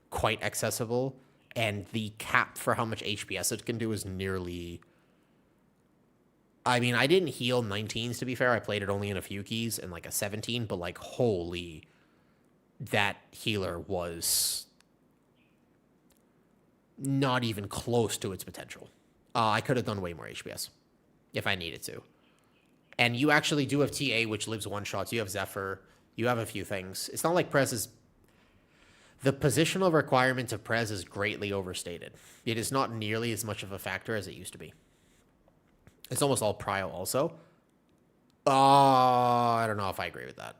quite accessible, and the cap for how much HPS it can do is nearly I mean, I didn't heal 19s, to be fair. I played it only in a few keys and like a 17, but like, holy, that healer was not even close to its potential. I could have done way more HPS if I needed to. And you actually do have TA, which lives one shots. You have Zephyr. You have a few things. It's not like Prez is... The positional requirement of Prez is greatly overstated. It is not nearly as much of a factor as it used to be. It's almost all prio also. I don't know if I agree with that.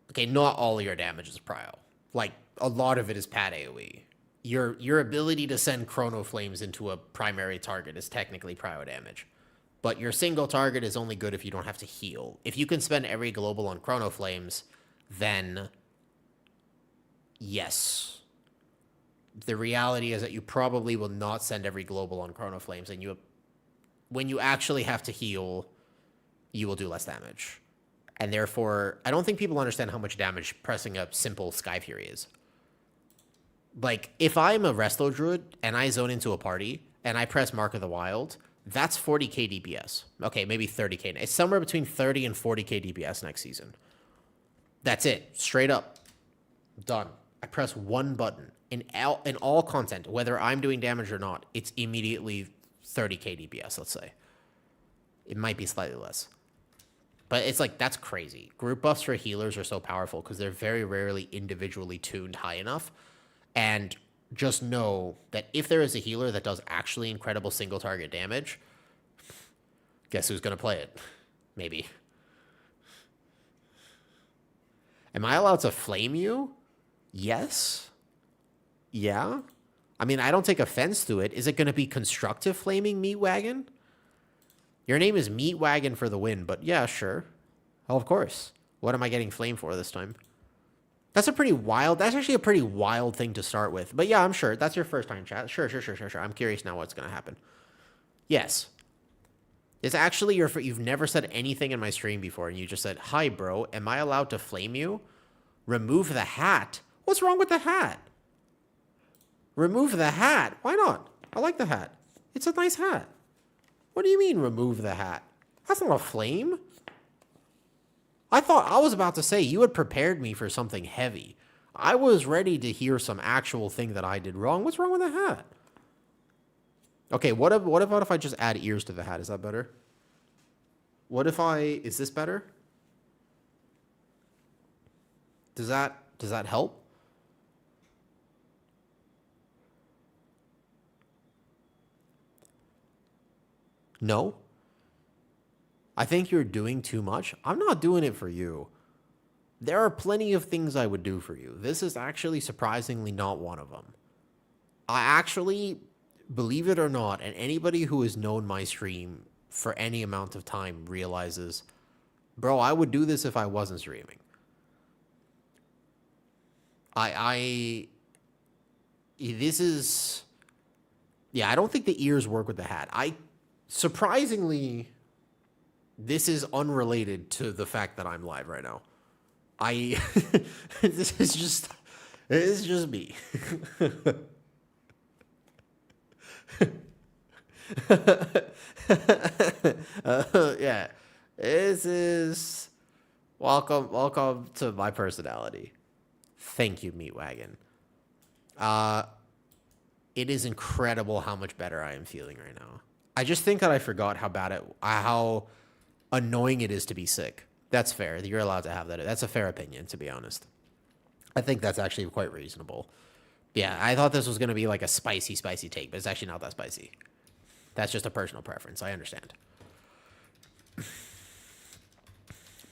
Okay, not all of your damage is prio. Like, a lot of it is pad AoE. Your ability to send Chrono Flames into a primary target is technically prio damage. But your single target is only good if you don't have to heal. If you can spend every global on Chrono Flames, then yes. The reality is that you probably will not send every global on Chrono Flames, and when you actually have to heal, you will do less damage. And therefore, I don't think people understand how much damage pressing a simple Sky Fury is. Like, if I'm a Resto Druid and I zone into a party and I press Mark of the Wild, that's 40k DPS. Okay, maybe 30k. It's somewhere between 30 and 40k DPS next season. That's it. Straight up. Done. I press one button. In all content, whether I'm doing damage or not, it's immediately 30k DPS, let's say. It might be slightly less. But it's like, that's crazy. Group buffs for healers are so powerful because they're very rarely individually tuned high enough. And just know that if there is a healer that does actually incredible single target damage, guess who's going to play it? Maybe. Am I allowed to flame you? Yes. Yeah. I mean, I don't take offense to it. Is it going to be constructive flaming, Meat Wagon? Your name is Meat Wagon for the win, but yeah, sure. Oh, of course. What am I getting flamed for this time? That's actually a pretty wild thing to start with. But yeah, I'm sure. That's your first time, chat. Sure. I'm curious now what's going to happen. Yes. It's actually you've never said anything in my stream before, and you just said, "Hi, bro. Am I allowed to flame you? Remove the hat." What's wrong with the hat? Remove the hat. Why not? I like the hat. It's a nice hat. What do you mean, remove the hat? That's not a flame. I was about to say you had prepared me for something heavy. I was ready to hear some actual thing that I did wrong. What's wrong with the hat? Okay, what about if I just add ears to the hat? Is that better? Is this better? Does that help? No? I think you're doing too much. I'm not doing it for you. There are plenty of things I would do for you. This is actually surprisingly not one of them. I actually, believe it or not, and anybody who has known my stream for any amount of time realizes, bro, I would do this if I wasn't streaming. I don't think the ears work with the hat. Surprisingly, this is unrelated to the fact that I'm live right now. This is just me. Yeah, this is welcome to my personality. Thank you, Meat Wagon. It is incredible how much better I am feeling right now. I just think that I forgot how annoying it is to be sick. That's fair. You're allowed to have that. That's a fair opinion, to be honest. I think that's actually quite reasonable. Yeah, I thought this was going to be like a spicy take, but it's actually not that spicy. That's just a personal preference. I understand.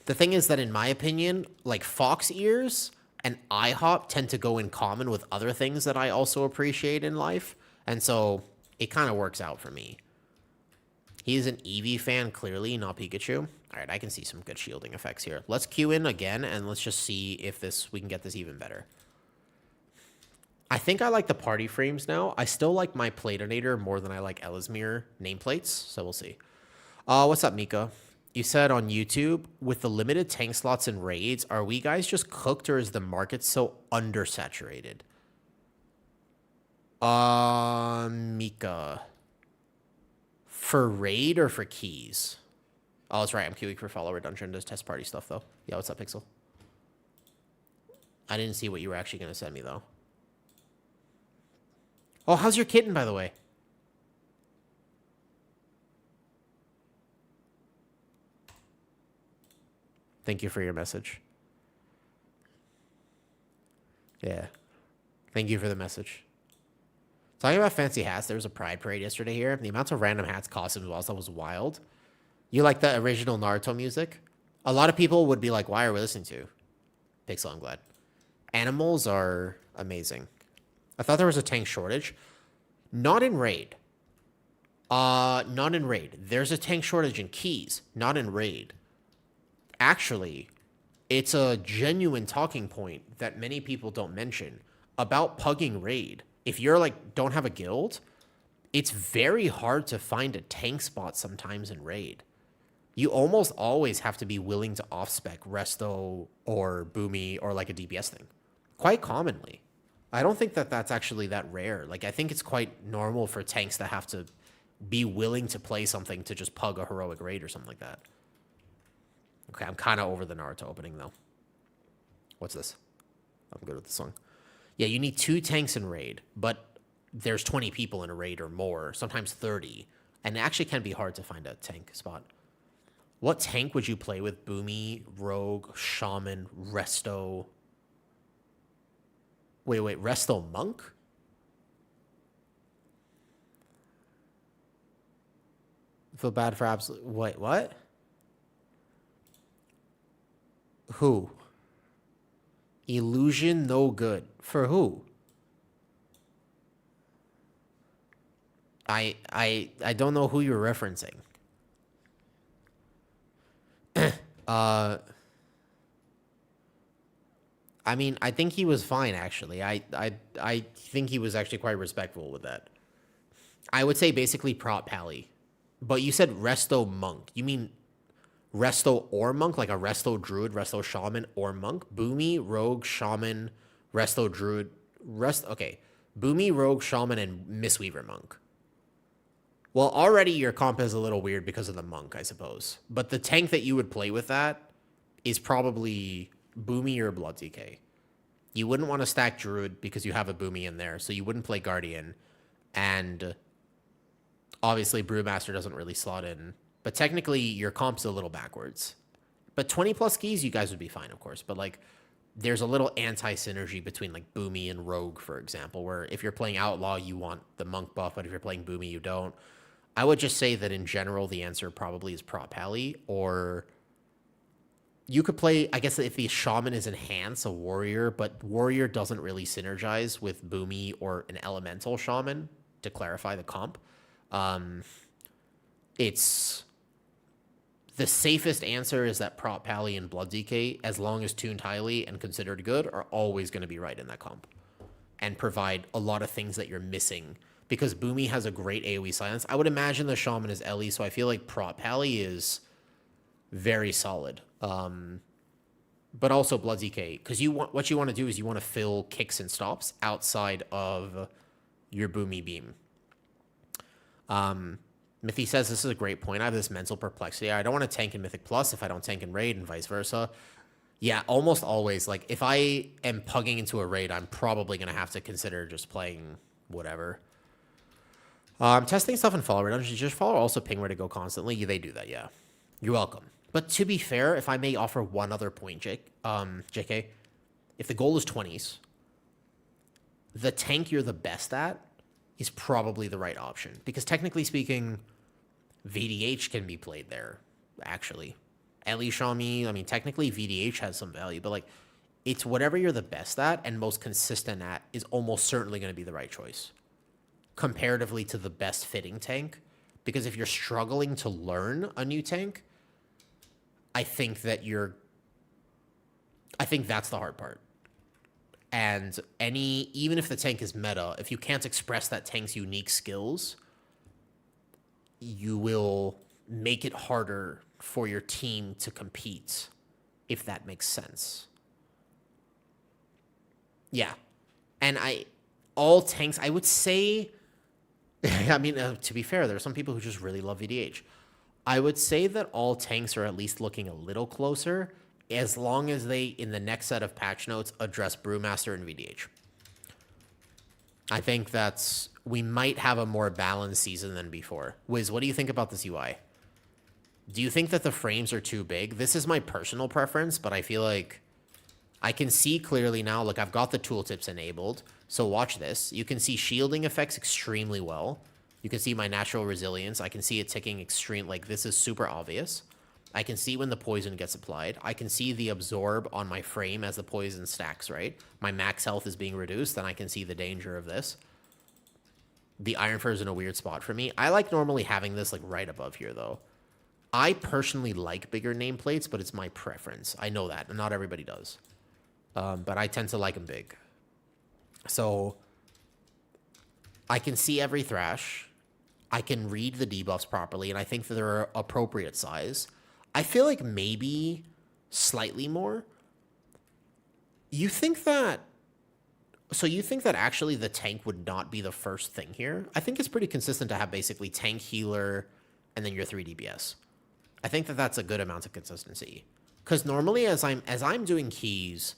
The thing is that, in my opinion, like fox ears and IHOP tend to go in common with other things that I also appreciate in life. And so it kind of works out for me. He's an Eevee fan, clearly, not Pikachu. All right, I can see some good shielding effects here. Let's queue in again, and let's just see if we can get this even better. I think I like the party frames now. I still like my Platinator more than I like Ellesmere nameplates, so we'll see. What's up, Mika? You said on YouTube, with the limited tank slots and raids, are we guys just cooked or is the market so undersaturated? Mika. For raid or for keys? Oh, that's right. I'm queuing for follower dungeon. Does test party stuff, though. Yeah, what's up, Pixel? I didn't see what you were actually going to send me, though. Oh, how's your kitten, by the way? Thank you for your message. Yeah. Thank you for the message. Talking about fancy hats, there was a Pride Parade yesterday here. The amount of random hats, costumes, that was wild. You like the original Naruto music? A lot of people would be like, why are we listening to? Pixel, I'm glad. Animals are amazing. I thought there was a tank shortage. Not in raid. Not in raid. There's a tank shortage in keys, not in raid. Actually, it's a genuine talking point that many people don't mention about pugging raid. If you're like, don't have a guild, it's very hard to find a tank spot sometimes in raid. You almost always have to be willing to off-spec Resto or Boomy or like a DPS thing. Quite commonly. I don't think that that's actually that rare. Like, I think it's quite normal for tanks to have to be willing to play something to just pug a heroic raid or something like that. Okay, I'm kind of over the Naruto opening, though. What's this? I'm good with the song. Yeah, you need 2 tanks in raid, but there's 20 people in a raid or more, sometimes 30. And it actually can be hard to find a tank spot. What tank would you play with? Boomy, Rogue, Shaman, Resto? Wait, Resto Monk? I feel bad for absolute... Wait, what? Who? Illusion no good. For who? I don't know who you're referencing. I mean, I think he was fine, actually. I think he was actually quite respectful with that. I would say basically prop pally. But you said Resto Monk. You mean Resto or Monk? Like a Resto Druid, Resto Shaman, or Monk? Boomy, Rogue, Shaman, Resto Druid, Okay. Boomy, Rogue, Shaman, and Mistweaver Monk. Well, already your comp is a little weird because of the Monk, I suppose. But the tank that you would play with that is probably Boomy or Blood DK. You wouldn't want to stack Druid because you have a Boomy in there, so you wouldn't play Guardian. And obviously Brewmaster doesn't really slot in. But technically your comp's a little backwards. But 20 plus keys, you guys would be fine, of course. But like, there's a little anti-synergy between like Boomy and Rogue, for example, where if you're playing Outlaw, you want the Monk buff, but if you're playing Boomy, you don't. I would just say that in general, the answer probably is Prop Pally, or you could play, I guess if the Shaman is enhanced, a Warrior, but Warrior doesn't really synergize with Boomy or an Elemental Shaman, to clarify the comp. It's... The safest answer is that Prop Pally and Blood DK, as long as tuned highly and considered good, are always going to be right in that comp and provide a lot of things that you're missing. Because Boomy has a great AoE silence. I would imagine the Shaman is Ellie, so I feel like Prop Pally is very solid. But also Blood DK, because what you want to do is you want to fill kicks and stops outside of your Boomy beam. Mythy says, this is a great point. I have this mental perplexity. I don't want to tank in Mythic Plus if I don't tank in Raid and vice versa. Yeah, almost always. Like, if I am pugging into a Raid, I'm probably going to have to consider just playing whatever. I'm testing stuff in follower dungeons. Just follow also ping where to go constantly. They do that, yeah. You're welcome. But to be fair, if I may offer one other point, JK, if the goal is 20s, the tank you're the best at is probably the right option. Because technically speaking, VDH can be played there, actually. Ellie Shami, I mean, technically VDH has some value, but like, it's whatever you're the best at and most consistent at is almost certainly going to be the right choice, comparatively to the best fitting tank. Because if you're struggling to learn a new tank, I think that's the hard part. And even if the tank is meta, if you can't express that tank's unique skills, you will make it harder for your team to compete, if that makes sense. Yeah. And all tanks, I would say, I mean, to be fair, there are some people who just really love VDH. I would say that all tanks are at least looking a little closer, as long as they, in the next set of patch notes, address Brewmaster and VDH. I think we might have a more balanced season than before. Wiz, what do you think about this UI? Do you think that the frames are too big? This is my personal preference, but I feel like I can see clearly now. Look, I've got the tooltips enabled. So watch this. You can see shielding effects extremely well. You can see my natural resilience. I can see it ticking extreme. Like, this is super obvious. I can see when the poison gets applied. I can see the absorb on my frame as the poison stacks, right? My max health is being reduced, and I can see the danger of this. The Iron Fur is in a weird spot for me. I like normally having this like right above here, though. I personally like bigger nameplates, but it's my preference. I know that, and not everybody does. But I tend to like them big. So I can see every thrash. I can read the debuffs properly, and I think that they're appropriate size. I feel like maybe slightly more. You think that... So you think that actually the tank would not be the first thing here? I think it's pretty consistent to have basically tank, healer, and then your 3 DPS. I think that that's a good amount of consistency. Because normally as I'm doing keys,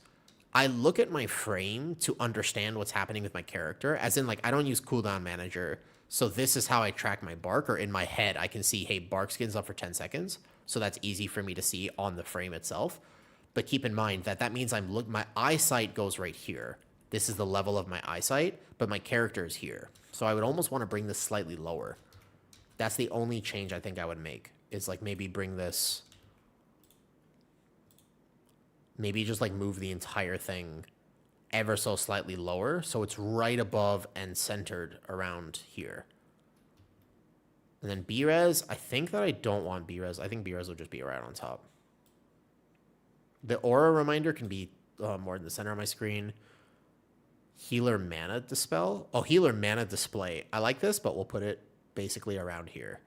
I look at my frame to understand what's happening with my character. As in, like, I don't use cooldown manager. So this is how I track my bark, or in my head, I can see, hey, bark skin's up for 10 seconds. So that's easy for me to see on the frame itself. But keep in mind that that means my eyesight goes right here. This is the level of my eyesight, but my character is here. So I would almost want to bring this slightly lower. That's the only change I think I would make, is like maybe bring this, maybe just like move the entire thing ever so slightly lower, so it's right above and centered around here. And then B-Res, I think that I don't want B-Res. I think B-Res will just be right on top. The aura reminder can be more in the center of my screen. Healer mana dispel. Oh, healer mana display. I like this, but we'll put it basically around here.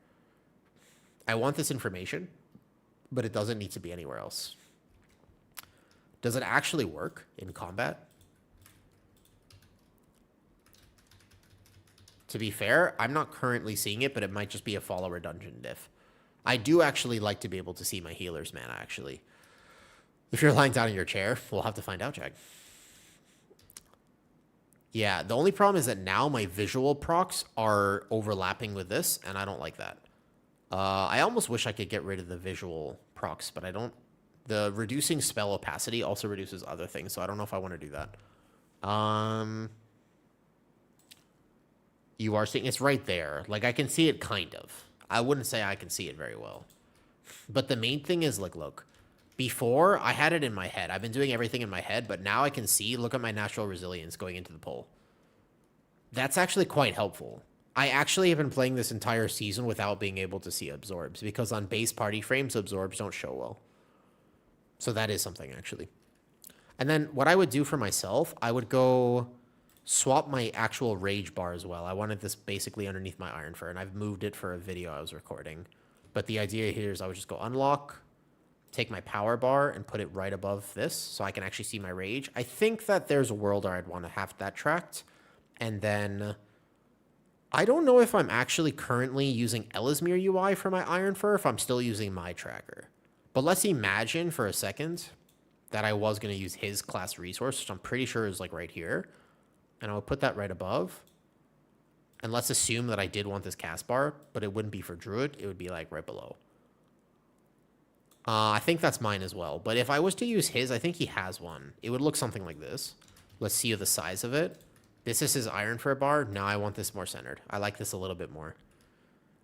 I want this information, but it doesn't need to be anywhere else. Does it actually work in combat? To be fair, I'm not currently seeing it, but it might just be a follower dungeon diff. I do actually like to be able to see my healer's mana, actually. If you're lying down in your chair, we'll have to find out, Jack. Yeah, the only problem is that now my visual procs are overlapping with this, and I don't like that. I almost wish I could get rid of the visual procs, but I don't. The reducing spell opacity also reduces other things, so I don't know if I want to do that. You are seeing it's right there. Like, I can see it kind of. I wouldn't say I can see it very well. But the main thing is, like, look. Before, I had it in my head. I've been doing everything in my head, but now I can see, look at my natural resilience going into the poll. That's actually quite helpful. I actually have been playing this entire season without being able to see absorbs, because on base party frames, absorbs don't show well. So that is something, actually. And then what I would do for myself, I would go swap my actual rage bar as well. I wanted this basically underneath my Iron Fur, and I've moved it for a video I was recording. But the idea here is I would just go unlock, take my power bar, and put it right above this so I can actually see my rage. I think that there's a world where I'd want to have that tracked. And then I don't know if I'm actually currently using Ellesmere UI for my Iron Fur, if I'm still using my tracker. But let's imagine for a second that I was going to use his class resource, which I'm pretty sure is like right here. And I would put that right above. And let's assume that I did want this cast bar, but it wouldn't be for Druid. It would be like right below. I think that's mine as well. But if I was to use his, I think he has one. It would look something like this. Let's see the size of it. This is his Iron Fur bar. Now I want this more centered. I like this a little bit more.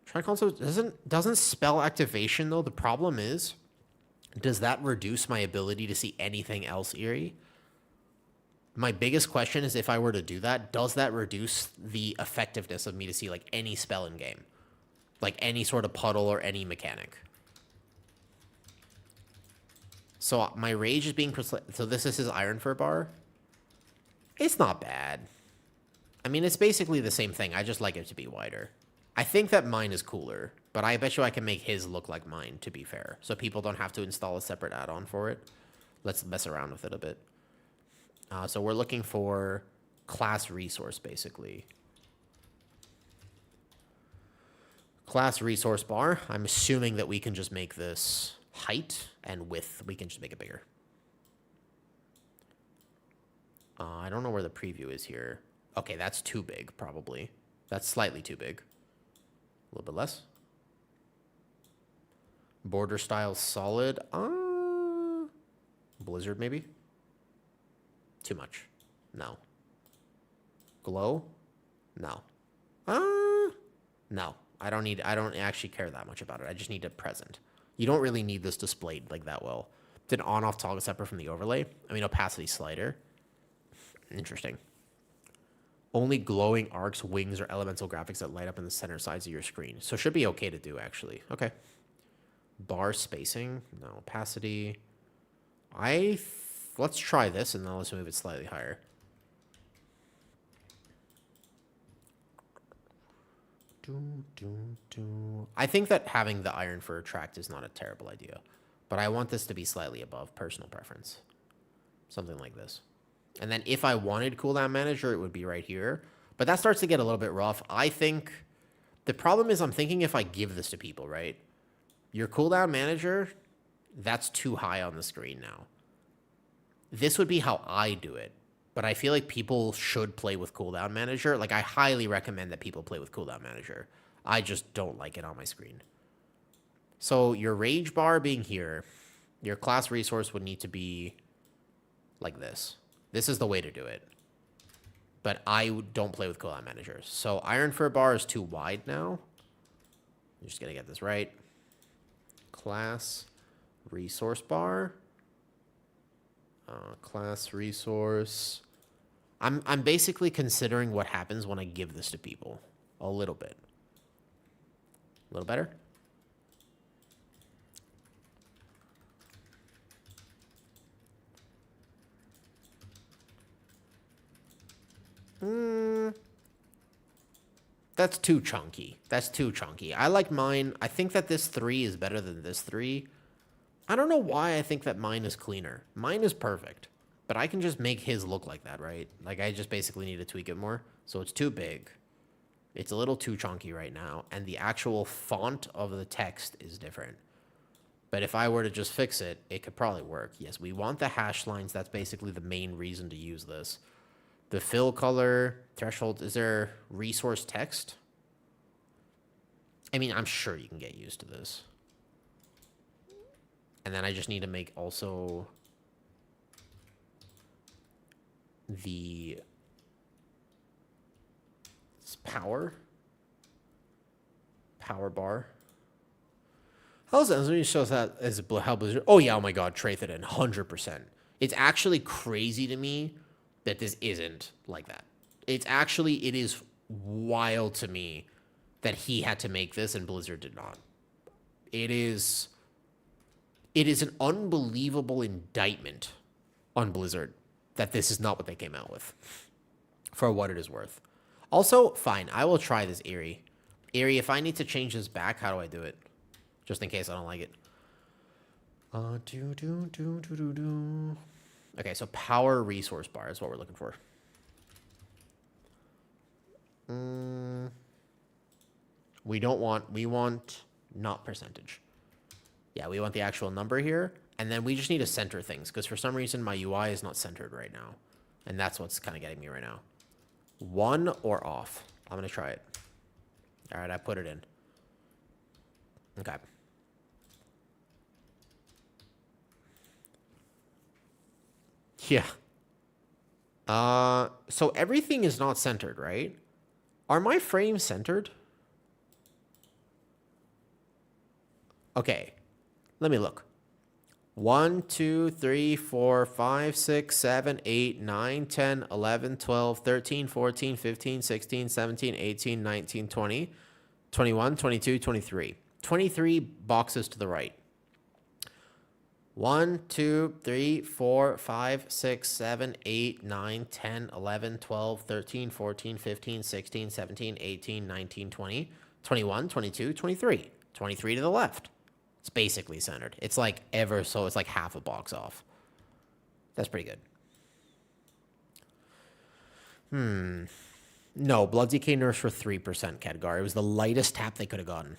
Try console doesn't spell activation, though. The problem is, does that reduce my ability to see anything else eerie? My biggest question is, if I were to do that, does that reduce the effectiveness of me to see like any spell in game? Like any sort of puddle or any mechanic? So my rage is being... So this is his Iron Fur bar. It's not bad. I mean, it's basically the same thing. I just like it to be wider. I think that mine is cooler, but I bet you I can make his look like mine, to be fair. So people don't have to install a separate add-on for it. Let's mess around with it a bit. So we're looking for class resource, basically. Class resource bar. I'm assuming that we can just make this height and width. We can just make it bigger. I don't know where the preview is here. Okay, that's too big, probably. That's slightly too big. A little bit less. Border style solid. Blizzard, maybe? Too much. No. Glow? No. No. I don't actually care that much about it. I just need it present. You don't really need this displayed like that well. Did on-off toggle separate from the overlay? I mean, opacity slider. Interesting. Only glowing arcs, wings, or elemental graphics that light up in the center sides of your screen. So it should be okay to do, actually. Okay. Bar spacing. No. Opacity. Let's try this, and then let's move it slightly higher. I think that having the iron for a tract is not a terrible idea. But I want this to be slightly above personal preference. Something like this. And then if I wanted cooldown manager, it would be right here. But that starts to get a little bit rough. I think the problem is I'm thinking if I give this to people, right? Your cooldown manager, that's too high on the screen now. This would be how I do it. But I feel like people should play with cooldown manager. Like, I highly recommend that people play with cooldown manager. I just don't like it on my screen. So your rage bar being here, your class resource would need to be like this. This is the way to do it. But I don't play with cooldown managers. So iron for a bar is too wide now. I'm just going to get this right. Class resource bar. Class resource. I'm basically considering what happens when I give this to people. A little bit. A little better? That's too chunky. That's too chunky. I like mine. I think that this 3 is better than this 3. I don't know why I think that mine is cleaner. Mine is perfect. But I can just make his look like that, right? Like, I just basically need to tweak it more. So it's too big. It's a little too chunky right now. And the actual font of the text is different. But if I were to just fix it, it could probably work. Yes, we want the hash lines. That's basically the main reason to use this. The fill color, threshold, is there resource text? I mean, I'm sure you can get used to this. And then I just need to make also the power bar. How's that? Let me show that as how Blizzard. Oh yeah, oh my god, Trathodon, 100%. It's actually crazy to me that this isn't like that. It is wild to me that he had to make this and Blizzard did not. It is an unbelievable indictment on Blizzard that this is not what they came out with, for what it is worth. Also, fine, I will try this Eerie. Eerie, if I need to change this back, how do I do it? Just in case I don't like it. Okay, so power resource bar is what we're looking for. We want not percentage. Yeah, we want the actual number here. And then we just need to center things, because for some reason my UI is not centered right now. And that's what's kind of getting me right now. 1 or off. I'm going to try it. All right, I put it in. Okay. Yeah. So everything is not centered, right? Are my frames centered? Okay. Let me look. 1, 2, 3, 4, 5, 6, 7, 8, 9, 10, 11, 12, 13, 14, 15, 16, 17, 18, 19, 20, 21, 22, 23. 23 boxes to the right. 1, 2, 3, 4, 5, 6, 7, 8, 9, 10, 11, 12, 13, 14, 15, 16, 17, 18, 19, 20. 21, 22, 23. 23 to the left. It's basically centered. It's like it's like half a box off. That's pretty good. No, Blood DK nerfs for 3%, Khadgar. It was the lightest tap they could have gotten.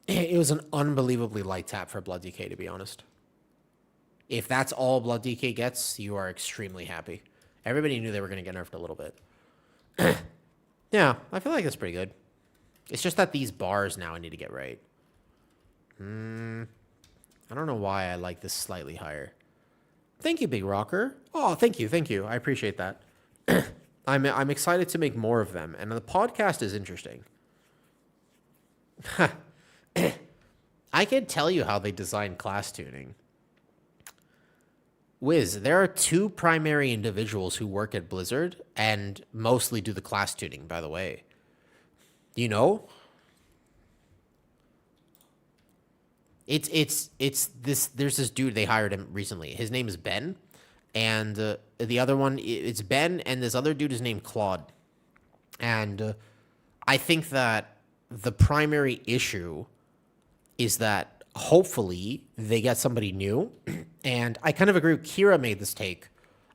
It was an unbelievably light tap for Blood DK, to be honest. If that's all Blood DK gets, you are extremely happy. Everybody knew they were going to get nerfed a little bit. Yeah, I feel like that's pretty good. It's just that these bars now I need to get right. I don't know why I like this slightly higher. Thank you, Big Rocker. Oh, thank you. I appreciate that. I'm excited to make more of them, and the podcast is interesting. I can tell you how they design class tuning. Wiz, there are 2 primary individuals who work at Blizzard and mostly do the class tuning, by the way. You know? It's this, there's this dude, they hired him recently. His name is Ben. And the other one, it's Ben, and this other dude is named Claude. And I think that the primary issue is that hopefully they get somebody new. And I kind of agree with Kira made this take,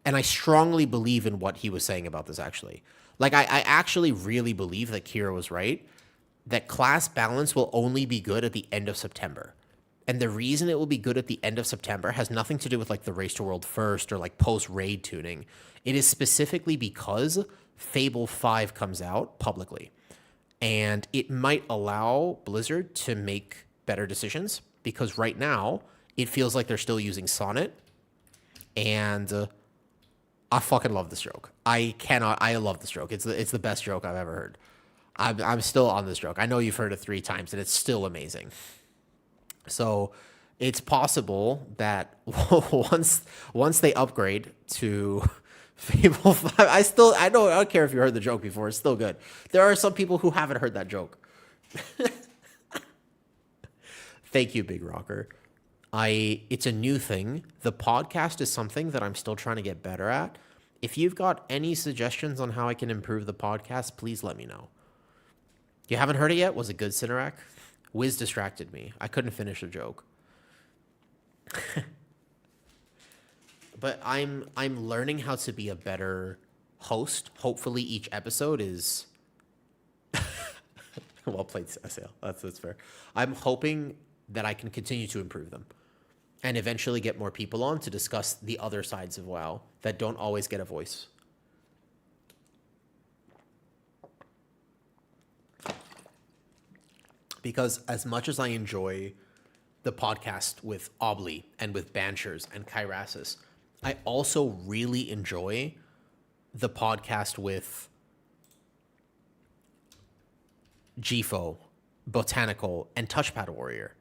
and I strongly believe in what he was saying about this, actually. Like, I actually really believe that Kira was right, that class balance will only be good at the end of September. And the reason it will be good at the end of September has nothing to do with like the Race to World First or like post-raid tuning. It is specifically because Fable 5 comes out publicly. And it might allow Blizzard to make better decisions, because right now it feels like they're still using Sonnet. And I fucking love this joke. I love this joke. It's the best joke I've ever heard. I'm still on this joke. I know you've heard it 3 times, and it's still amazing. So it's possible that once they upgrade to Fable 5, I don't care if you heard the joke before. It's still good. There are some people who haven't heard that joke. Thank you, Big Rocker. It's a new thing. The podcast is something that I'm still trying to get better at. If you've got any suggestions on how I can improve the podcast, please let me know. You haven't heard it yet? Was it good, Cinerak? Wiz distracted me. I couldn't finish the joke. But I'm learning how to be a better host. Hopefully each episode is well played, Sale. That's fair. I'm hoping that I can continue to improve them and eventually get more people on to discuss the other sides of WoW that don't always get a voice. Because as much as I enjoy the podcast with Obli and with Banchers and Kyrasis, I also really enjoy the podcast with Gfo, Botanical, and Touchpad Warrior.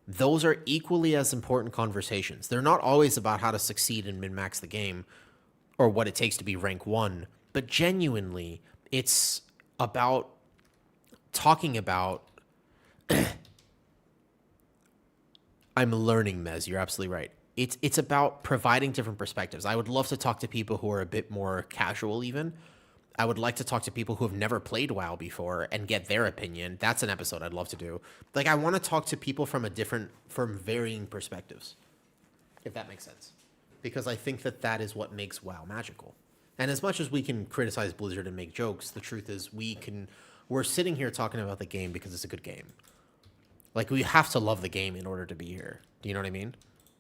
Those are equally as important conversations. They're not always about how to succeed and min-max the game or what it takes to be rank 1, but genuinely, it's about talking about I'm learning, Mez. You're absolutely right. It's about providing different perspectives. I would love to talk to people who are a bit more casual even. I would like to talk to people who have never played WoW before and get their opinion. That's an episode I'd love to do. Like, I want to talk to people from varying perspectives, if that makes sense. Because I think that is what makes WoW magical. And as much as we can criticize Blizzard and make jokes, the truth is we're sitting here talking about the game because it's a good game. Like, we have to love the game in order to be here. Do you know what I mean?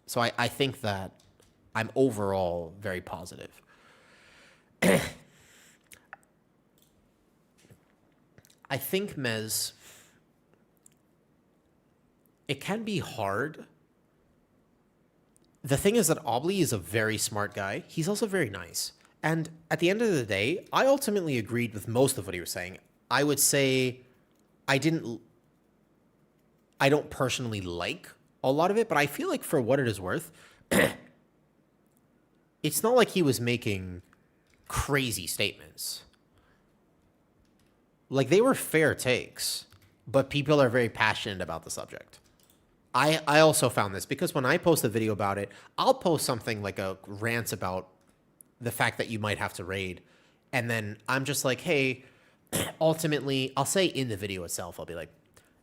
So I think that I'm overall very positive. I think, Mez, it can be hard. The thing is that Obli is a very smart guy. He's also very nice. And at the end of the day, I ultimately agreed with most of what he was saying. I would say I don't personally like a lot of it, but I feel like for what it is worth, it's not like he was making crazy statements. Like, they were fair takes, but people are very passionate about the subject. I also found this because when I post a video about it, I'll post something like a rant about the fact that you might have to raid. And then I'm just like, hey, ultimately, I'll say in the video itself, I'll be like,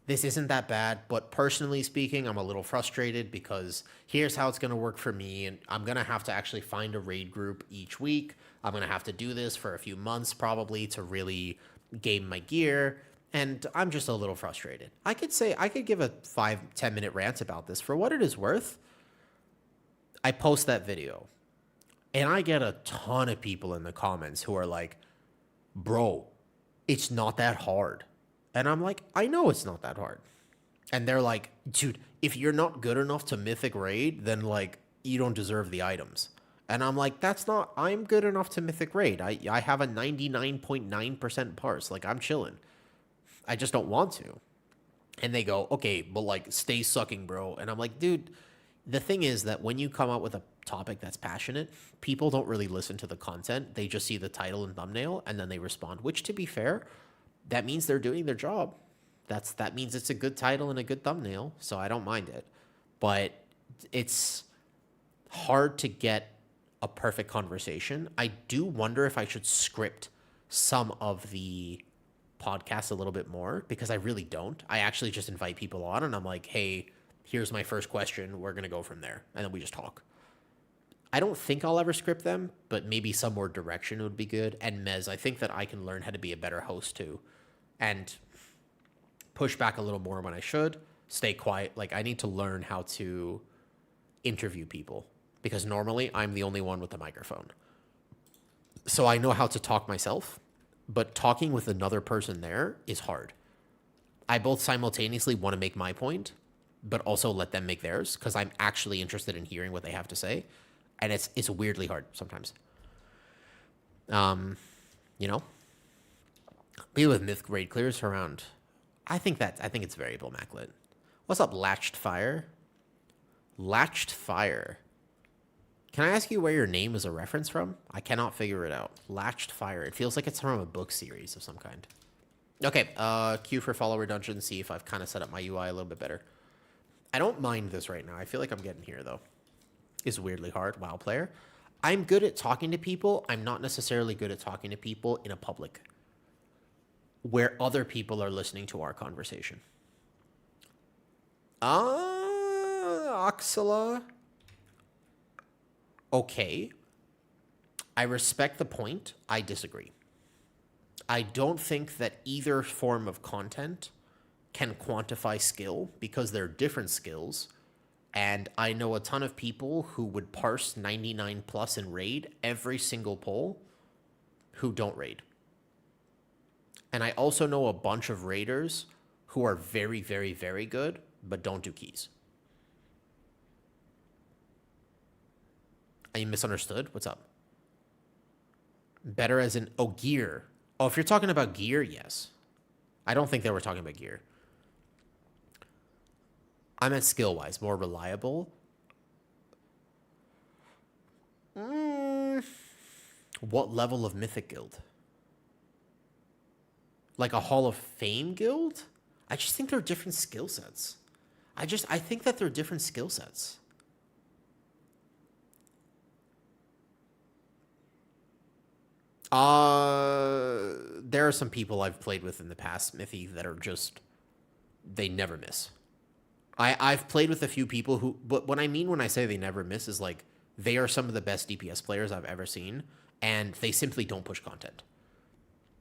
this isn't that bad, but personally speaking, I'm a little frustrated because here's how it's going to work for me. And I'm going to have to actually find a raid group each week. I'm going to have to do this for a few months probably to really game my gear. And I'm just a little frustrated. I could give a 5-10 minute rant about this. For what it is worth, I post that video and I get a ton of people in the comments who are like, bro, it's not that hard. And I'm like, I know it's not that hard. And they're like, dude, if you're not good enough to mythic raid, then like you don't deserve the items. And I'm like, I'm good enough to mythic raid. I have a 99.9% parse. Like I'm chilling. I just don't want to. And they go, okay, but like stay sucking, bro. And I'm like, dude, the thing is that when you come out with a topic that's passionate, people don't really listen to the content. They just see the title and thumbnail and then they respond, which to be fair, that means they're doing their job. That means it's a good title and a good thumbnail, so I don't mind it. But it's hard to get a perfect conversation. I do wonder if I should script some of the podcasts a little bit more because I really don't. I actually just invite people on and I'm like, hey, here's my first question. We're going to go from there. And then we just talk. I don't think I'll ever script them, but maybe some more direction would be good. And Mez, I think that I can learn how to be a better host too. And push back a little more when I should. Stay quiet. Like I need to learn how to interview people because normally I'm the only one with the microphone. So I know how to talk myself, but talking with another person there is hard. I both simultaneously want to make my point, but also let them make theirs because I'm actually interested in hearing what they have to say. And it's weirdly hard sometimes. You know, we with myth grade clears around. I think it's variable maclet. What's up, Latched Fire? Latched Fire. Can I ask you where your name is a reference from? I cannot figure it out. Latched Fire. It feels like it's from a book series of some kind. Okay, queue for follower dungeon. See if I've kind of set up my UI a little bit better. I don't mind this right now. I feel like I'm getting here though. Is weirdly hard. WoW player. I'm good at talking to people. I'm not necessarily good at talking to people in a public where other people are listening to our conversation. Oxala. Okay. I respect the point. I disagree. I don't think that either form of content can quantify skill because they're different skills. And I know a ton of people who would parse 99 plus in raid every single poll who don't raid. And I also know a bunch of raiders who are very, very, very good, but don't do keys. Are you misunderstood? What's up? Better as in, oh, gear. Oh, if you're talking about gear, yes. I don't think they were talking about gear. I meant skill-wise, more reliable. What level of Mythic Guild? Like a Hall of Fame guild? I just think they're different skill sets. I think that they're different skill sets. There are some people I've played with in the past, Mithy, that are just, they never miss. I've played with a few people who, but what I mean when I say they never miss is like, they are some of the best DPS players I've ever seen, and they simply don't push content.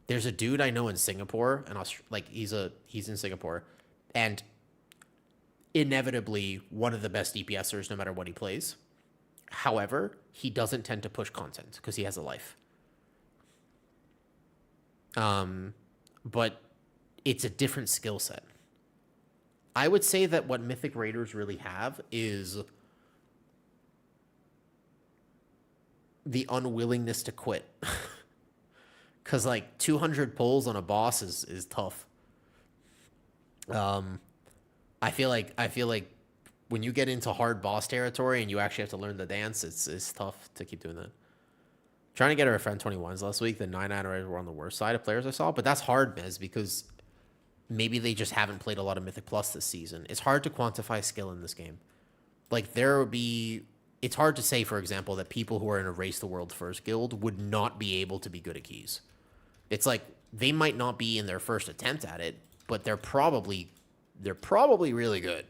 There's a dude I know in Singapore, and he's in Singapore, and inevitably one of the best DPSers no matter what he plays. However, he doesn't tend to push content because he has a life. But it's a different skill set. I would say that what Mythic Raiders really have is the unwillingness to quit. Because, like, 200 pulls on a boss is tough. I feel like when you get into hard boss territory and you actually have to learn the dance, it's tough to keep doing that. Trying to get our friend 21s last week, the 9-9 were on the worst side of players I saw, but that's hard, Mez, because maybe they just haven't played a lot of Mythic Plus this season. It's hard to quantify skill in this game. Like, it's hard to say, for example, that people who are in a Race the World First guild would not be able to be good at keys. It's like, they might not be in their first attempt at it, but they're probably they're probably really good.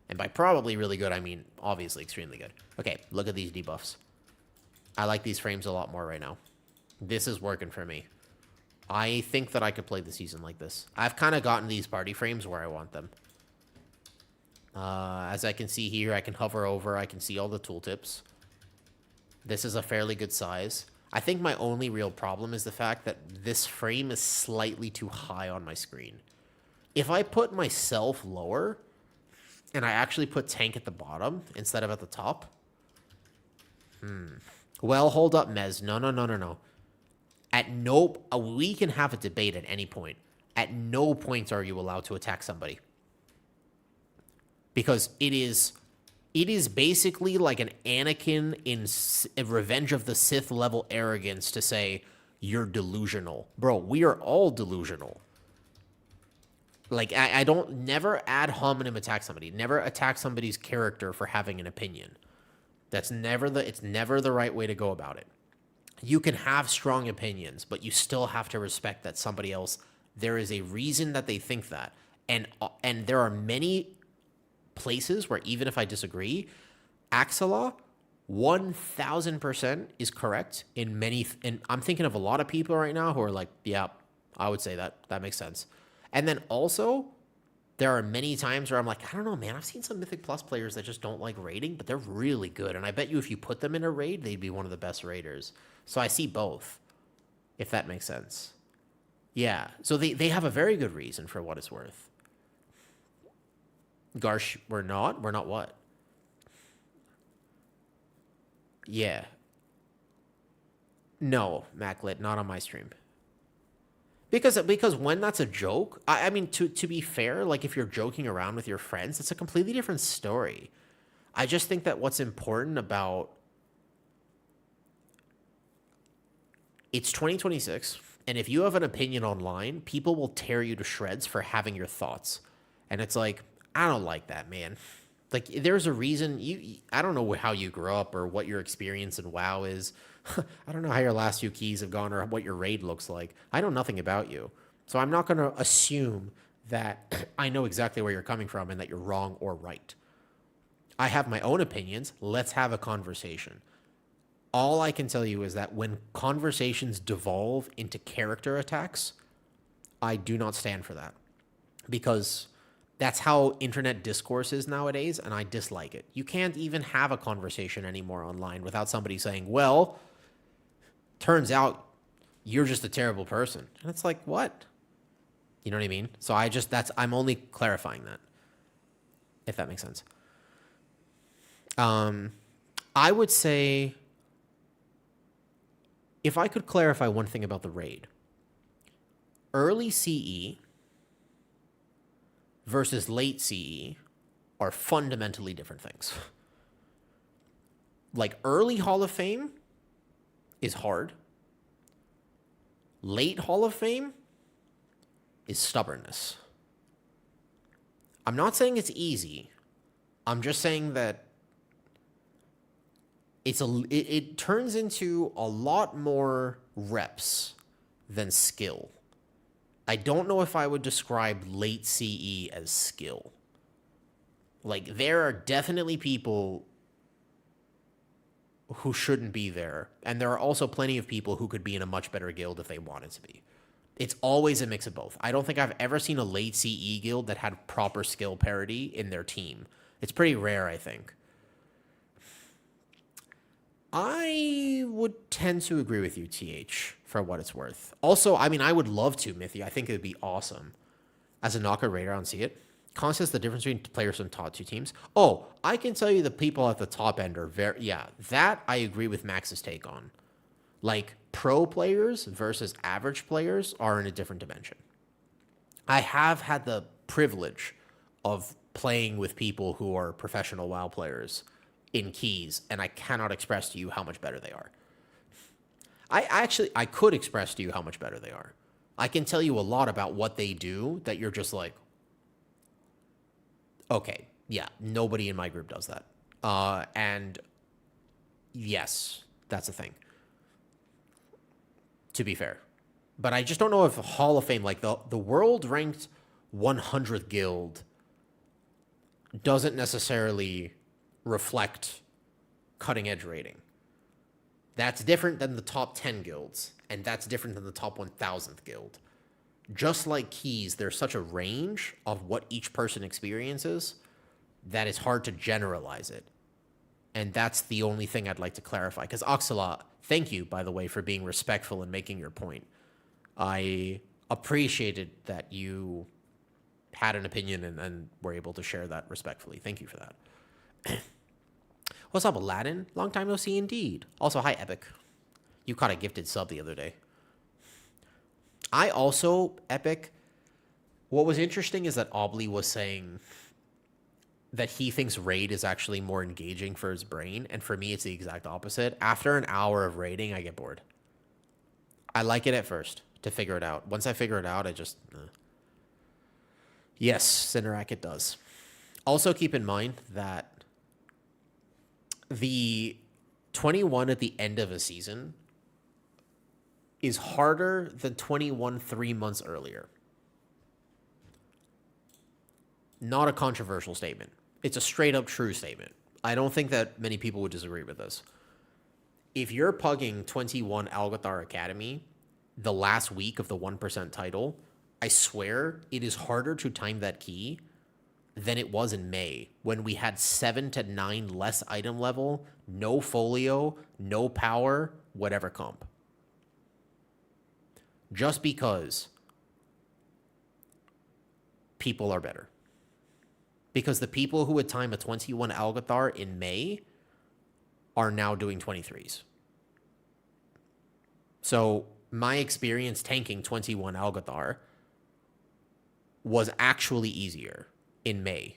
And by probably really good, I mean obviously extremely good. Okay, look at these debuffs. I like these frames a lot more right now. This is working for me. I think that I could play the season like this. I've kind of gotten these party frames where I want them. As I can see here, I can hover over. I can see all the tooltips. This is a fairly good size. I think my only real problem is the fact that this frame is slightly too high on my screen. If I put myself lower, and I actually put tank at the bottom instead of at the top. Well, hold up, Mez. No. At no... we can have a debate at any point. At no point are you allowed to attack somebody. Because it is basically like an Anakin in Revenge of the Sith level arrogance to say, you're delusional. Bro, we are all delusional. Like, I don't... Never ad hominem attack somebody. Never attack somebody's character for having an opinion. That's never the... It's never the right way to go about it. You can have strong opinions, but you still have to respect that somebody else... There is a reason that they think that. And there are many places where even if I disagree, Axela 1000% is correct in many... And I'm thinking of a lot of people right now who are like, yeah, I would say that. That makes sense. And then also, there are many times where I'm like, I don't know, man, I've seen some Mythic Plus players that just don't like raiding, but they're really good. And I bet you if you put them in a raid, they'd be one of the best raiders. So I see both, if that makes sense. Yeah, so they have a very good reason for what it's worth. Garsh, we're not what? Yeah. No, Maclet, not on my stream. Because when that's a joke, I mean, to be fair, like if you're joking around with your friends, it's a completely different story. I just think that what's important about... It's 2026, and if you have an opinion online, people will tear you to shreds for having your thoughts. And it's like, I don't like that, man. Like, there's a reason I don't know how you grew up or what your experience in WoW is. I don't know how your last few keys have gone or what your raid looks like. I know nothing about you. So I'm not going to assume that I know exactly where you're coming from and that you're wrong or right. I have my own opinions. Let's have a conversation. All I can tell you is that when conversations devolve into character attacks, I do not stand for that. Because... that's how internet discourse is nowadays, and I dislike it. You can't even have a conversation anymore online without somebody saying, well, turns out you're just a terrible person. And it's like, what? You know what I mean? So I'm only clarifying that, if that makes sense. I would say, if I could clarify one thing about the raid, early CE... versus late CE are fundamentally different things. Like, early Hall of Fame is hard. Late Hall of Fame is stubbornness. I'm not saying it's easy. I'm just saying that it turns into a lot more reps than skill. I don't know if I would describe late CE as skill. Like, there are definitely people who shouldn't be there, and there are also plenty of people who could be in a much better guild if they wanted to be. It's always a mix of both. I don't think I've ever seen a late CE guild that had proper skill parity in their team. It's pretty rare, I think. I would tend to agree with you, TH, for what it's worth. Also, I mean, I would love to, Mithy. I think it would be awesome. As a knockout raider, I don't see it. Constant's the difference between players from top two teams. Oh, I can tell you the people at the top end are very... Yeah, that I agree with Max's take on. Like, pro players versus average players are in a different dimension. I have had the privilege of playing with people who are professional WoW players in keys, and I cannot express to you how much better they are. I could express to you how much better they are. I can tell you a lot about what they do that you're just like, okay, yeah, nobody in my group does that. And yes, that's a thing, to be fair. But I just don't know if Hall of Fame, like the world ranked 100th guild doesn't necessarily reflect cutting edge rating. That's different than the top 10 guilds, and that's different than the top 1000th guild. Just like keys, there's such a range of what each person experiences that it's hard to generalize it. And that's the only thing I'd like to clarify. Because Oxalot, thank you, by the way, for being respectful and making your point. I appreciated that you had an opinion and were able to share that respectfully. Thank you for that. What's up, Aladdin? Long time no see indeed. Also, hi, Epic. You caught a gifted sub the other day. I also, Epic, what was interesting is that Obly was saying that he thinks raid is actually more engaging for his brain, and for me, it's the exact opposite. After an hour of raiding, I get bored. I like it at first to figure it out. Once I figure it out, I just... Yes, Cinerak, it does. Also, keep in mind that the 21 at the end of a season is harder than 21 3 months earlier. Not a controversial statement. It's a straight up true statement. I don't think that many people would disagree with this. If you're pugging 21 Algathar Academy the last week of the 1% title, I swear it is harder to time that key than it was in May, when we had 7 to 9 less item level, no folio, no power, whatever comp. Just because people are better. Because the people who would time a 21 Algathar in May are now doing 23s. So my experience tanking 21 Algathar was actually easier in May.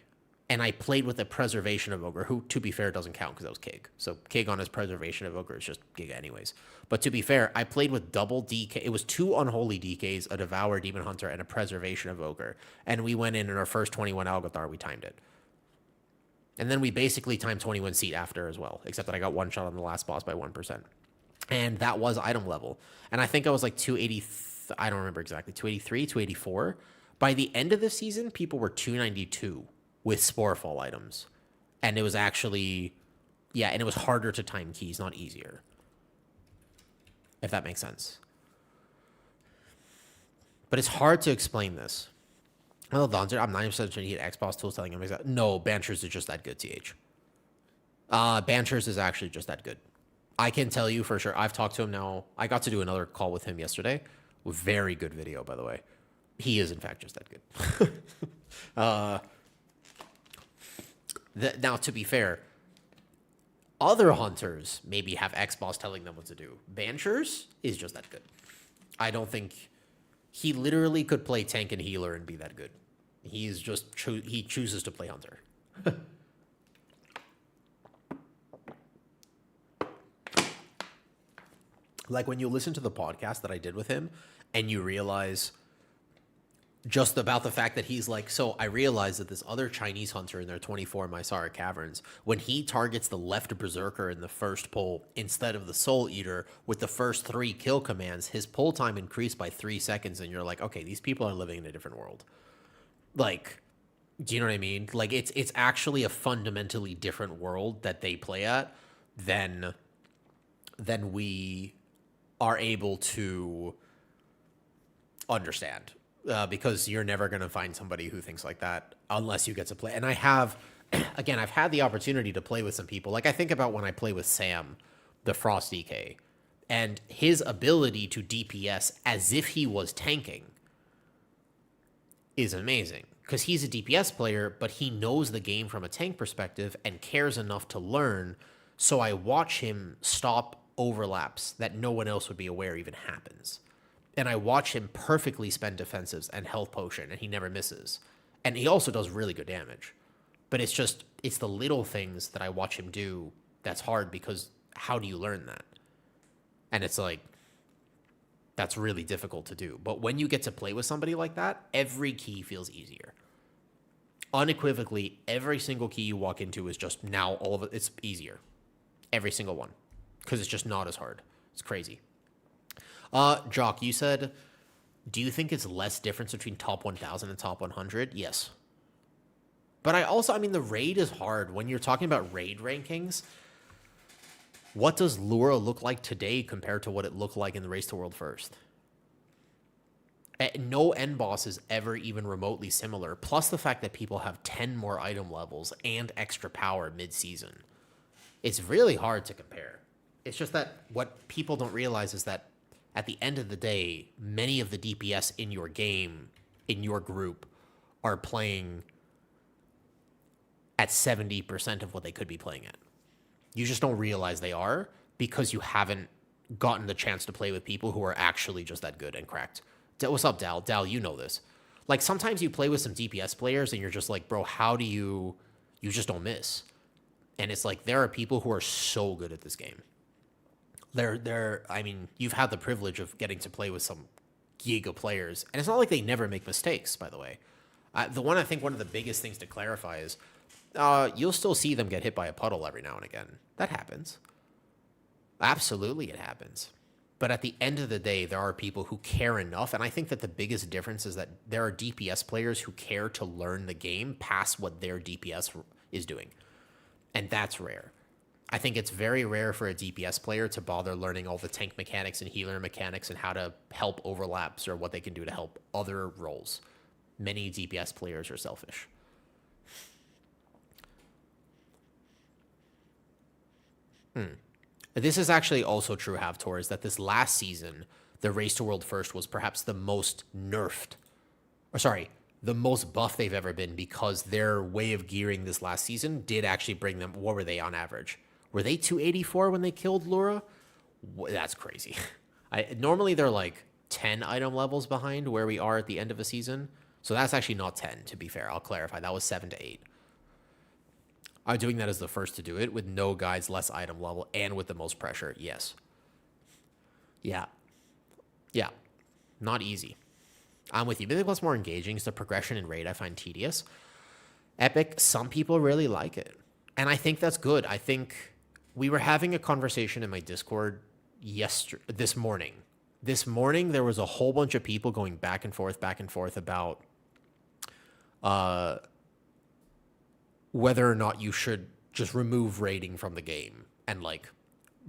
And I played with a Preservation of Ogre, who, to be fair, doesn't count because that was Kig. So Kig on his Preservation of Ogre is just Giga anyways. But to be fair, I played with double DK. It was 2 Unholy DKs, a Devour Demon Hunter, and a Preservation of Ogre. And we went in our first 21 Algathar, we timed it. And then we basically timed 21 Seat after as well, except that I got one shot on the last boss by 1%. And that was item level. And I think I was like 280, I don't remember exactly, 283, 284. By the end of the season, people were 292 with Sporefall items. And it was actually, yeah, and it was harder to time keys, not easier. If that makes sense. But it's hard to explain this. Well, Donzer, I'm 90% sure he had Xbox tools telling him exactly. No, Banchers is just that good, TH. Banchers is actually just that good. I can tell you for sure. I've talked to him now. I got to do another call with him yesterday. Very good video, by the way. He is, in fact, just that good. Now, to be fair, other hunters maybe have Xbox telling them what to do. Banchers is just that good. I don't think... He literally could play tank and healer and be that good. He's just... he chooses to play hunter. Like, when you listen to the podcast that I did with him, and you realize just about the fact that he's like, so I realized that this other Chinese hunter in their 24 Mysara Caverns, when he targets the left Berserker in the first pull instead of the Soul Eater with the first 3 kill commands, his pull time increased by 3 seconds, and you're like, okay, these people are living in a different world. Like, do you know what I mean? Like, it's actually a fundamentally different world that they play at than we are able to understand. Because you're never going to find somebody who thinks like that unless you get to play. And I have, again, I've had the opportunity to play with some people. Like, I think about when I play with Sam, the Frost DK, and his ability to DPS as if he was tanking is amazing. Because he's a DPS player, but he knows the game from a tank perspective and cares enough to learn. So I watch him stop overlaps that no one else would be aware even happens. And I watch him perfectly spend defensives and health potion, and he never misses. And he also does really good damage. But it's just, it's the little things that I watch him do that's hard, because how do you learn that? And it's like, that's really difficult to do. But when you get to play with somebody like that, every key feels easier. Unequivocally, every single key you walk into is just now all of it, it's easier. Every single one. Because it's just not as hard. It's crazy. Jock, you said, do you think it's less difference between top 1,000 and top 100? Yes. But I mean, the raid is hard. When you're talking about raid rankings, what does Lura look like today compared to what it looked like in the Race to World First? No end boss is ever even remotely similar. Plus the fact that people have 10 more item levels and extra power mid-season. It's really hard to compare. It's just that what people don't realize is that at the end of the day, many of the DPS in your game, in your group, are playing at 70% of what they could be playing at. You just don't realize they are because you haven't gotten the chance to play with people who are actually just that good and cracked. What's up, Dal? Dal, you know this. Like, sometimes you play with some DPS players and you're just like, bro, how do you just don't miss. And it's like, there are people who are so good at this game. I mean, you've had the privilege of getting to play with some giga players. And it's not like they never make mistakes, by the way. I think one of the biggest things to clarify is you'll still see them get hit by a puddle every now and again. That happens. Absolutely, it happens. But at the end of the day, there are people who care enough. And I think that the biggest difference is that there are DPS players who care to learn the game past what their DPS is doing. And that's rare. I think it's very rare for a DPS player to bother learning all the tank mechanics and healer mechanics and how to help overlaps or what they can do to help other roles. Many DPS players are selfish. This is actually also true, Havtor, is that this last season, the Race to World First was perhaps the most nerfed, the most buff they've ever been, because their way of gearing this last season did actually bring them, what were they on average? Were they 284 when they killed Lura? That's crazy. Normally they're like 10 item levels behind where we are at the end of a season. So that's actually not 10, to be fair. I'll clarify. That was 7 to 8. I'm doing that as the first to do it with no guides, less item level, and with the most pressure. Yes. Yeah. Not easy. I'm with you. Mythic Plus more engaging. It's the progression in raid I find tedious. Epic, some people really like it. And I think that's good. I think we were having a conversation in my Discord this morning. This morning, there was a whole bunch of people going back and forth about whether or not you should just remove raiding from the game and like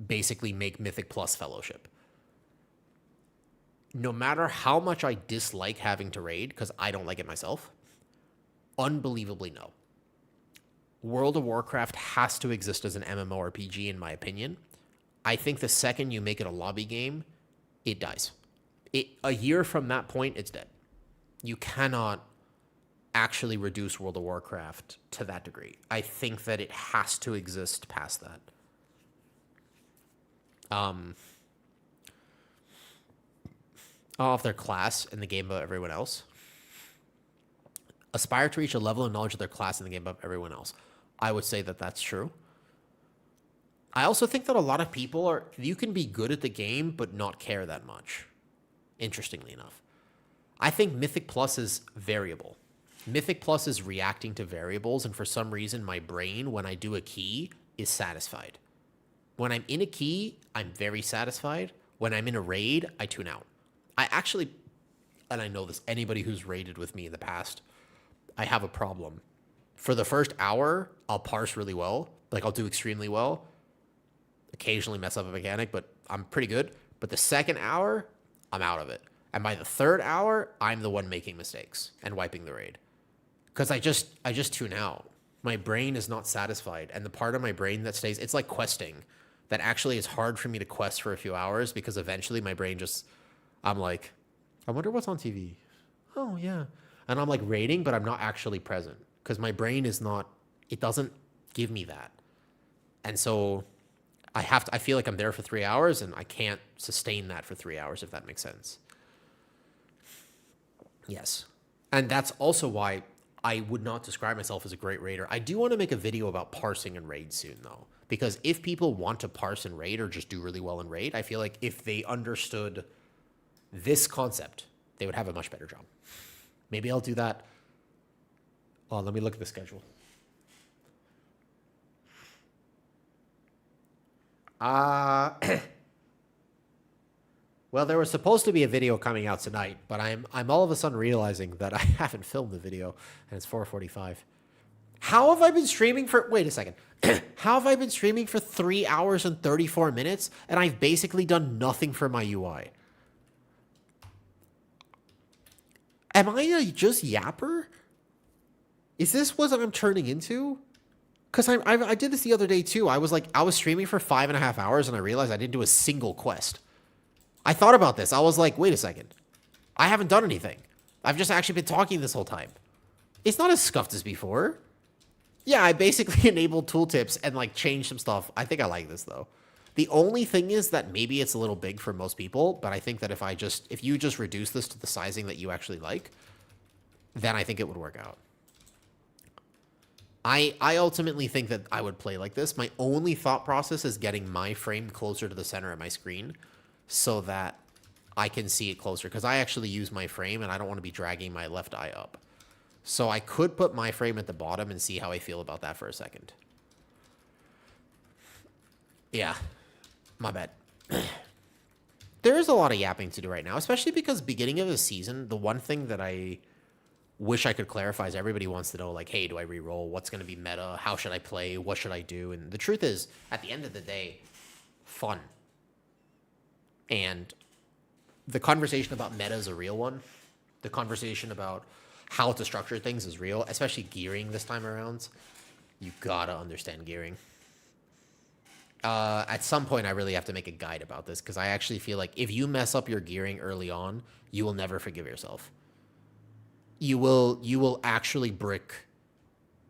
basically make Mythic Plus Fellowship. No matter how much I dislike having to raid, because I don't like it myself, unbelievably no. World of Warcraft has to exist as an MMORPG, in my opinion. I think the second you make it a lobby game, it dies. A year from that point, it's dead. You cannot actually reduce World of Warcraft to that degree. I think that it has to exist past that. Of their class in the game above everyone else. Aspire to reach a level of knowledge of their class in the game above everyone else. I would say that that's true. I also think that a lot of people you can be good at the game but not care that much, interestingly enough. I think Mythic Plus is variable. Mythic Plus is reacting to variables, and for some reason, my brain, when I do a key, is satisfied. When I'm in a key, I'm very satisfied. When I'm in a raid, I tune out. I actually, and I know this, anybody who's raided with me in the past, I have a problem. For the first hour, I'll parse really well. Like, I'll do extremely well. Occasionally mess up a mechanic, but I'm pretty good. But the second hour, I'm out of it. And by the third hour, I'm the one making mistakes and wiping the raid. Because I just tune out. My brain is not satisfied. And the part of my brain that stays, it's like questing. That actually is hard for me to quest for a few hours because eventually my brain I'm like, I wonder what's on TV. Oh, yeah. And I'm like raiding, but I'm not actually present. Because my brain it doesn't give me that. And so I feel like I'm there for 3 hours and I can't sustain that for 3 hours, if that makes sense. Yes. And that's also why I would not describe myself as a great raider. I do want to make a video about parsing and raid soon, though. Because if people want to parse and raid or just do really well in raid, I feel like if they understood this concept, they would have a much better job. Maybe I'll do that. Oh, let me look at the schedule. Well, there was supposed to be a video coming out tonight, but I'm all of a sudden realizing that I haven't filmed the video, and it's 4:45. How have I been streaming for, wait a second. How have I been streaming for 3 hours and 34 minutes and I've basically done nothing for my UI? Am I a just yapper? Is this what I'm turning into? Because I did this the other day too. I was streaming for 5.5 hours and I realized I didn't do a single quest. I thought about this. I was like, wait a second. I haven't done anything. I've just actually been talking this whole time. It's not as scuffed as before. Yeah, I basically enabled tooltips and like changed some stuff. I think I like this though. The only thing is that maybe it's a little big for most people, but I think that if you just reduce this to the sizing that you actually like, then I think it would work out. I ultimately think that I would play like this. My only thought process is getting my frame closer to the center of my screen so that I can see it closer, because I actually use my frame and I don't want to be dragging my left eye up. So I could put my frame at the bottom and see how I feel about that for a second. Yeah, my bad. There is a lot of yapping to do right now, especially because beginning of the season, the one thing that I wish I could clarify is everybody wants to know, like, hey, do I reroll? What's going to be meta? How should I play? What should I do? And the truth is, at the end of the day, fun. And the conversation about meta is a real one. The conversation about how to structure things is real, especially gearing this time around. You gotta understand gearing. At some point, I really have to make a guide about this, because I actually feel like if you mess up your gearing early on, you will never forgive yourself. You will actually brick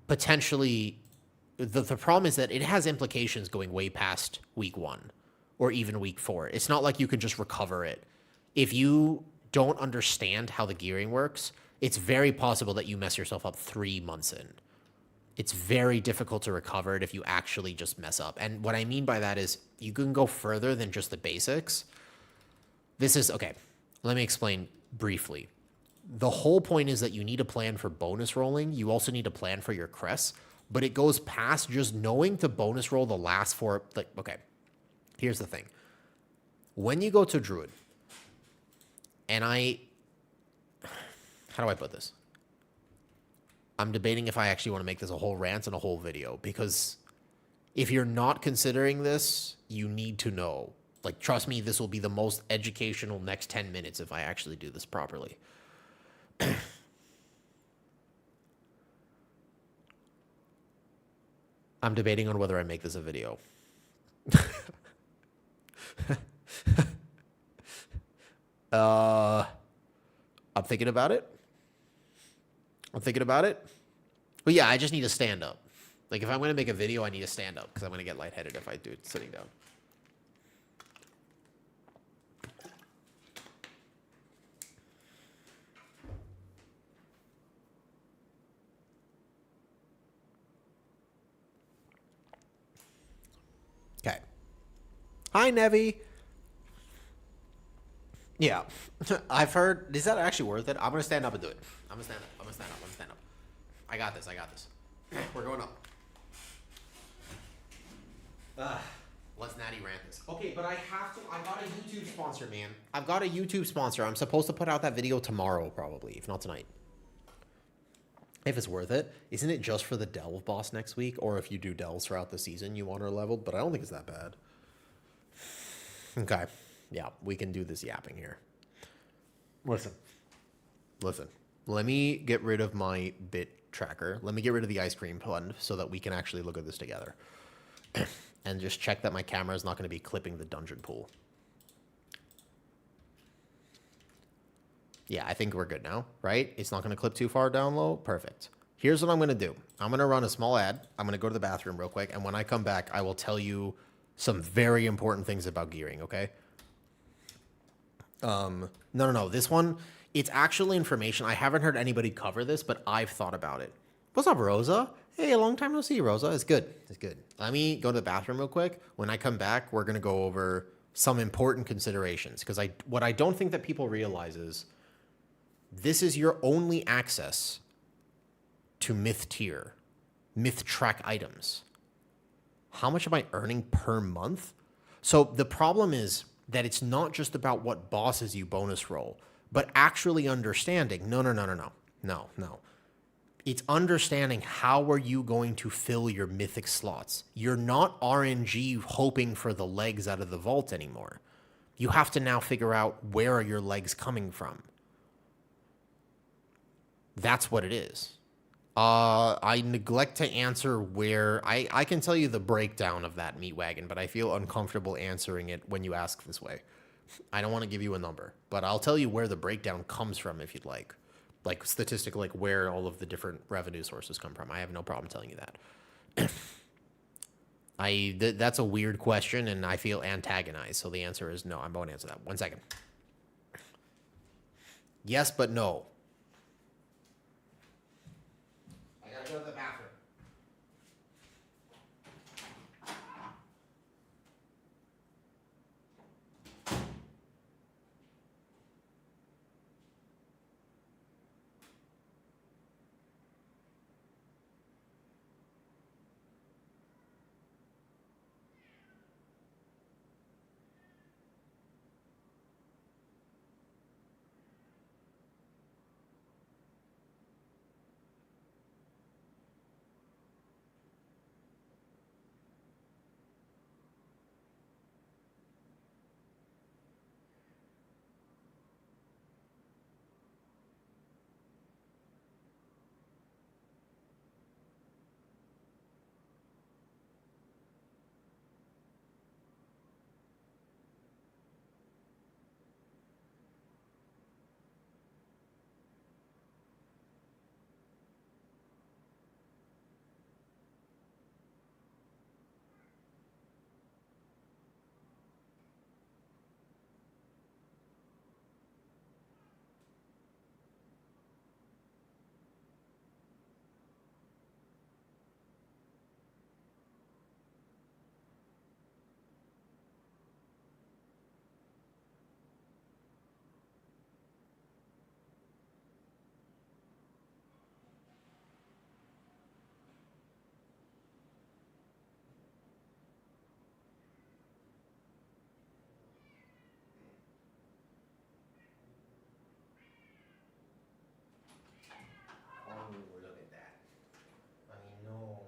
potentially. The problem is that it has implications going way past week 1 or even week 4. It's not like you can just recover it. If you don't understand how the gearing works, it's very possible that you mess yourself up 3 months in. It's very difficult to recover it if you actually just mess up. And what I mean by that is you can go further than just the basics. This is, okay, let me explain briefly. The whole point is that you need a plan for bonus rolling. You also need a plan for your crests, but it goes past just knowing to bonus roll the last 4. Like, okay, here's the thing. When you go to Druid, and how do I put this? I'm debating if I actually want to make this a whole rant and a whole video, because if you're not considering this, you need to know. Like, trust me, this will be the most educational next 10 minutes if I actually do this properly. I'm debating on whether I make this a video. I'm thinking about it. But yeah, I just need to stand up. Like, if I'm going to make a video, I need to stand up, because I'm going to get lightheaded if I do it sitting down. Okay. Hi, Nevi. Yeah. I've heard, is that actually worth it? I'm going to stand up and do it. I'm going to stand up. I got this. We're going up. Let's natty rant this. Okay, but I got a YouTube sponsor, man. I've got a YouTube sponsor. I'm supposed to put out that video tomorrow, probably, if not tonight. If it's worth it. Isn't it just for the delve boss next week? Or if you do delves throughout the season, you want her leveled? But I don't think it's that bad. Okay. Yeah, we can do this yapping here. Listen. Let me get rid of my bit tracker. Let me get rid of the ice cream fund so that we can actually look at this together. And just check that my camera is not going to be clipping the dungeon pool. Yeah, I think we're good now, right? It's not going to clip too far down low. Perfect. Here's what I'm going to do. I'm going to run a small ad. I'm going to go to the bathroom real quick. And when I come back, I will tell you some very important things about gearing, okay? No. This one, it's actual information. I haven't heard anybody cover this, but I've thought about it. What's up, Rosa? Hey, a long time no see, Rosa. It's good. Let me go to the bathroom real quick. When I come back, we're going to go over some important considerations, because what I don't think that people realize is this is your only access to myth tier, myth track items. How much am I earning per month? So the problem is that it's not just about what bosses you bonus roll, but actually understanding, no. It's understanding how are you going to fill your mythic slots. You're not RNG hoping for the legs out of the vault anymore. You have to now figure out where are your legs coming from. That's what it is. I neglect to answer where I can tell you the breakdown of that meat wagon, but I feel uncomfortable answering it when you ask this way. I don't want to give you a number, but I'll tell you where the breakdown comes from if you'd like statistically, like where all of the different revenue sources come from. I have no problem telling you that. That's a weird question, and I feel antagonized. So the answer is no. I won't answer that. 1 second. Yes, but no. I gotta go to the bathroom. Look at that. I know.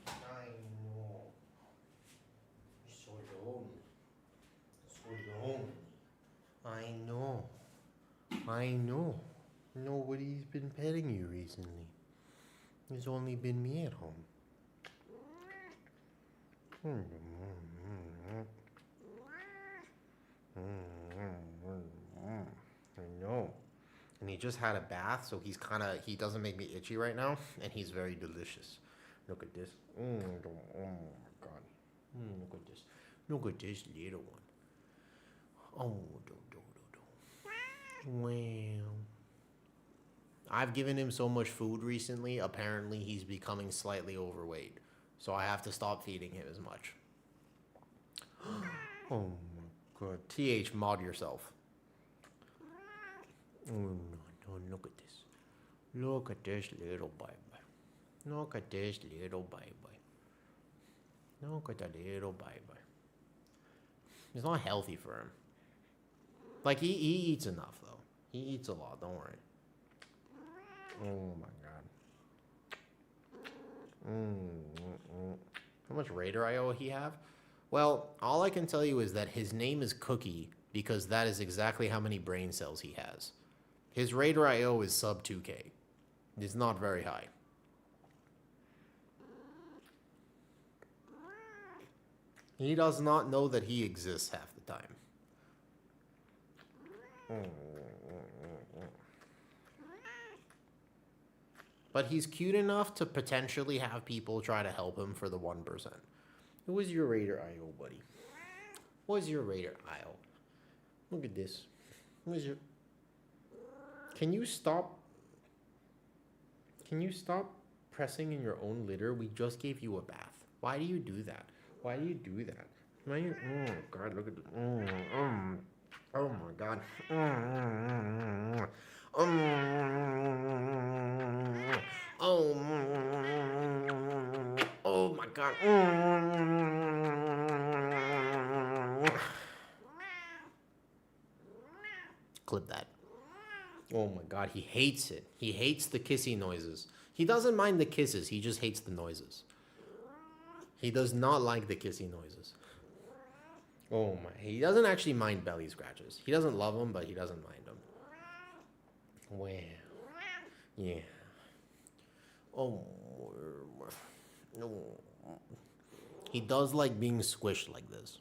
I know. So lonely. So lonely. I know. I know. Nobody's been petting you recently. There's only been me at home. I know. And he just had a bath, so he doesn't make me itchy right now, and he's very delicious. Look at this. Oh my God. Look at this. Look at this little one. Oh, well. I've given him so much food recently, apparently he's becoming slightly overweight. So I have to stop feeding him as much. Oh my God. TH, mod yourself. Oh no, look at this. Look at this little baby. Look at this little baby. Look at that little baby. It's not healthy for him. Like, he eats enough, though. He eats a lot, don't worry. Oh my God. How much Raider IO he have? Well, all I can tell you is that his name is Cookie because that is exactly how many brain cells he has. His Raider IO is sub 2k. It's not very high. He does not know that he exists half the time. But he's cute enough to potentially have people try to help him for the 1%. Who is your Raider IO, buddy? What is your Raider IO? Look at this. What is your... Can you stop pressing in your own litter? We just gave you a bath. Why do you do that? Why do you do that? Why you... Oh, God, look at this. Oh, my God. Oh, my God. Clip that. Oh my god, he hates it. He hates the kissy noises. He doesn't mind the kisses, he just hates the noises. He does not like the kissy noises. Oh my, he doesn't actually mind belly scratches. He doesn't love them, but he doesn't mind them. Well, yeah. Oh, no. He does like being squished like this.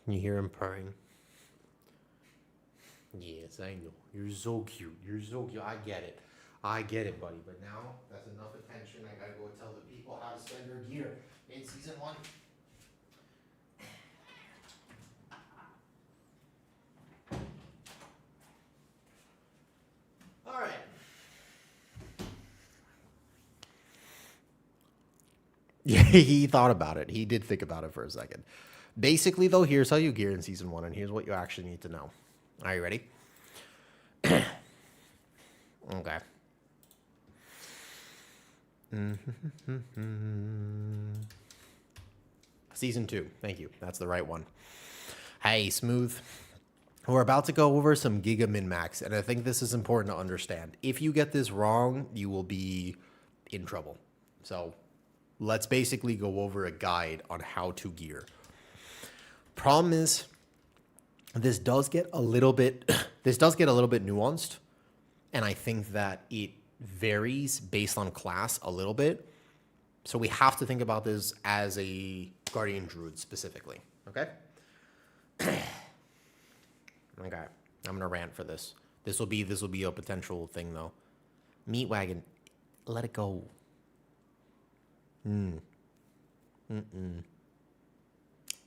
You hear him purring. Yes, I know. You're so cute. You're so cute. I get it. I get it, buddy. But now, that's enough attention. I gotta go tell the people how to spend their gear in season 1. Alright. Yeah, he thought about it. He did think about it for a second. Basically, though, here's how you gear in season 1, and here's what you actually need to know. Are you ready? Okay. Season 2. Thank you. That's the right one. Hey, Smooth. We're about to go over some Giga Min-Max, and I think this is important to understand. If you get this wrong, you will be in trouble. So let's basically go over a guide on how to gear. Problem is, this does get a little bit nuanced, and I think that it varies based on class a little bit. So we have to think about this as a Guardian Druid specifically, okay? Okay, I'm gonna rant for this. This will be a potential thing though. Meat wagon, let it go.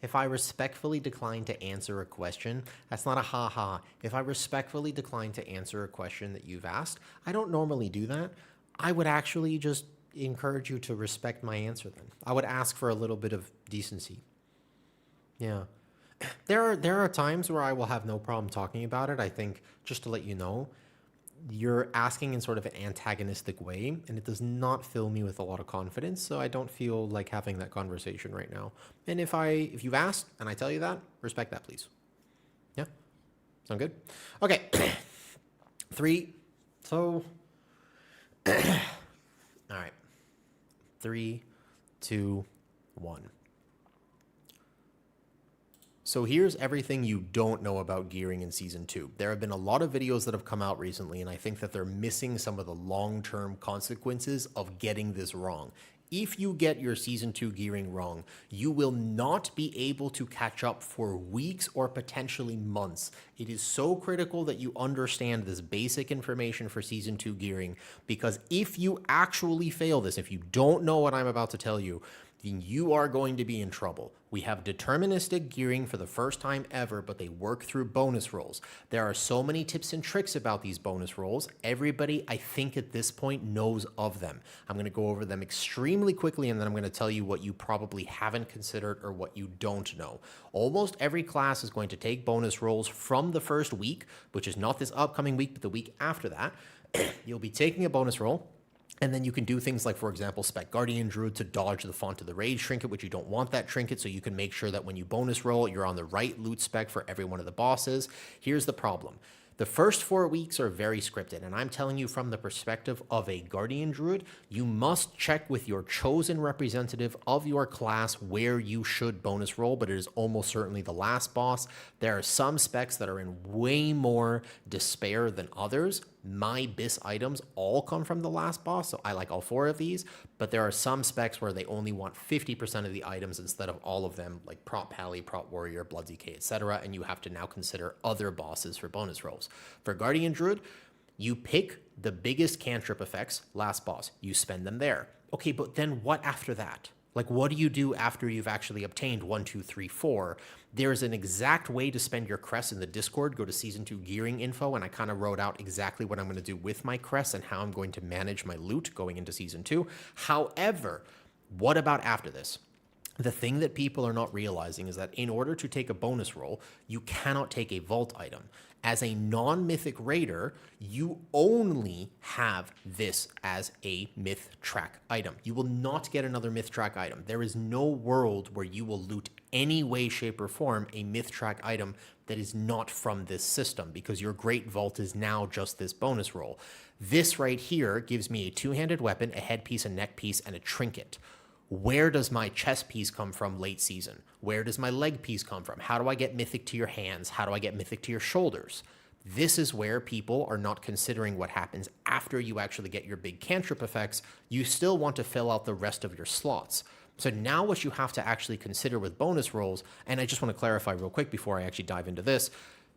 If I respectfully decline to answer a question, that's not a ha-ha. If I respectfully decline to answer a question that you've asked, I don't normally do that. I would actually just encourage you to respect my answer then. I would ask for a little bit of decency. Yeah. There are times where I will have no problem talking about it. I think, just to let you know, you're asking in sort of an antagonistic way, and it does not fill me with a lot of confidence, so I don't feel like having that conversation right now. And if you've asked and I tell you that, respect that, please. Yeah? Sound good? Okay. 3. So, all right. 3, 2, 1. So here's everything you don't know about gearing in Season 2. There have been a lot of videos that have come out recently, and I think that they're missing some of the long-term consequences of getting this wrong. If you get your Season 2 gearing wrong, you will not be able to catch up for weeks or potentially months. It is so critical that you understand this basic information for Season 2 gearing, because if you actually fail this, if you don't know what I'm about to tell you, then you are going to be in trouble. We have deterministic gearing for the first time ever, but they work through bonus rolls. There are so many tips and tricks about these bonus rolls. Everybody, I think at this point, knows of them. I'm going to go over them extremely quickly, and then I'm going to tell you what you probably haven't considered or what you don't know. Almost every class is going to take bonus rolls from the first week, which is not this upcoming week, but the week after that. You'll be taking a bonus roll. And then you can do things like, for example, spec Guardian Druid to dodge the Font of the Rage trinket, which you don't want that trinket, so you can make sure that when you bonus roll, you're on the right loot spec for every one of the bosses. Here's the problem. The first 4 weeks are very scripted, and I'm telling you from the perspective of a Guardian Druid, you must check with your chosen representative of your class where you should bonus roll, but it is almost certainly the last boss. There are some specs that are in way more despair than others. My BIS items all come from the last boss, so I like all 4 of these, but there are some specs where they only want 50% of the items instead of all of them, like Prop Pally, Prop Warrior, Blood DK, etc., and you have to now consider other bosses for bonus rolls. For Guardian Druid, you pick the biggest cantrip effects, last boss. You spend them there. Okay, but then what after that? Like, what do you do after you've actually obtained 1, 2, 3, 4? There's an exact way to spend your crest in the Discord. Go to Season 2 gearing info, and I kind of wrote out exactly what I'm going to do with my crest and how I'm going to manage my loot going into Season 2. However, what about after this? The thing that people are not realizing is that in order to take a bonus roll, you cannot take a vault item. As a non-mythic raider, you only have this as a myth track item. You will not get another myth track item. There is no world where you will loot any way, shape, or form a myth track item that is not from this system, because your great vault is now just this bonus roll. This right here gives me a two-handed weapon, a headpiece, a neck piece, and a trinket. Where does my chest piece come from late season? Where does my leg piece come from? How do I get mythic to your hands? How do I get mythic to your shoulders? This is where people are not considering what happens after you actually get your big cantrip effects. You still want to fill out the rest of your slots. So now what you have to actually consider with bonus rolls, and I just want to clarify real quick before I actually dive into this,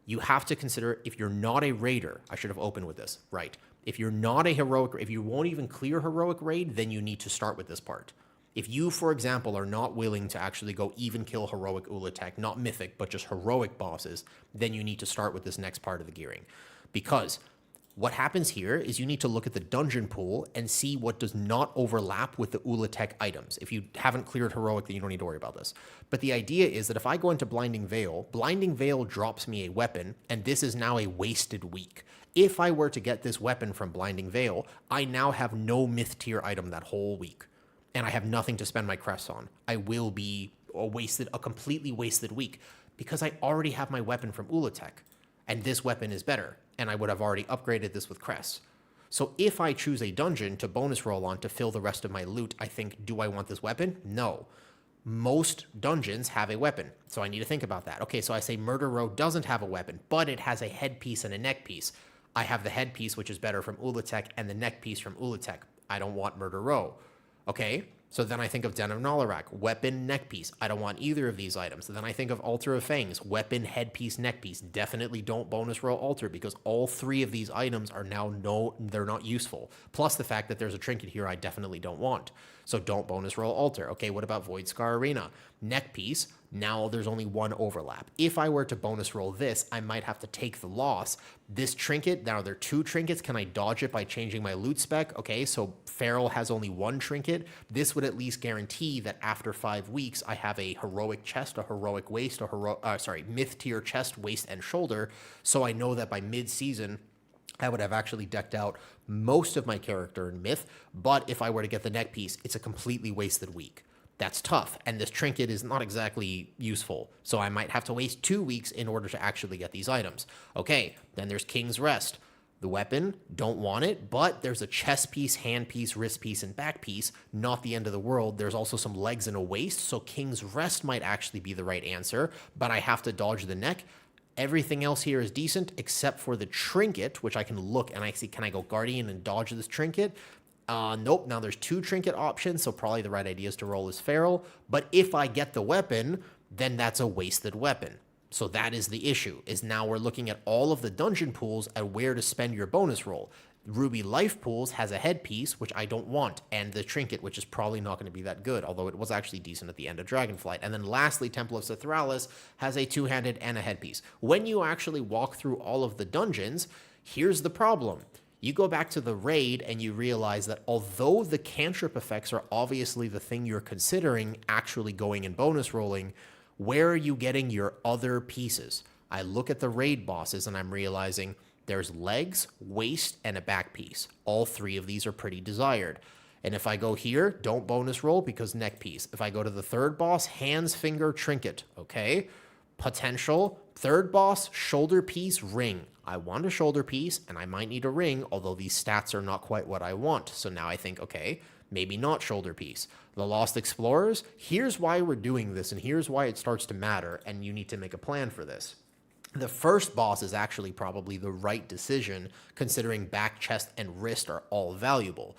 you have to consider if you're not a raider, I should have opened with this, right? If you're not a heroic, if you won't even clear heroic raid, then you need to start with this part. If you, for example, are not willing to actually go even kill heroic Ulatek, not mythic, but just heroic bosses, then you need to start with this next part of the gearing. Because what happens here is you need to look at the dungeon pool and see what does not overlap with the Ulatek items. If you haven't cleared heroic, then you don't need to worry about this. But the idea is that if I go into Blinding Veil drops me a weapon, and this is now a wasted week. If I were to get this weapon from Blinding Veil, I now have no myth tier item that whole week. And I have nothing to spend my crests on. I will be a completely wasted week because I already have my weapon from Ulatek, and this weapon is better, and I would have already upgraded this with crests. So if I choose a dungeon to bonus roll on to fill the rest of my loot, I think, do I want this weapon? No. Most dungeons have a weapon, so I need to think about that. Okay, so I say Murder Row doesn't have a weapon, but it has a headpiece and a neck piece. I have the headpiece, which is better from Ulatek, and the neck piece from Ulatek. I don't want Murder Row. Okay, so then I think of Den of Nalarak, weapon, neck piece. I don't want either of these items. Then I think of Altar of Fangs, weapon, headpiece, neck piece. Definitely don't bonus roll Altar because all three of these items are now they're not useful. Plus the fact that there's a trinket here I definitely don't want. So don't bonus roll Altar. Okay, what about Void Scar Arena? Neck piece, now there's only one overlap. If I were to bonus roll this, I might have to take the loss. This trinket, now there are two trinkets. Can I dodge it by changing my loot spec? Okay, so Feral has only one trinket. This would at least guarantee that after 5 weeks, I have a heroic chest, a heroic waist, myth tier chest, waist, and shoulder. So I know that by mid-season, I would have actually decked out most of my character in myth. But if I were to get the neck piece, it's a completely wasted week. That's tough, and this trinket is not exactly useful, so I might have to waste 2 weeks in order to actually get these items. Okay, then there's King's Rest. The weapon, don't want it, but there's a chest piece, hand piece, wrist piece, and back piece. Not the end of the world. There's also some legs and a waist, so King's Rest might actually be the right answer, but I have to dodge the neck. Everything else here is decent, except for the trinket, which I can look and I see, can I go Guardian and dodge this trinket? Nope, now there's 2 trinket options, so probably the right idea is to roll as Feral. But if I get the weapon, then that's a wasted weapon. So that is the issue, is now we're looking at all of the dungeon pools and where to spend your bonus roll. Ruby Life Pools has a headpiece, which I don't want, and the trinket, which is probably not going to be that good, although it was actually decent at the end of Dragonflight. And then lastly, Temple of Sithralis has a two-handed and a headpiece. When you actually walk through all of the dungeons, here's the problem. You go back to the raid and you realize that although the cantrip effects are obviously the thing you're considering actually going and bonus rolling, where are you getting your other pieces? I look at the raid bosses and I'm realizing there's legs, waist, and a back piece. All 3 of these are pretty desired. And if I go here, don't bonus roll because neck piece. If I go to the third boss, hands, finger, trinket, okay? Potential, third boss, shoulder piece, ring. I want a shoulder piece, and I might need a ring, although these stats are not quite what I want. So now I think, okay, maybe not shoulder piece. The Lost Explorers, here's why we're doing this, and here's why it starts to matter, and you need to make a plan for this. The first boss is actually probably the right decision, considering back, chest, and wrist are all valuable.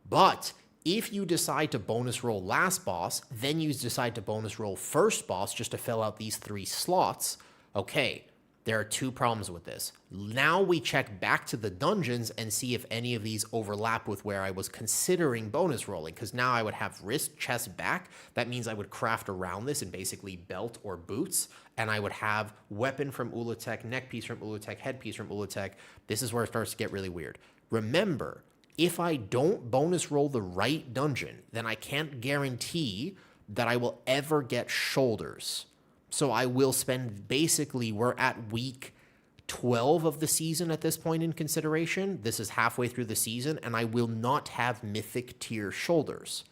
But if you decide to bonus roll last boss, then you decide to bonus roll first boss just to fill out these 3 slots, okay, There are two problems with this. Now we check back to the dungeons and see if any of these overlap with where I was considering bonus rolling, because now I would have wrist, chest, back. That means I would craft around this in basically belt or boots, and I would have weapon from Ulatek, neck piece from Ulatek, headpiece from Ulatek. This is where it starts to get really weird. Remember, if I don't bonus roll the right dungeon, then I can't guarantee that I will ever get shoulders. So I will spend, basically, we're at week 12 of the season at this point in consideration. This is halfway through the season, and I will not have mythic tier shoulders.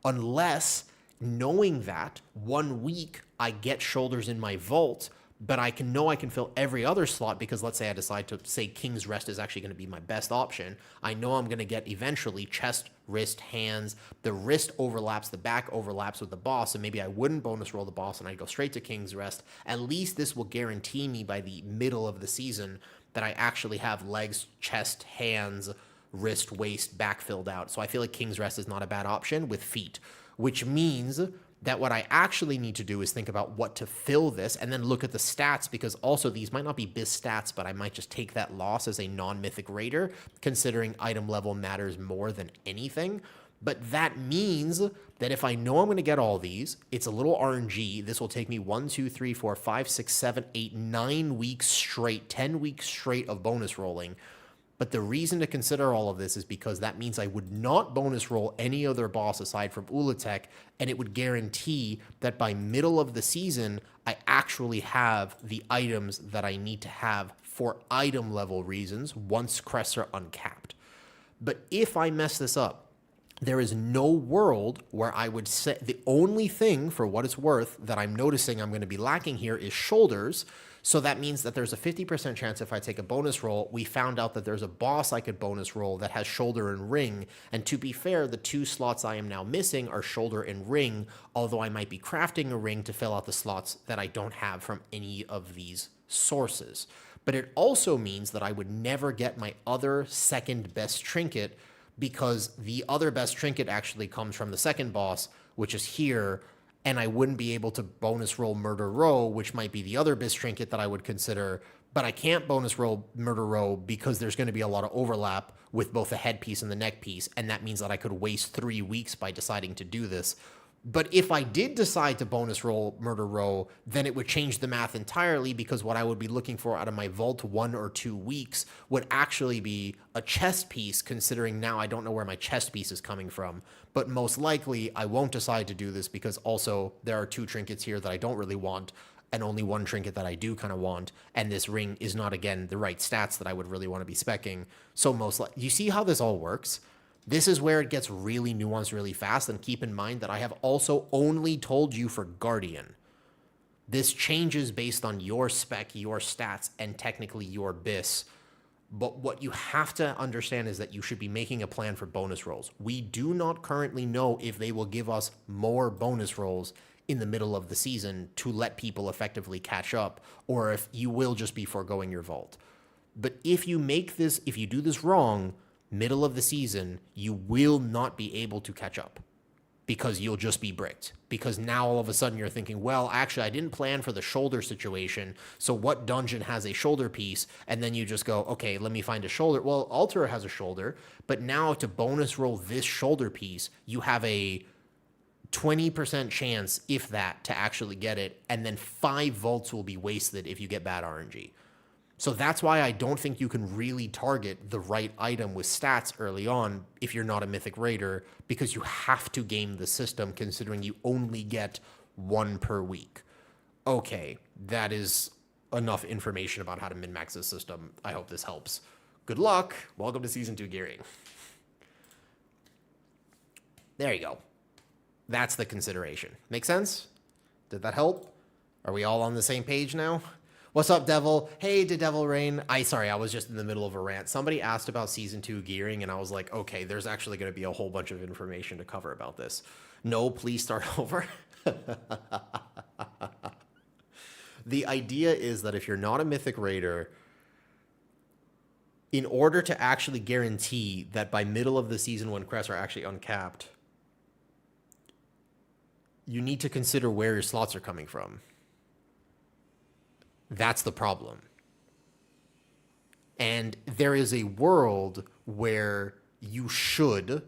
Unless, knowing that, 1 week I get shoulders in my vault, but I can fill every other slot because let's say I decide to say King's Rest is actually going to be my best option. I know I'm going to get eventually chest, wrist, hands. The wrist overlaps, the back overlaps with the boss, and maybe I wouldn't bonus roll the boss and I'd go straight to King's Rest. At least this will guarantee me by the middle of the season that I actually have legs, chest, hands, wrist, waist, back filled out. So I feel like King's Rest is not a bad option with feet, which means that what I actually need to do is think about what to fill this and then look at the stats, because also these might not be BIS stats, but I might just take that loss as a non-mythic raider, considering item level matters more than anything. But that means that if I know I'm going to get all these, it's a little RNG. This will take me 1, 2, 3, 4, 5, 6, 7, 8, 9 weeks straight, 10 weeks straight of bonus rolling. But the reason to consider all of this is because that means I would not bonus roll any other boss aside from Ulatek, and it would guarantee that by middle of the season, I actually have the items that I need to have for item level reasons once crests are uncapped. But if I mess this up, there is no world where I would say the only thing, for what it's worth, that I'm noticing I'm going to be lacking here is shoulders. So that means that there's a 50% chance if I take a bonus roll, we found out that there's a boss I could bonus roll that has shoulder and ring. And to be fair, the 2 slots I am now missing are shoulder and ring, although I might be crafting a ring to fill out the slots that I don't have from any of these sources. But it also means that I would never get my other second best trinket, because the other best trinket actually comes from the second boss, which is here, and I wouldn't be able to bonus roll Murder Row, which might be the other best trinket that I would consider, but I can't bonus roll Murder Row because there's going to be a lot of overlap with both the headpiece and the neck piece, and that means that I could waste 3 weeks by deciding to do this. But if I did decide to bonus roll Murder Row, then it would change the math entirely, because what I would be looking for out of my vault 1 or 2 weeks would actually be a chest piece, considering now I don't know where my chest piece is coming from. But most likely I won't decide to do this because also there are 2 trinkets here that I don't really want and only 1 trinket that I do kind of want. And this ring is not, again, the right stats that I would really want to be speccing. So most likely, you see how this all works? This is where it gets really nuanced really fast, and keep in mind that I have also only told you for Guardian. This changes based on your spec, your stats, and technically your BIS. But what you have to understand is that you should be making a plan for bonus rolls. We do not currently know if they will give us more bonus rolls in the middle of the season to let people effectively catch up, or if you will just be foregoing your vault. But if you do this wrong, middle of the season, you will not be able to catch up because you'll just be bricked. Because now all of a sudden you're thinking, well, actually, I didn't plan for the shoulder situation, so what dungeon has a shoulder piece? And then you just go, okay, let me find a shoulder. Well, Alter has a shoulder, but now to bonus roll this shoulder piece, you have a 20% chance, if that, to actually get it, and then 5 vaults will be wasted if you get bad RNG. So that's why I don't think you can really target the right item with stats early on if you're not a Mythic Raider, because you have to game the system considering you only get 1 per week. Okay, that is enough information about how to min-max this system. I hope this helps. Good luck. Welcome to Season 2 gearing. There you go. That's the consideration. Make sense? Did that help? Are we all on the same page now? What's up, Devil? Hey, to Devil Rain. I was just in the middle of a rant. Somebody asked about Season 2 gearing, and I was like, okay, there's actually going to be a whole bunch of information to cover about this. No, please start over. The idea is that if you're not a Mythic Raider, in order to actually guarantee that by middle of the season when crests are actually uncapped, you need to consider where your slots are coming from. That's the problem. And there is a world where you should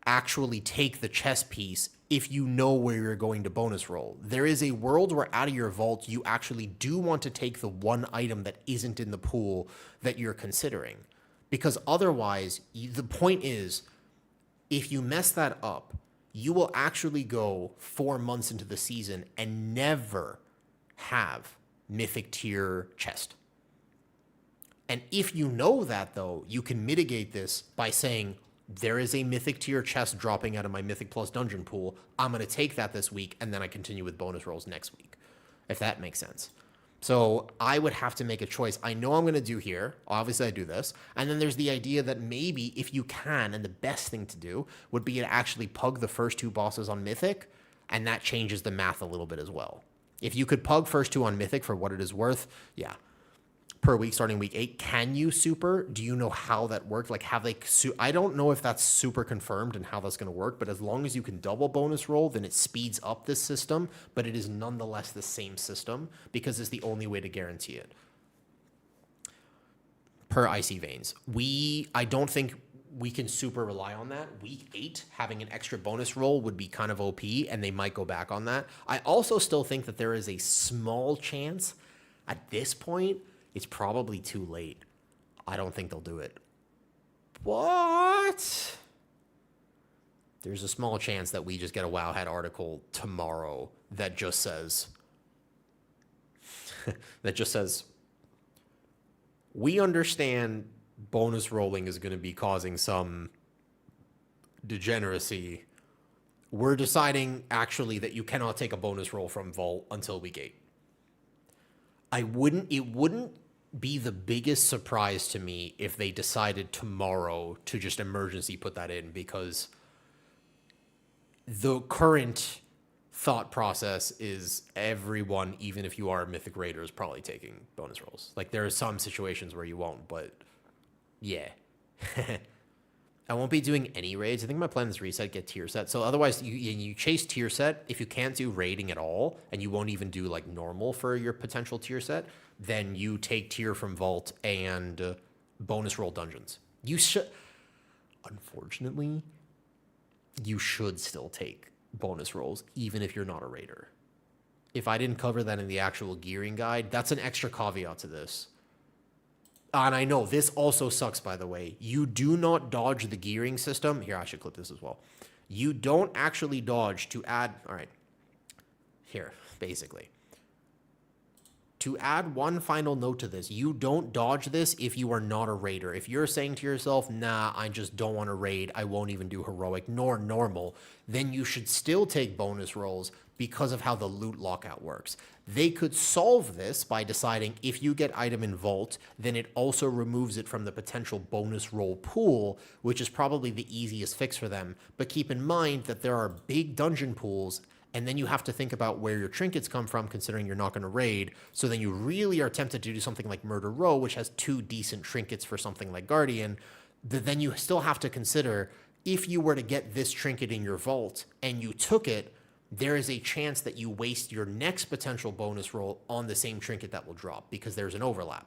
actually take the chess piece if you know where you're going to bonus roll. There is a world where out of your vault, you actually do want to take the one item that isn't in the pool that you're considering. Because otherwise, the point is, if you mess that up, you will actually go 4 months into the season and never have mythic tier chest. And if you know that, though, you can mitigate this by saying, there is a mythic tier chest dropping out of my mythic plus dungeon pool. I'm going to take that this week, and then I continue with bonus rolls next week, if that makes sense. So I would have to make a choice. I know I'm going to do here. Obviously, I do this. And then there's the idea that maybe if you can, and the best thing to do would be to actually pug the first 2 bosses on Mythic, and that changes the math a little bit as well. If you could pug first 2 on Mythic for what it is worth, yeah. Per week starting week 8, can you super? Do you know how that worked? Like, have they? I don't know if that's super confirmed and how that's going to work, but as long as you can double bonus roll, then it speeds up this system, but it is nonetheless the same system because it's the only way to guarantee it. Per Icy Veins, I don't think we can super rely on that. Week 8, having an extra bonus roll would be kind of OP, and they might go back on that. I also still think that there is a small chance at this point. It's probably too late. I don't think they'll do it. But there's a small chance that we just get a Wowhead article tomorrow that just says, we understand bonus rolling is going to be causing some degeneracy. We're deciding actually that you cannot take a bonus roll from Vault until week 8. It wouldn't be the biggest surprise to me if they decided tomorrow to just emergency put that in, because the current thought process is everyone, even if you are a Mythic Raider, is probably taking bonus rolls. Like, there are some situations where you won't, but yeah. I won't be doing any raids. I think my plan is reset, get tier set. So otherwise, you chase tier set. If you can't do raiding at all, and you won't even do like normal for your potential tier set, then you take tier from Vault and bonus roll dungeons. You should, unfortunately, you should still take bonus rolls, even if you're not a raider. If I didn't cover that in the actual gearing guide, that's an extra caveat to this. And I know this also sucks, by the way. You do not dodge the gearing system. Here, I should clip this as well. You don't actually dodge to add... All right. Here, basically. To add one final note to this, you don't dodge this if you are not a raider. If you're saying to yourself, nah, I just don't want to raid, I won't even do heroic nor normal, then you should still take bonus rolls because of how the loot lockout works. They could solve this by deciding if you get item in Vault, then it also removes it from the potential bonus roll pool, which is probably the easiest fix for them. But keep in mind that there are big dungeon pools, and then you have to think about where your trinkets come from, considering you're not going to raid. So then you really are tempted to do something like Murder Row, which has 2 decent trinkets for something like Guardian. Then you still have to consider, if you were to get this trinket in your Vault and you took it, there is a chance that you waste your next potential bonus roll on the same trinket that will drop, because there's an overlap.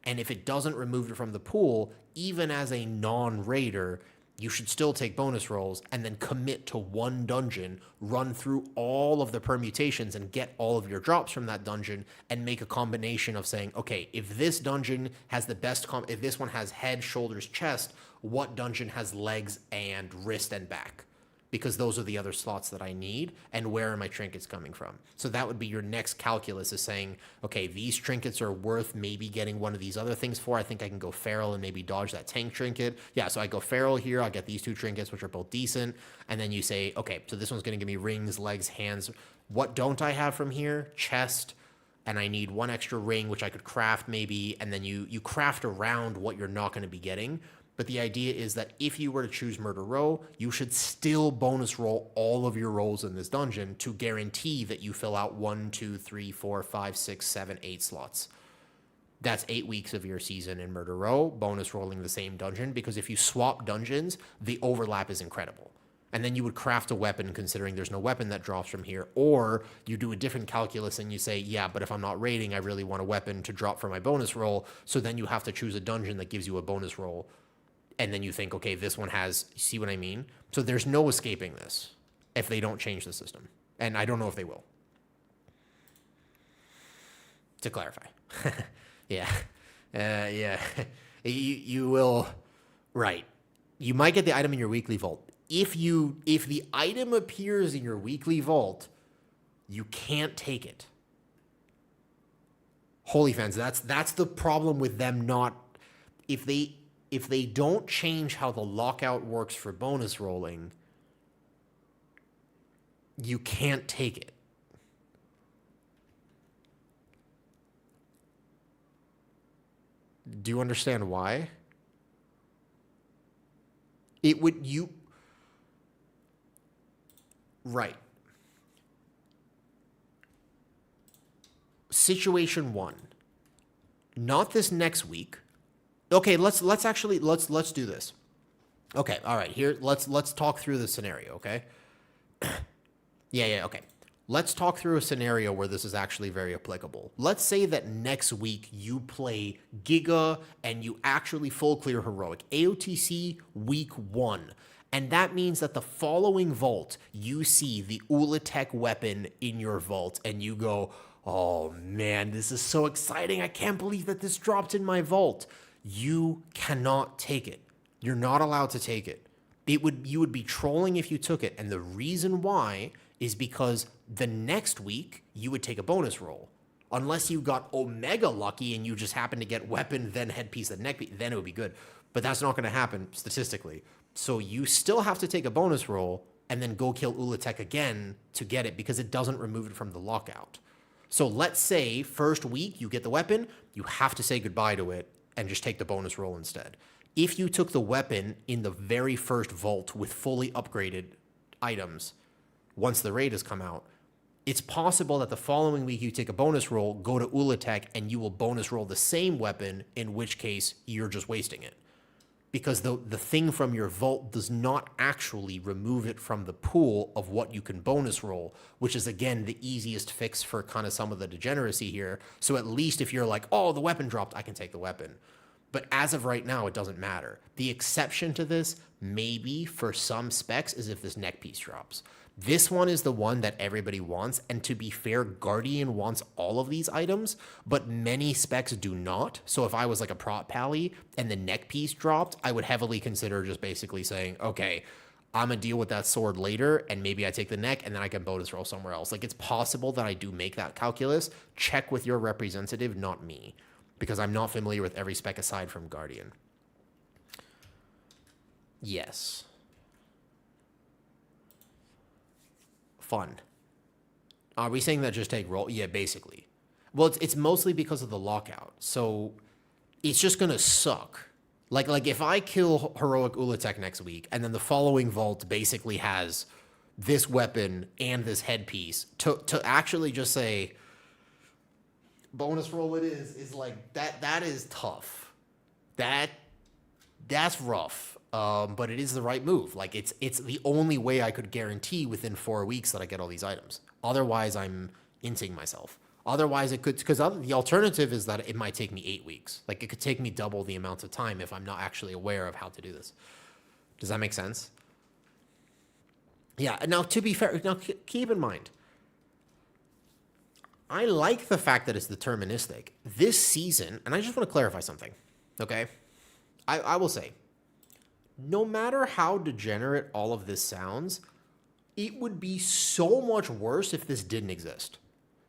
And if it doesn't remove it from the pool, even as a non-raider, you should still take bonus rolls and then commit to one dungeon, run through all of the permutations and get all of your drops from that dungeon, and make a combination of saying, okay, if this dungeon has the best, if this one has head, shoulders, chest, what dungeon has legs and wrist and back? Because those are the other slots that I need, and where are my trinkets coming from? So that would be your next calculus, is saying, okay, these trinkets are worth maybe getting one of these other things for. I think I can go feral and maybe dodge that tank trinket. Yeah, so I go feral here, I'll get these 2 trinkets, which are both decent, and then you say, okay, so this one's gonna give me rings, legs, hands. What don't I have from here? Chest, and I need 1 extra ring, which I could craft maybe, and then you craft around what you're not gonna be getting. But the idea is that if you were to choose Murder Row, you should still bonus roll all of your rolls in this dungeon to guarantee that you fill out 1, 2, 3, 4, 5, 6, 7, 8 slots. That's 8 weeks of your season in Murder Row, bonus rolling the same dungeon, because if you swap dungeons, the overlap is incredible. And then you would craft a weapon considering there's no weapon that drops from here. Or you do a different calculus and you say, yeah, but if I'm not raiding, I really want a weapon to drop for my bonus roll. So then you have to choose a dungeon that gives you a bonus roll. And then you think, okay, this one has, see what I mean? So there's no escaping this if they don't change the system. And I don't know if they will. To clarify. Yeah. Yeah. You will, right. You might get the item in your weekly vault. If the item appears in your weekly vault, you can't take it. Holy fans, that's the problem with them not, if they don't change how the lockout works for bonus rolling, you can't take it. Do you understand why? It would, right. Situation 1. Not this next week. Okay, let's do this. Okay, all right. Here, let's talk through the scenario, okay? Yeah, okay. Let's talk through a scenario where this is actually very applicable. Let's say that next week you play Giga and you actually full clear Heroic. AOTC week 1. And that means that the following vault, you see the Ulatech weapon in your vault and you go, oh man, this is so exciting. I can't believe that this dropped in my vault. You cannot take it. You're not allowed to take it. You would be trolling if you took it. And the reason why is because the next week you would take a bonus roll. Unless you got Omega lucky and you just happen to get weapon, then headpiece, then neckpiece, then it would be good. But that's not going to happen statistically. So you still have to take a bonus roll and then go kill Ulatech again to get it because it doesn't remove it from the lockout. So let's say first week you get the weapon, you have to say goodbye to it and just take the bonus roll instead. If you took the weapon in the very first vault with fully upgraded items, once the raid has come out, it's possible that the following week you take a bonus roll, go to Ulatech, and you will bonus roll the same weapon, in which case you're just wasting it. Because the thing from your vault does not actually remove it from the pool of what you can bonus roll, which is, again, the easiest fix for kind of some of the degeneracy here. So at least if you're like, oh, the weapon dropped, I can take the weapon. But as of right now, it doesn't matter. The exception to this, maybe for some specs, is if this neck piece drops. This one is the one that everybody wants, and to be fair, Guardian wants all of these items, but many specs do not. So if I was like a prop pally and the neck piece dropped, I would heavily consider just basically saying, okay, I'm gonna deal with that sword later, and maybe I take the neck, and then I can bonus roll somewhere else. Like, it's possible that I do make that calculus. Check with your representative, not me, because I'm not familiar with every spec aside from Guardian. Yes. Fun. Are we saying that just take roll? Yeah, basically. Well, it's mostly because of the lockout. So it's just going to suck. Like if I kill Heroic Ulatech next week, and then the following vault basically has this weapon and this headpiece, to actually just say, bonus roll it is like, that is tough. That's rough. But it is the right move. Like, it's the only way I could guarantee within 4 weeks that I get all these items. Otherwise, I'm inting myself. Otherwise, it could, because the alternative is that it might take me 8 weeks. Like, it could take me double the amount of time if I'm not actually aware of how to do this. Does that make sense? Yeah, now to be fair, now keep in mind, I like the fact that it's deterministic. This season, and I just want to clarify something, okay? I will say, no matter how degenerate all of this sounds, it would be so much worse if this didn't exist.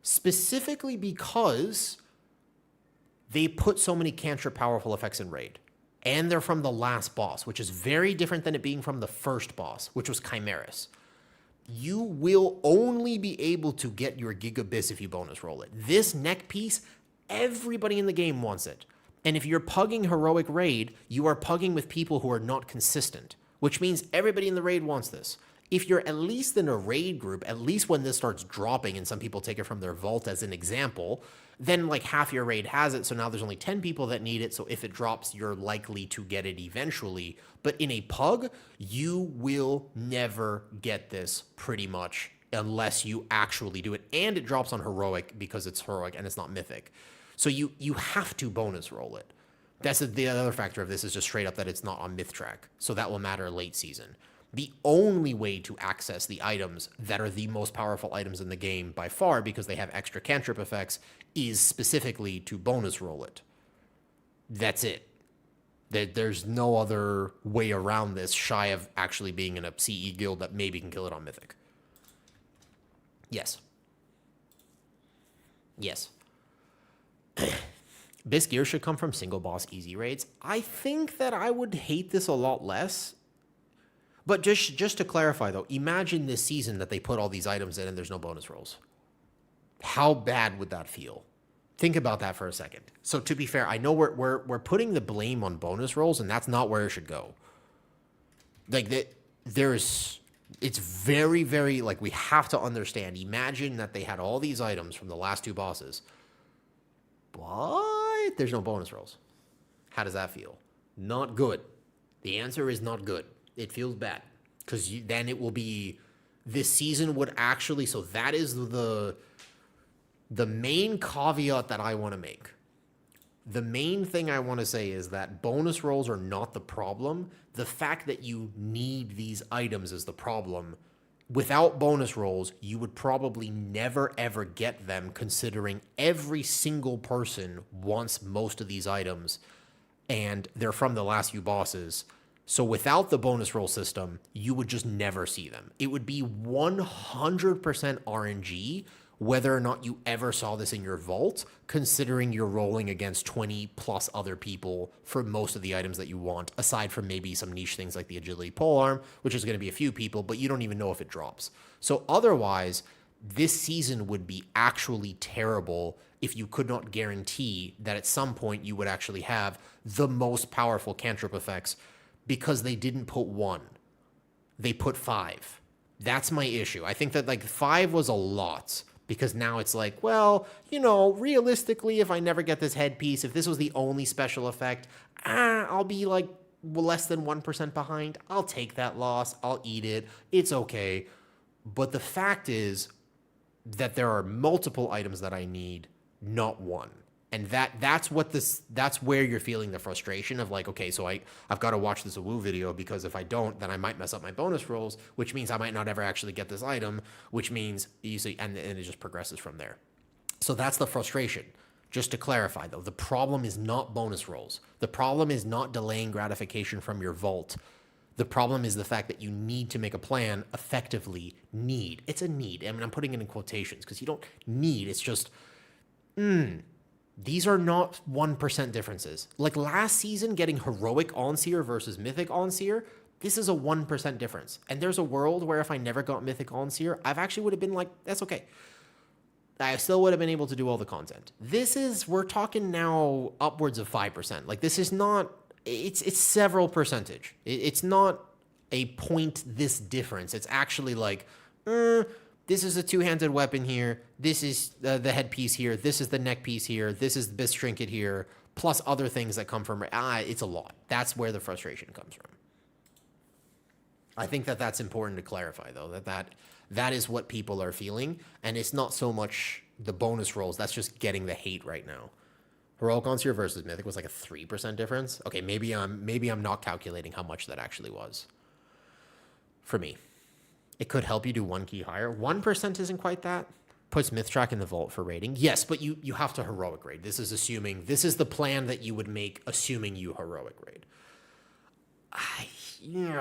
Specifically because they put so many cantrip powerful effects in Raid. And they're from the last boss, which is very different than it being from the first boss, which was Chimeras. You will only be able to get your Gigabyss if you bonus roll it. This neck piece, everybody in the game wants it. And if you're pugging Heroic Raid, you are pugging with people who are not consistent, which means everybody in the raid wants this. if you're at least in a raid group, at least when this starts dropping and some people take it from their vault as an example, then like half your raid has it. So now there's only 10 people that need it. So if it drops, you're likely to get it eventually. But in a pug, you will never get this pretty much unless you actually do it. And it drops on heroic because it's heroic and it's not mythic. So you have to bonus roll it. That's the other factor of this is just straight up that it's not on myth track. So that will matter late season. The only way to access the items that are the most powerful items in the game by far, because they have extra cantrip effects, is specifically to bonus roll it. That's it. There's no other way around this shy of actually being in a CE guild that maybe can kill it on mythic. Yes. Yes. This gear should come from single boss easy raids. I think that I would hate this a lot less. But just to clarify, though, imagine this season that they put all these items in and there's no bonus rolls. How bad would that feel? Think about that for a second. So to be fair, I know we're putting the blame on bonus rolls, and that's not where it should go. Like it's very, very, like, we have to understand. Imagine that they had all these items from the last two bosses, but there's no bonus rolls. How does that feel? Not good. The answer is not good. It feels bad because then it will be this season would actually. So that is the main caveat that I want to make. The main thing I want to say is that bonus rolls are not the problem. The fact that you need these items is the problem. Without bonus rolls, you would probably never ever get them, considering every single person wants most of these items and they're from the last few bosses. So without the bonus roll system, you would just never see them. It would be 100% RNG whether or not you ever saw this in your vault, considering you're rolling against 20 plus other people for most of the items that you want, aside from maybe some niche things like the agility polearm, which is going to be a few people, but you don't even know if it drops. So otherwise, this season would be actually terrible if you could not guarantee that at some point you would actually have the most powerful cantrip effects, because they didn't put 1. They put 5. That's my issue. I think that like 5 was a lot, because now it's like, well, you know, realistically, if I never get this headpiece, if this was the only special effect, I'll be like less than 1% behind. I'll take that loss. I'll eat it. It's okay. But the fact is that there are multiple items that I need, not 1. And that's where you're feeling the frustration of like, okay, so I've got to watch this Awoo video, because if I don't, then I might mess up my bonus rolls, which means I might not ever actually get this item, which means you see, and it just progresses from there. So that's the frustration. Just to clarify though, the problem is not bonus rolls. The problem is not delaying gratification from your vault. The problem is the fact that you need to make a plan effectively. Need. It's a need. I mean, I'm putting it in quotations because you don't need. It's just, these are not 1% differences. Like last season, getting heroic on-seer versus mythic on-seer, this is a 1% difference. And there's a world where if I never got mythic on-seer, I've actually would have been like, that's okay. I still would have been able to do all the content. We're talking now upwards of 5%. Like this is not, it's several percentage. It's not a point this difference. It's actually like, this is a two-handed weapon here. This is the headpiece here. This is the neck piece here. This is this trinket here, plus other things that come from. It's a lot. That's where the frustration comes from. I think that that's important to clarify, though, that is what people are feeling, and it's not so much the bonus rolls. That's just getting the hate right now. Heroic on-seer versus mythic was like a 3% difference. Okay, maybe I'm not calculating how much that actually was for me. It could help you do 1 key higher. 1% isn't quite that. Puts myth track in the vault for rating. Yes, but you have to heroic raid. This is the plan that you would make, assuming you heroic raid.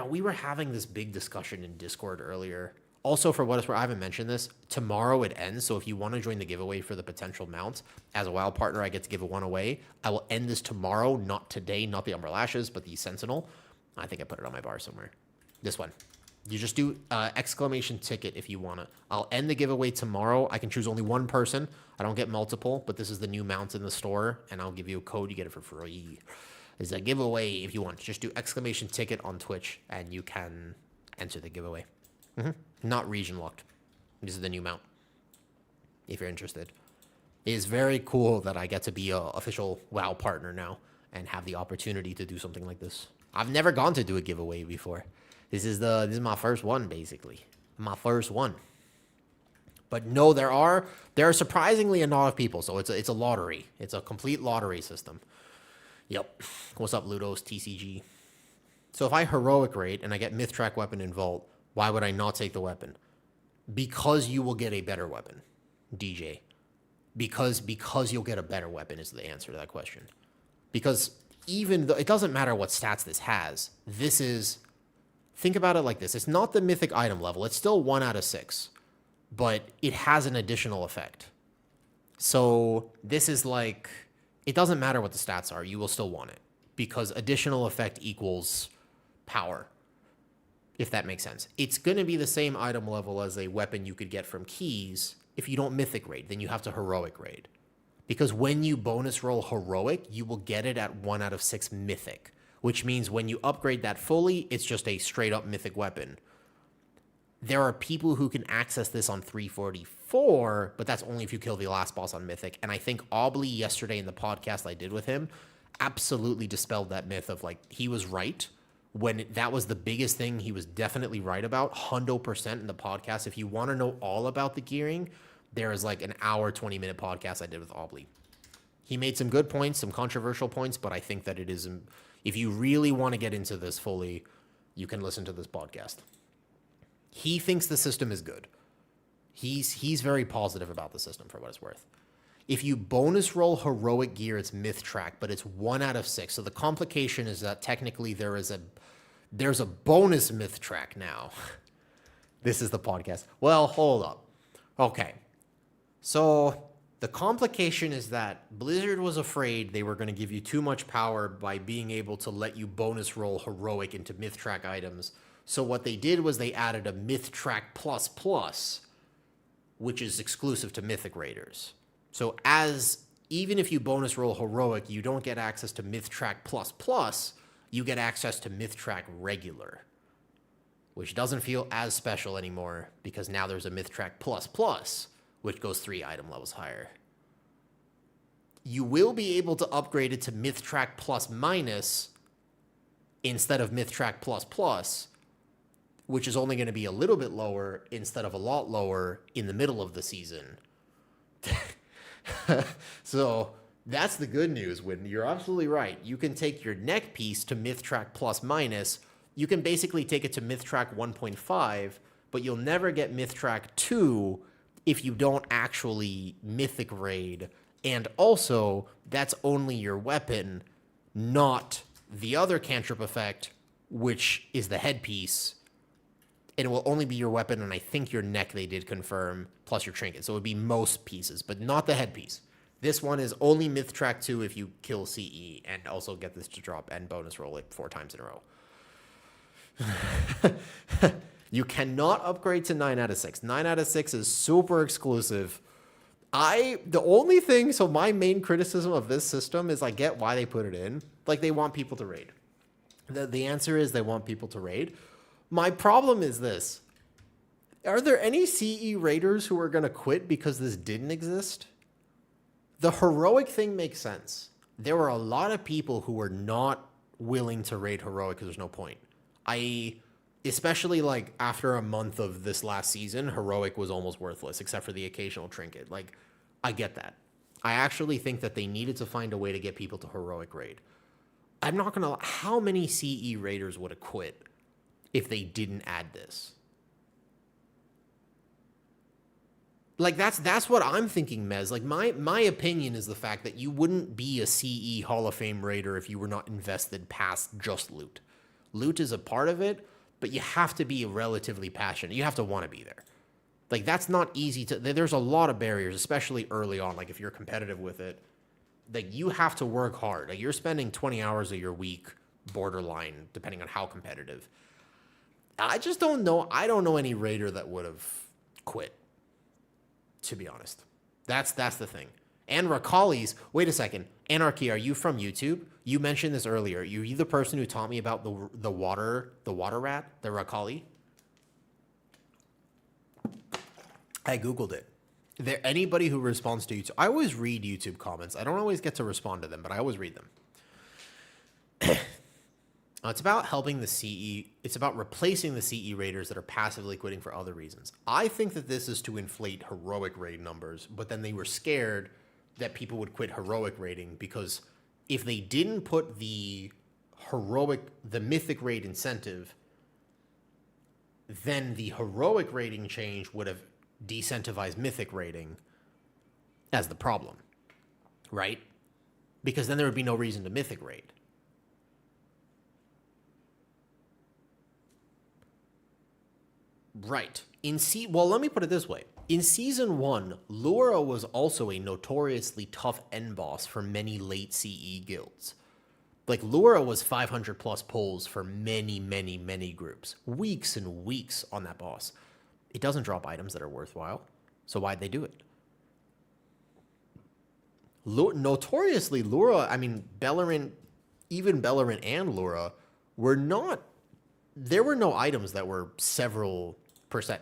We were having this big discussion in Discord earlier. Also, for what it's worth, I haven't mentioned this. Tomorrow it ends, so if you want to join the giveaway for the potential mount, as a WoW partner, I get to give one away. I will end this tomorrow, not today, not the Umber Lashes, but the Sentinel. I think I put it on my bar somewhere. This one. You just do exclamation ticket if you want to. I'll end the giveaway tomorrow. I can choose only one person. I don't get multiple, but this is the new mount in the store, and I'll give you a code. You get it for free. It's a giveaway if you want. Just do exclamation ticket on Twitch, and you can enter the giveaway. Not region locked. This is the new mount, if you're interested. It is very cool that I get to be a official WoW partner now and have the opportunity to do something like this. I've never gone to do a giveaway before. This is my first one, basically. My first one. But no, there are surprisingly a lot of people, so it's a lottery. It's a complete lottery system. Yep. What's up, Ludos, TCG? So if I heroic rate and I get myth track weapon in vault, why would I not take the weapon? Because you will get a better weapon, DJ. Because you'll get a better weapon is the answer to that question. Because even though it doesn't matter what stats this has, think about it like this. It's not the mythic item level. It's still 1 out of 6, but it has an additional effect. So this is like, it doesn't matter what the stats are. You will still want it because additional effect equals power, if that makes sense. It's going to be the same item level as a weapon you could get from keys. If you don't mythic raid, then you have to heroic raid. Because when you bonus roll heroic, you will get it at 1 out of 6 mythic, which means when you upgrade that fully, it's just a straight up mythic weapon. There are people who can access this on 344, but that's only if you kill the last boss on mythic. And I think Aubley yesterday in the podcast I did with him absolutely dispelled that myth of like, he was right. When that was the biggest thing he was definitely right about, 100% in the podcast. If you want to know all about the gearing, there is like an hour, 20-minute podcast I did with Aubley. He made some good points, some controversial points, but I think that it is, if you really want to get into this fully, you can listen to this podcast. He thinks the system is good. He's very positive about the system for what it's worth. If you bonus roll heroic gear, it's myth track, but it's 1 out of 6. So the complication is that technically there's a bonus myth track now. This is the podcast. Well, hold up. Okay. So the complication is that Blizzard was afraid they were going to give you too much power by being able to let you bonus roll heroic into myth track items. So what they did was they added a myth track plus, which is exclusive to mythic raiders. So even if you bonus roll heroic, you don't get access to myth track plus, you get access to myth track regular, which doesn't feel as special anymore because now there's a myth track plus, which goes 3 item levels higher. You will be able to upgrade it to myth track plus minus instead of myth track plus, which is only going to be a little bit lower instead of a lot lower in the middle of the season. So that's the good news. When you're absolutely right, you can take your neck piece to myth track plus minus. You can basically take it to myth track 1.5, but you'll never get myth track 2 if you don't actually mythic raid. And also, that's only your weapon, not the other cantrip effect, which is the headpiece. And it will only be your weapon, and I think your neck they did confirm, plus your trinket. So it would be most pieces, but not the headpiece. This one is only myth track 2 if you kill CE, and also get this to drop and bonus roll it 4 times in a row. You cannot upgrade to 9 out of 6. 9 out of 6 is super exclusive. So my main criticism of this system is I get why they put it in. Like, they want people to raid. The answer is they want people to raid. My problem is this. Are there any CE raiders who are going to quit because this didn't exist? The heroic thing makes sense. There were a lot of people who were not willing to raid heroic because there's no point. Especially like after a month of this last season, heroic was almost worthless except for the occasional trinket. Like, I get that. I actually think that they needed to find a way to get people to heroic raid. I'm not going to... How many CE raiders would have quit if they didn't add this? Like, that's what I'm thinking, Mez. Like, my opinion is the fact that you wouldn't be a CE Hall of Fame raider if you were not invested past just loot. Loot is a part of it, but you have to be relatively passionate. You have to want to be there. Like, that's not easy to... There's a lot of barriers, especially early on. Like, if you're competitive with it, like, you have to work hard. Like, you're spending 20 hours of your week, borderline, depending on how competitive. I just don't know. I don't know any raider that would have quit, to be honest. That's the thing. And Rakali's, wait a second. Anarchy, are you from YouTube? You mentioned this earlier. Are you the person who taught me about the water rat, the Rakali? I Googled it. There anybody who responds to YouTube, I always read YouTube comments. I don't always get to respond to them, but I always read them. It's about helping the CE. It's about replacing the CE raiders that are passively quitting for other reasons. I think that this is to inflate heroic raid numbers, but then they were scared that people would quit heroic raiding because if they didn't put the mythic raid incentive, then the heroic rating change would have decentivized mythic rating as the problem, right? Because then there would be no reason to mythic raid. Right. Well, let me put it this way. In Season 1, Lura was also a notoriously tough end boss for many late CE guilds. Like, Lura was 500 plus pulls for many, many, many groups. Weeks and weeks on that boss. It doesn't drop items that are worthwhile. So why'd they do it? Notoriously, Lura, I mean, Bellerin, even Bellerin and Lura were not... There were no items that were several percent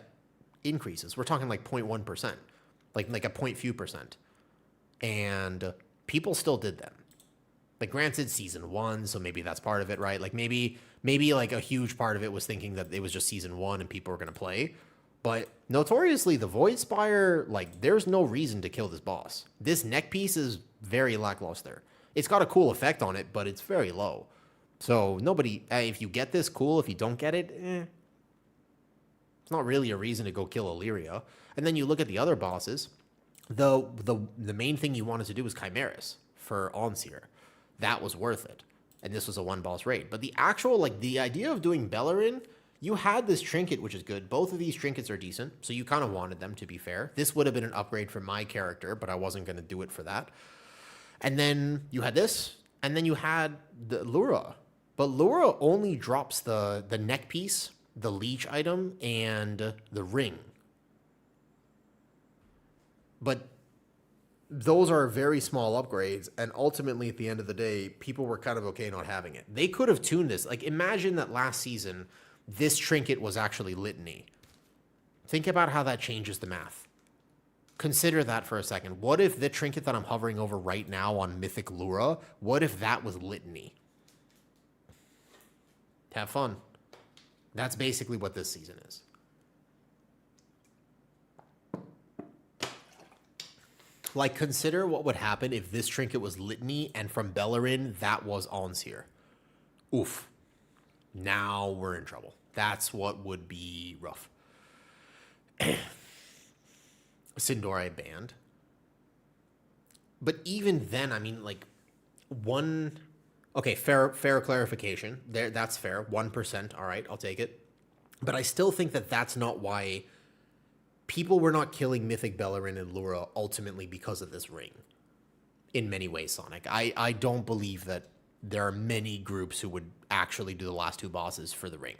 increases. We're talking like 0.1%, like a point few percent. And people still did them. Like, granted, Season 1, so maybe that's part of it, right? Like, maybe like a huge part of it was thinking that it was just Season 1 and people were going to play. But notoriously, the Void Spire, like, there's no reason to kill this boss. This neck piece is very lackluster. It's got a cool effect on it, but it's very low. So nobody, if you get this, cool. If you don't get it, It's not really a reason to go kill Illyria. And then you look at the other bosses. The main thing you wanted to do was Chimeras for Onseer. That was worth it. And this was a one-boss raid. But the actual, like, the idea of doing Bellerin, you had this trinket, which is good. Both of these trinkets are decent, so you kind of wanted them, to be fair. This would have been an upgrade for my character, but I wasn't going to do it for that. And then you had this, and then you had the Lura. But Lura only drops the neck piece, the leech item, and the ring. But those are very small upgrades, and ultimately, at the end of the day, people were kind of okay not having it. They could have tuned this. Like, imagine that last season, this trinket was actually Litany. Think about how that changes the math. Consider that for a second. What if the trinket that I'm hovering over right now on Mythic Lura, what if that was Litany? Have fun. That's basically what this season is. Like, consider what would happen if this trinket was Litany and from Bellerin, that was Onseer. Oof. Now we're in trouble. That's what would be rough. Sindore banned. But even then, I mean, like, one... Okay, fair clarification. That's fair. 1%, all right, I'll take it. But I still think that that's not why... People were not killing Mythic Bellerin and Lura ultimately because of this ring. In many ways, Sonic. I don't believe that there are many groups who would actually do the last two bosses for the ring.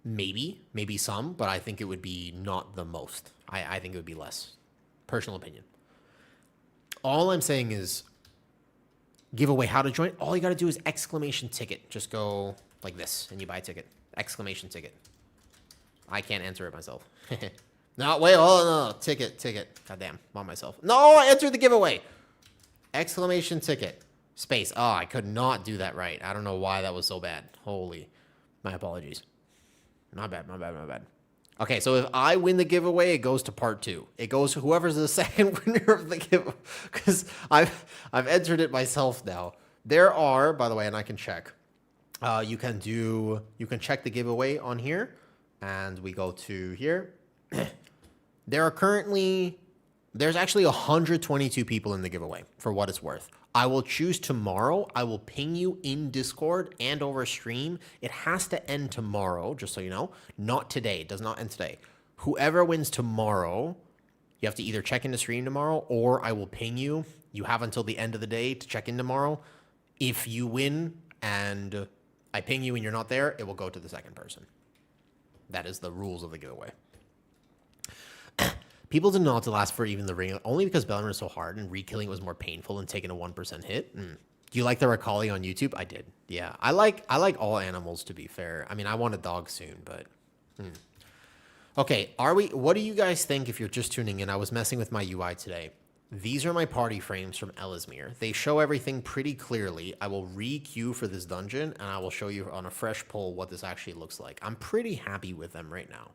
Maybe some, but I think it would be not the most. I think it would be less. Personal opinion. All I'm saying is, give away how to join. All you got to do is exclamation ticket. Just go like this, and you buy a ticket. Exclamation ticket. I can't answer it myself. No, wait, oh, no, ticket. Goddamn, I'm on myself. No, I entered the giveaway. Exclamation ticket. Space. Oh, I could not do that right. I don't know why that was so bad. Holy, my apologies. My bad. Okay, so if I win the giveaway, it goes to part 2. It goes to whoever's the second winner of the giveaway. Because I've entered it myself now. There are, by the way, and I can check. You can check the giveaway on here. And we go to here. There's actually 122 people in the giveaway, for what it's worth. I will choose tomorrow. I will ping you in Discord and over stream. It has to end tomorrow, just so you know. Not today. It does not end today. Whoever wins tomorrow, you have to either check in the stream tomorrow, or I will ping you. You have until the end of the day to check in tomorrow. If you win and I ping you and you're not there, it will go to the second person. That is the rules of the giveaway. People did not to last for even the ring, only because Bellerin is so hard and re-killing was more painful than taking a 1% hit. Do you like the Ricali on YouTube? I did. Yeah, I like all animals, to be fair. I mean, I want a dog soon, but... Okay, what do you guys think if you're just tuning in? I was messing with my UI today. These are my party frames from Ellesmere. They show everything pretty clearly. I will re-queue for this dungeon, and I will show you on a fresh poll what this actually looks like. I'm pretty happy with them right now.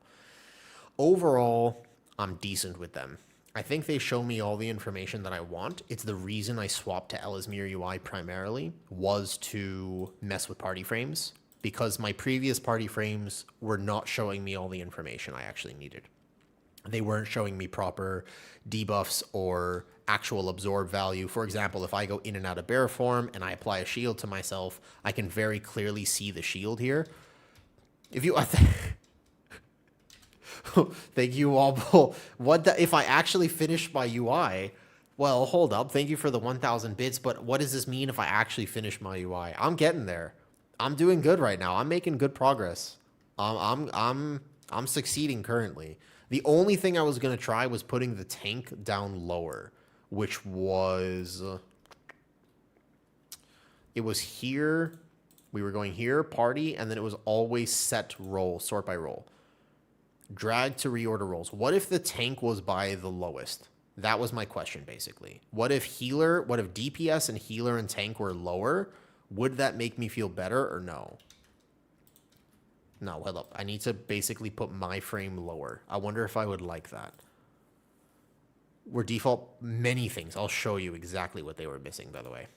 Overall, I'm decent with them. I think they show me all the information that I want. It's the reason I swapped to Ellesmere UI primarily, was to mess with party frames, because my previous party frames were not showing me all the information I actually needed. They weren't showing me proper debuffs or actual absorb value. For example, if I go in and out of bear form and I apply a shield to myself, I can very clearly see the shield here. If you... Thank you, Wobble. If I actually finish my UI... Well, hold up. Thank you for the 1,000 bits, but what does this mean if I actually finish my UI? I'm getting there. I'm doing good right now. I'm making good progress. I'm succeeding currently. The only thing I was going to try was putting the tank down lower, which was... it was here. We were going here, party, and then it was always set roll, sort by roll. Drag to reorder rolls. What if the tank was by the lowest? That was my question, basically. What if DPS and healer and tank were lower? Would that make me feel better or no? No, hold up. I need to basically put my frame lower. I wonder if I would like that. We're default many things. I'll show you exactly what they were missing, by the way.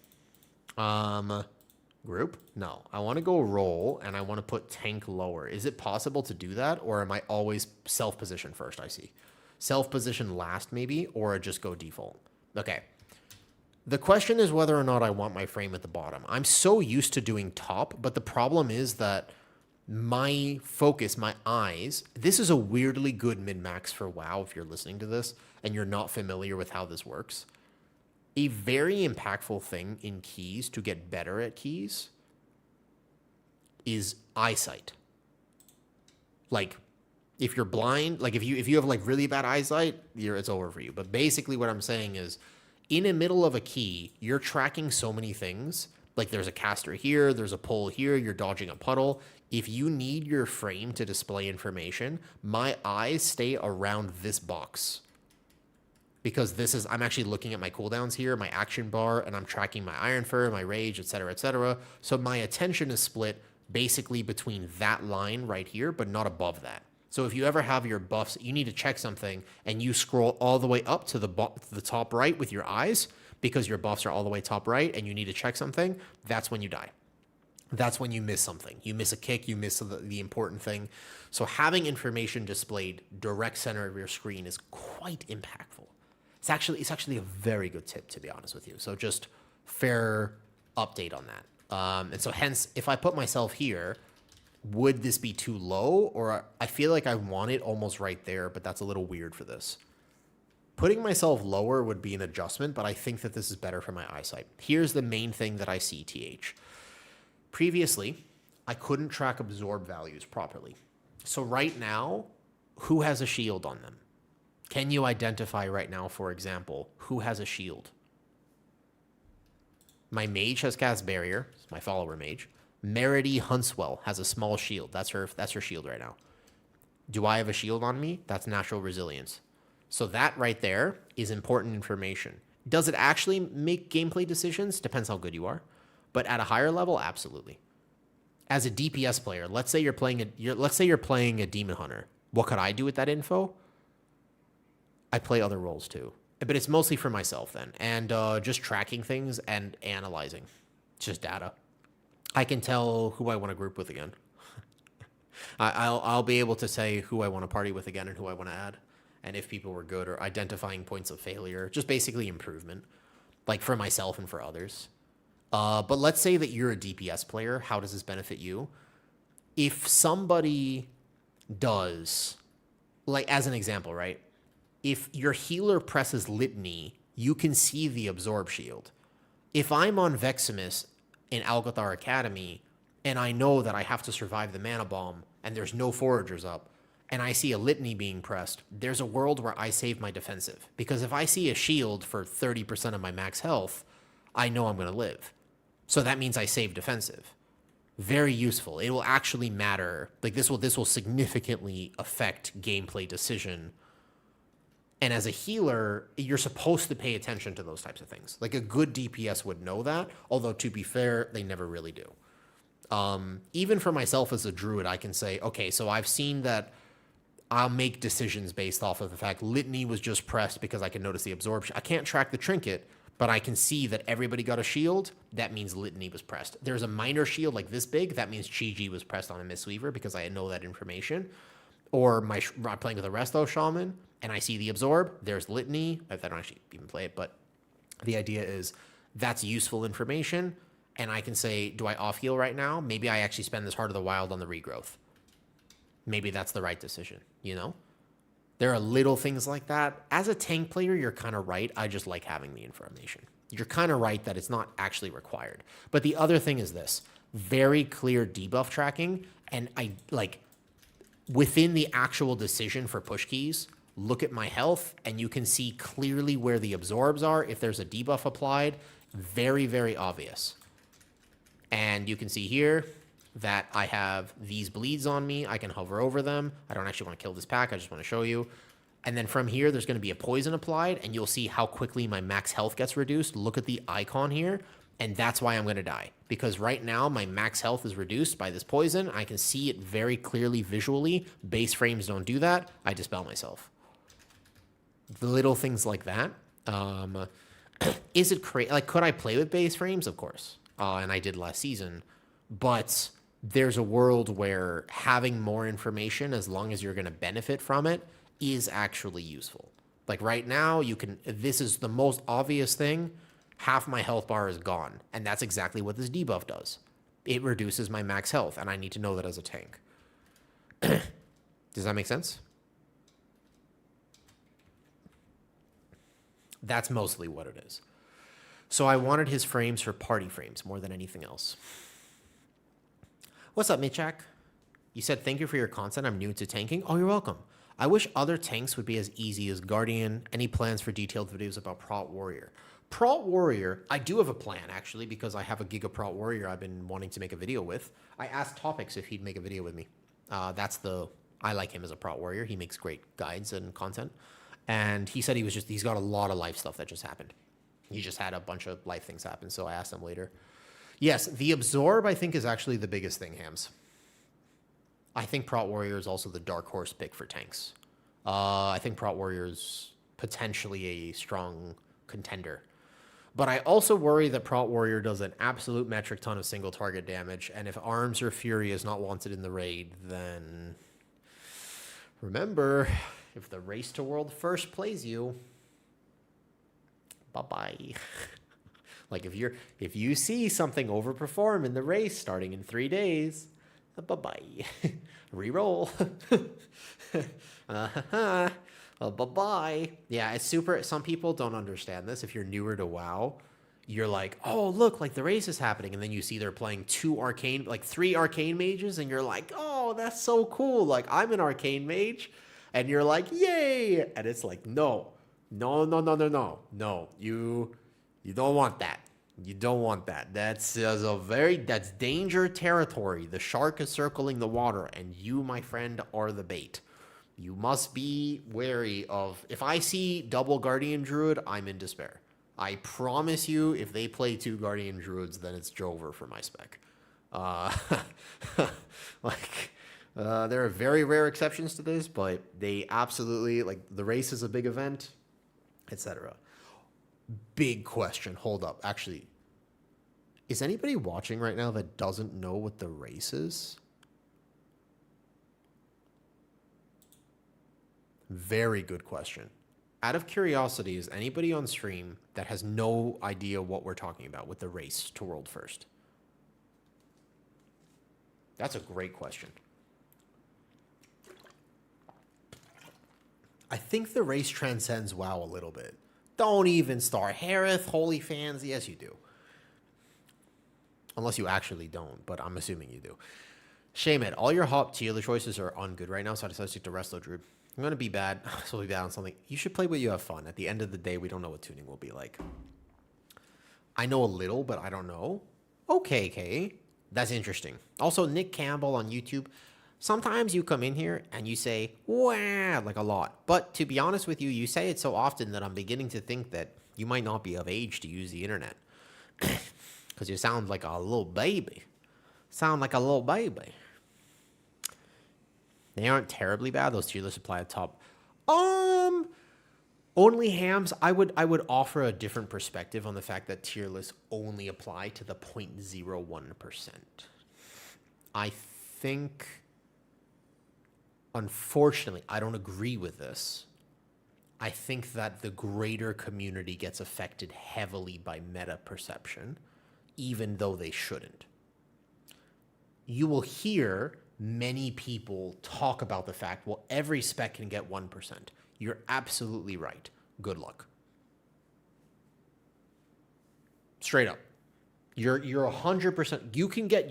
Group? No. I want to go roll, and I want to put tank lower. Is it possible to do that, or am I always self-position first? I see. Self-position last, maybe, or just go default. Okay. The question is whether or not I want my frame at the bottom. I'm so used to doing top, but the problem is that my focus, my eyes, this is a weirdly good min-max for WoW if you're listening to this and you're not familiar with how this works. A very impactful thing in keys to get better at keys is eyesight. Like, if you're blind, like if you have like really bad eyesight, it's over for you. But basically what I'm saying is, in the middle of a key, you're tracking so many things. Like there's a caster here, there's a pole here, you're dodging a puddle. If you need your frame to display information, my eyes stay around this box. Because I'm actually looking at my cooldowns here, my action bar, and I'm tracking my Iron Fur, my Rage, etc., etc. So my attention is split basically between that line right here, but not above that. So if you ever have your buffs, you need to check something, and you scroll all the way up to the top right with your eyes, because your buffs are all the way top right, and you need to check something, that's when you die. That's when you miss something. You miss a kick, you miss the important thing. So having information displayed direct center of your screen is quite impactful. It's actually a very good tip, to be honest with you. So just fair update on that. And so hence, if I put myself here, would this be too low? Or I feel like I want it almost right there, but that's a little weird for this. Putting myself lower would be an adjustment, but I think that this is better for my eyesight. Here's the main thing that I see, TH. Previously, I couldn't track absorb values properly. So right now, who has a shield on them? Can you identify right now, for example, who has a shield? My mage has cast barrier, my follower mage. Meredy Huntswell has a small shield. That's her shield right now. Do I have a shield on me? That's natural resilience. So that right there is important information. Does it actually make gameplay decisions? Depends how good you are. But at a higher level, absolutely. As a DPS player, let's say you're playing a demon hunter. What could I do with that info? I play other roles too, but it's mostly for myself then, and just tracking things and analyzing, just data. I can tell who I want to group with again. I'll be able to say who I want to party with again and who I want to add, and if people were good, or identifying points of failure, just basically improvement, like for myself and for others. But let's say that you're a DPS player. How does this benefit you? If somebody does, like as an example, right? If your healer presses Litany, you can see the absorb shield. If I'm on Veximus in Algothar Academy, and I know that I have to survive the mana bomb, and there's no foragers up, and I see a Litany being pressed, there's a world where I save my defensive. Because if I see a shield for 30% of my max health, I know I'm going to live. So that means I save defensive. Very useful. It will actually matter. Like this will significantly affect gameplay decision. And as a healer, you're supposed to pay attention to those types of things. Like a good DPS would know that, although to be fair, they never really do. Even for myself as a druid, I can say, okay, so I've seen that I'll make decisions based off of the fact Litany was just pressed because I can notice the absorption. I can't track the trinket, but I can see that everybody got a shield. That means Litany was pressed. There's a minor shield like this big. That means Chi-Ji was pressed on a Mistweaver because I know that information. Or I'm playing with a Resto Shaman, and I see the absorb. There's Litany. I don't actually even play it, but the idea is that's useful information. And I can say, do I off heal right now? Maybe I actually spend this Heart of the Wild on the regrowth. Maybe that's the right decision, you know? There are little things like that. As a tank player, you're kind of right. I just like having the information. You're kind of right that it's not actually required. But the other thing is this, very clear debuff tracking. And I like within the actual decision for push keys, look at my health and you can see clearly where the absorbs are. If there's a debuff applied, very, very obvious. And you can see here that I have these bleeds on me. I can hover over them. I don't actually want to kill this pack. I just want to show you. And then from here, there's going to be a poison applied, and you'll see how quickly my max health gets reduced. Look at the icon here, and that's why I'm going to die. Because right now, my max health is reduced by this poison. I can see it very clearly visually. Base frames don't do that. I dispel myself. The little things like that. Is it crazy? Like, could I play with base frames? Of course. And I did last season. But there's a world where having more information, as long as you're going to benefit from it, is actually useful. Like right now, this is the most obvious thing. Half my health bar is gone. And that's exactly what this debuff does. It reduces my max health, and I need to know that as a tank. Does that make sense? That's mostly what it is. So I wanted his frames for party frames more than anything else. What's up, Mitchak? You said thank you for your content. I'm new to tanking. Oh, you're welcome. I wish other tanks would be as easy as Guardian. Any plans for detailed videos about Prot Warrior? Prot Warrior, I do have a plan, actually, because I have a Giga Prot Warrior I've been wanting to make a video with. I asked Topics if he'd make a video with me. I like him as a Prot Warrior. He makes great guides and content. And he said he's got a lot of life stuff that just happened. He just had a bunch of life things happen, so I asked him later. Yes, the Absorb, I think, is actually the biggest thing, Hams. I think Prot Warrior is also the dark horse pick for tanks. I think Prot Warrior is potentially a strong contender. But I also worry that Prot Warrior does an absolute metric ton of single target damage, and if Arms or Fury is not wanted in the raid, then remember, if the Race to World First plays you, bye-bye. Like if you see something overperform in the race starting in 3 days, bye-bye. Reroll. Bye-bye. Yeah, it's super. Some people don't understand this. If you're newer to WoW, you're like, oh, look, like the race is happening. And then you see they're playing 3 arcane mages. And you're like, oh, that's so cool. Like, I'm an arcane mage. And you're like, yay. And it's like, no. You don't want that. You don't want that. That's danger territory. The shark is circling the water, and you, my friend, are the bait. You must be wary of... If I see double Guardian Druid, I'm in despair. I promise you, if they play 2 Guardian Druids, then it's Jover for my spec. There are very rare exceptions to this, but they absolutely... Like, the race is a big event, etc. Big question. Hold up. Actually, is anybody watching right now that doesn't know what the race is? Very good question. Out of curiosity, is anybody on stream that has no idea what we're talking about with the Race to World First? That's a great question. I think the race transcends WoW a little bit. Don't even start. Harith, Holy Fans, yes you do. Unless you actually don't, but I'm assuming you do. Shamed, all your hop tier choices are on good right now, so I decided to stick to Resto Druid. I'm going to be bad. So I'll be bad on something. You should play what you have fun. At the end of the day, we don't know what tuning will be like. I know a little, but I don't know. Okay, Kay. That's interesting. Also, Nick Campbell on YouTube. Sometimes you come in here and you say, wow, like a lot. But to be honest with you, you say it so often that I'm beginning to think that you might not be of age to use the internet. Because you sound like a little baby. Sound like a little baby. They aren't terribly bad. Those tier lists apply at top. Only hams. I would offer a different perspective on the fact that tier lists only apply to the 0.01%. I think, unfortunately, I don't agree with this. I think that the greater community gets affected heavily by meta perception, even though they shouldn't. You will hear many people talk about the fact, well, every spec can get 1%. You're absolutely right. Good luck. Straight up. You're 100%. You can get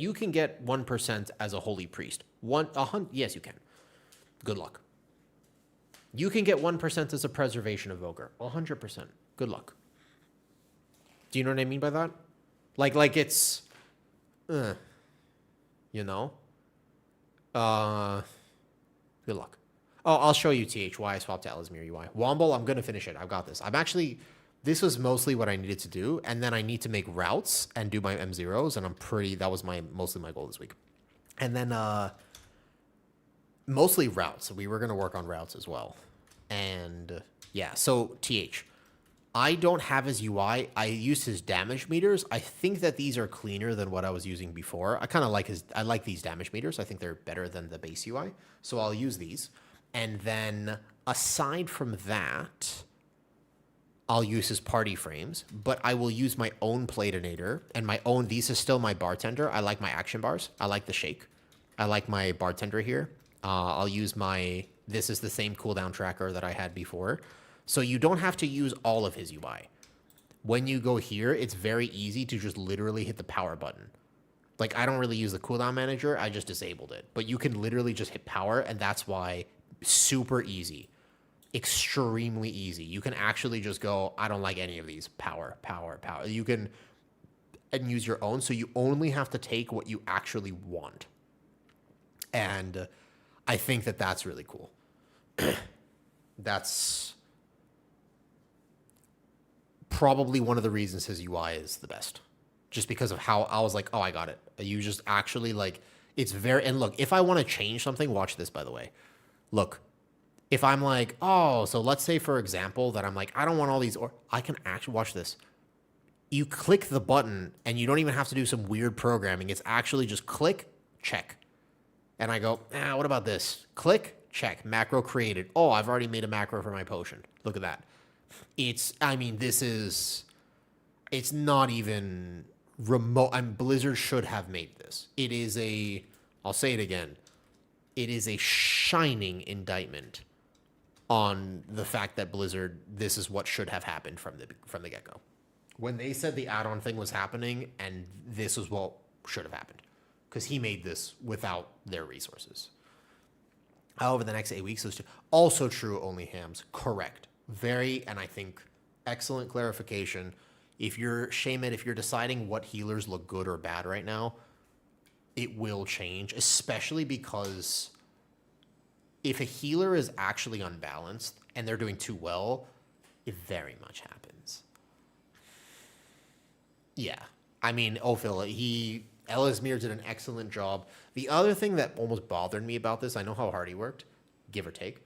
1% as a holy priest. Yes, you can. Good luck. You can get 1% as a preservation evoker. 100%. Good luck. Do you know what I mean by that? Like it's, you know. Good luck. Oh, I'll show you why I swapped to Ellesmere UI. Womble, I'm going to finish it. I've got this. This was mostly what I needed to do. And then I need to make routes and do my M0s. And that was mostly my goal this week. And then, mostly routes. We were going to work on routes as well. And yeah, so I don't have his UI. I used his damage meters. I think that these are cleaner than what I was using before. I like these damage meters. I think they're better than the base UI. So I'll use these. And then aside from that, I'll use his party frames, but I will use my own Platinator and these is still my bartender. I like my action bars. I like the shake. I like my bartender here. I'll use this is the same cooldown tracker that I had before. So you don't have to use all of his UI. When you go here, it's very easy to just literally hit the power button. Like I don't really use the cooldown manager. I just disabled it, but you can literally just hit power. And that's why super easy, extremely easy. You can actually just go, I don't like any of these. Power. You can and use your own. So you only have to take what you actually want. And I think that that's really cool. That's probably one of the reasons his UI is the best. Just because of how I was like, oh, I got it. You just actually it's very, and look, if I want to change something, watch this, by the way. Look, if I'm like, oh, so let's say, for example, that I'm like, I don't want all these, or I can actually watch this. You click the button and you don't even have to do some weird programming. It's actually just click, check. And I go, what about this? Click, check, macro created. Oh, I've already made a macro for my potion. Look at that. It's not even remote. Blizzard should have made this. I'll say it again. It is a shining indictment on the fact that Blizzard, this is what should have happened from the get-go. When they said the add-on thing was happening, and this was what should have happened. Because he made this without their resources. However, the next 8 weeks is also true, only hams. Correct. And I think excellent clarification. If you're deciding what healers look good or bad right now, it will change, especially because if a healer is actually unbalanced and they're doing too well, it very much happens. Yeah. Ellesmere did an excellent job. The other thing that almost bothered me about this, I know how hard he worked, give or take.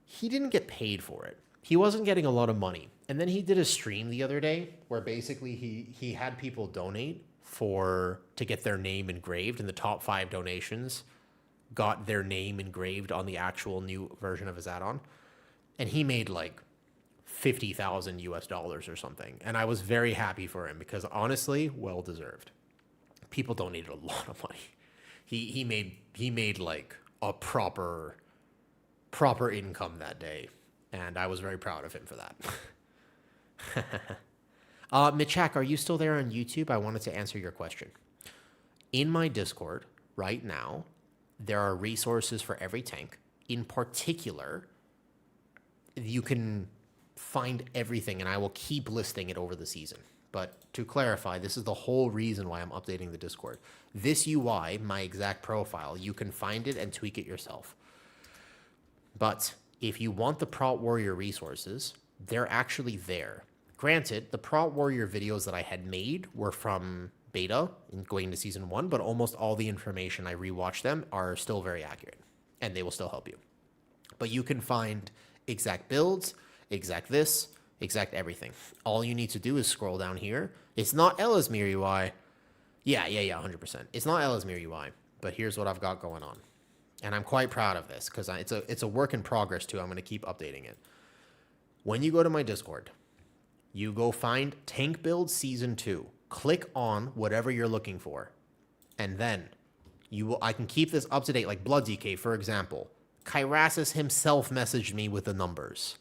He didn't get paid for it. He wasn't getting a lot of money. And then he did a stream the other day where basically he had people donate to get their name engraved, and the top 5 donations got their name engraved on the actual new version of his add-on. And he made like $50,000 or something. And I was very happy for him because honestly, well deserved. People donated a lot of money. He made like a proper income that day, and I was very proud of him for that. Michak, are you still there on YouTube? I wanted to answer your question. In my Discord right now, there are resources for every tank. In particular, you can find everything, and I will keep listing it over the season. But to clarify, this is the whole reason why I'm updating the Discord. This UI, my exact profile, you can find it and tweak it yourself. But if you want the Prot Warrior resources, they're actually there. Granted, the Prot Warrior videos that I had made were from beta and going into season 1, but almost all the information, I rewatched them, are still very accurate, and they will still help you. But you can find exact builds, exact this, exact everything. All you need to do is scroll down here. It's not Ellesmere UI. Yeah, 100%. It's not Ellesmere UI, but here's what I've got going on. And I'm quite proud of this because it's a work in progress too. I'm going to keep updating it. When you go to my Discord, you go find Tank Build Season 2. Click on whatever you're looking for. And then I can keep this up to date, like Blood DK, for example. Kyrasis himself messaged me with the numbers.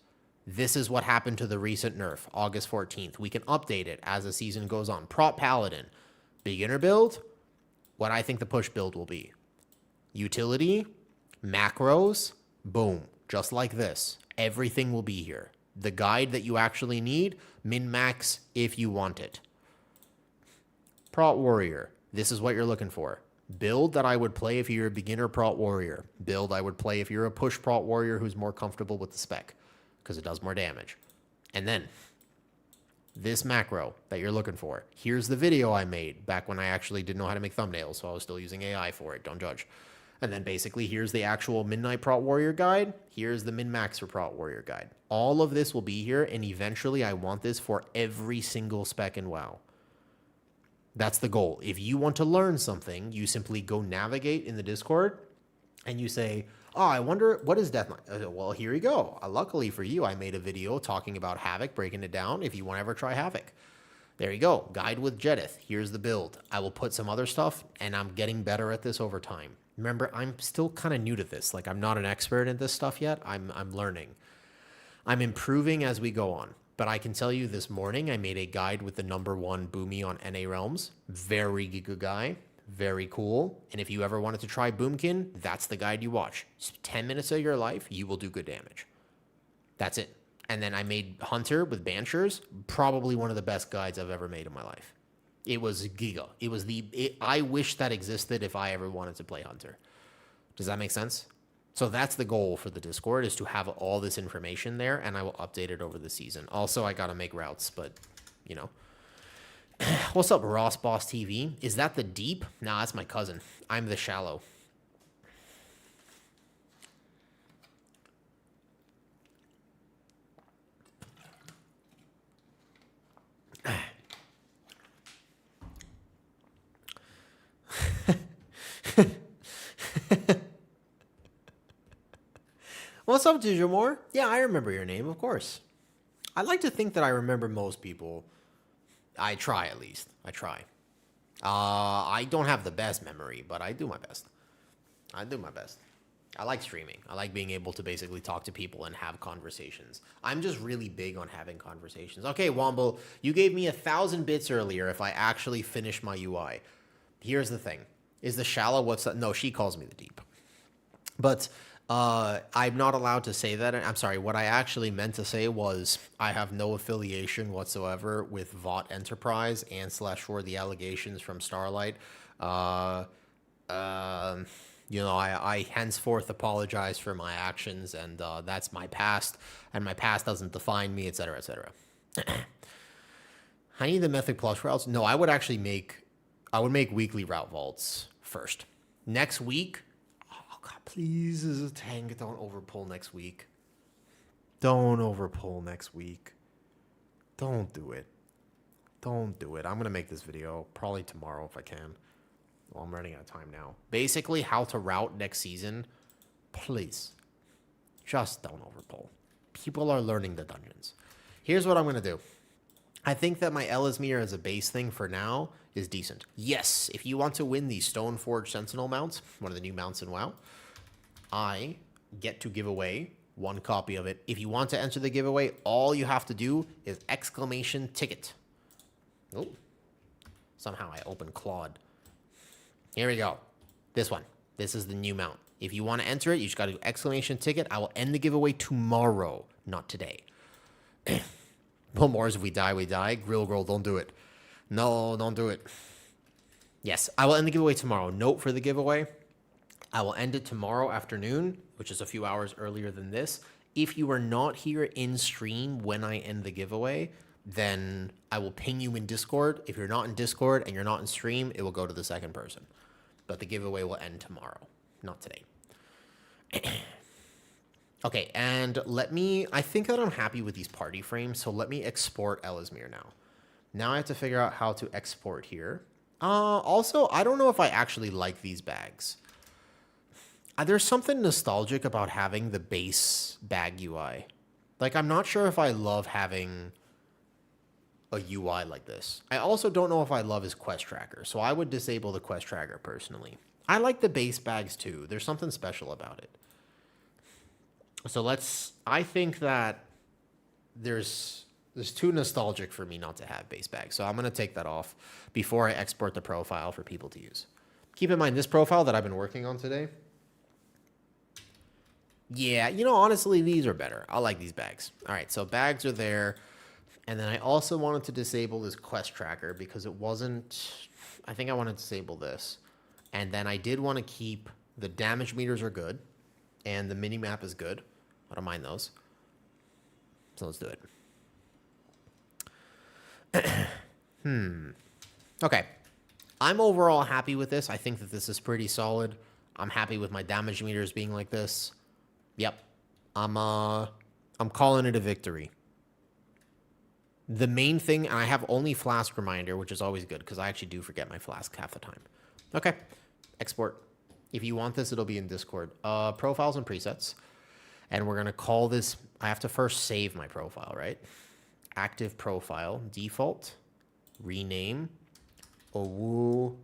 This is what happened to the recent nerf, August 14th. We can update it as the season goes on. Prot Paladin, beginner build, what I think the push build will be. Utility, macros, boom, just like this. Everything will be here. The guide that you actually need, min-max if you want it. Prot Warrior, this is what you're looking for. Build that I would play if you're a beginner Prot Warrior. Build I would play if you're a push Prot Warrior who's more comfortable with the spec, because it does more damage. And then this macro that you're looking for. Here's the video I made back when I actually didn't know how to make thumbnails, so I was still using AI for it. Don't judge. And then basically here's the actual Midnight Prot Warrior guide. Here's the min-max for Prot Warrior guide. All of this will be here, and eventually I want this for every single spec in WoW. That's the goal. If you want to learn something, you simply go navigate in the Discord and you say, oh, I wonder, what is Death Knight? Well, here you go. Luckily for you, I made a video talking about Havoc, breaking it down if you want to ever try Havoc. There you go. Guide with Jedith. Here's the build. I will put some other stuff, and I'm getting better at this over time. Remember, I'm still kind of new to this. Like, I'm not an expert in this stuff yet. I'm learning. I'm improving as we go on. But I can tell you this morning, I made a guide with the #1 Boomy on NA Realms. Very good guy. Very cool. And if you ever wanted to try Boomkin, that's the guide you watch. Just 10 minutes of your life, you will do good damage. That's it. And then I made Hunter with Banshers. Probably one of the best guides I've ever made in my life. It was giga. I wish that existed if I ever wanted to play Hunter. Does that make sense? So that's the goal for the Discord, is to have all this information there, and I will update it over the season. Also, I got to make routes, but, you know. What's up, Ross Boss TV? Is that the Deep? Nah, that's my cousin. I'm the Shallow. What's up, Dijamore? Yeah, I remember your name, of course. I like to think that I remember most people. I try, at least. I try. I don't have the best memory, but I do my best. I like streaming. I like being able to basically talk to people and have conversations. I'm just really big on having conversations. Okay, Womble, you gave me 1,000 bits earlier if I actually finish my UI. Here's the thing. Is the Shallow what's that? No, she calls me the Deep. But I'm not allowed to say that. I'm sorry. What I actually meant to say was I have no affiliation whatsoever with VOT Enterprise and / the allegations from Starlight. You know, I henceforth apologize for my actions, and that's my past, and my past doesn't define me, etc., etc. I need the Mythic Plus routes. No, I would make weekly route vaults first. Next week. Please, as a tank, don't overpull next week. Don't overpull next week. Don't do it. Don't do it. I'm going to make this video probably tomorrow if I can. Well, I'm running out of time now. Basically, how to route next season. Please. Just don't overpull. People are learning the dungeons. Here's what I'm going to do. I think that my Ellesmere as a base thing for now is decent. Yes, if you want to win the Stoneforge Sentinel mounts, one of the new mounts in WoW, I get to give away 1 copy of it. If you want to enter the giveaway, all you have to do is !ticket. Oh, somehow I opened Claude. Here we go. This one. This is the new mount. If you want to enter it, you just got to do !ticket. I will end the giveaway tomorrow, not today. Well, Mars, if we die, we die. Grill Girl, don't do it. No, don't do it. Yes, I will end the giveaway tomorrow. Note for the giveaway, I will end it tomorrow afternoon, which is a few hours earlier than this. If you are not here in stream when I end the giveaway, then I will ping you in Discord. If you're not in Discord and you're not in stream, it will go to the second person. But the giveaway will end tomorrow, not today. Okay, and I think that I'm happy with these party frames, so let me export Ellesmere now. Now I have to figure out how to export here. Also, I don't know if I actually like these bags. There's something nostalgic about having the base bag UI. Like, I'm not sure if I love having a UI like this. I also don't know if I love his quest tracker, so I would disable the quest tracker personally. I like the base bags too. There's something special about it. So I think that there's too nostalgic for me not to have base bags. So I'm going to take that off before I export the profile for people to use. Keep in mind, this profile that I've been working on today, yeah, honestly, these are better. I like these bags. All right, so bags are there. And then I also wanted to disable this quest tracker because it wasn't, I think I want to disable this. And then I did want to keep the damage meters are good. And the mini map is good. I don't mind those. So let's do it. Okay. I'm overall happy with this. I think that this is pretty solid. I'm happy with my damage meters being like this. Yep. I'm calling it a victory. The main thing, and I have only flask reminder, which is always good because I actually do forget my flask half the time. Okay. Export. If you want this, it'll be in Discord. Profiles and presets. And we're going to call this, I have to first save my profile, right? Active profile, default, rename, Owu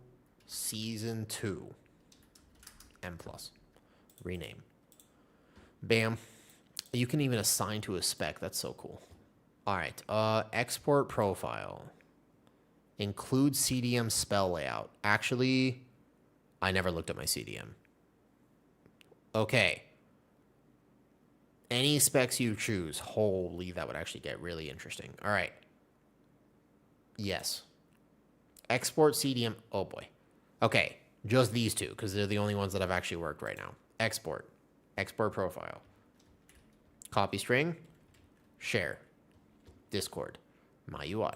Season 2, M+, rename. Bam. You can even assign to a spec. That's so cool. All right. Export profile. Include CDM spell layout. Actually, I never looked at my CDM. Okay. Any specs you choose. Holy, that would actually get really interesting. All right. Yes. Export CDM. Oh, boy. Okay. Just these two, because they're the only ones that I've actually worked right now. Export. Export profile. Copy string. Share. Discord. My UI.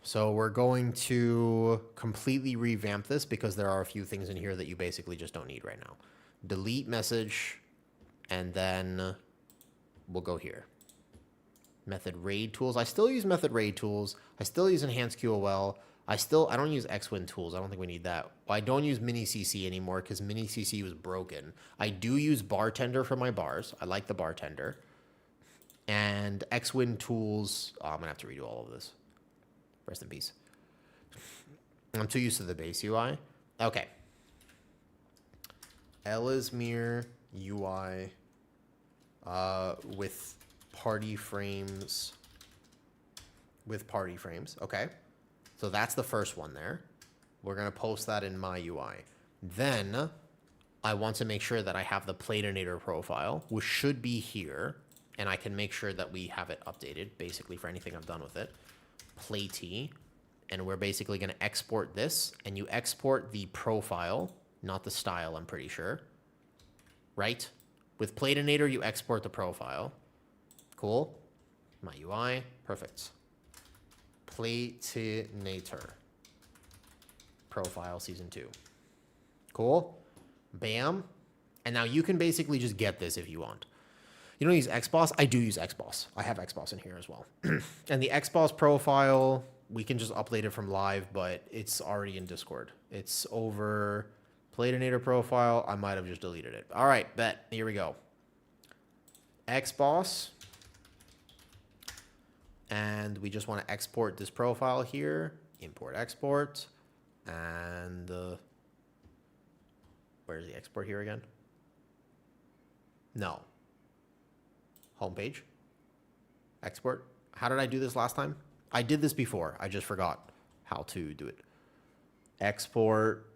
So we're going to completely revamp this because there are a few things in here that you basically just don't need right now. Delete message, and then we'll go here. Method raid tools. I still use method raid tools. I still use enhanced QOL. I don't use XWin tools. I don't think we need that. I don't use mini CC anymore because mini CC was broken. I do use bartender for my bars. I like the bartender. And XWin tools. Oh, I'm going to have to redo all of this. Rest in peace. I'm too used to the base UI. Okay. Ellesmere UI with party frames. Okay. So that's the first one there. We're going to post that in my UI. Then I want to make sure that I have the Platinator profile, which should be here. And I can make sure that we have it updated, basically, for anything I've done with it. Platy. And we're basically going to export this. And you export the profile, not the style, I'm pretty sure. Right? With Platinator, you export the profile. Cool. My UI. Perfect. Platinator. Profile Season 2. Cool. Bam. And now you can basically just get this if you want. You don't use XBoss? I do use XBoss. I have XBoss in here as well. And the XBoss profile, we can just upload it from live, but it's already in Discord. It's over Platinator profile. I might have just deleted it. All right, bet. Here we go. XBoss. And we just want to export this profile here. Import, export. And where's the export here again? No. Homepage. Export. How did I do this last time? I did this before. I just forgot how to do it. Export.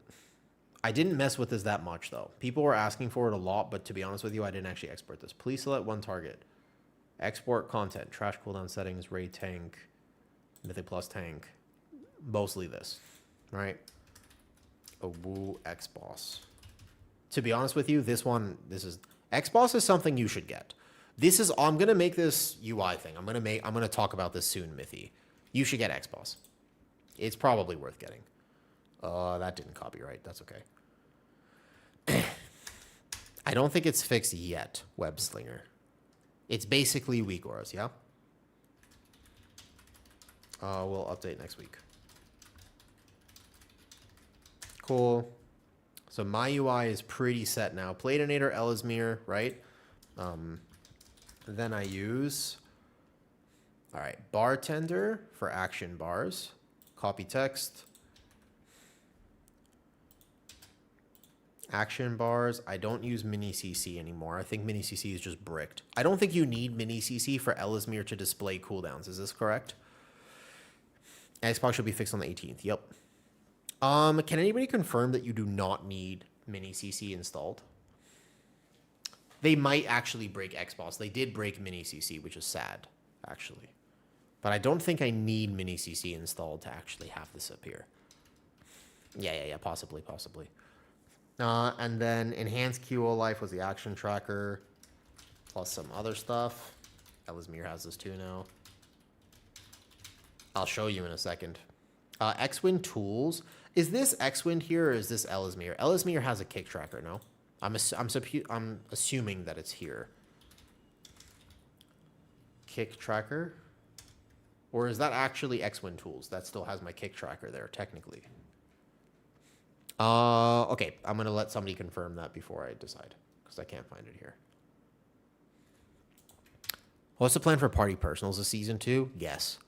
I didn't mess with this that much, though. People were asking for it a lot, but to be honest with you, I didn't actually export this. Please select one target. Export content, trash cooldown settings, raid tank, mythic plus tank. Mostly this, right? A woo X-Boss. To be honest with you, this is X-Boss is something you should get. I'm gonna make this UI thing. I'm gonna talk about this soon, Mithy. You should get X-Boss. It's probably worth getting. That didn't copyright. That's okay. I don't think it's fixed yet, Web Slinger. It's basically weak auras, yeah? We'll update next week. Cool. So my UI is pretty set now. Platinator, Ellesmere, right? Then I use, all right, Bartender for action bars. Copy text. Action bars. I don't use mini CC anymore. I think mini CC is just bricked. I don't think you need mini CC for Ellesmere to display cooldowns. Is this correct? Xbox should be fixed on the 18th. Yep. Can anybody confirm that you do not need mini CC installed? They might actually break Xbox. They did break mini CC, which is sad, actually. But I don't think I need mini CC installed to actually have this appear. Yeah, possibly. And then enhanced QO life was the action tracker, plus some other stuff. Ellesmere has this too now. I'll show you in a second. X-Wind tools. Is this X-Wind here or is this Ellesmere? Ellesmere has a kick tracker, no? I'm assuming that it's here. Kick tracker? Or is that actually X-Wind tools? That still has my kick tracker there, technically. Okay, I'm going to let somebody confirm that before I decide, because I can't find it here. What's the plan for Party Personals this season 2? Yes.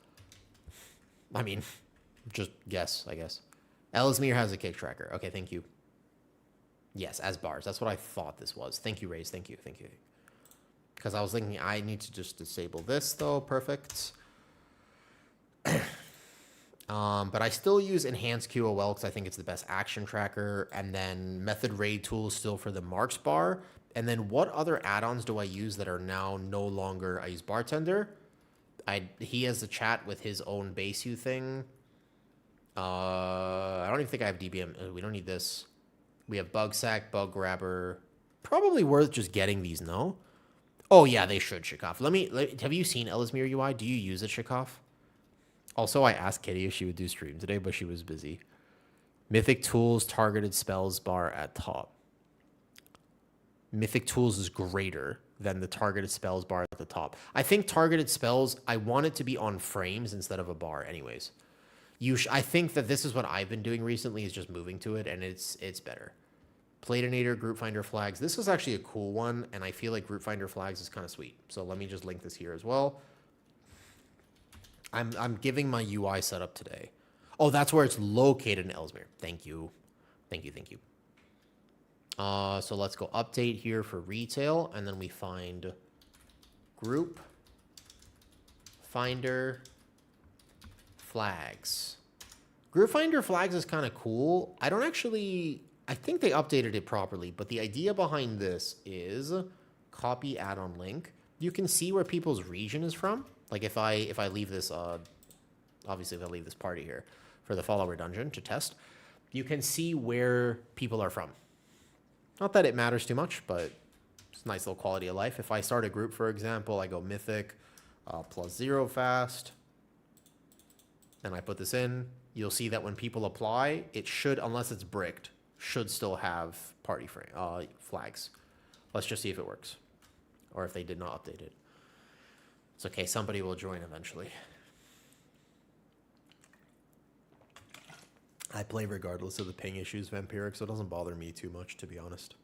I mean, just guess, I guess. Ellesmere has a kick tracker. Okay, thank you. Yes, as bars. That's what I thought this was. Thank you, Raze. Thank you. Because I was thinking I need to just disable this, though. Perfect. But I still use Enhanced QOL because I think it's the best action tracker. And then Method Raid Tools still for the Marks bar. And then what other add-ons do I use that are now no longer... I use Bartender. He has a chat with his own base U thing. I don't even think I have DBM. We don't need this. We have Bug Sack, Bug Grabber. Probably worth just getting these, no? Oh, yeah, they should, Shikoff. Have you seen Ellesmere UI? Do you use it, Shikoff? Also, I asked Kitty if she would do stream today, but she was busy. Mythic Tools, targeted spells bar at top. Mythic Tools is greater than the targeted spells bar at the top. I think targeted spells, I want it to be on frames instead of a bar anyways. I think that this is what I've been doing recently is just moving to it, and it's better. Platinator, Group Finder Flags. This is actually a cool one, and I feel like Group Finder Flags is kind of sweet. So let me just link this here as well. I'm giving my UI setup today. Oh, that's where it's located in Ellesmere. Thank you. So let's go update here for retail, and then we find Group Finder Flags. Group Finder Flags is kind of cool. I think they updated it properly, but the idea behind this is copy add-on link. You can see where people's region is from. Like if I leave this, obviously if I leave this party here for the follower dungeon to test, you can see where people are from. Not that it matters too much, but it's a nice little quality of life. If I start a group, for example, I go Mythic +0 fast, and I put this in, you'll see that when people apply, it should, unless it's bricked, should still have party flags. Let's just see if it works, or if they did not update it. It's okay, somebody will join eventually. I play regardless of the ping issues, Vampiric, so it doesn't bother me too much, to be honest.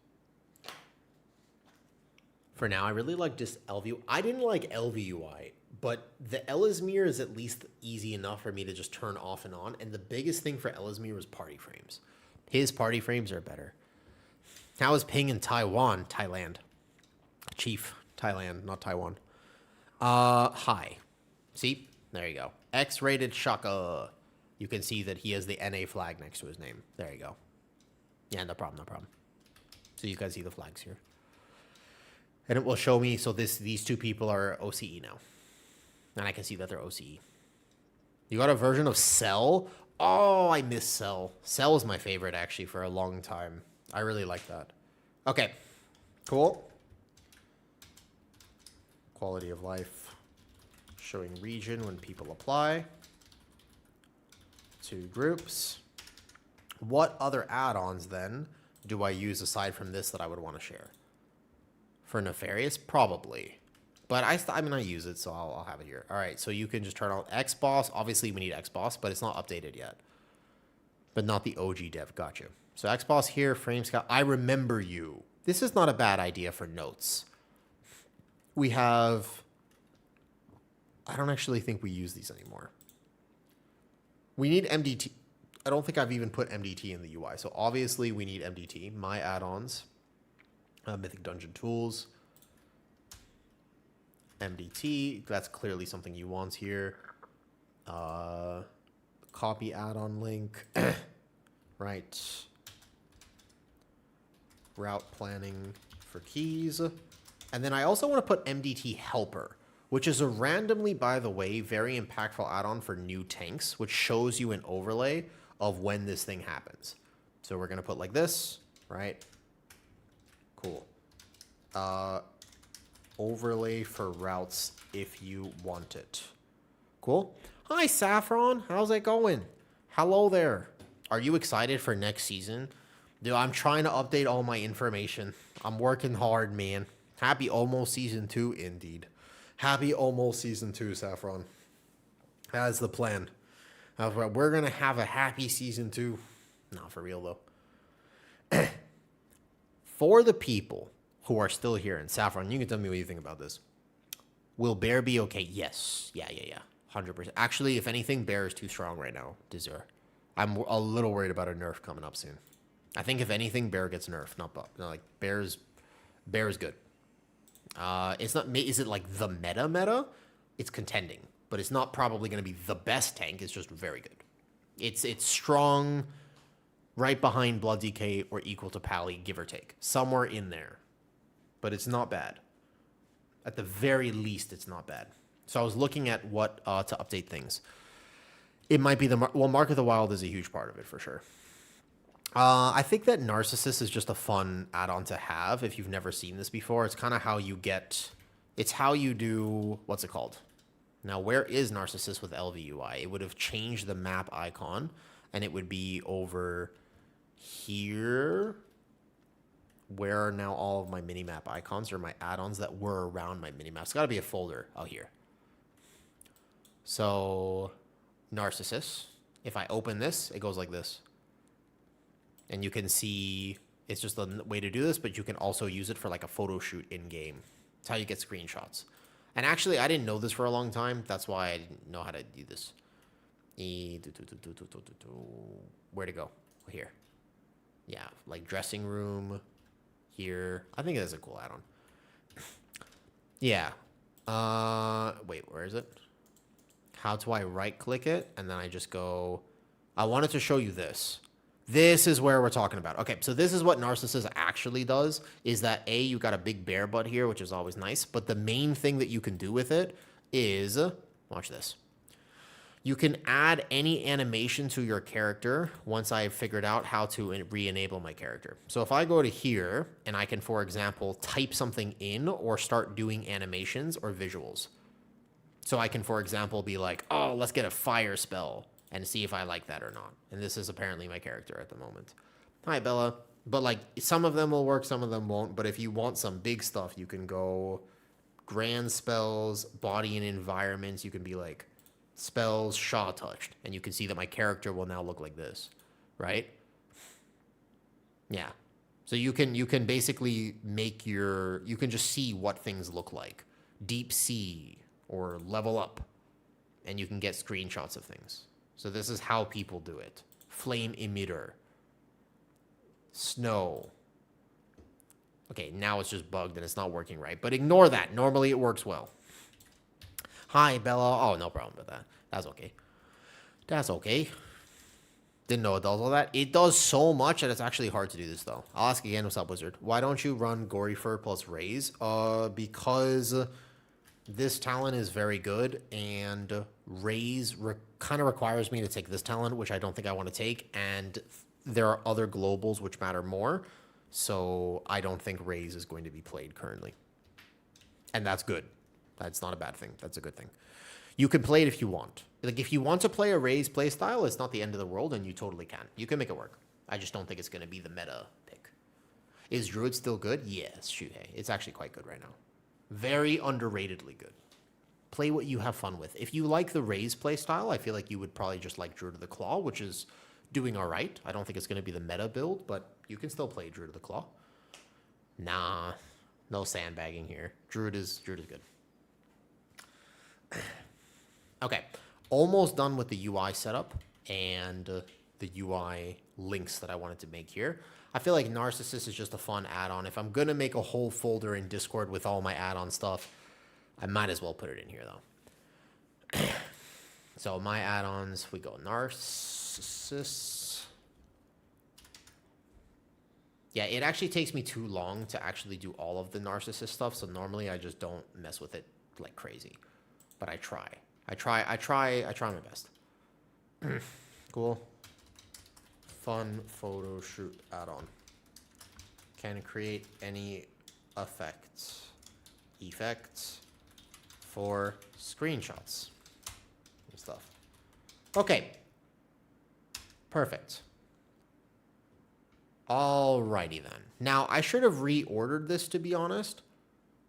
For now, I really like just LV. I didn't like LVUI, but the Ellesmere is at least easy enough for me to just turn off and on. And the biggest thing for Ellesmere was party frames. His party frames are better. How is ping in Taiwan? Thailand. Chief. Thailand, not Taiwan. High. See? There you go. X-rated Shaka. You can see that he has the NA flag next to his name. There you go. Yeah, no problem, no problem. So you guys see the flags here. And it will show me, so these two people are OCE now. And I can see that they're OCE. You got a version of Cell? Oh, I miss Cell. Cell is my favorite, actually, for a long time. I really like that. Okay, cool. Quality of life. Showing region when people apply. 2 groups. What other add-ons, then, do I use aside from this that I would want to share? For Nefarious? Probably. But I mean, I use it, so I'll have it here. All right, so you can just turn on XBoss. Obviously, we need XBoss, but it's not updated yet. But not the OG dev. Got you. So XBoss here, frame scout. I remember you. This is not a bad idea for notes. We have... I don't actually think we use these anymore. We need MDT. I don't think I've even put MDT in the UI. So obviously, we need MDT. My add-ons. Mythic Dungeon Tools. MDT, that's clearly something you want here. Copy add-on link. Right. Route planning for keys. And then I also want to put MDT Helper, which is a randomly, by the way, very impactful add-on for new tanks, which shows you an overlay of when this thing happens. So we're going to put like this, right? Cool. Overlay for routes if you want it. Cool. Hi, Saffron. How's it going? Hello there. Are you excited for next season? Dude, I'm trying to update all my information. I'm working hard, man. Happy almost season 2, indeed. Happy almost season 2, Saffron. That's the plan. We're going to have a happy season 2. Not for real, though. For the people who are still here, and Saffron, you can tell me what you think about this. Will Bear be okay? Yes. Yeah. 100%. Actually, if anything, Bear is too strong right now, Dizzer. I'm a little worried about a nerf coming up soon. I think if anything, Bear gets nerfed, not Buck. No, like Bear's good. It's not. Is it like the meta? It's contending, but it's not probably going to be the best tank. It's just very good. It's strong, right behind Blood DK or equal to Pally, give or take, somewhere in there. But it's not bad. At the very least, it's not bad. So I was looking at what to update things. It might be Mark of the Wild is a huge part of it for sure. I think that Narcissus is just a fun add-on to have if you've never seen this before. It's kind of how you get... It's how you do... What's it called? Now, where is Narcissus with LVUI? It would have changed the map icon, and it would be over here. Where are now all of my minimap icons or my add-ons that were around my minimap? It's got to be a folder out here. So, Narcissus. If I open this, it goes like this. And you can see, it's just a way to do this, but you can also use it for like a photo shoot in-game. It's how you get screenshots. And actually, I didn't know this for a long time. That's why I didn't know how to do this. Where to go? Here. Yeah, like dressing room. Here. I think that's a cool add-on. Yeah. Wait, where is it? How do I right-click it? And then I just go... I wanted to show you this. This is where we're talking about. Okay, so this is what Narcissus actually does, is that, A, you got a big bear butt here, which is always nice, but the main thing that you can do with it is... Watch this. You can add any animation to your character once I've figured out how to re-enable my character. So if I go to here, and I can, for example, type something in or start doing animations or visuals. So I can, for example, be like, oh, let's get a fire spell and see if I like that or not. And this is apparently my character at the moment. Hi, Bella. But, like, some of them will work, some of them won't. But if you want some big stuff, you can go grand spells, body and environments. You can be like... spells Shaw touched, and you can see that my character will now look like this, right? Yeah. So you can basically make you can just see what things look like. Deep sea or level up, and you can get screenshots of things. So this is how people do it. Flame emitter. Snow. Okay, now it's just bugged and it's not working right, but ignore that. Normally it works well. Hi, Bella. Oh, no problem with that. That's okay. That's okay. Didn't know it does all that. It does so much that it's actually hard to do this, though. I'll ask again, what's up, Wizard? Why don't you run Gory Fur plus Raise? Because this talent is very good, and Raise kind of requires me to take this talent, which I don't think I want to take, and there are other globals which matter more, so I don't think Raise is going to be played currently. And that's good. That's not a bad thing. That's a good thing. You can play it if you want. Like, if you want to play a Raise play style, it's not the end of the world, and you totally can. You can make it work. I just don't think it's going to be the meta pick. Is Druid still good? Yes, Shuhei. It's actually quite good right now. Very underratedly good. Play what you have fun with. If you like the Raise play style, I feel like you would probably just like Druid of the Claw, which is doing all right. I don't think it's going to be the meta build, but you can still play Druid of the Claw. Nah, no sandbagging here. Druid is good. Okay, almost done with the UI setup and the UI links that I wanted to make here. I feel like Narcissist is just a fun add-on. If I'm going to make a whole folder in Discord with all my add-on stuff, I might as well put it in here, though. So my add-ons, we go Narcissist. Yeah, it actually takes me too long to actually do all of the Narcissist stuff, so normally I just don't mess with it like crazy. But I try. I try my best. Cool. Fun photo shoot add-on. Can create any effects for screenshots and stuff. Okay. Perfect. Alrighty then. Now, I should have reordered this, to be honest,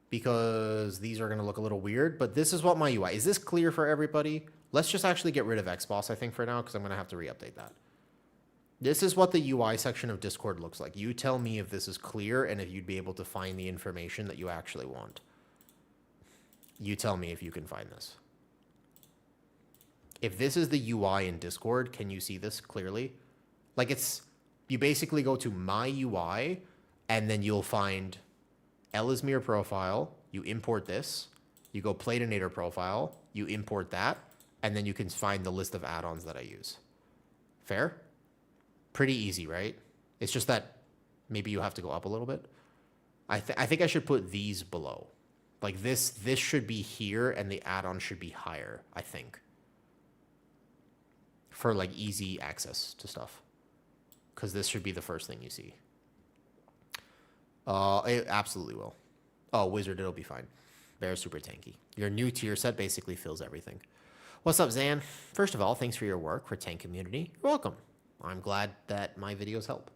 because these are going to look a little weird, but this is what my UI... Is this clear for everybody? Let's just actually get rid of Xbox, I think, for now, because I'm going to have to re-update that. This is what the UI section of Discord looks like. You tell me if this is clear and if you'd be able to find the information that you actually want. You tell me if you can find this. If this is the UI in Discord, can you see this clearly? Like, it's... You basically go to My UI, and then you'll find Ellesmere profile. You import this. You go Platinator profile. You import that. And then you can find the list of add-ons that I use. Fair? Pretty easy, right? It's just that maybe you have to go up a little bit. I think I should put these below. Like this should be here, and the add-on should be higher, I think. For like easy access to stuff. Because this should be the first thing you see. It absolutely will. Oh, Wizard, it'll be fine. Bear's super tanky. Your new tier set basically fills everything. What's up, Zan? First of all, thanks for your work for tank community. You're welcome. I'm glad that my videos help.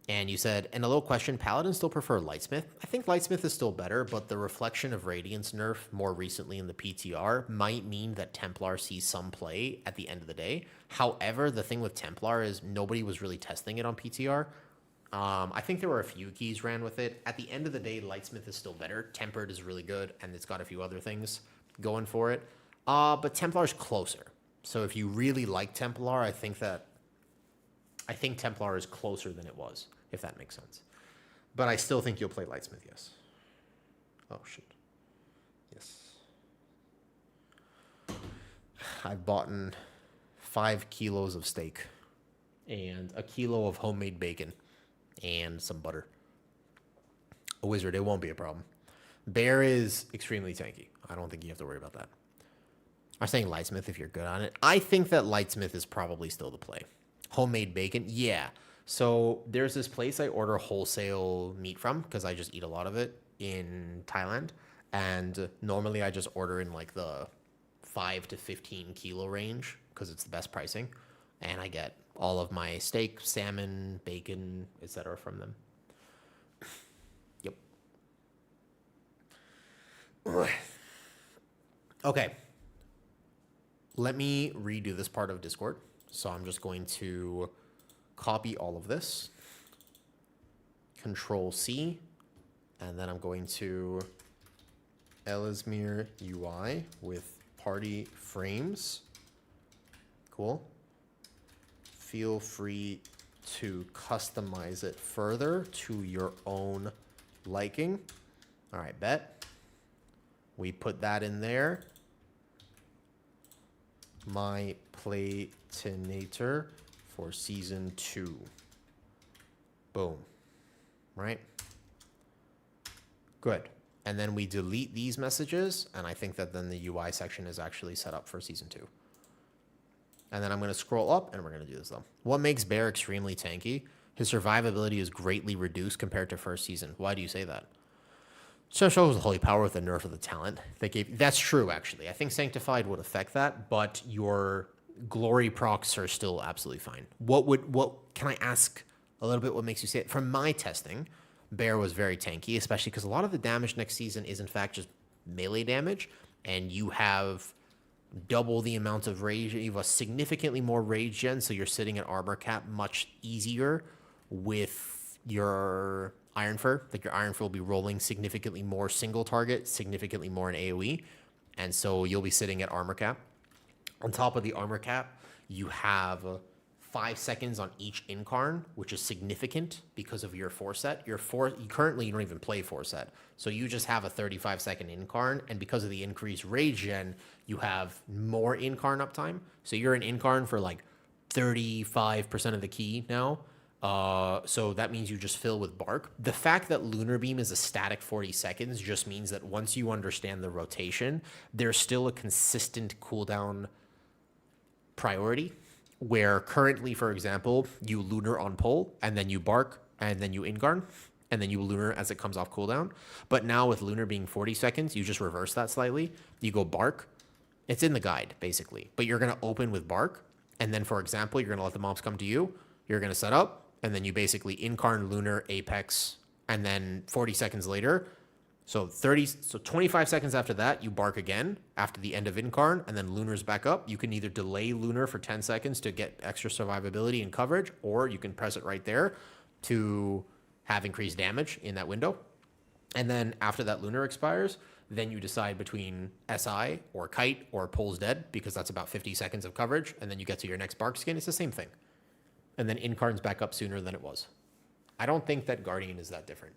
And you said, and a little question, Paladins still prefer Lightsmith? I think Lightsmith is still better, but the Reflection of Radiance nerf more recently in the PTR might mean that Templar sees some play at the end of the day. However, the thing with Templar is nobody was really testing it on PTR. I think there were a few keys ran with it. At the end of the day, Lightsmith is still better. Tempered is really good, and it's got a few other things going for it. But Templar's closer. So if you really like Templar, I think Templar is closer than it was, if that makes sense. But I still think you'll play Lightsmith, yes. Oh, shit. Yes. I've bought 5 kilos of steak and a kilo of homemade bacon and some butter. A Wizard, it won't be a problem. Bear is extremely tanky. I don't think you have to worry about that. I'm saying Lightsmith if you're good on it. I think that Lightsmith is probably still the play. Homemade bacon, yeah. So there's this place I order wholesale meat from because I just eat a lot of it in Thailand. And normally I just order in like the 5 to 15 kilo range because it's the best pricing. And I get all of my steak, salmon, bacon, etc. from them. Yep. Okay. Let me redo this part of Discord. So I'm just going to copy all of this. Control C. And then I'm going to Ellesmere UI with party frames. Cool. Feel free to customize it further to your own liking. All right, bet. We put that in there. My Platinator for season 2. Boom. Right? Good. And then we delete these messages, and I think that then the UI section is actually set up for season 2. And then I'm going to scroll up, and we're going to do this, though. What makes Bear extremely tanky? His survivability is greatly reduced compared to first season. Why do you say that? So shows the holy power with the nerf of the talent. That's true, actually. I think Sanctified would affect that, but your glory procs are still absolutely fine. What can I ask a little bit what makes you say it? From my testing, Bear was very tanky, especially because a lot of the damage next season is in fact just melee damage, and you have double the amount of rage. You have a significantly more rage gen, so you're sitting at armor cap much easier with your Iron Fur. Like your Iron Fur will be rolling significantly more single target, significantly more in AoE, and so you'll be sitting at armor cap. On top of the armor cap, you have 5 seconds on each incarn, which is significant because of your 4-set. Currently you don't even play 4-set, so you just have a 35-second incarn, and because of the increased rage gen, you have more incarn uptime. So you're an incarn for like 35% of the key now. So that means you just fill with bark. The fact that Lunar Beam is a static 40 seconds just means that once you understand the rotation, there's still a consistent cooldown priority, where currently, for example, you Lunar on pull, and then you bark, and then you incarn, and then you Lunar as it comes off cooldown. But now with Lunar being 40 seconds, you just reverse that slightly. You go bark. It's in the guide, basically. But you're going to open with bark, and then, for example, you're going to let the mobs come to you. You're going to set up, and then you basically incarn, Lunar, Apex, and then 40 seconds later, so 25 seconds after that, you bark again after the end of incarn, and then Lunar's back up. You can either delay Lunar for 10 seconds to get extra survivability and coverage, or you can press it right there to have increased damage in that window. And then after that Lunar expires, then you decide between SI or Kite or Pull's Dead, because that's about 50 seconds of coverage, and then you get to your next bark skin. It's the same thing. And then incarn's back up sooner than it was. I don't think that Guardian is that different.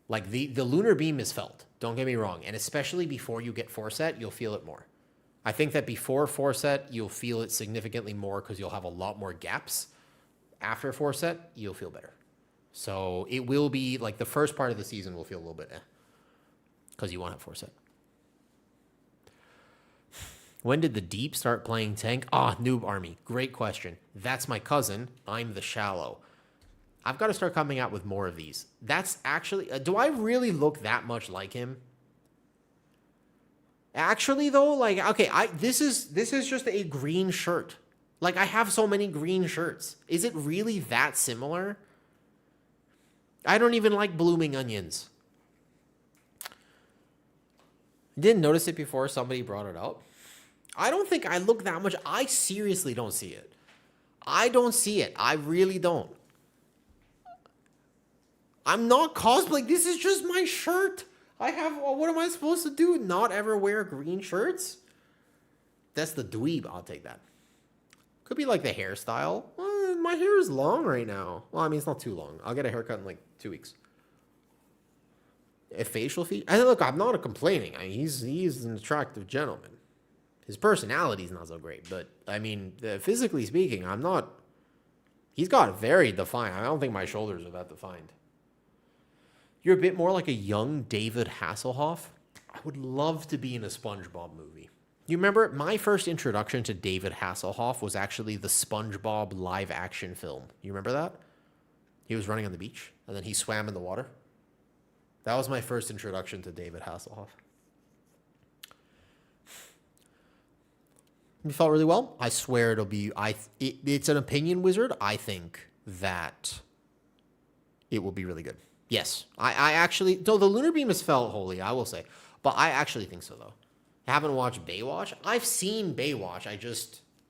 Like, the Lunar Beam is felt, don't get me wrong, and especially before you get 4-set, you'll feel it more. I think that before 4-set, you'll feel it significantly more because you'll have a lot more gaps. After 4-set, you'll feel better. So it will be, like, the first part of the season will feel a little bit because you won't have 4-set. When did the Deep start playing tank? Noob Army. Great question. That's my cousin. I'm the Shallow. I've got to start coming out with more of these. That's actually... do I really look that much like him? Actually, though, like, okay, this is just a green shirt. Like, I have so many green shirts. Is it really that similar? I don't even like blooming onions. Didn't notice it before somebody brought it up. I don't think I look that much. I seriously don't see it. I don't see it. I really don't. I'm not cosplaying. This is just my shirt. What am I supposed to do? Not ever wear green shirts? That's the dweeb. I'll take that. Could be like the hairstyle. My hair is long right now. Well, I mean, it's not too long. I'll get a haircut in like 2 weeks. A facial feature? Look, I'm not complaining. I mean, he's an attractive gentleman. His personality's not so great, but I mean, physically speaking, I'm not... He's got very defined. I don't think my shoulders are that defined. You're a bit more like a young David Hasselhoff. I would love to be in a SpongeBob movie. You remember, my first introduction to David Hasselhoff was actually the SpongeBob live action film. You remember that? He was running on the beach, and then he swam in the water. That was my first introduction to David Hasselhoff. You felt really well. I swear it'll be... it's an opinion wizard. I think that it will be really good. Yes, I actually... Though the Lunar Beam has felt holy, I will say. But I actually think so, though. I haven't watched Baywatch. I've seen Baywatch.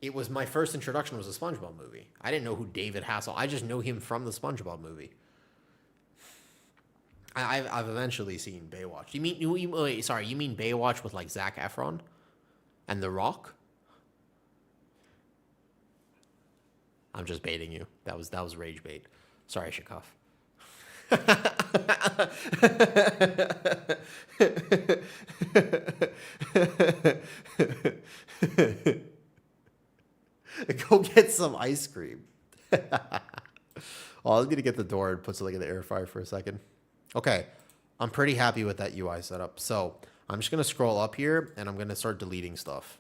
It was my first introduction was a SpongeBob movie. I didn't know who David Hasselhoff... I just know him from the SpongeBob movie. I've eventually seen Baywatch. You mean Baywatch with, like, Zac Efron and The Rock? I'm just baiting you. That was rage bait. Sorry, Shakaf. Go get some ice cream. Oh, I need to get the door and put something in the air fryer for a second. Okay, I'm pretty happy with that UI setup. So I'm just gonna scroll up here and I'm gonna start deleting stuff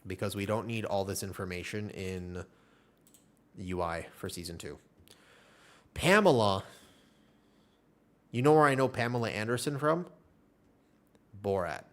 because we don't need all this information in the UI for season 2. Pamela. You know where I know Pamela Anderson from? Borat.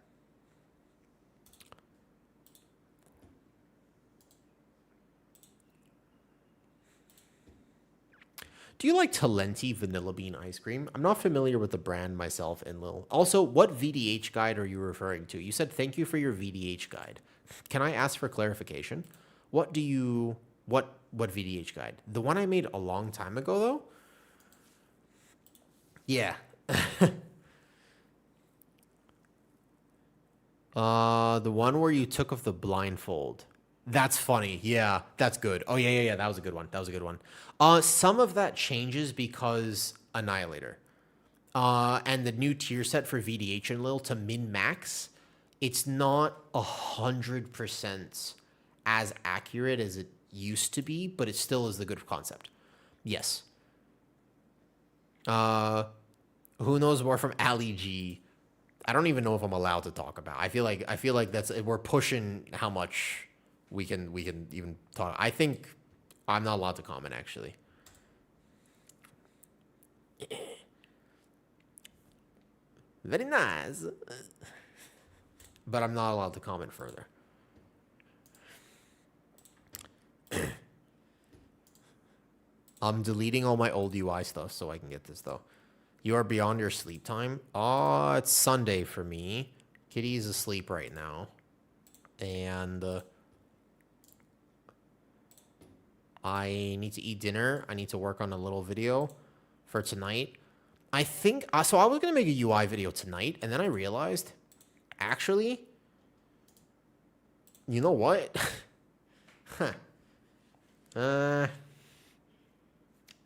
Do you like Talenti vanilla bean ice cream? I'm not familiar with the brand myself, Enlil. Also, what VDH guide are you referring to? You said thank you for your VDH guide. Can I ask for clarification? What VDH guide? The one I made a long time ago though? Yeah. The one where you took off the blindfold. That's funny. Yeah, that's good. Oh yeah. That was a good one. Some of that changes because Annihilator. And the new tier set for VDH and Lil to min max, it's not 100% as accurate as it used to be, but it still is the good concept. Yes. Who knows more from Ali G? I don't even know if I'm allowed to talk about. I feel like that's we're pushing how much we can even talk. I think I'm not allowed to comment actually. Very nice. But I'm not allowed to comment further. I'm deleting all my old UI stuff so I can get this though. You are beyond your sleep time? Oh, it's Sunday for me. Kitty's asleep right now. And I need to eat dinner. I need to work on a little video for tonight. I think, so I was going to make a UI video tonight, and then I realized, actually, you know what?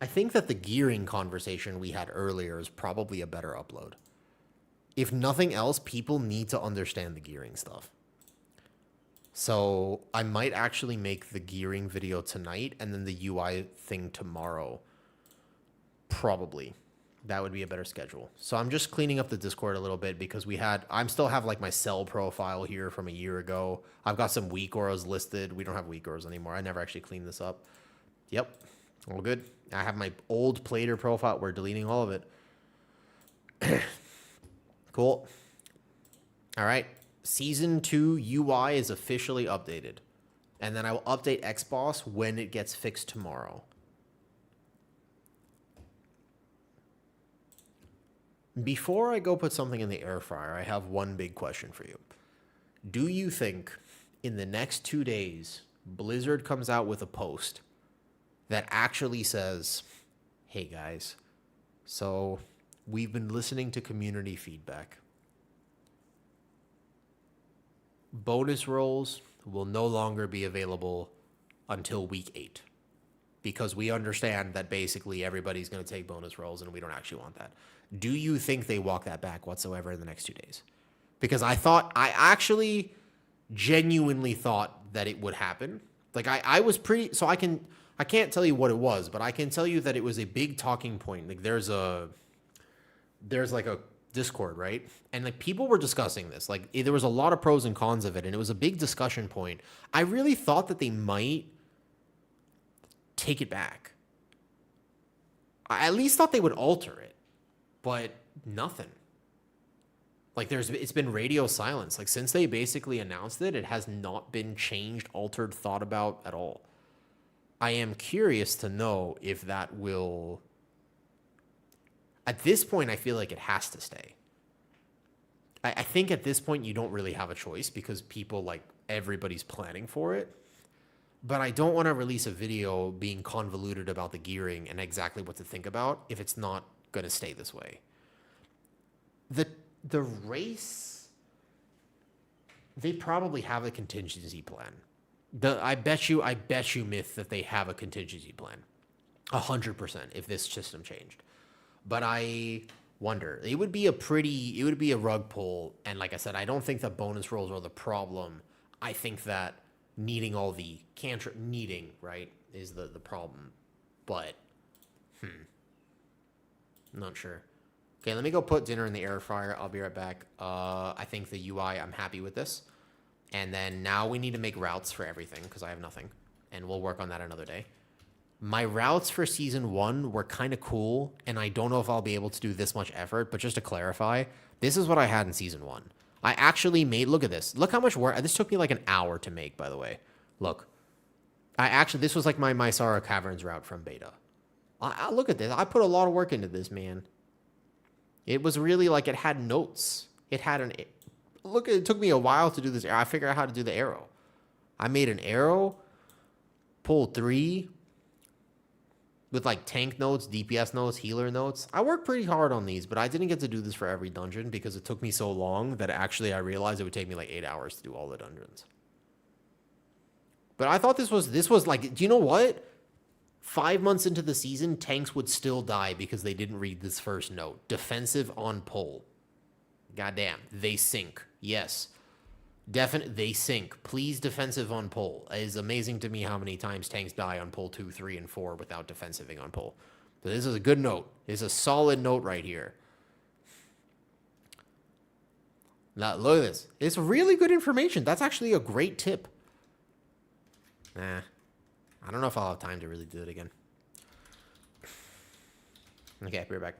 I think that the gearing conversation we had earlier is probably a better upload. If nothing else, people need to understand the gearing stuff. So I might actually make the gearing video tonight and then the UI thing tomorrow. Probably. That would be a better schedule. So I'm just cleaning up the Discord a little bit because I still have like my cell profile here from a year ago. I've got some weak auras listed. We don't have weak auras anymore. I never actually cleaned this up. Yep. All good. I have my old Plater profile. We're deleting all of it. Cool. All right. Season 2 UI is officially updated. And then I will update Xboss when it gets fixed tomorrow. Before I go put something in the air fryer, I have one big question for you. Do you think in the next 2 days, Blizzard comes out with a post that actually says, hey guys, so we've been listening to community feedback. Bonus rolls will no longer be available until week 8 because we understand that basically everybody's going to take bonus rolls and we don't actually want that. Do you think they walk that back whatsoever in the next 2 days? Because I actually genuinely thought that it would happen. Like I was pretty, so I can't tell you what it was, but I can tell you that it was a big talking point. Like there's like a Discord, right? And like people were discussing this. Like there was a lot of pros and cons of it, and it was a big discussion point. I really thought that they might take it back. I at least thought they would alter it, but nothing. Like it's been radio silence. Like since they basically announced it, it has not been changed, altered, thought about at all. I am curious to know if that will... At this point, I feel like it has to stay. I think at this point, you don't really have a choice because people, like, everybody's planning for it. But I don't want to release a video being convoluted about the gearing and exactly what to think about if it's not going to stay this way. The race, they probably have a contingency plan. I bet you, Myth, that they have a contingency plan. 100% if this system changed. But I wonder. It would be a rug pull. And like I said, I don't think that bonus rolls are the problem. I think that needing all the cantrip, right, is the problem. but not sure. Okay, let me go put dinner in the air fryer. I'll be right back. I think the UI, I'm happy with this. And then now we need to make routes for everything because I have nothing. And we'll work on that another day. My routes for season 1 were kind of cool, and I don't know if I'll be able to do this much effort, but just to clarify, this is what I had in season 1. I actually made, look at this. Look how much work, this took me like an hour to make, by the way. Look. This was like my Mysara Caverns route from beta. Look at this. I put a lot of work into this, man. It was really like it had notes. It had an, look, it took me a while to do this. I figured out how to do the arrow. I made an arrow, pulled 3, with like tank notes, DPS notes, healer notes. I worked pretty hard on these, but I didn't get to do this for every dungeon because it took me so long that actually I realized it would take me like 8 hours to do all the dungeons. But I thought this was like, do you know what? 5 months into the season, tanks would still die because they didn't read this first note. Defensive on pull. Goddamn, they sink. Yes. They sink. Please defensive on pull. It is amazing to me how many times tanks die on pull 2, 3, and 4 without defensiving on pull. But this is a good note. This is a solid note right here. Now, look at this. It's really good information. That's actually a great tip. Nah. I don't know if I'll have time to really do it again. Okay, I'll be right back.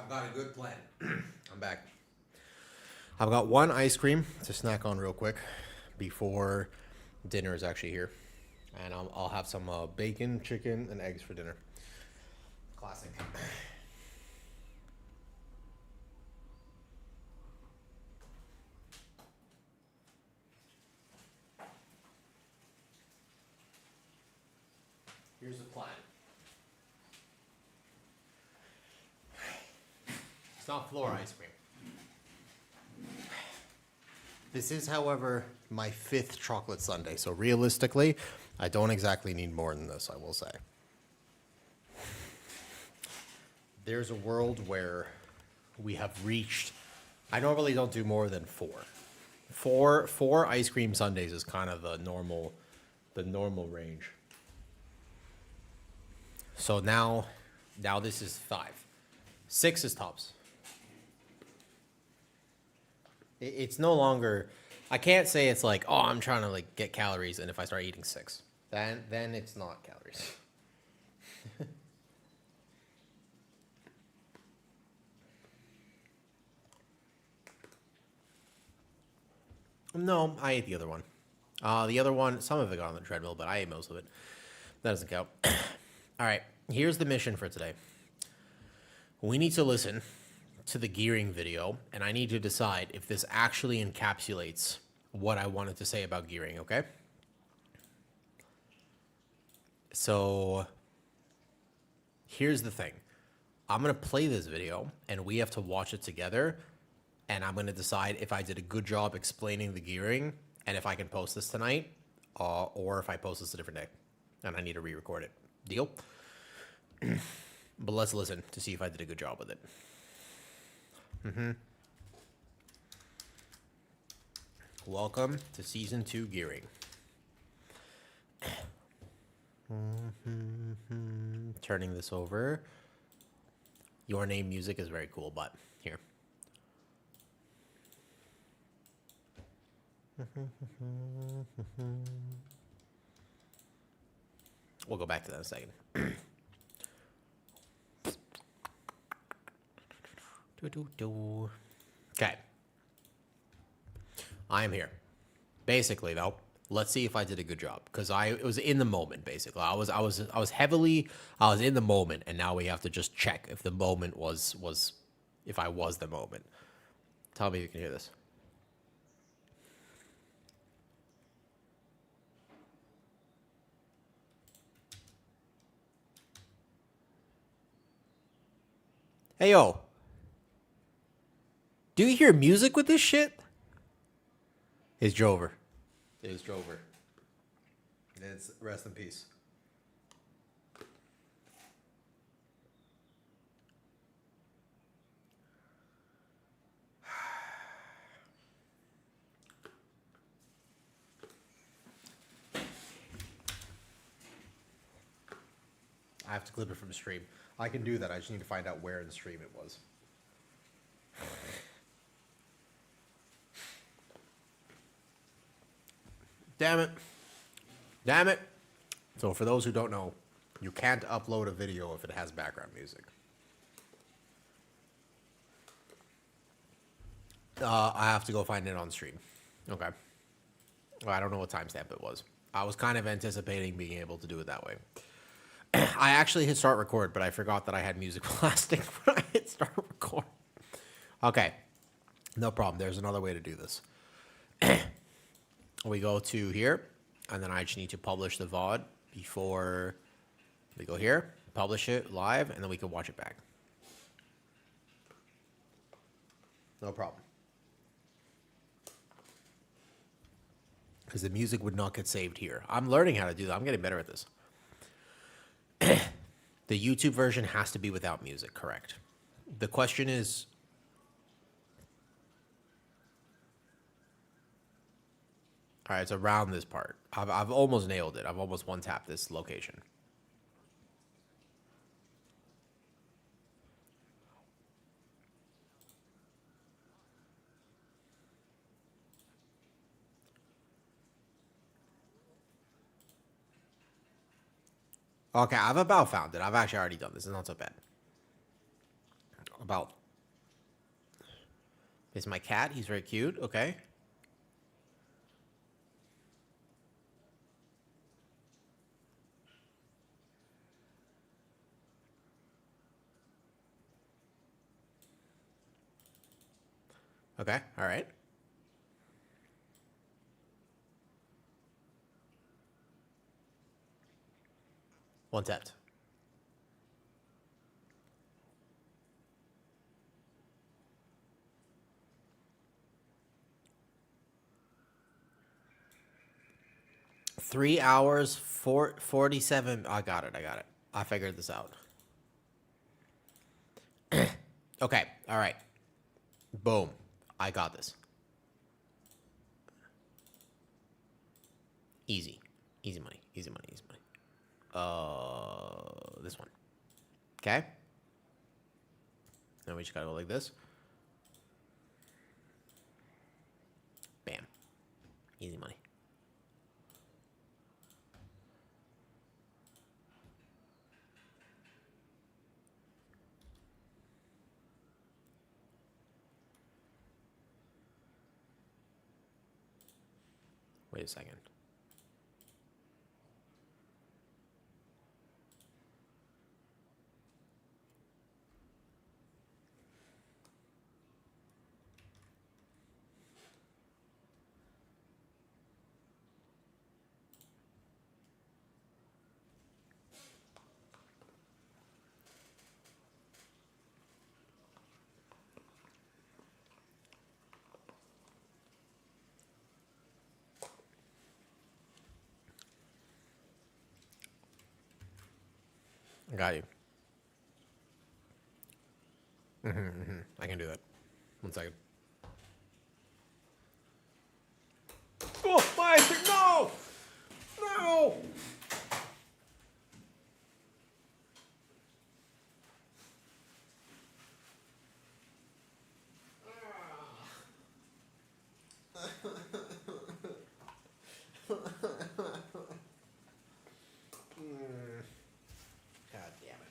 I've got a good plan. I'm back. I've got one ice cream to snack on real quick before dinner is actually here. And I'll have some bacon, chicken, and eggs for dinner. Classic. Here's the plan. It's not floor ice cream. This is, however, my 5th chocolate sundae, so realistically, I don't exactly need more than this, I will say. There's a world where we have reached, I normally don't do more than 4. Four ice cream sundaes is kind of the normal range. So now this is 5. 6 is tops. It's no longer, I can't say it's like, oh, I'm trying to like get calories, and if I start eating 6, then it's not calories. No, I ate the other one. The other one, some of it got on the treadmill, but I ate most of it. That doesn't count. All right, here's the mission for today. We need to listen to the gearing video, and I need to decide if this actually encapsulates what I wanted to say about gearing, okay? So here's the thing. I'm going to play this video, and we have to watch it together, and I'm going to decide if I did a good job explaining the gearing, and if I can post this tonight, or if I post this a different day, and I need to re-record it. Deal? But let's listen to see if I did a good job with it. Welcome to Season 2 Gearing. Turning this over. Your Name music is very cool, but here. We'll go back to that in a second. Okay. I am here. Basically, though, let's see if I did a good job, because it was in the moment. Basically, I was in the moment, and now we have to just check if the moment was if I was the moment. Tell me if you can hear this. Hey yo. Do you hear music with this shit? It's Drover. It is Drover. It's rest in peace. I have to clip it from the stream. I can do that. I just need to find out where in the stream it was. Damn it. Damn it. So for those who don't know, you can't upload a video if it has background music. I have to go find it on stream. Okay. Well, I don't know what timestamp it was. I was kind of anticipating being able to do it that way. I actually hit start record, but I forgot that I had music blasting when I hit start record. Okay. No problem. There's another way to do this. We go to here, and then I just need to publish the VOD before we go here, publish it live, and then we can watch it back. No problem. Because the music would not get saved here. I'm learning how to do that. I'm getting better at this. The YouTube version has to be without music, correct? The question is... All right, it's around this part. I've almost nailed it. I've almost one-tapped this location. Okay, I've about found it. I've actually already done this. It's not so bad. about. This is my cat. He's very cute. Okay. Okay. All right. One tapped. Three hours, 47. I got it. I figured this out. Okay. All right. Boom. I got this. Easy. Easy money. Easy money. Easy money. This one. Okay. Now we just gotta go like this. Bam. Easy money. Wait a second. I got you. I can do that. 1 second. Oh, my! No! No! God damn it.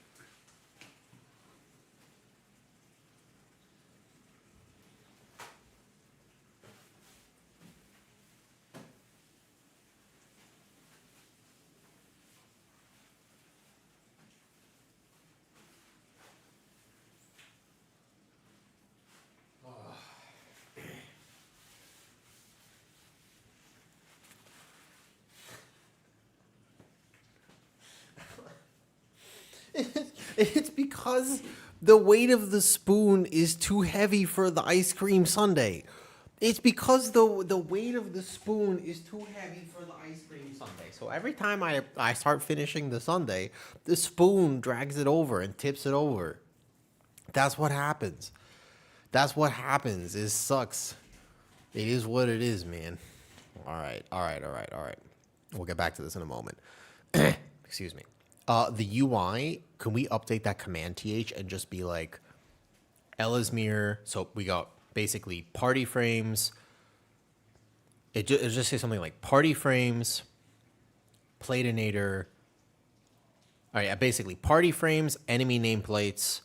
It's because the weight of the spoon is too heavy for the ice cream sundae. It's because the weight of the spoon is too heavy for the ice cream sundae. So every time I start finishing the sundae, the spoon drags it over and tips it over. That's what happens. That's what happens. It sucks. It is what it is, man. All right. We'll get back to this in a moment. Excuse me. The UI, can we update that command th and just be like Ellesmere? So we got basically party frames. It just say something like party frames, Platinator. All right, basically party frames, enemy nameplates,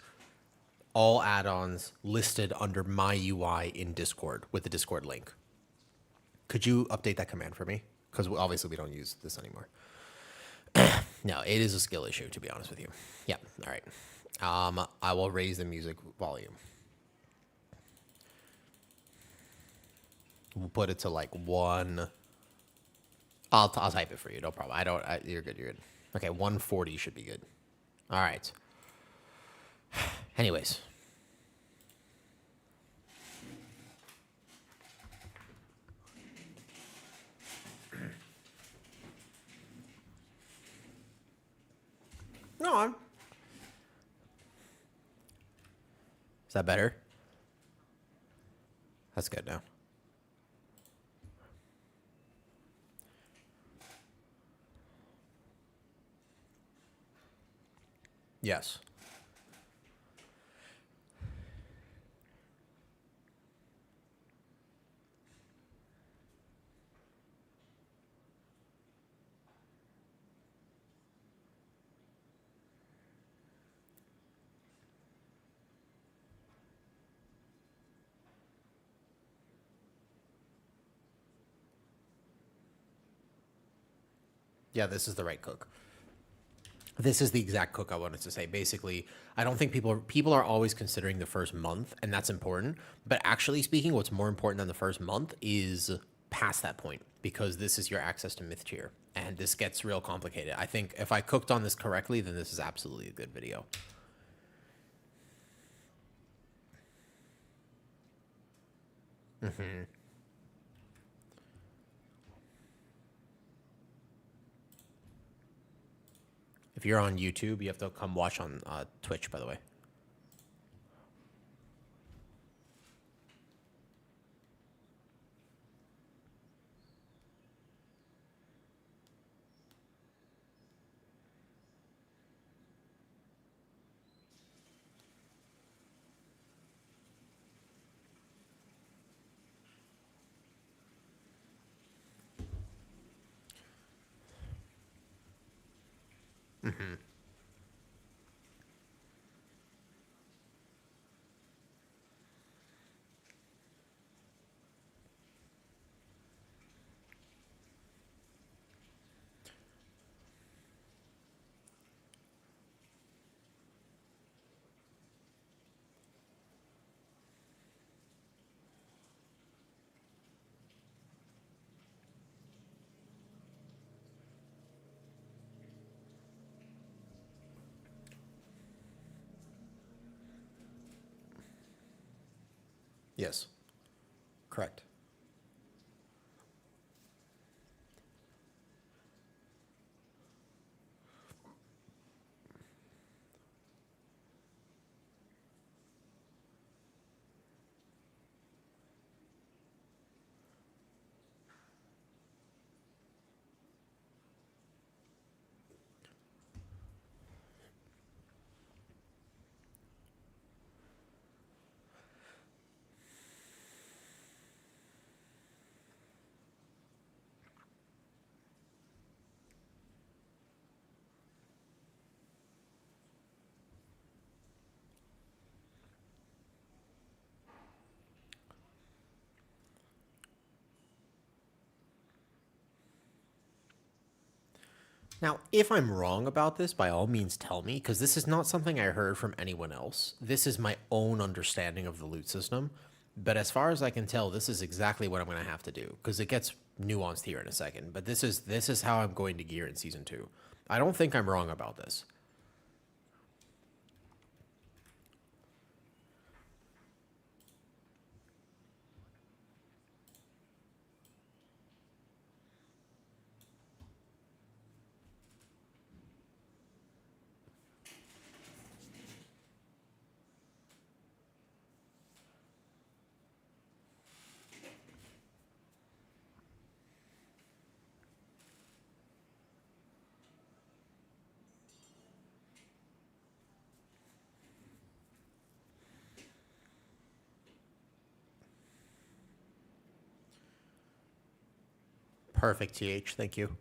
all add-ons listed under my UI in Discord with the Discord link. Could you update that command for me? Because obviously we don't use this anymore. No, it is a skill issue, to be honest with you. Yeah, all right. I will raise the music volume. We'll put it to like 1. I'll type it for you, no problem. You're good, you're good. Okay, 140 should be good. All right. Anyways. No, is that better? That's good now. Yes. Yeah, this is the right cook. This is the exact cook I wanted to say. Basically, I don't think people are always considering the first month, and that's important. But actually speaking, what's more important than the first month is past that point, because this is your access to myth tier, and this gets real complicated. I think if I cooked on this correctly, then this is absolutely a good video. If you're on YouTube, you have to come watch on Twitch, by the way. Yes, correct. Now, if I'm wrong about this, by all means tell me, because this is not something I heard from anyone else. This is my own understanding of the loot system. But as far as I can tell, this is exactly what I'm going to have to do, because it gets nuanced here in a second. But this is how I'm going to gear in Season 2. I don't think I'm wrong about this. Perfect, TH. Thank you.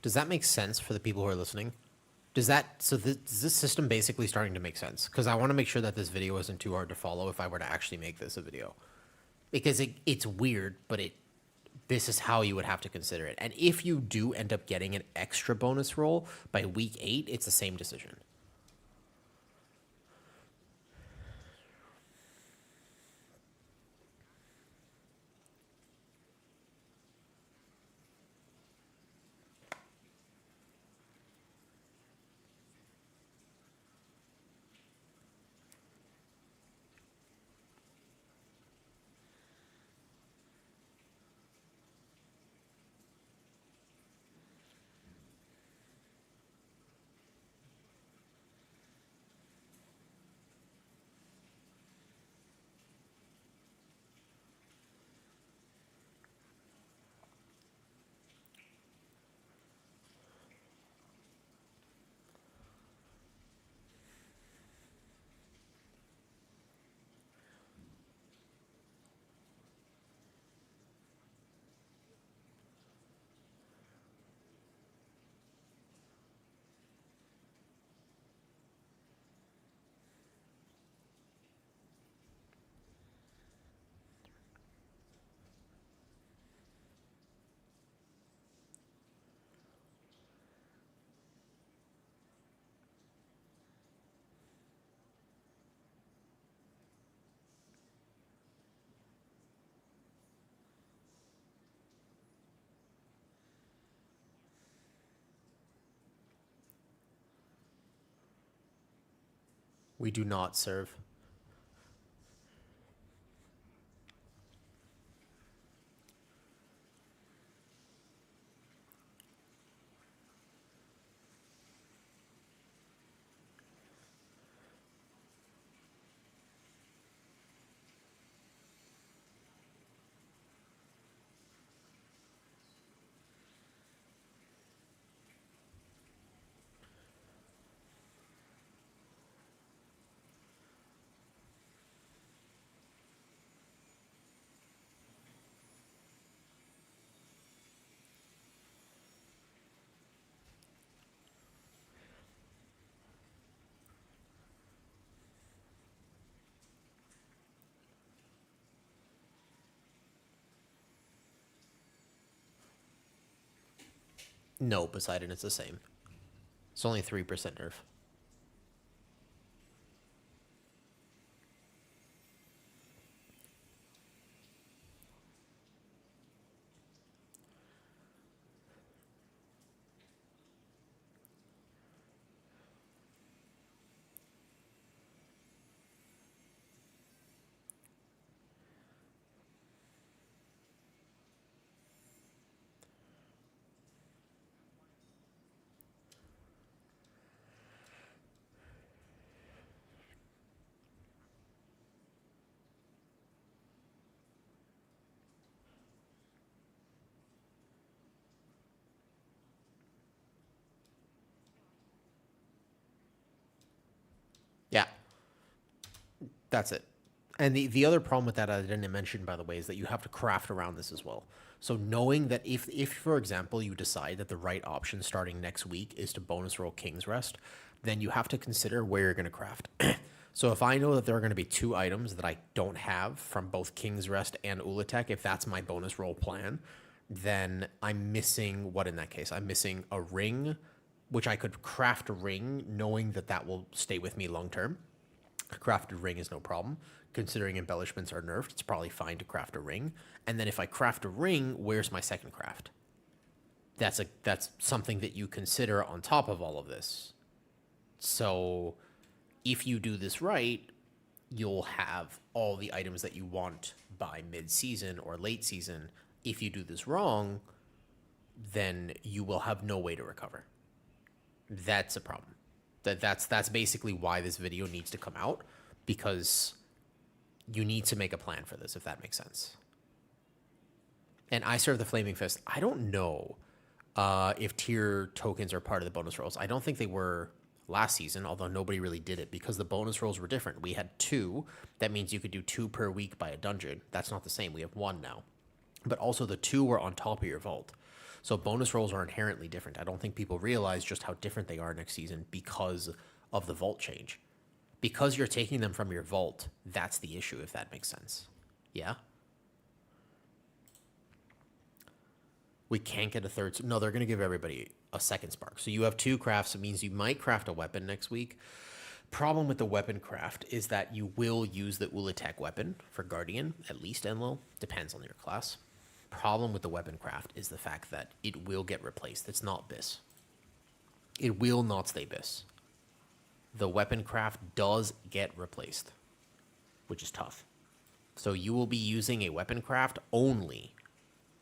Does that make sense for the people who are listening? Is this system basically starting to make sense? Because I want to make sure that this video isn't too hard to follow if I were to actually make this a video. Because it's weird, but this is how you would have to consider it. And if you do end up getting an extra bonus roll by week 8, it's the same decision. We do not serve. No, Poseidon, it's the same. It's only 3% nerf. Yeah, that's it. And the other problem with that I didn't mention, by the way, is that you have to craft around this as well. So knowing that if for example, you decide that the right option starting next week is to bonus roll King's Rest, then you have to consider where you're going to craft. So if I know that there are going to be 2 items that I don't have from both King's Rest and Ulatek, if that's my bonus roll plan, then I'm missing what in that case? I'm missing a ring, which I could craft a ring knowing that that will stay with me long term. A crafted ring is no problem. Considering embellishments are nerfed, it's probably fine to craft a ring. And then if I craft a ring, where's my second craft? That's something that you consider on top of all of this. So if you do this right, you'll have all the items that you want by mid-season or late season. If you do this wrong, then you will have no way to recover. That's a problem. That's basically why this video needs to come out, because you need to make a plan for this, if that makes sense. And I serve the Flaming Fist. I don't know if tier tokens are part of the bonus rolls. I don't think they were last season, although nobody really did it because the bonus rolls were different. We had 2. That means you could do 2 per week by a dungeon. That's not the same. We have 1 now. But also the 2 were on top of your vault. So bonus rolls are inherently different. I don't think people realize just how different they are next season because of the vault change. Because you're taking them from your vault, that's the issue, if that makes sense. Yeah? We can't get a third. No, they're going to give everybody a second spark. So you have 2 crafts. It means you might craft a weapon next week. Problem with the weapon craft is that you will use the Ulatech weapon for Guardian, at least Enlil. Depends on your class. Problem with the weapon craft is the fact that it will get replaced. It's not BIS. It will not stay BIS. The weapon craft does get replaced, which is tough. So you will be using a weapon craft only,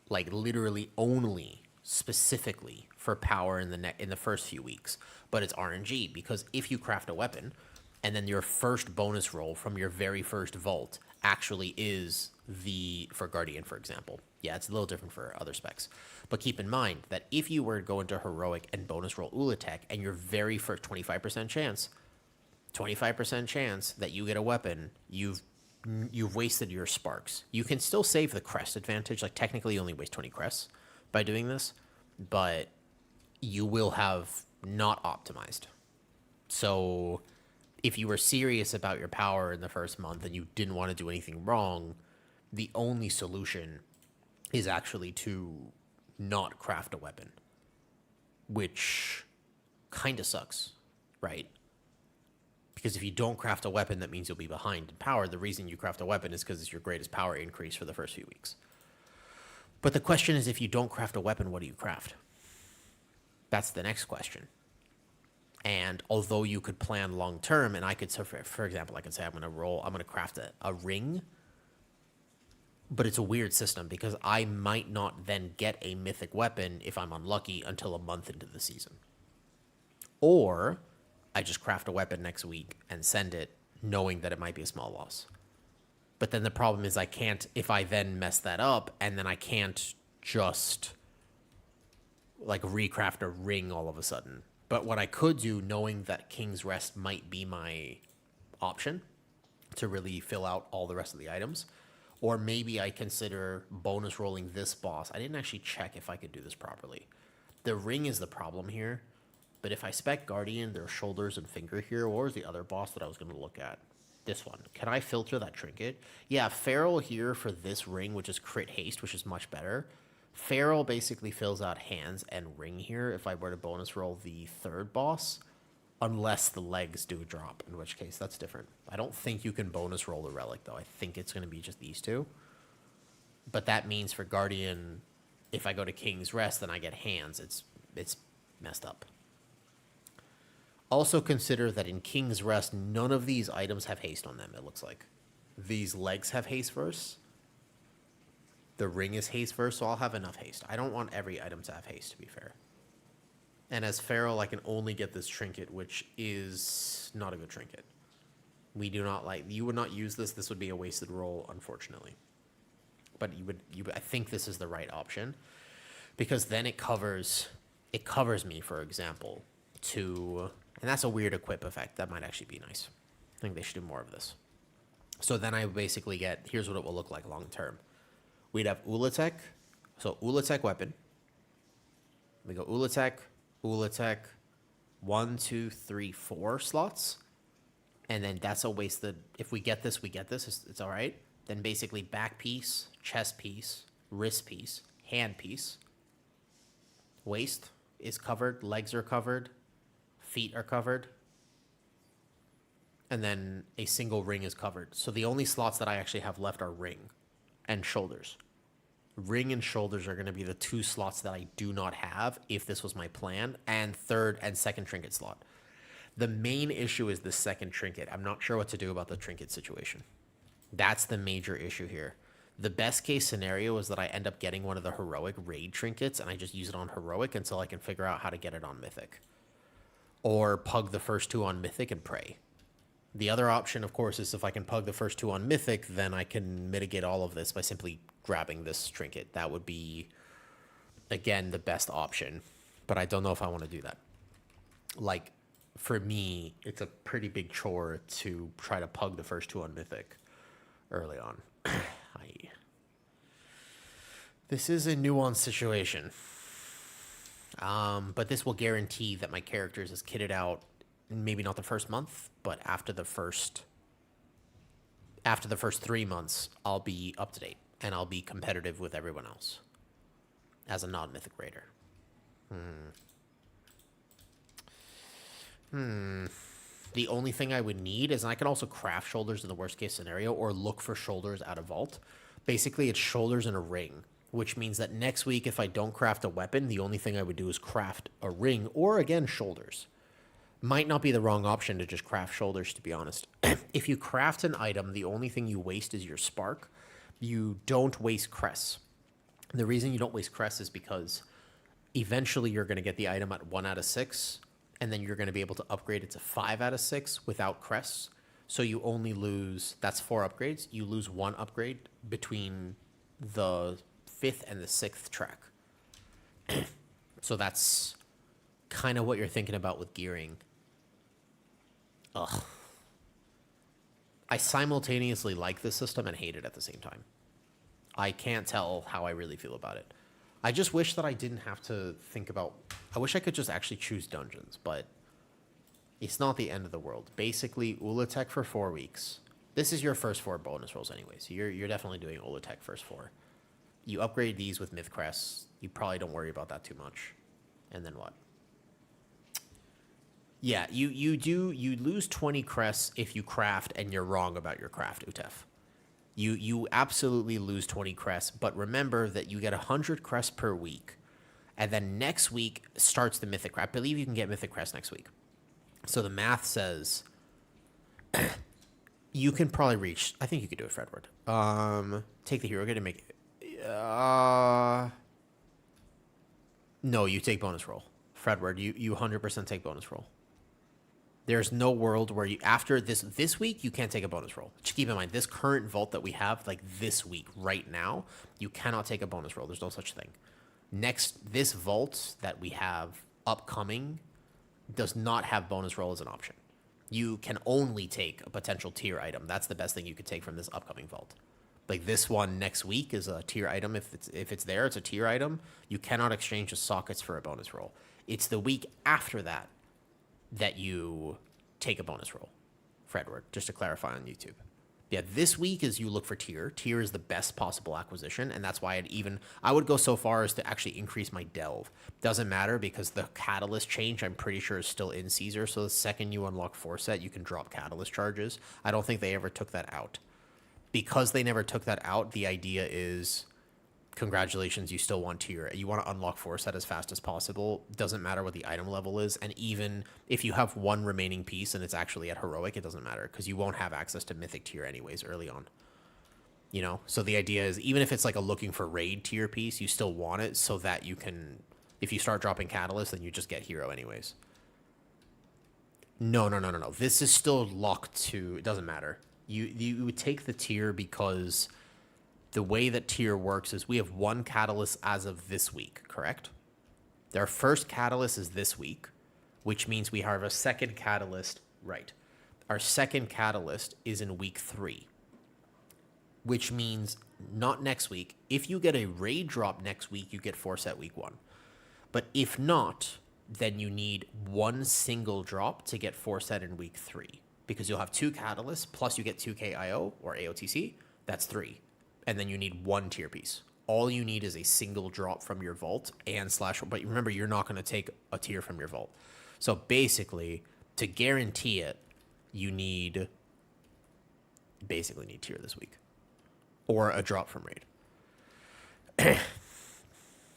like literally only, specifically for power in the first few weeks. But it's RNG, because if you craft a weapon and then your first bonus roll from your very first vault actually is for Guardian, for example. Yeah, it's a little different for other specs. But keep in mind that if you were to go into Heroic and bonus roll Ulatech and your very first 25% chance that you get a weapon, you've wasted your sparks. You can still save the crest advantage. Like technically you only waste 20 crests by doing this, but you will have not optimized. So if you were serious about your power in the first month and you didn't want to do anything wrong, the only solution is actually to not craft a weapon, which kind of sucks, right? Because if you don't craft a weapon, that means you'll be behind in power. The reason you craft a weapon is because it's your greatest power increase for the first few weeks. But the question is, if you don't craft a weapon, what do you craft? That's the next question. And although you could plan long term, and I could, so for example, I could say I'm going to craft a ring, but it's a weird system because I might not then get a mythic weapon if I'm unlucky until a month into the season. Or I just craft a weapon next week and send it knowing that it might be a small loss. But then the problem is I can't, if I then mess that up, and then I can't just like recraft a ring all of a sudden. But what I could do, knowing that King's Rest might be my option to really fill out all the rest of the items, or maybe I consider bonus rolling this boss. I didn't actually check if I could do this properly. The ring is the problem here, but if I spec Guardian, their shoulders and finger here, what was the other boss that I was going to look at? This one. Can I filter that trinket? Yeah, Feral here for this ring, which is crit haste, which is much better. Feral basically fills out hands and ring here if I were to bonus roll the third boss, unless the legs do a drop, in which case that's different. I don't think you can bonus roll the relic, though. I think it's going to be just these two. But that means for Guardian, if I go to King's Rest, then I get hands. It's messed up. Also consider that in King's Rest, none of these items have haste on them, it looks like. These legs have haste first. The ring is haste first, so I'll have enough haste. I don't want every item to have haste, to be fair. And as Feral, I can only get this trinket, which is not a good trinket. We do not like... You would not use this. This would be a wasted roll, unfortunately. But I think this is the right option. Because then it covers me, for example, to... And that's a weird equip effect. That might actually be nice. I think they should do more of this. So then I basically get... Here's what it will look like long term. We'd have Ulatech. So Ulatech weapon. We go Ulatech, 1, 2, 3, 4 slots. And then that's a wasted... If we get this, we get this. It's all right. Then basically back piece, chest piece, wrist piece, hand piece. Waist is covered. Legs are covered. Feet are covered. And then a single ring is covered. So the only slots that I actually have left are ring and shoulders. Ring and shoulders are going to be the 2 slots that I do not have if this was my plan, and third and second trinket slot. The main issue is the second trinket. I'm not sure what to do about the trinket situation. That's the major issue here. The best case scenario is that I end up getting one of the heroic raid trinkets and I just use it on heroic until I can figure out how to get it on mythic. Or pug the first 2 on mythic and pray. The other option, of course, is if I can pug the first 2 on mythic, then I can mitigate all of this by simply grabbing this trinket. That would be, again, the best option. But I don't know if I want to do that. Like, for me, it's a pretty big chore to try to pug the first 2 on mythic early on. This is a nuanced situation. But this will guarantee that my characters is kitted out, maybe not the first month, but after the first 3 months, I'll be up to date and I'll be competitive with everyone else as a non-mythic raider. The only thing I would need is, and I can also craft shoulders in the worst case scenario or look for shoulders out of vault. Basically, it's shoulders and a ring, which means that next week, if I don't craft a weapon, the only thing I would do is craft a ring or, again, shoulders. Might not be the wrong option to just craft shoulders, to be honest. If you craft an item, the only thing you waste is your spark. You don't waste cress. The reason you don't waste cress is because eventually you're going to get the item at 1 out of 6, and then you're going to be able to upgrade it to 5 out of 6 without cress. So you only lose, that's 4 upgrades. You lose 1 upgrade between the 5th and the 6th track. So that's kind of what you're thinking about with gearing. Ugh. I simultaneously like this system and hate it at the same time. I can't tell how I really feel about it. I just wish that I didn't have to think about... I wish I could just actually choose dungeons, but it's not the end of the world. Basically, Ulatech for 4 weeks. This is your first 4 bonus rolls anyway, so you're definitely doing Ulatech first 4. You upgrade these with Myth Crest. You probably don't worry about that too much. And then what? Yeah, you lose 20 crests if you craft and you're wrong about your craft, Utef. You absolutely lose 20 crests, but remember that you get 100 crests per week. And then next week starts the Mythic Crest. I believe you can get Mythic Crest next week. So the math says you can probably reach... I think you could do it, Fredward. Take the hero kit and make it... No, you take bonus roll. Fredward, you 100% take bonus roll. There's no world where you, after this week, you can't take a bonus roll. Just keep in mind, this current vault that we have, like this week, right now, you cannot take a bonus roll. There's no such thing. This vault that we have upcoming does not have bonus roll as an option. You can only take a potential tier item. That's the best thing you could take from this upcoming vault. Like this one next week is a tier item. If it's there, it's a tier item. You cannot exchange the sockets for a bonus roll. It's the week after that that you take a bonus roll, Fredward, just to clarify on YouTube. Yeah, this week is you look for tier. Tier is the best possible acquisition, and that's why I would go so far as to actually increase my delve. Doesn't matter because the catalyst change, I'm pretty sure, is still in Caesar, so the second you unlock 4 set, you can drop catalyst charges. I don't think they ever took that out. Because they never took that out, the idea is... congratulations, you still want tier. You want to unlock 4 set as fast as possible. Doesn't matter what the item level is. And even if you have 1 remaining piece and it's actually at heroic, it doesn't matter because you won't have access to mythic tier anyways early on. You know? So the idea is even if it's like a looking for raid tier piece, you still want it so that you can... if you start dropping catalyst, then you just get hero anyways. No. This is still locked to... it doesn't matter. You would take the tier because... the way that tier works is we have 1 catalyst as of this week, correct? Our first catalyst is this week, which means we have a second catalyst, right? Our second catalyst is in week 3, which means not next week. If you get a raid drop next week, you get 4 set week 1. But if not, then you need 1 single drop to get 4 set in week 3 because you'll have 2 catalysts plus you get 2k IO or AOTC. That's 3. And then you need 1 tier piece. All you need is a single drop from your vault and slash. But remember, you're not going to take a tier from your vault. So basically, to guarantee it, you basically need tier this week. Or a drop from raid.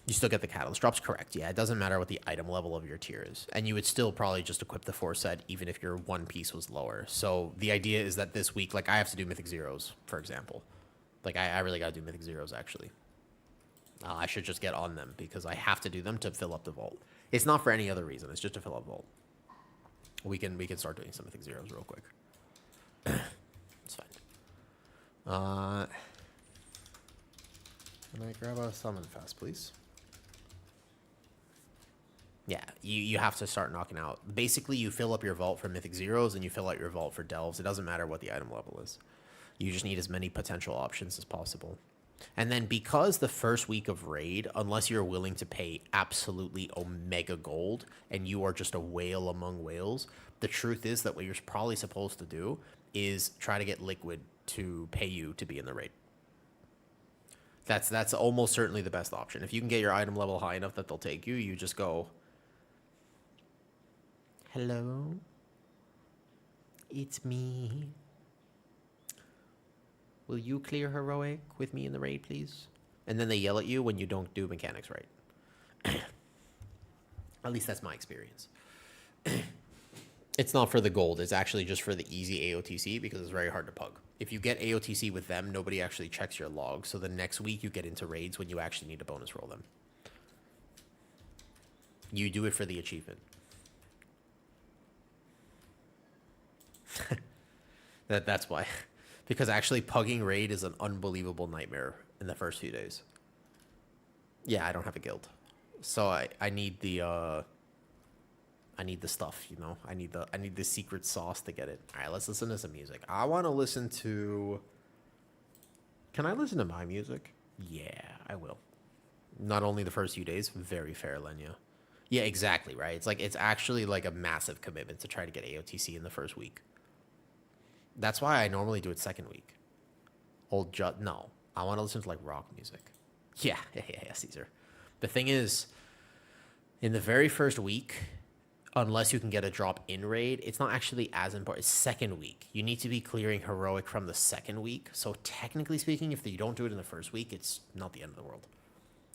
You still get the catalyst drops, correct. Yeah, it doesn't matter what the item level of your tier is. And you would still probably just equip the 4 set even if your 1 piece was lower. So the idea is that this week, like I have to do Mythic Zeros, for example. Like, I really got to do Mythic Zeros, actually. I should just get on them because I have to do them to fill up the vault. It's not for any other reason. It's just to fill up vault. We can start doing some Mythic Zeros real quick. It's fine. Can I grab a summon fast, please? Yeah, you have to start knocking out. Basically, you fill up your vault for Mythic Zeros and you fill out your vault for Delves. It doesn't matter what the item level is. You just need as many potential options as possible. And then because the first week of raid, unless you're willing to pay absolutely omega gold and you are just a whale among whales, the truth is that what you're probably supposed to do is try to get Liquid to pay you to be in the raid. That's almost certainly the best option. If you can get your item level high enough that they'll take you, you just go, hello, it's me. Will you clear heroic with me in the raid, please? And then they yell at you when you don't do mechanics right. At least that's my experience. It's not for the gold. It's actually just for the easy AOTC because it's very hard to pug. If you get AOTC with them, nobody actually checks your log. So the next week you get into raids when you actually need to bonus roll them. You do it for the achievement. That's why. Because actually pugging raid is an unbelievable nightmare in the first few days. Yeah, I don't have a guild. So I need the stuff, you know. I need the secret sauce to get it. All right, let's listen to some music. I want to listen to... Can I listen to my music? Yeah, I will. Not only the first few days, very fair, Lenya. Yeah, exactly, right? It's actually like a massive commitment to try to get AOTC in the first week. That's why I normally do it second week. No, I want to listen to like rock music. Yeah, Caesar. The thing is, in the very first week, unless you can get a drop in raid, it's not actually as important. It's second week. You need to be clearing heroic from the second week. So technically speaking, if you don't do it in the first week, it's not the end of the world.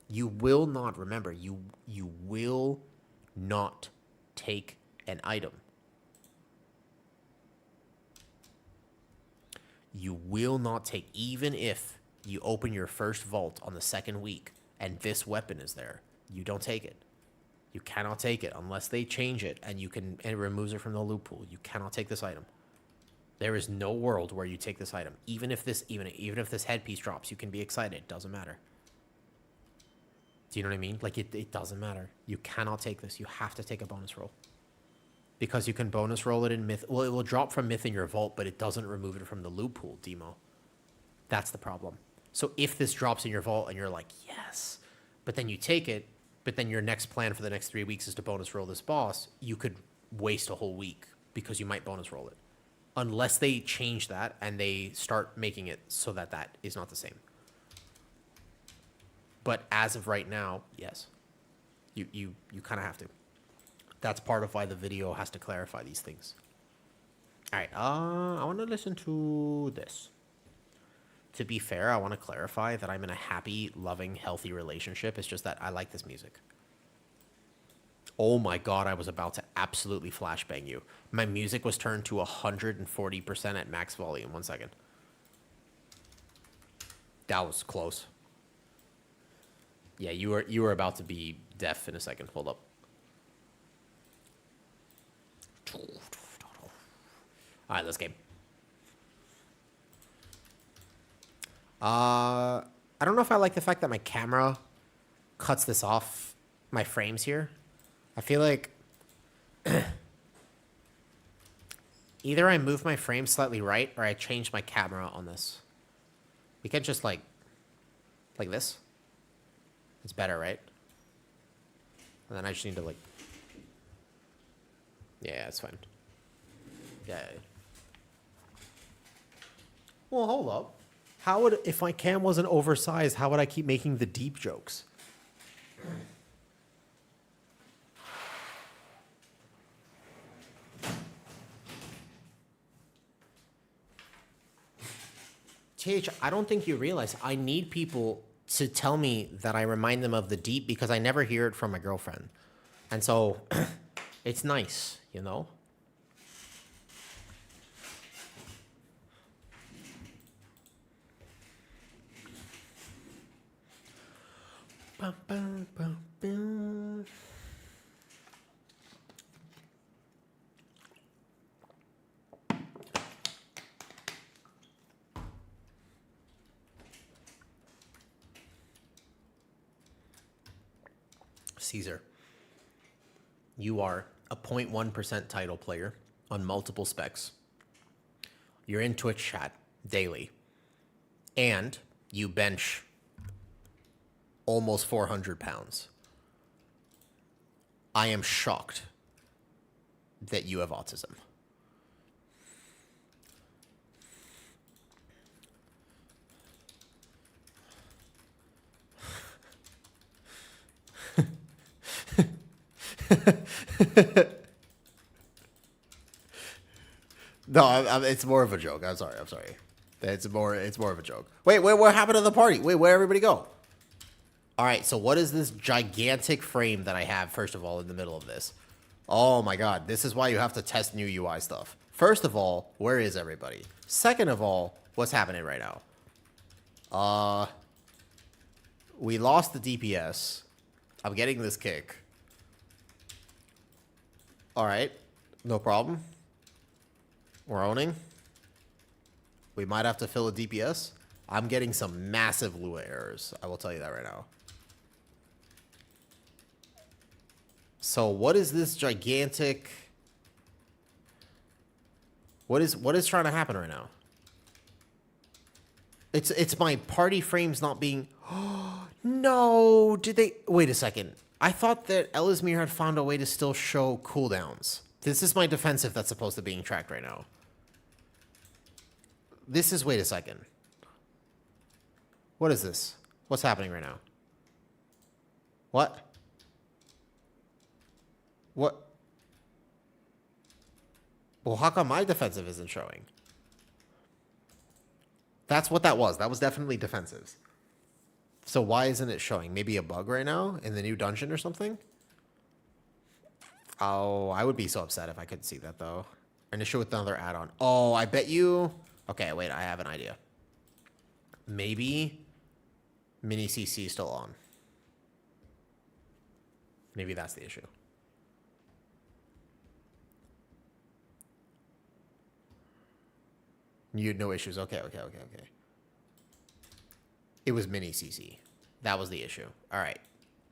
You will not, remember, you will not take an item. You will not take, even if you open your first vault on the second week and this weapon is there, you don't take it. You cannot take it unless they change it and it removes it from the loot pool. You cannot take this item. There is no world where you take this item. Even if this headpiece drops, you can be excited. It doesn't matter. Do you know what I mean? Like it doesn't matter. You cannot take this. You have to take a bonus roll. Because you can bonus roll it in Myth. Well, it will drop from Myth in your vault, but it doesn't remove it from the loot pool, Demo. That's the problem. So if this drops in your vault and you're like, yes, but then you take it, but then your next plan for the next 3 weeks is to bonus roll this boss, you could waste a whole week because you might bonus roll it. Unless they change that and they start making it so that that is not the same. But as of right now, yes. You kind of have to. That's part of why the video has to clarify these things. All right, I want to listen to this. To be fair, I want to clarify that I'm in a happy, loving, healthy relationship. It's just that I like this music. Oh my God, I was about to absolutely flashbang you. My music was turned to 140% at max volume. 1 second. That was close. Yeah, you were about to be deaf in a second. Hold up. All right, let's game. I don't know if I like the fact that my camera cuts this off my frames here. I feel like either I move my frame slightly right or I change my camera on this. We can't just like this. It's better, right? And then I just need to like, yeah, it's fine. Yeah. Well, hold up. How would, if my cam wasn't oversized, how would I keep making the deep jokes? TH, I don't think you realize I need people to tell me that I remind them of the deep because I never hear it from my girlfriend. And so it's nice, you know? Bum, bum, bum, bum. Caesar, you are a 0.1% title player on multiple specs. You're in Twitch chat daily, and you bench almost 400 pounds. I am shocked that you have autism. No, it's more of a joke. I'm sorry. It's more of a joke. Wait, what happened to the party? Wait, where'd everybody go? All right, so what is this gigantic frame that I have, first of all, in the middle of this? Oh my god, this is why you have to test new UI stuff. First of all, where is everybody? Second of all, what's happening right now? We lost the DPS. I'm getting this kick. All right, no problem. We're owning. We might have to fill a DPS. I'm getting some massive Lua errors. I will tell you that right now. So what is this gigantic... What is trying to happen right now? It's my party frames not being... No! Did they... Wait a second. I thought that Elismir had found a way to still show cooldowns. This is my defensive that's supposed to be being tracked right now. This is... Wait a second. What is this? What's happening right now? What? What? Well, how come my defensive isn't showing? That's what that was. That was definitely defensives. So why isn't it showing? Maybe a bug right now in the new dungeon or something? Oh, I would be so upset if I could see that, though. An issue with another add-on. Oh, I bet you... Okay, wait, I have an idea. Maybe Mini CC is still on. Maybe that's the issue. You had no issues. Okay. It was Mini CC. That was the issue. All right.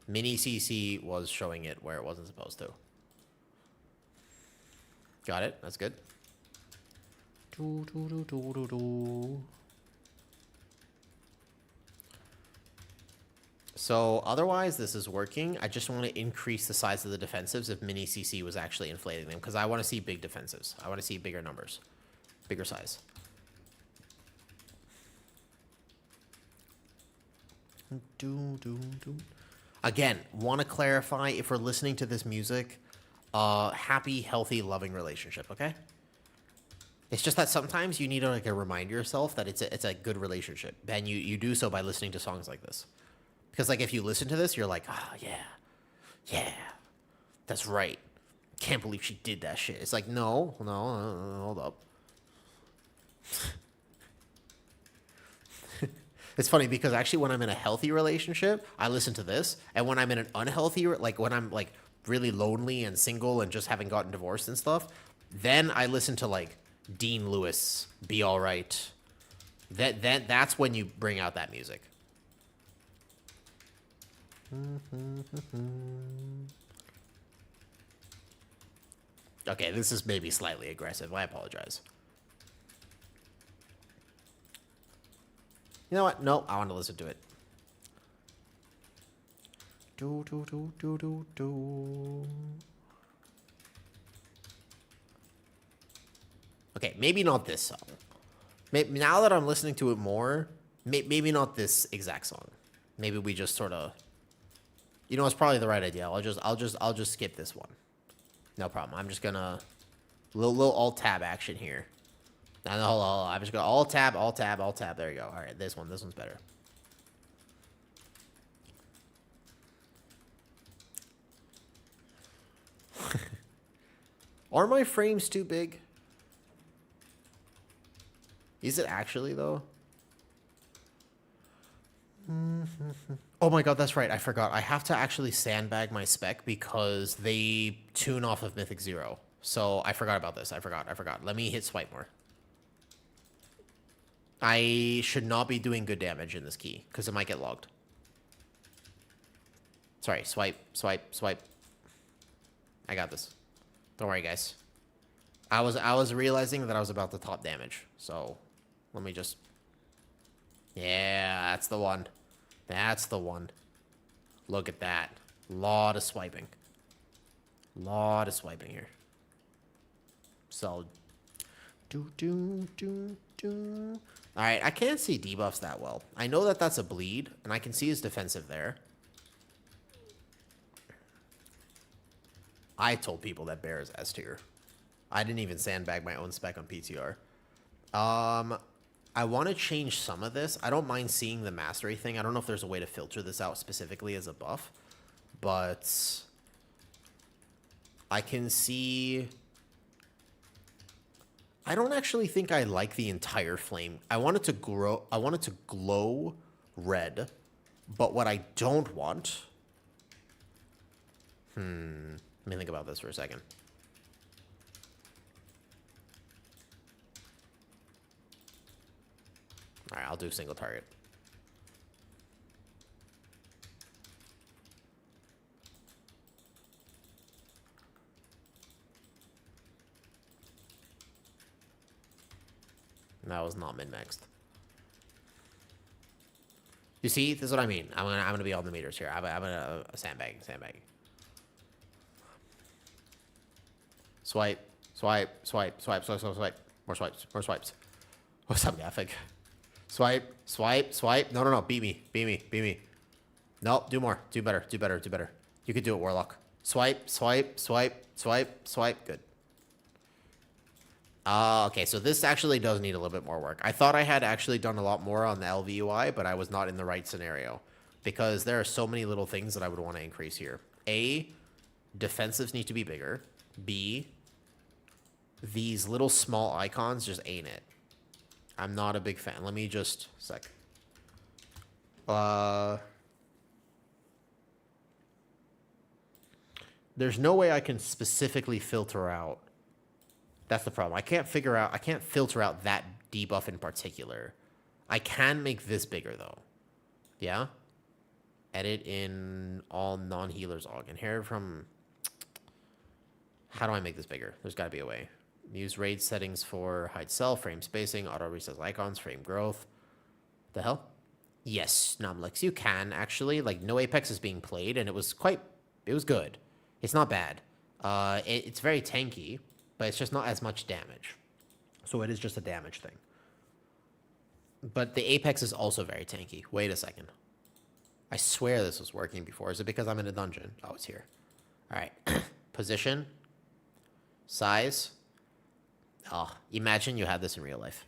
Mini CC was showing it where it wasn't supposed to. Got it. That's good. So otherwise, this is working. I just want to increase the size of the defensives if Mini CC was actually inflating them, because I want to see big defensives. I want to see bigger numbers, bigger size. Again, want to clarify, if we're listening to this music, happy, healthy, loving relationship, okay? It's just that sometimes you need to like remind yourself that it's a good relationship. And you do so by listening to songs like this. Because like if you listen to this, you're like, oh yeah, that's right. Can't believe she did that shit. It's like, no, hold up. It's funny because actually when I'm in a healthy relationship, I listen to this. And when I'm in an unhealthy, like when I'm like really lonely and single and just having gotten divorced and stuff, then I listen to like Dean Lewis, Be All Right. That's when you bring out that music. Okay, this is maybe slightly aggressive. I apologize. You know what? No, I want to listen to it. Okay, maybe not this song. Maybe, now that I'm listening to it more, maybe not this exact song. Maybe we just sort of... You know, it's probably the right idea. I'll just skip this one. No problem. I'm just gonna... Little alt-tab action here. No, hold on. I'm just gonna alt-tab. There you go. All right, this one's better. Are my frames too big? Is it actually, though? Oh my god, that's right. I forgot. I have to actually sandbag my spec because they tune off of Mythic 0. So I forgot about this. I forgot. Let me hit swipe more. I should not be doing good damage in this key because it might get logged. Sorry, swipe. I got this. Don't worry, guys. I was realizing that I was about to top damage. So let me just... Yeah, that's the one. That's the one. Look at that. Lot of swiping. Lot of swiping here. So, Alright, I can't see debuffs that well. I know that that's a bleed, and I can see his defensive there. I told people that Bear is S tier. I didn't even sandbag my own spec on PTR. I want to change some of this. I don't mind seeing the mastery thing. I don't know if there's a way to filter this out specifically as a buff, but I can see... I don't actually think I like the entire flame. I want it to grow. I want it to glow red, but what I don't want... Let me think about this for a second. Alright, I'll do single target. That was not min-maxed. You see, this is what I mean. I'm gonna be on the meters here. I'm gonna sandbag. Swipe. More swipes. What's up, Gaffic? Swipe. No. Beat me. Nope, do more. Do better. You could do it, Warlock. Swipe. Good. Okay, so this actually does need a little bit more work. I thought I had actually done a lot more on the LVUI, but I was not in the right scenario. Because there are so many little things that I would want to increase here. A, defensives need to be bigger. B, these little small icons just ain't it. I'm not a big fan. Let me just... sec. There's no way I can specifically filter out. That's the problem. I can't filter out that debuff in particular. I can make this bigger, though. Yeah? Edit in all non-healers aug. Inherit from... How do I make this bigger? There's got to be a way. Use raid settings for hide self, frame spacing, auto resets icons, frame growth. The hell? Yes, Numlix, you can, actually. Like, no Apex is being played, and it was good. It's not bad. It's very tanky, but it's just not as much damage. So it is just a damage thing. But the Apex is also very tanky. Wait a second. I swear this was working before. Is it because I'm in a dungeon? Oh, it's here. All right. Position. Size. Oh, imagine you had this in real life.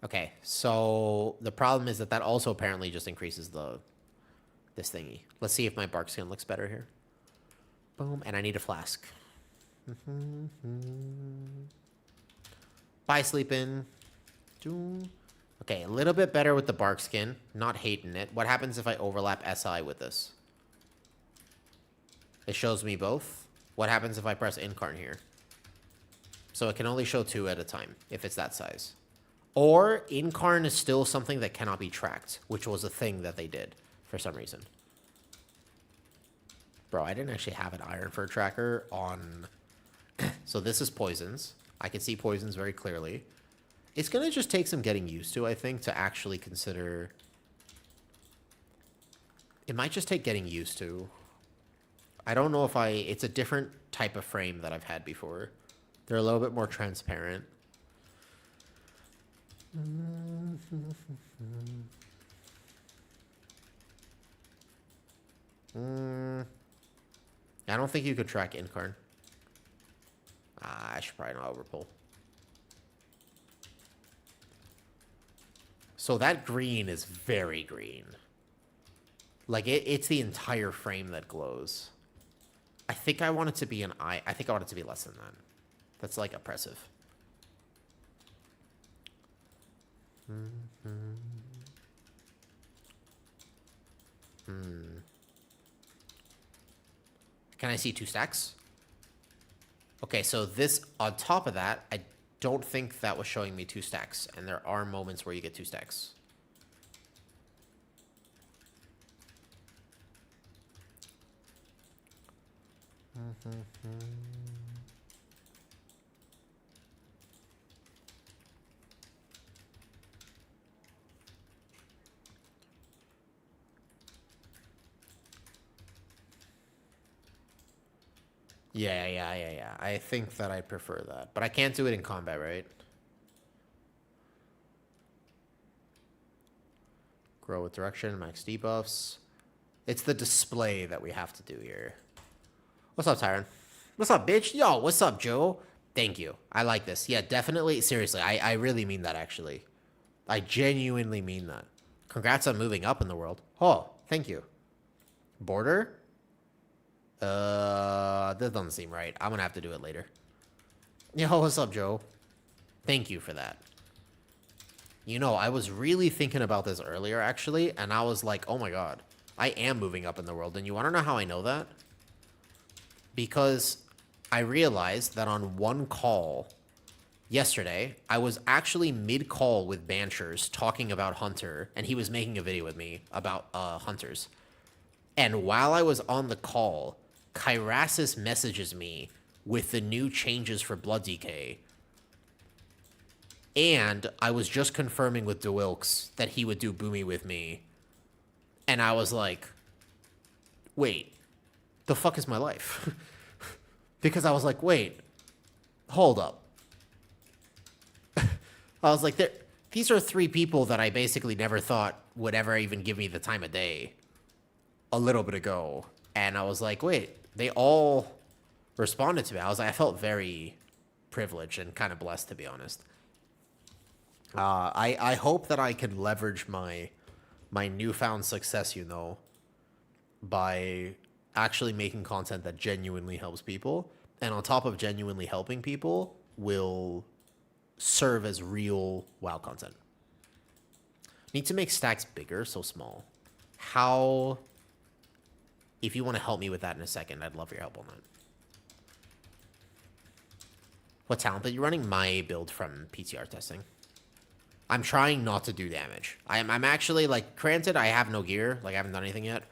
Okay, so the problem is that also apparently just increases this thingy. Let's see if my bark skin looks better here. Boom, and I need a flask. Bye, sleepin'. Okay, a little bit better with the bark skin. Not hating it. What happens if I overlap SI with this? It shows me both. What happens if I press incarn here? So it can only show 2 at a time, if it's that size. Or incarn is still something that cannot be tracked, which was a thing that they did for some reason. Bro, I didn't actually have an Ironfur tracker on... So this is poisons. I can see poisons very clearly. It's going to just take some getting used to, I think, to actually consider... It might just take getting used to. I don't know if it's a different type of frame that I've had before. They're a little bit more transparent. I don't think you could track incarn. I should probably not overpull. So that green is very green. Like, it's the entire frame that glows. I think I want it to be an eye. I think I want it to be less than that. That's, like, oppressive. Can I see 2 stacks? Okay, so this, on top of that, I don't think that was showing me 2 stacks. And there are moments where you get 2 stacks. Yeah. I think that I prefer that. But I can't do it in combat, right? Grow with direction, max debuffs. It's the display that we have to do here. What's up, Tyron? What's up, bitch? Yo, what's up, Joe? Thank you. I like this. Yeah, definitely. Seriously, I really mean that, actually. I genuinely mean that. Congrats on moving up in the world. Oh, thank you. Border? This doesn't seem right. I'm gonna have to do it later. Yo, what's up, Joe? Thank you for that. You know, I was really thinking about this earlier, actually, and I was like, oh my god, I am moving up in the world. And you want to know how I know that? Because I realized that on one call yesterday, I was actually mid-call with Banchers talking about Hunter, and he was making a video with me about Hunters. And while I was on the call, Kyrasis messages me with the new changes for Blood DK. And I was just confirming with DeWilkes that he would do Boomy with me. And I was like, wait, the fuck is my life? Because I was like, wait, hold up. I was like, these are 3 people that I basically never thought would ever even give me the time of day a little bit ago. And I was like, wait, they all responded to me. I was like, I felt very privileged and kind of blessed, to be honest. I hope that I can leverage my newfound success, you know, by actually making content that genuinely helps people. And on top of genuinely helping people, will serve as real WoW content. Need to make stacks bigger, so small. How... If you want to help me with that in a second, I'd love your help on that. What talent are you running? My build from PTR testing. I'm trying not to do damage. I'm actually, like, granted, I have no gear. Like, I haven't done anything yet.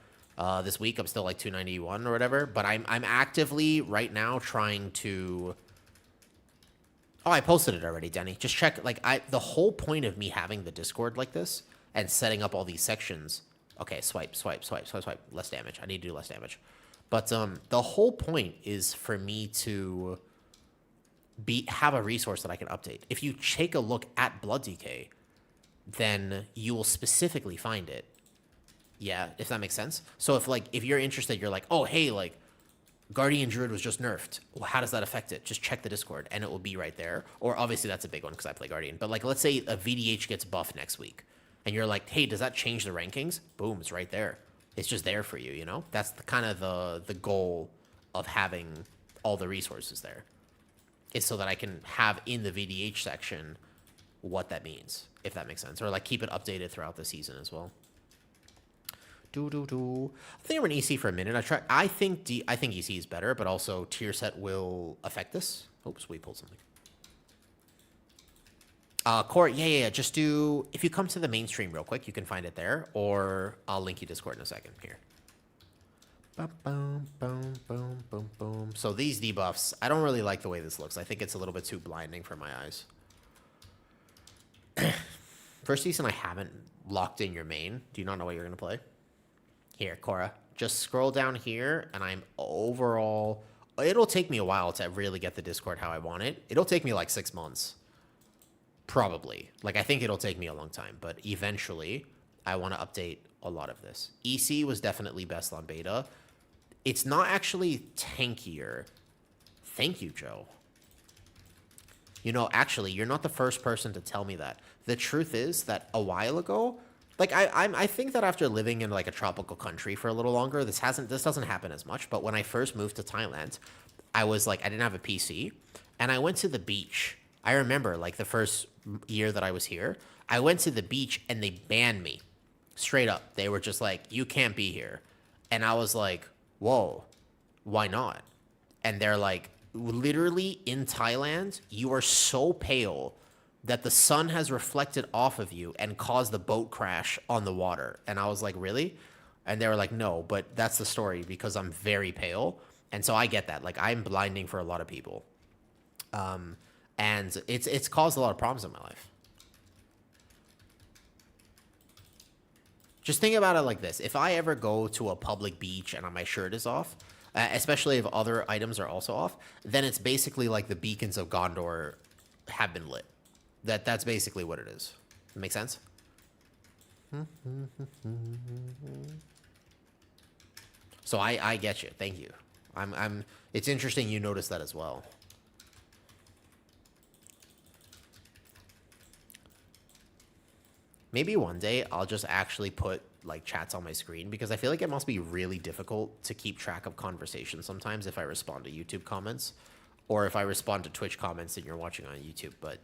This week, I'm still, like, 291 or whatever. But I'm actively, right now, trying to... Oh, I posted it already, Denny. Just check, like, the whole point of me having the Discord like this and setting up all these sections... Okay, swipe. Less damage. I need to do less damage. But the whole point is for me to have a resource that I can update. If you take a look at Blood DK, then you will specifically find it. Yeah, if that makes sense. So if you're interested, you're like, oh, hey, like, Guardian Druid was just nerfed. Well, how does that affect it? Just check the Discord, and it will be right there. Or obviously that's a big one because I play Guardian. But like, let's say a VDH gets buffed next week. And you're like, hey, does that change the rankings? Boom, it's right there. It's just there for you, you know? That's kind of the goal of having all the resources there. Is so that I can have in the VDH section what that means, if that makes sense. Or like keep it updated throughout the season as well. I think I'm an EC for a minute. I think EC is better, but also tier set will affect this. Oops, we pulled something. Core, yeah. Just do... If you come to the main stream real quick, you can find it there. Or I'll link you Discord in a second. Here. Boom. So these debuffs, I don't really like the way this looks. I think it's a little bit too blinding for my eyes. First season, I haven't locked in your main. Do you not know what you're going to play? Here, Cora. Just scroll down here, and I'm overall... It'll take me a while to really get the Discord how I want it. It'll take me like 6 months. Probably. Like, I think it'll take me a long time, but eventually I want to update a lot of this. EC was definitely best on beta. It's not actually tankier. Thank you, Joe. You know, actually, you're not the first person to tell me that. The truth is that a while ago, like, I think that after living in, like, a tropical country for a little longer, this doesn't happen as much, but when I first moved to Thailand, I was, like, I didn't have a PC, and I went to the beach. I remember, like, the first year that I was here, I went to the beach and they banned me. Straight up. They were just like, you can't be here. And I was like, whoa, why not? And they're like, literally in Thailand, you are so pale that the sun has reflected off of you and caused the boat crash on the water. And I was like, really? And they were like, no, but that's the story because I'm very pale. And so I get that. Like, I'm blinding for a lot of people. And it's caused a lot of problems in my life. Just think about it like this. If I ever go to a public beach and my shirt is off, especially if other items are also off, then it's basically like the beacons of Gondor have been lit. That's basically what it is. Make sense? So I get you. Thank you. It's interesting you noticed that as well. Maybe one day I'll just actually put like chats on my screen because I feel like it must be really difficult to keep track of conversations sometimes if I respond to YouTube comments or if I respond to Twitch comments and you're watching on YouTube, but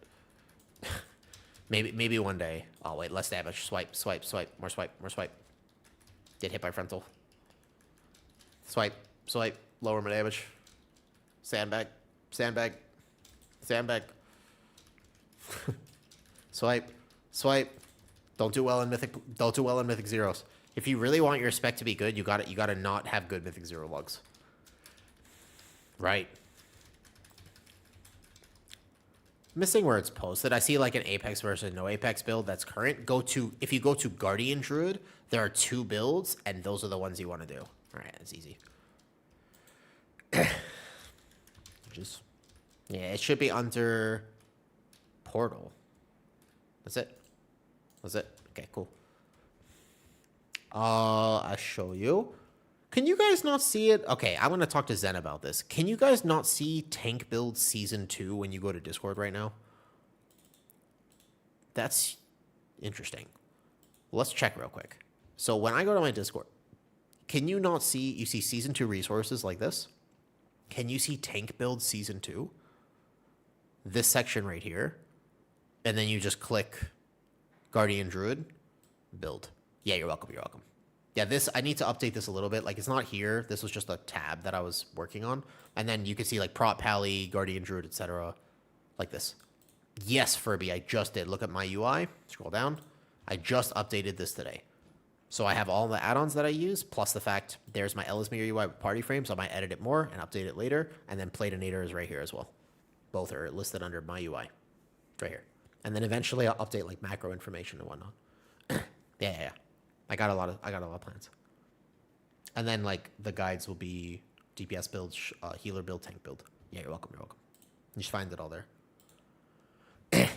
maybe one day. Oh wait, less damage. Swipe, swipe, swipe, more swipe, more swipe. Get hit by frontal. Swipe, swipe, lower my damage. Sandbag, sandbag, sandbag. Swipe, swipe. Don't do well in mythic zeros. If you really want your spec to be good, you gotta not have good mythic zero lugs. Right. Missing where it's posted. I see like an Apex versus no Apex build that's current. If you go to Guardian Druid, there are 2 builds, and those are the ones you want to do. All right, it's easy. Yeah, it should be under Portal. That's it. That's it. Okay, cool. I'll show you. Can you guys not see it? Okay, I'm going to talk to Zen about this. Can you guys not see Tank Build Season 2 when you go to Discord right now? That's interesting. Let's check real quick. So when I go to my Discord, can you not see, you see Season 2 resources like this? Can you see Tank Build Season 2? This section right here. And then you just click Guardian Druid, build. Yeah, you're welcome, you're welcome. Yeah, I need to update this a little bit. Like, it's not here. This was just a tab that I was working on. And then you can see, like, Prop Pally, Guardian Druid, etc. Like this. Yes, Furby, I just did. Look at my UI. Scroll down. I just updated this today. So I have all the add-ons that I use, plus the fact there's my Ellesmere UI with party frame, so I might edit it more and update it later. And then Platinator is right here as well. Both are listed under my UI. Right here. And then eventually I'll update, like, macro information and whatnot. Yeah. I got a lot of plans. And then like the guides will be DPS build, healer build, tank build. Yeah, you're welcome. You're welcome. You just find it all there. All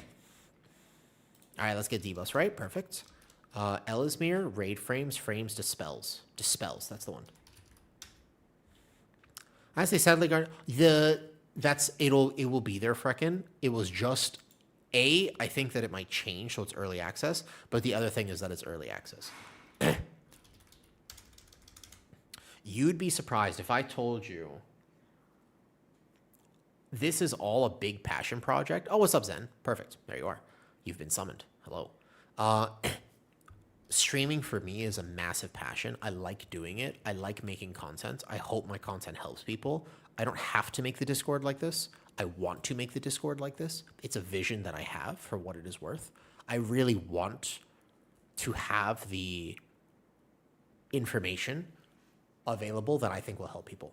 right, let's get debuffs right. Perfect. Ellesmere, raid frames, dispels. That's the one. I say sadly, guard it will be there, freaking. It was just I think that it might change, so it's early access. But the other thing is that it's early access. You'd be surprised if I told you this is all a big passion project. Oh, what's up, Zen? Perfect. There you are. You've been summoned. Hello. Streaming for me is a massive passion. I like doing it. I like making content. I hope my content helps people. I don't have to make the Discord like this. I want to make the Discord like this. It's a vision that I have for what it is worth. I really want to have the information available that I think will help people.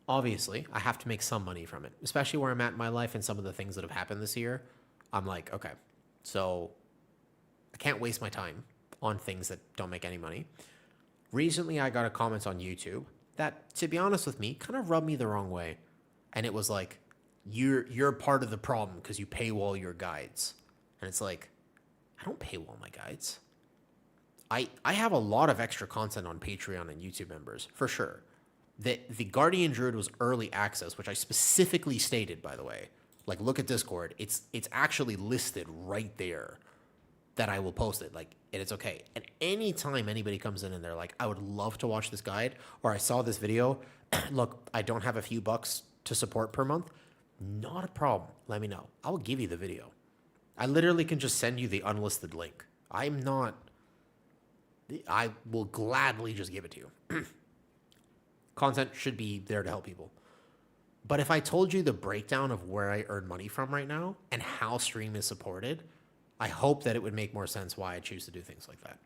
Obviously, I have to make some money from it, especially where I'm at in my life and some of the things that have happened this year. I'm like, okay, so I can't waste my time on things that don't make any money. Recently, I got a comment on YouTube that, to be honest with me, kind of rubbed me the wrong way. And it was like, you're part of the problem because you paywall your guides. And it's like, I don't paywall my guides. I have a lot of extra content on Patreon and YouTube members, for sure. The Guardian Druid was early access, which I specifically stated, by the way. Like, look at Discord. It's actually listed right there that I will post it. Like, and it's okay. And anytime anybody comes in and they're like, I would love to watch this guide, or I saw this video, look, I don't have a few bucks to support per month, not a problem. Let me know. I will give you the video. I literally can just send you the unlisted link. I'm not I will gladly just give it to you. Content should be there to help people. But if I told you the breakdown of where I earn money from right now and how stream is supported, I hope that it would make more sense why I choose to do things like that.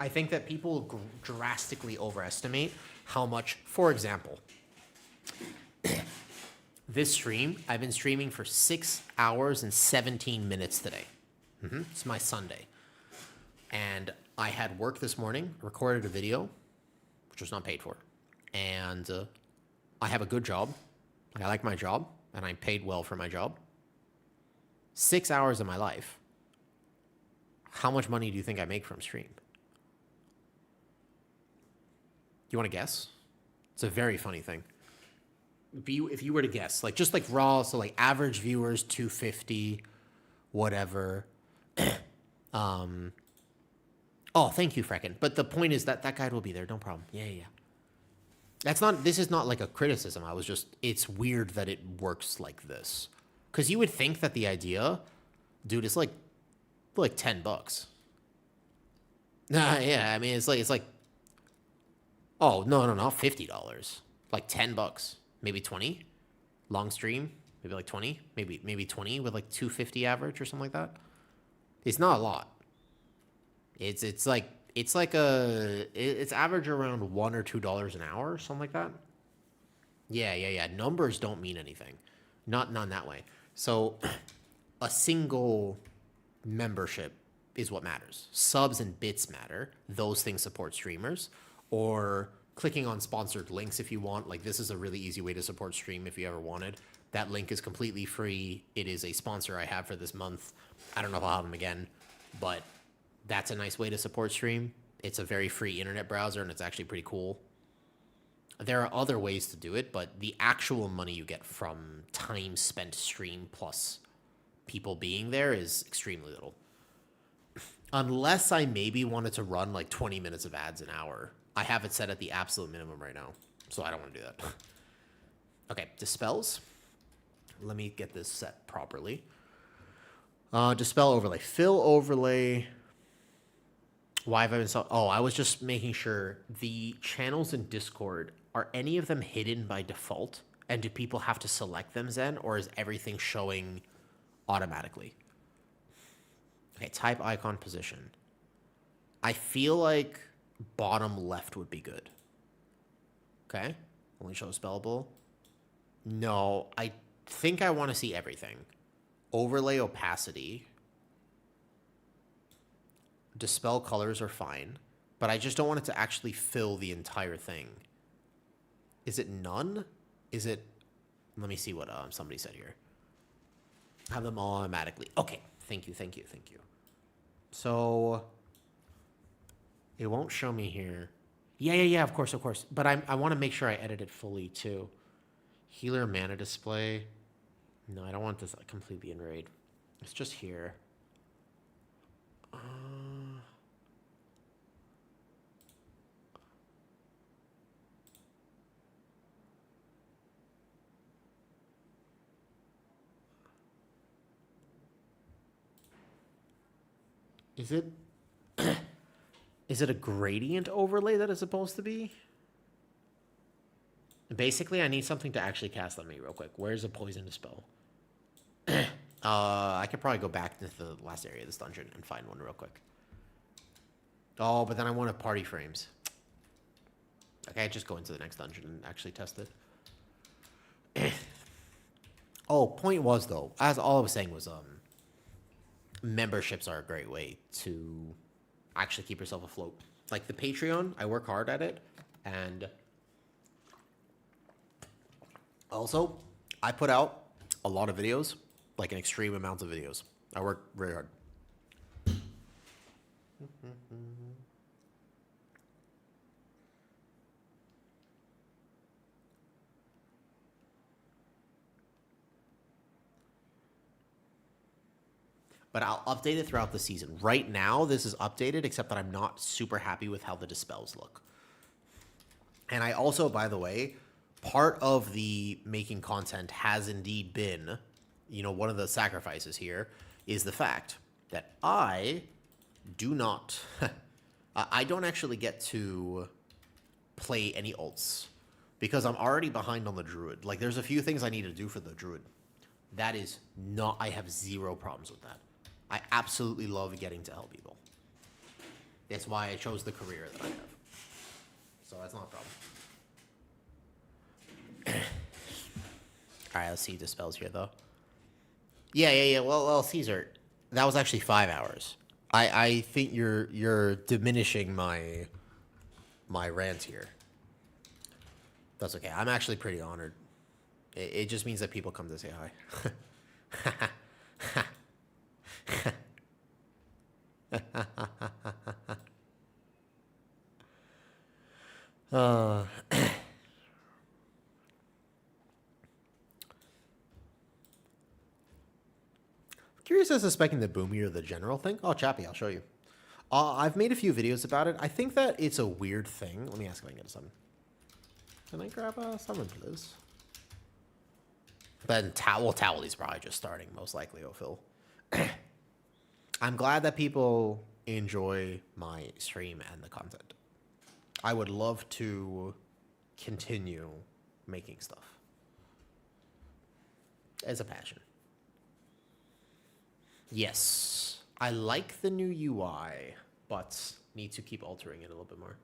I think that people drastically overestimate how much, for example, this stream, I've been streaming for 6 hours and 17 minutes today. It's my Sunday. And I had work this morning, recorded a video, which was not paid for. And I have a good job. I like my job, and I'm paid well for my job. 6 hours of my life. How much money do you think I make from stream? You want to guess? It's a very funny thing. If you were to guess, like just like raw, so like average viewers 250, whatever. Oh, thank you, Frecken. But the point is that that guide will be there. No problem. Yeah. This is not like a criticism. It's weird that it works like this. Because you would think that the idea, dude, is like $10. Yeah, I mean, it's like, oh, no, not $50. Like $10, maybe 20. Long stream, maybe like 20, maybe 20 with like 250 average or something like that. It's not a lot. It's average around $1 or $2 an hour or something like that. Yeah. Numbers don't mean anything. Not in that way. So a single membership is what matters. Subs and bits matter. Those things support streamers. Or clicking on sponsored links if you want. Like, this is a really easy way to support stream if you ever wanted. That link is completely free. It is a sponsor I have for this month. I don't know if I'll have them again, but that's a nice way to support stream. It's a very free internet browser, and it's actually pretty cool. There are other ways to do it, but the actual money you get from time spent stream plus people being there is extremely little. Unless I maybe wanted to run like 20 minutes of ads an hour. I have it set at the absolute minimum right now, so I don't want to do that. Okay, dispels. Let me get this set properly. Dispel overlay. Fill overlay. Why have I been so... Oh, I was just making sure the channels in Discord, are any of them hidden by default? And do people have to select them then? Or is everything showing automatically? Okay, type icon position. I feel like bottom left would be good. Okay, only show spellable. No, I think I want to see everything. Overlay opacity. Dispel colors are fine, but I just don't want it to actually fill the entire thing. Is it none? Is it... Let me see what somebody said here. Have them all automatically. Okay, thank you. So it won't show me here. Yeah, of course. But I want to make sure I edit it fully too. Healer mana display. No, I don't want this completely in raid. It's just here. Is it is it a gradient overlay that it's supposed to be? Basically, I need something to actually cast on me real quick. Where's a poison dispel? I could probably go back into the last area of this dungeon and find one real quick. Oh, but then I want party frames. Okay, I just go into the next dungeon and actually test it. Oh, point was though, as all I was saying was memberships are a great way to actually keep yourself afloat. Like the Patreon, I work hard at it, and also I put out a lot of videos, like an extreme amount of videos. I work very hard. But I'll update it throughout the season. Right now, this is updated, except that I'm not super happy with how the dispels look. And I also, by the way, part of the making content has indeed been, one of the sacrifices here is the fact that I do not I don't actually get to play any ults because I'm already behind on the druid. Like, there's a few things I need to do for the druid. That is not... I have zero problems with that. I absolutely love getting to help people. That's why I chose the career that I have. So that's not a problem. Alright, let's see who dispels here, though. Yeah. Well, Caesar, that was actually 5 hours. I think you're diminishing my rant here. That's okay. I'm actually pretty honored. It just means that people come to say hi. Curious as to suspecting the boomy or the general thing. Oh, Chappie, I'll show you. I've made a few videos about it. I think that it's a weird thing. Let me ask if I can get a summon. Can I grab a summon, please? Then Towelly's probably just starting, most likely, Phil. I'm glad that people enjoy my stream and the content. I would love to continue making stuff. As a passion. Yes, I like the new UI, but need to keep altering it a little bit more.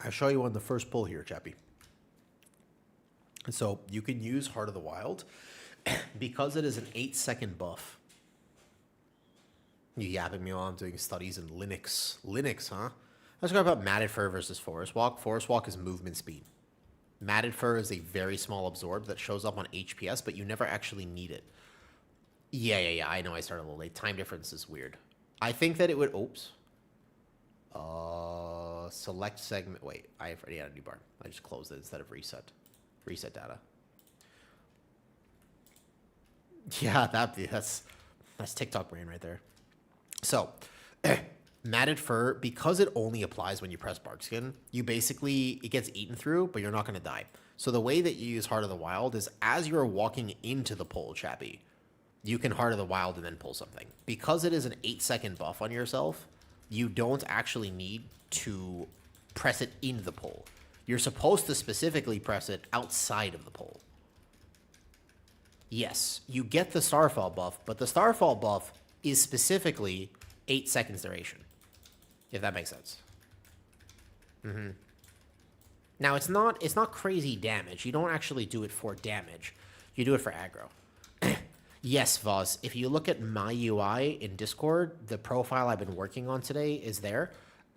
I'll show you on the first pull here, Chappie. So you can use Heart of the Wild because it is an 8-second buff. You yapping me while I'm doing studies in Linux. Linux, huh? Let's talk about Matted Fur versus Forest Walk. Forest Walk is movement speed. Matted Fur is a very small absorb that shows up on HPS, but you never actually need it. Yeah. I know I started a little late. Time difference is weird. I think that it would... Oops. Select segment... Wait, I have already had a new bar. I just closed it instead of reset. Reset data. Yeah, that's TikTok brain right there. So... Matted Fur, because it only applies when you press Barkskin, you basically, it gets eaten through, but you're not going to die. So the way that you use Heart of the Wild is as you're walking into the pull, Chappie, you can Heart of the Wild and then pull something. Because it is an 8-second buff on yourself, you don't actually need to press it into the pull. You're supposed to specifically press it outside of the pull. Yes, you get the Starfall buff, but the Starfall buff is specifically 8 seconds duration. If that makes sense. Now, it's not crazy damage. You don't actually do it for damage. You do it for aggro. Yes, Voz, if you look at my UI in Discord, the profile I've been working on today is there.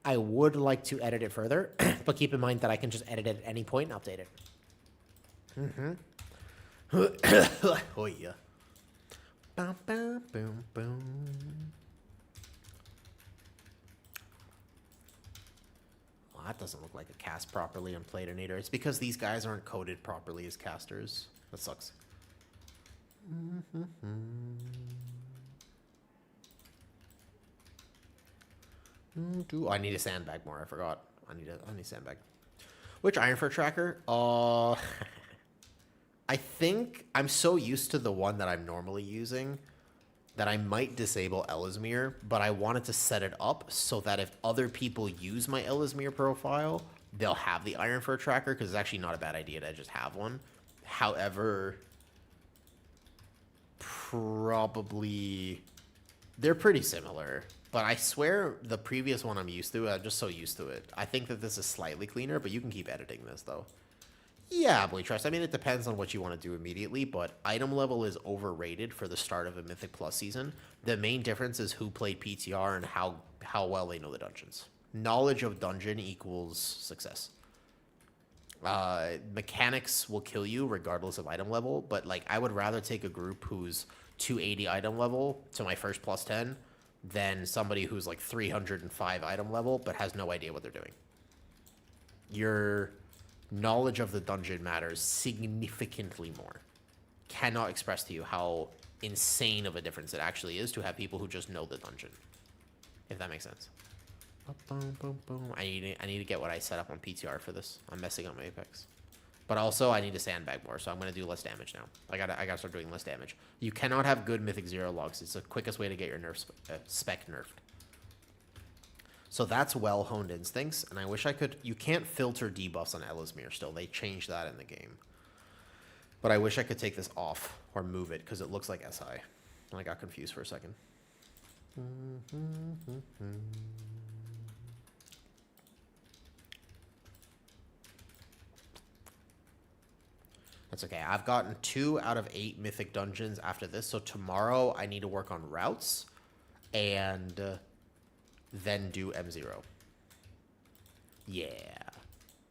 I would like to edit it further, but keep in mind that I can just edit it at any point and update it. Oh, yeah. Boom, boom, boom, boom. That doesn't look like a cast properly on Platinator. It's because these guys aren't coded properly as casters. That sucks. I need a sandbag more. I forgot. I need a sandbag. Which Ironfur tracker? I think I'm so used to the one that I'm normally using that I might disable Ellesmere, but I wanted to set it up so that if other people use my Ellesmere profile, they'll have the Ironfur tracker, because it's actually not a bad idea to just have one. However, probably... They're pretty similar, but I swear the previous one I'm just so used to it. I think that this is slightly cleaner, but you can keep editing this, though. Yeah, Boy Trust. I mean, it depends on what you want to do immediately, but item level is overrated for the start of a Mythic Plus season. The main difference is who played PTR and how well they know the dungeons. Knowledge of dungeon equals success. Mechanics will kill you regardless of item level, but like I would rather take a group who's 280 item level to my first plus 10 than somebody who's like 305 item level but has no idea what they're doing. Your knowledge of the dungeon matters significantly more. Cannot express to you how insane of a difference it actually is to have people who just know the dungeon. If that makes sense. I need to get what I set up on PTR for this. I'm messing up my Apex. But also, I need to sandbag more, so I'm going to do less damage now. I gotta start doing less damage. You cannot have good Mythic Zero logs. It's the quickest way to get your spec nerfed. So that's well-honed instincts, and I wish I could... You can't filter debuffs on Ellesmere still. They changed that in the game. But I wish I could take this off or move it, because it looks like SI. And I got confused for a second. That's okay. I've gotten 2 out of 8 mythic dungeons after this, so tomorrow I need to work on routes and then do M0. Yeah.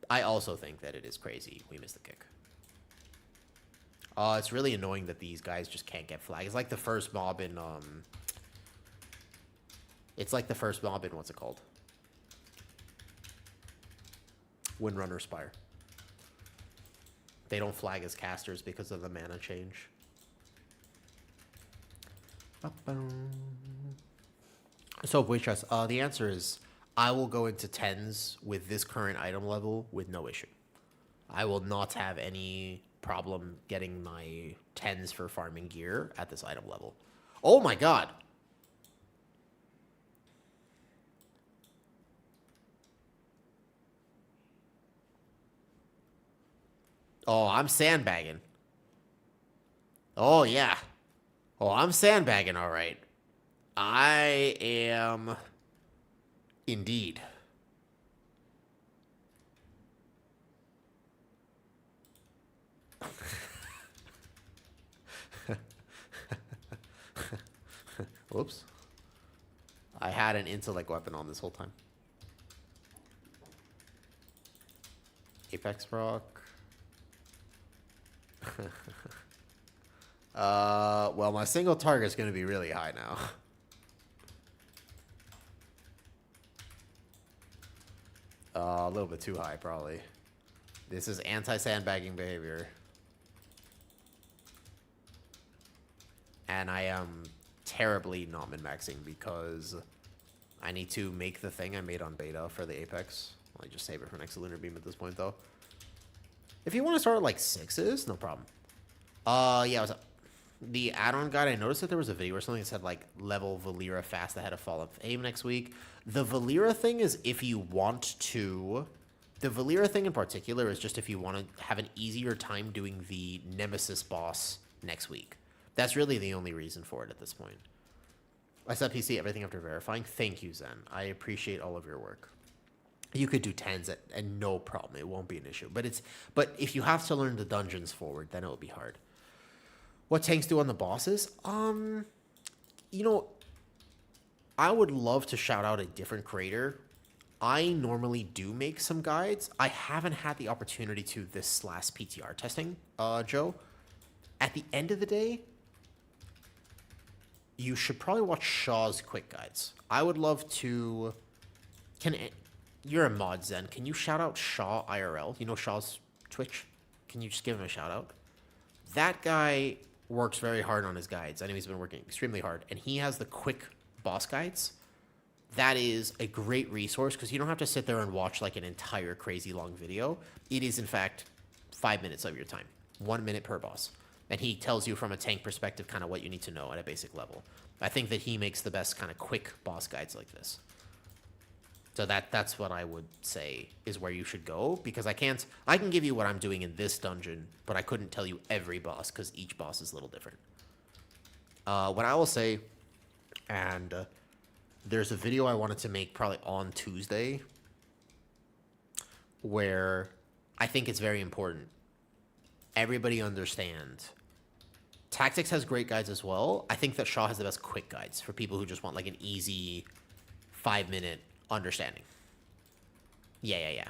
I also think that it is crazy we missed the kick. It's really annoying that these guys just can't get flagged. It's like the first mob in, what's it called? Windrunner Spire. They don't flag as casters because of the mana change. So, Waitress, the answer is I will go into 10s with this current item level with no issue. I will not have any problem getting my 10s for farming gear at this item level. Oh my god! Oh, I'm sandbagging. Oh, yeah. Oh, I'm sandbagging, all right. I am... Indeed. Whoops. I had an intellect weapon on this whole time. Apex proc. Well, my single target is going to be really high now. A little bit too high, probably. This is anti-sandbagging behavior. And I am terribly not min-maxing because I need to make the thing I made on beta for the Apex. I'll just save it for next Lunar Beam at this point, though. If you want to start at, like, 6s, no problem. Yeah, what's up? The add-on guide, I noticed that there was a video or something that said, like, level Valera fast ahead of Fall of Fame next week. The Valera thing is if you want to... The Valera thing in particular is just if you want to have an easier time doing the Nemesis boss next week. That's really the only reason for it at this point. I said PC everything after verifying. Thank you, Zen. I appreciate all of your work. You could do 10s and no problem. It won't be an issue. But if you have to learn the dungeons forward, then it will be hard. What tanks do on the bosses? You know, I would love to shout out a different creator. I normally do make some guides. I haven't had the opportunity to this last PTR testing, Joe. At the end of the day, you should probably watch Shaw's quick guides. I would love to... You're a mod, Zen. Can you shout out Shaw IRL? You know Shaw's Twitch? Can you just give him a shout out? That guy works very hard on his guides. I know he's been working extremely hard. And he has the quick boss guides. That is a great resource because you don't have to sit there and watch like an entire crazy long video. It is, in fact, 5 minutes of your time. 1 minute per boss. And he tells you from a tank perspective kind of what you need to know at a basic level. I think that he makes the best kind of quick boss guides like this. So that's what I would say is where you should go, because I can give you what I'm doing in this dungeon, but I couldn't tell you every boss because each boss is a little different. What I will say, and there's a video I wanted to make probably on Tuesday where I think it's very important. Everybody understand. Tactics has great guides as well. I think that Shaw has the best quick guides for people who just want like an easy 5-minute understanding. Yeah.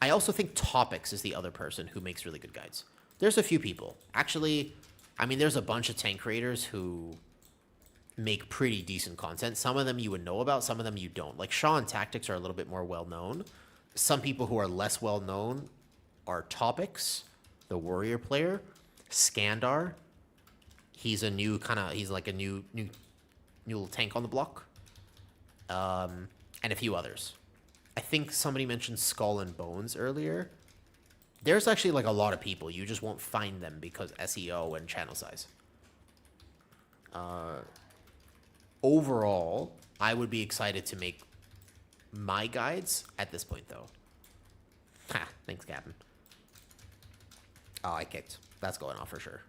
I also think Topics is the other person who makes really good guides. There's a few people. Actually, I mean, there's a bunch of tank creators who make pretty decent content. Some of them you would know about, some of them you don't. Like Shaw and Tactics are a little bit more well-known. Some people who are less well-known are Topics, the warrior player, Skandar. He's a new he's like a new little tank on the block. And a few others. I think somebody mentioned Skull and Bones earlier. There's actually like a lot of people. You just won't find them because SEO and channel size. Overall, I would be excited to make my guides at this point, though. Ha, thanks, Captain. Oh, I kicked. That's going off for sure.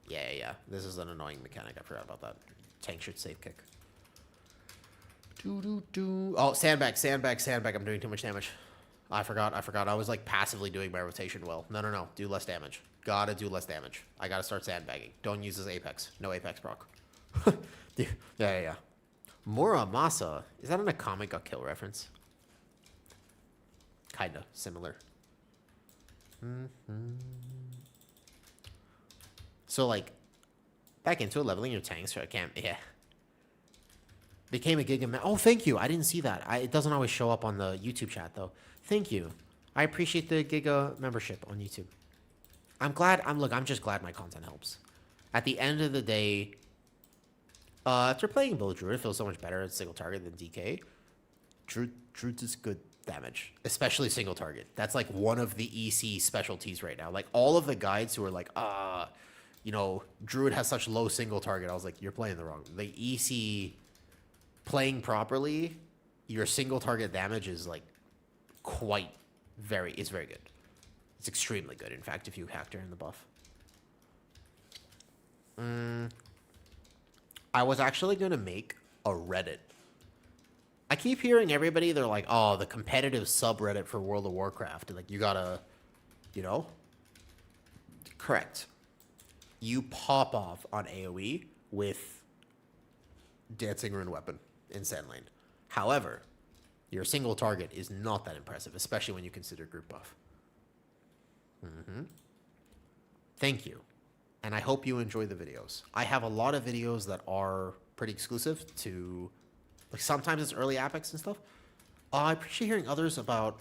Yeah. This is an annoying mechanic. I forgot about that. Tank should save kick. Oh, sandbag. I'm doing too much damage. I forgot. I was like passively doing my rotation well. No. Do less damage. Gotta do less damage. I gotta start sandbagging. Don't use this Apex. No Apex proc. Yeah. Muramasa. Is that an Akame got kill reference? Kinda. Similar. So, like, back into it, leveling your tanks. So I can't... Yeah. Became a Giga... Oh, thank you. I didn't see that. It doesn't always show up on the YouTube chat, though. Thank you. I appreciate the Giga membership on YouTube. I'm glad... I'm just glad my content helps. At the end of the day... after playing Bull Druid, it feels so much better at single target than DK. Druid is good damage, especially single target. That's like one of the EC specialties right now. Like all of the guides who are like, Druid has such low single target. I was like, you're playing the wrong. The EC playing properly, your single target damage is like it's very good. It's extremely good, in fact, if you factor in the buff. I was actually going to make a Reddit. I keep hearing everybody, they're like, oh, the competitive subreddit for World of Warcraft. Like, you gotta, Correct. You pop off on AoE with Dancing Rune Weapon in Sandlane. However, your single target is not that impressive, especially when you consider group buff. Thank you. And I hope you enjoy the videos. I have a lot of videos that are pretty exclusive to, like, sometimes it's early Apex and stuff. I appreciate hearing others about...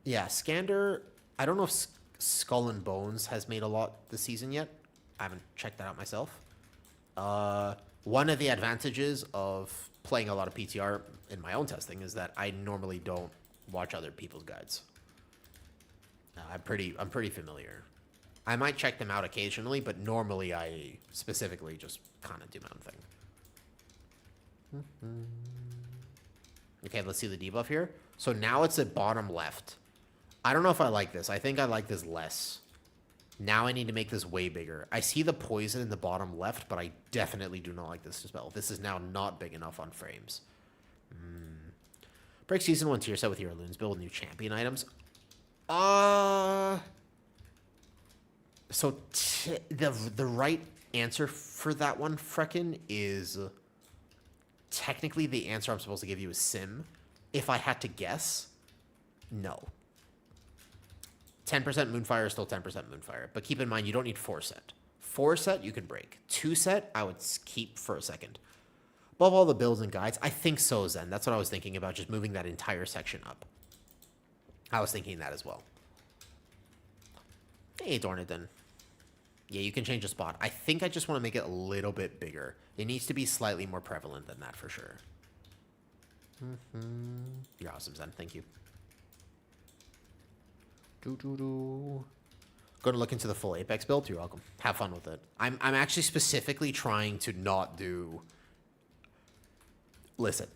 Yeah, Skander, I don't know if Skull and Bones has made a lot this season yet. I haven't checked that out myself. One of the advantages of playing a lot of PTR in my own testing is that I normally don't watch other people's guides. I'm pretty familiar. I might check them out occasionally, but normally I specifically just kind of do my own thing. Okay, let's see the debuff here. So now it's at bottom left. I don't know if I like this. I think I like this less. Now I need to make this way bigger. I see the poison in the bottom left, but I definitely do not like this spell. This is now not big enough on frames. Break Season 1 tier set with your Loons. Build new champion items. So the right answer for that one, Frecken, is technically the answer I'm supposed to give you is Sim. If I had to guess, no. 10% Moonfire is still 10% Moonfire, but keep in mind you don't need 4 set. 4 set you can break. 2 set I would keep for a second. Above all the builds and guides, I think so, Zen. That's what I was thinking about, just moving that entire section up. I was thinking that as well. Hey, Dornadon. Yeah, you can change the spot. I think I just want to make it a little bit bigger. It needs to be slightly more prevalent than that for sure. You're awesome, Zen. Thank you. Going to look into the full Apex build. You're welcome. Have fun with it. I'm actually specifically trying to not do... Listen.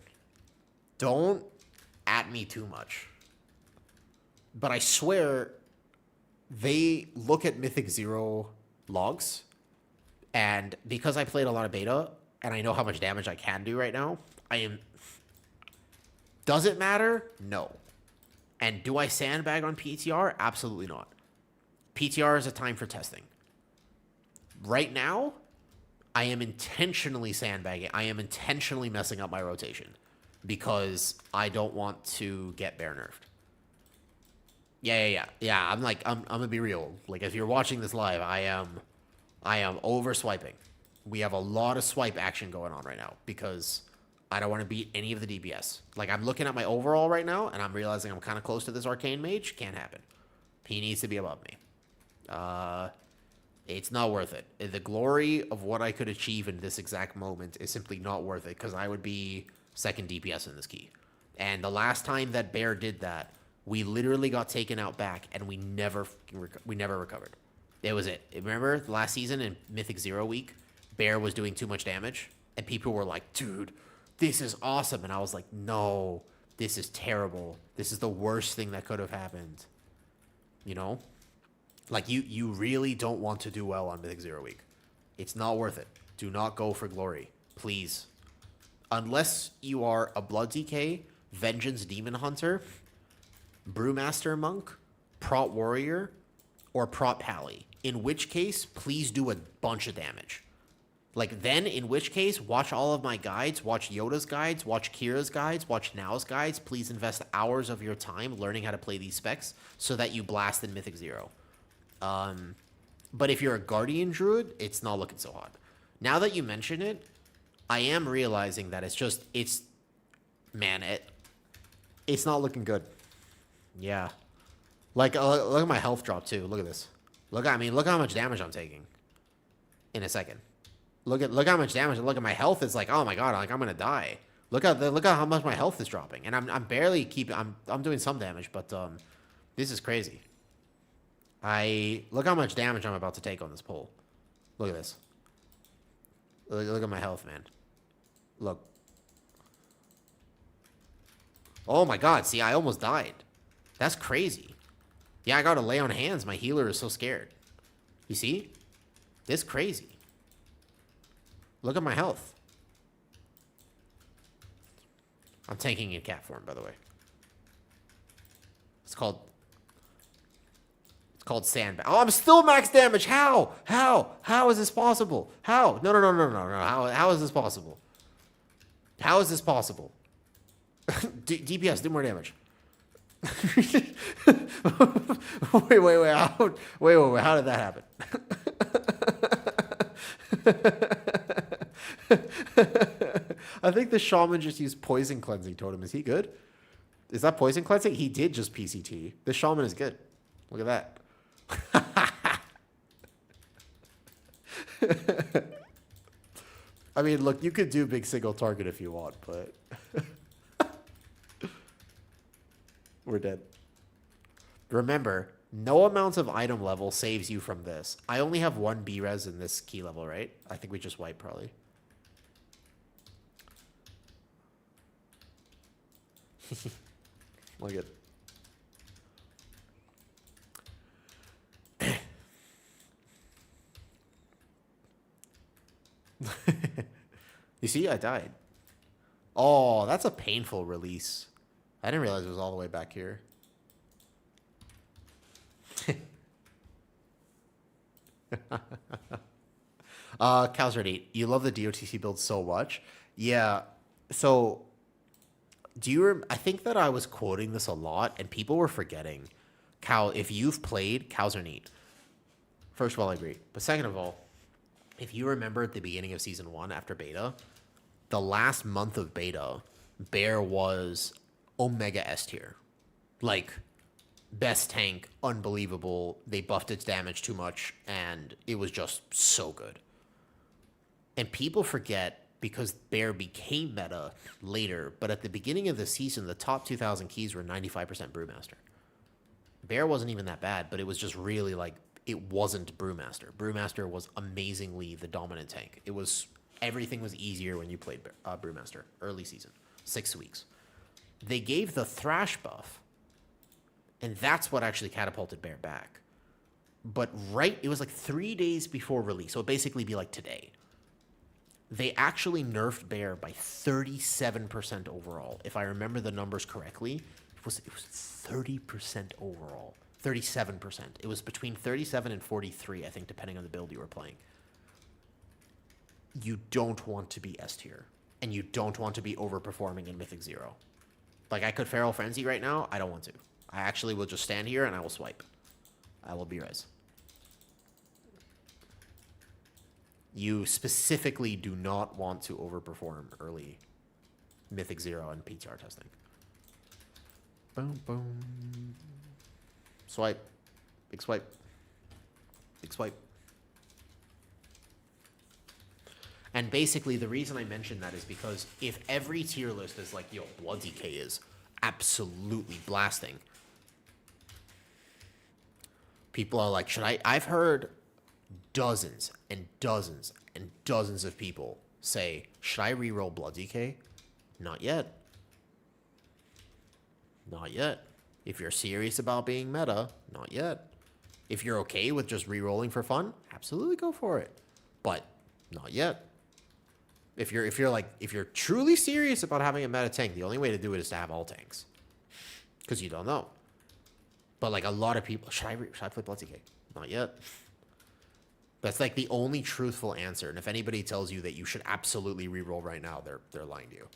Don't at me too much. But I swear, they look at Mythic Zero logs, and because I played a lot of beta, and I know how much damage I can do right now, Does it matter? No. And do I sandbag on PTR? Absolutely not. PTR is a time for testing. Right now, I am intentionally sandbagging. I am intentionally messing up my rotation because I don't want to get bear nerfed. Yeah. I'm gonna be real. Like, if you're watching this live, I am over swiping. We have a lot of swipe action going on right now because I don't want to beat any of the DPS. Like, I'm looking at my overall right now, and I'm realizing I'm kind of close to this Arcane Mage. Can't happen. He needs to be above me. It's not worth it. The glory of what I could achieve in this exact moment is simply not worth it because I would be second DPS in this key. And the last time that Bear did that We literally got taken out back, and we never recovered. That was it. Remember last season in Mythic Zero week, Bear was doing too much damage, and people were like, dude, this is awesome. And I was like, no, this is terrible. This is the worst thing that could have happened. You know? Like, you really don't want to do well on Mythic Zero week. It's not worth it. Do not go for glory. Please. Unless you are a Blood DK, Vengeance Demon Hunter, Brewmaster Monk, Prot Warrior, or Prot Pally. In which case, please do a bunch of damage. Like, then, in which case, watch all of my guides, watch Yoda's guides, watch Kira's guides, watch Nao's guides. Please invest hours of your time learning how to play these specs so that you blast in Mythic Zero. But if you're a Guardian Druid, it's not looking so hot. Now that you mention it, I am realizing that it's not looking good. Yeah. Like, look at my health drop, too. Look at this. Look how much damage I'm taking in a second. Look at how much damage. Look at my health. It's like, oh my god, like I'm gonna die. Look at how much my health is dropping, and I'm barely keeping. I'm doing some damage, but this is crazy. Look how much damage I'm about to take on this pull. Look at this. Look at my health, man. Look. Oh my god, see, I almost died. That's crazy. Yeah, I gotta lay on hands. My healer is so scared. You see? This crazy. Look at my health. I'm tanking in cat form, by the way. It's called sandbag. Oh, I'm still max damage. How? How is this possible? How? No. How is this possible? How is this possible? DPS, do more damage. Wait. How did that happen? I think the shaman just used poison cleansing totem. Is he good? Is that poison cleansing? He did just PCT. The shaman is good. Look at that. I mean, look, you could do big single target if you want, but we're dead. Remember, no amount of item level saves you from this. I only have one B-res in this key level, right? I think we just wipe, probably. Look at You see, I died. Oh, that's a painful release. I didn't realize it was all the way back here. Calzard8, you love the DOTC build so much. Yeah, so I think that I was quoting this a lot, and people were forgetting. Cal, if you've played, cows are neat. First of all, I agree. But second of all, if you remember at the beginning of Season 1 after beta, the last month of beta, Bear was Omega S tier. Like, best tank, unbelievable. They buffed its damage too much, and it was just so good. And people forget, because Bear became meta later, but at the beginning of the season, the top 2,000 keys were 95% Brewmaster. Bear wasn't even that bad, but it was just really like, it wasn't Brewmaster. Brewmaster was amazingly the dominant tank. Everything was easier when you played Brewmaster, early season, 6 weeks. They gave the Thrash buff, and that's what actually catapulted Bear back. But it was like 3 days before release, so it'd basically be like today. They actually nerfed Bear by 37% overall. If I remember the numbers correctly, it was 30% overall. 37%. It was between 37 and 43, I think, depending on the build you were playing. You don't want to be S tier, and you don't want to be overperforming in Mythic Zero. Like, I could Feral Frenzy right now. I don't want to. I actually will just stand here and I will swipe. I will B-res. You specifically do not want to overperform early Mythic Zero and PTR testing. Boom, boom. Swipe. Big swipe. Big swipe. And basically, the reason I mentioned that is because if every tier list is like, yo, Blood DK is absolutely blasting, People are like, should I? I've heard dozens and dozens and dozens of people say, should I reroll Blood DK? Not yet. Not yet. If you're serious about being meta, not yet. If you're okay with just rerolling for fun, absolutely go for it. But not yet. If you're truly serious about having a meta tank, the only way to do it is to have all tanks. Because you don't know. But like a lot of people, should I play Blood DK? Not yet. That's like the only truthful answer. And if anybody tells you that you should absolutely reroll right now, they're lying to you.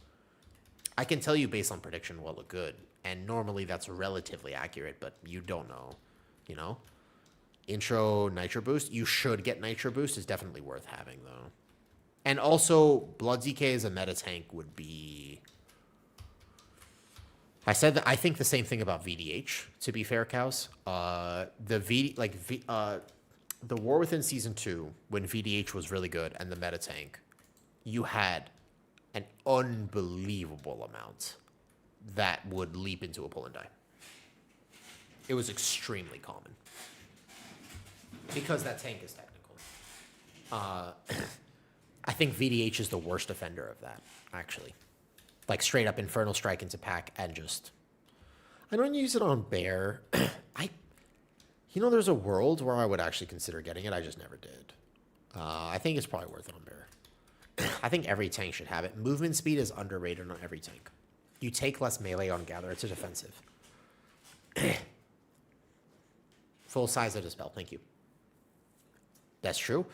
I can tell you based on prediction what look good. And normally that's relatively accurate, but you don't know, you know? Intro Nitro Boost, you should get Nitro Boost, is definitely worth having, though. And also, Blood ZK as a meta tank would be... I said that I think the same thing about VDH, to be fair, Cows. The War Within Season 2, when VDH was really good and the meta tank, you had an unbelievable amount that would leap into a pull and die. It was extremely common. Because that tank is technical. I think VDH is the worst offender of that, actually. Like, straight up Infernal Strike into pack and just... I don't use it on Bear. You know, there's a world where I would actually consider getting it. I just never did. I think it's probably worth it on Bear. I think every tank should have it. Movement speed is underrated on every tank. You take less melee on Gather. It's a defensive. Full size of Dispel. Thank you. That's true.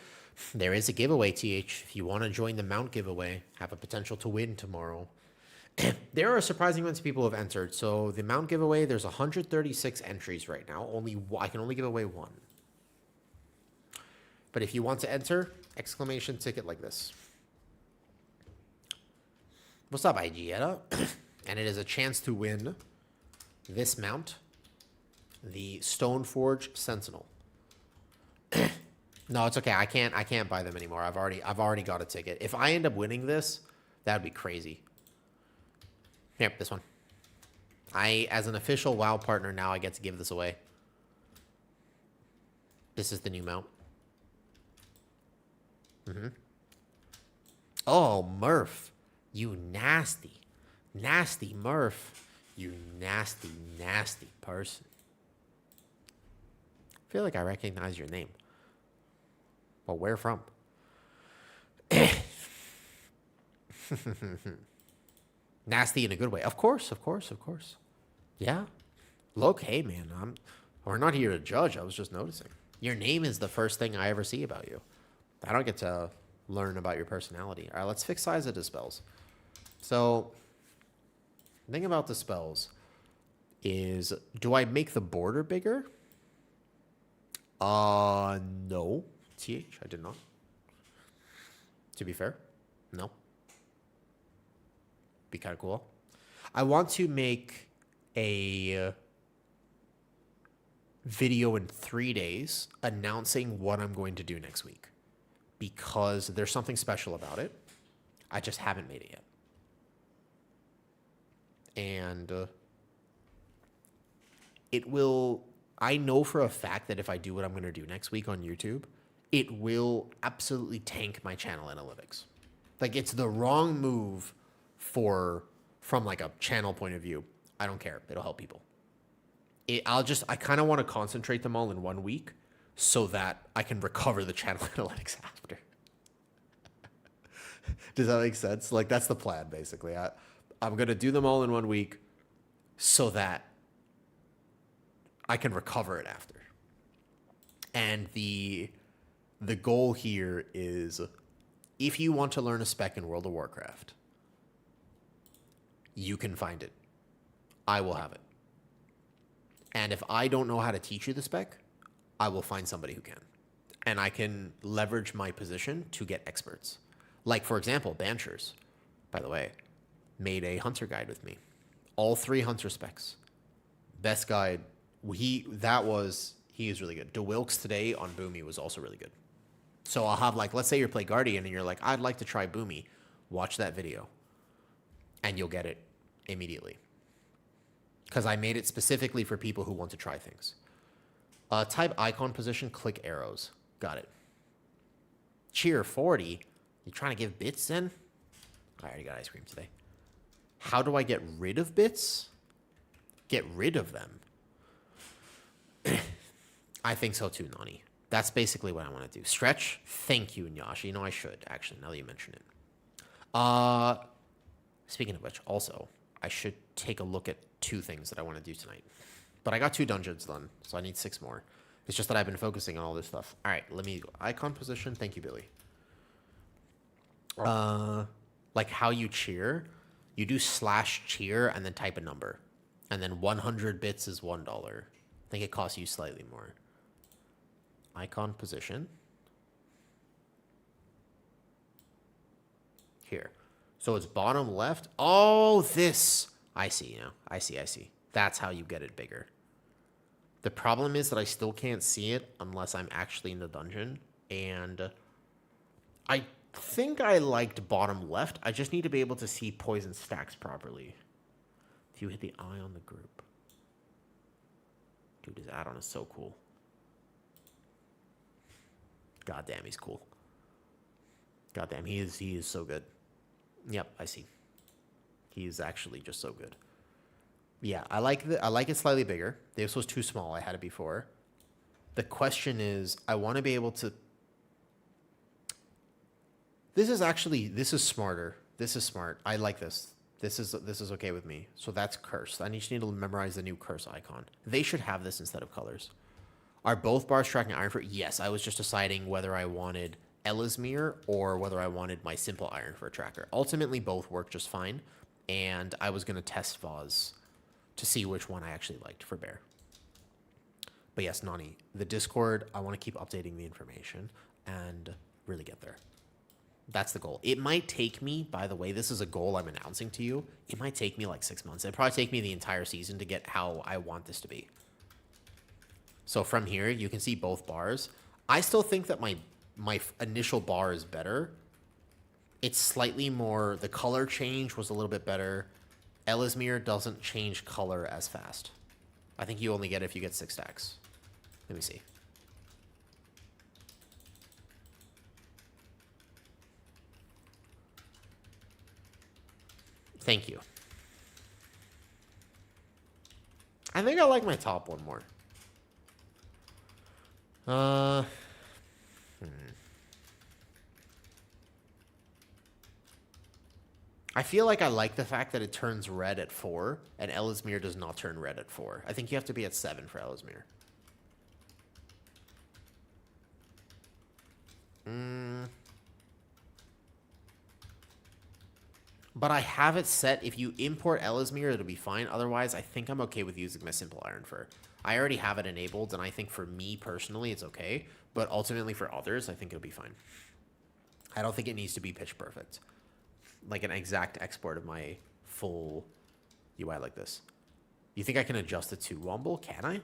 There is a giveaway, TH. If you want to join the Mount giveaway, have a potential to win tomorrow. There are a surprising amount of people who have entered. So the Mount giveaway, there's 136 entries right now. I can only give away one. But if you want to enter, exclamation ticket like this. What's up, IGetta? And it is a chance to win this mount, the Stoneforge Sentinel. No, it's okay. I can't buy them anymore. I've already got a ticket. If I end up winning this, that'd be crazy. Here, this one. As an official WoW partner now, I get to give this away. This is the new mount. Oh, Murph. You nasty. Nasty Murph. You nasty, nasty person. I feel like I recognize your name. Well, where from? Nasty in a good way. Of course. Yeah. Look, hey, man, we're not here to judge. I was just noticing. Your name is the first thing I ever see about you. I don't get to learn about your personality. All right, let's fix size of Dispels. So, the thing about Dispels is, do I make the border bigger? No. TH, I did not. To be fair, no. Be kind of cool. I want to make a video in 3 days announcing what I'm going to do next week. Because there's something special about it. I just haven't made it yet. And it will... I know for a fact that if I do what I'm going to do next week on YouTube, it will absolutely tank my channel analytics. Like, it's the wrong move from like a channel point of view. I don't care. It'll help people. I kind of want to concentrate them all in 1 week so that I can recover the channel analytics after. Does that make sense? Like, that's the plan, basically. I'm going to do them all in 1 week so that I can recover it after. And the goal here is, if you want to learn a spec in World of Warcraft, you can find it. I will have it. And if I don't know how to teach you the spec, I will find somebody who can. And I can leverage my position to get experts. Like, for example, Banchers, by the way, made a hunter guide with me. All 3 hunter specs. Best guide. He is really good. DeWilkes today on Boomy was also really good. So I'll have, like, let's say you play Guardian and you're like, I'd like to try Boomy. Watch that video. And you'll get it immediately. Because I made it specifically for people who want to try things. Type icon position, click arrows. Got it. Cheer 40. You trying to give bits then? I already got ice cream today. How do I get rid of bits? Get rid of them. I think so too, Nani. That's basically what I want to do. Stretch. Thank you, Nyashi. You know, I should, actually, now that you mention it. Speaking of which, also, I should take a look at 2 things that I want to do tonight. But I got 2 dungeons done, so I need 6 more. It's just that I've been focusing on all this stuff. All right, let me go. Icon position. Thank you, Billy. Like how you cheer, you do /cheer and then type a number. And then 100 bits is $1. I think it costs you slightly more. Icon position. Here. So it's bottom left. Oh, this. I see now. I see. That's how you get it bigger. The problem is that I still can't see it unless I'm actually in the dungeon. And I think I liked bottom left. I just need to be able to see poison stacks properly. If you hit the eye on the group. Dude, his add-on is so cool. God damn, he's cool. God damn, he is so good. Yep, I see. He is actually just so good. Yeah, I like it slightly bigger. This was too small. I had it before. The question is, I want to be able to. This is smarter. This is smart. I like this. This is okay with me. So that's cursed. I just need to memorize the new curse icon. They should have this instead of colors. Are both bars tracking iron for? Yes, I was just deciding whether I wanted Ellesmere or whether I wanted my simple iron for tracker. Ultimately, both work just fine, and I was going to test Vaz to see which one I actually liked for Bear. But yes, Nani, the Discord, I want to keep updating the information and really get there. That's the goal. It might take me, by the way, this is a goal I'm announcing to you. It might take me like 6 months. It'd probably take me the entire season to get how I want this to be. So from here, you can see both bars. I still think that my initial bar is better. It's slightly more, the color change was a little bit better. Ellesmere doesn't change color as fast. I think you only get it if you get 6 stacks. Let me see. Thank you. I think I like my top one more. I feel like I like the fact that it turns red at 4, and Ellesmere does not turn red at 4. I think you have to be at 7 for Ellesmere. But I have it set, if you import Ellesmere, it'll be fine. Otherwise, I think I'm okay with using my simple iron fur. I already have it enabled, and I think for me personally, it's okay. But ultimately for others, I think it'll be fine. I don't think it needs to be pitch perfect. Like an exact export of my full UI like this. You think I can adjust it to Womble? Can I?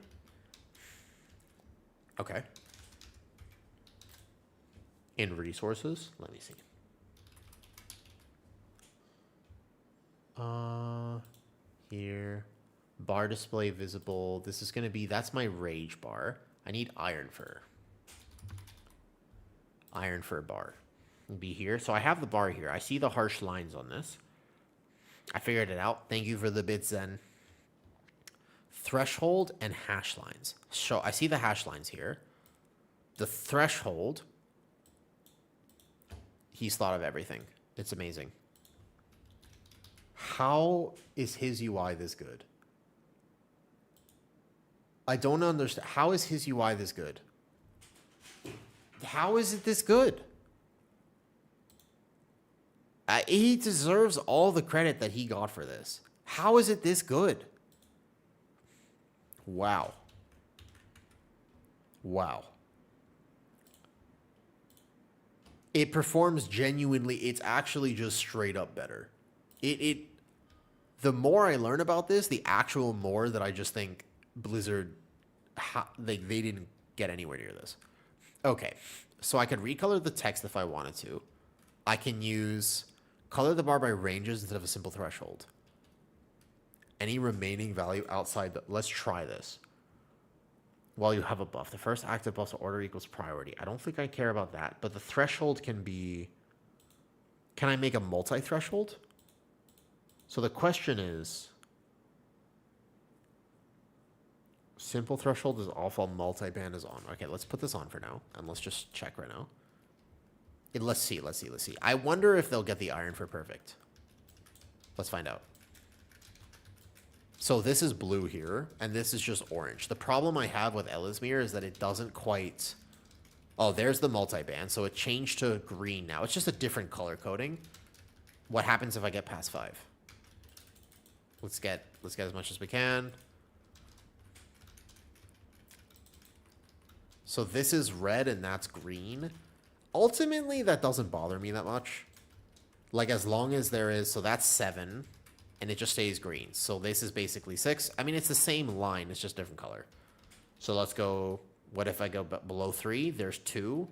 Okay. In resources, let me see. Here. Bar display visible. This is going to be, that's my rage bar. I need iron fur. Iron fur bar. Be here. So I have the bar here. I see the harsh lines on this. I figured it out. Thank you for the bits then. Threshold and hash lines. So I see the hash lines here. The threshold. He's thought of everything. It's amazing. How is his UI this good? I don't understand. How is his UI this good? How is it this good? He deserves all the credit that he got for this. How is it this good? Wow. Wow. It performs genuinely. It's actually just straight up better. The more I learn about this, the actual more that I just think Blizzard, they didn't get anywhere near this. Okay, so I could recolor the text if I wanted to. I can use color the bar by ranges instead of a simple threshold. Any remaining value outside the, let's try this. while you have a buff. The first active buff's order equals priority. I don't think I care about that, but the threshold can be... Can I make a multi-threshold? So the question is... Simple threshold is off while multi-band is on. Okay, let's put this on for now, and let's just check right now. Let's see. I wonder if they'll get the iron for perfect. Let's find out. So this is blue here, and this is just orange. The problem I have with Ellesmere is that it doesn't quite... Oh, there's the multi-band, so it changed to green now. It's just a different color coding. What happens if I get past 5? Let's get as much as we can. So this is red and that's green. Ultimately, that doesn't bother me that much. Like, as long as there is... So that's 7, and it just stays green. So this is basically 6. I mean, it's the same line. It's just different color. So let's go... What if I go below 3? There's 2.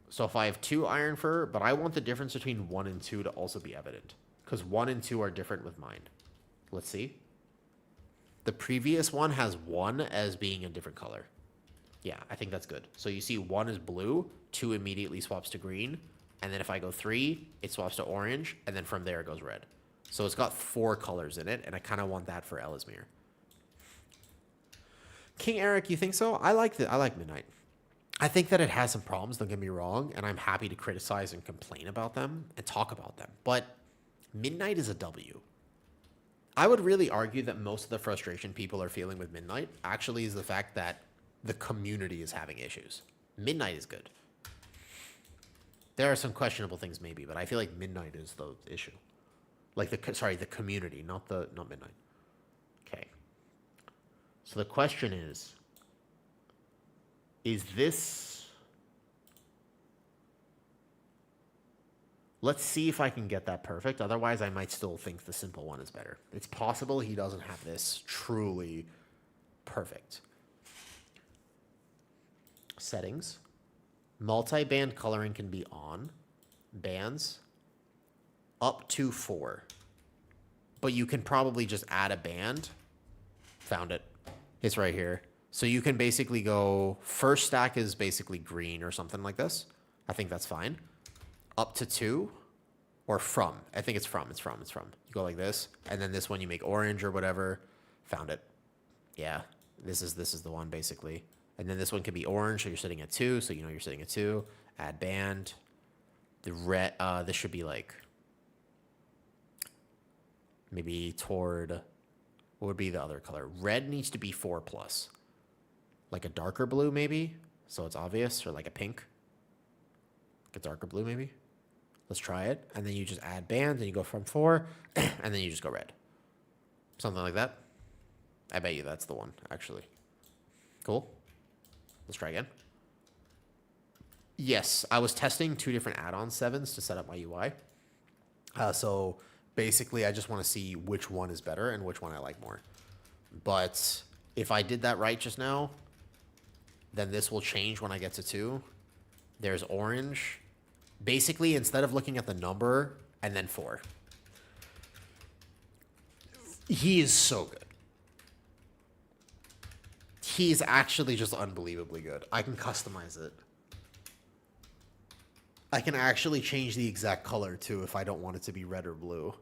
So if I have 2 iron fur, but I want the difference between 1 and 2 to also be evident. Because 1 and 2 are different with mine. Let's see. The previous one has 1 as being a different color. Yeah, I think that's good. So you see 1 is blue, 2 immediately swaps to green, and then if I go 3, it swaps to orange, and then from there it goes red. So it's got 4 colors in it, and I kind of want that for Ellesmere. King Eric, you think so? I like Midnight. I think that it has some problems, don't get me wrong, and I'm happy to criticize and complain about them and talk about them. But Midnight is a W. I would really argue that most of the frustration people are feeling with Midnight actually is the fact that the community is having issues. Midnight is good. There are some questionable things maybe, but I feel like Midnight is the issue. Like the community, not Midnight. Okay. So the question is this... Let's see if I can get that perfect. Otherwise, I might still think the simple one is better. It's possible he doesn't have this truly perfect. Settings. Multi-band coloring can be on. Bands. Up to 4. But you can probably just add a band. Found it. It's right here. So you can basically go... First stack is basically green or something like this. I think that's fine. Up to 2. Or from. I think it's from. It's from. You go like this. And then this one you make orange or whatever. Found it. Yeah. This is the one basically. And then this one can be orange, so you're sitting at 2, so you know you're sitting at 2. Add band. The red, this should be like... Maybe toward... What would be the other color? Red needs to be 4+. Like a darker blue, maybe? So it's obvious, or like a pink. Like a darker blue, maybe? Let's try it. And then you just add band, and you go from 4, and then you just go red. Something like that. I bet you that's the one, actually. Cool. Let's try again. Yes, I was testing 2 different add-on 7s to set up my UI. So basically, I just want to see which one is better and which one I like more. But if I did that right just now, then this will change when I get to 2. There's orange. Basically, instead of looking at the number and then 4. He is so good. He's actually just unbelievably good. I can customize it. I can actually change the exact color, too, if I don't want it to be red or blue.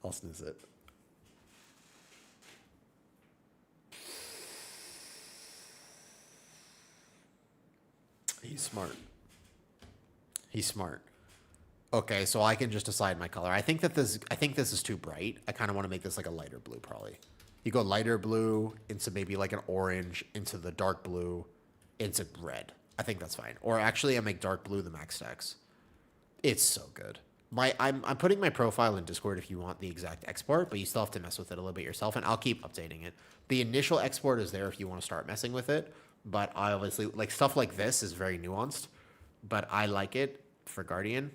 I'll snooze it. He's smart. He's smart. Okay, so I can just decide my color. I think this is too bright. I kind of want to make this like a lighter blue, probably. You go lighter blue into maybe like an orange, into the dark blue, into red. I think that's fine. Or actually, I make dark blue the max stacks. It's so good. I'm putting my profile in Discord if you want the exact export, but you still have to mess with it a little bit yourself, and I'll keep updating it. The initial export is there if you want to start messing with it, but I obviously, like, stuff like this is very nuanced, but I like it for Guardian.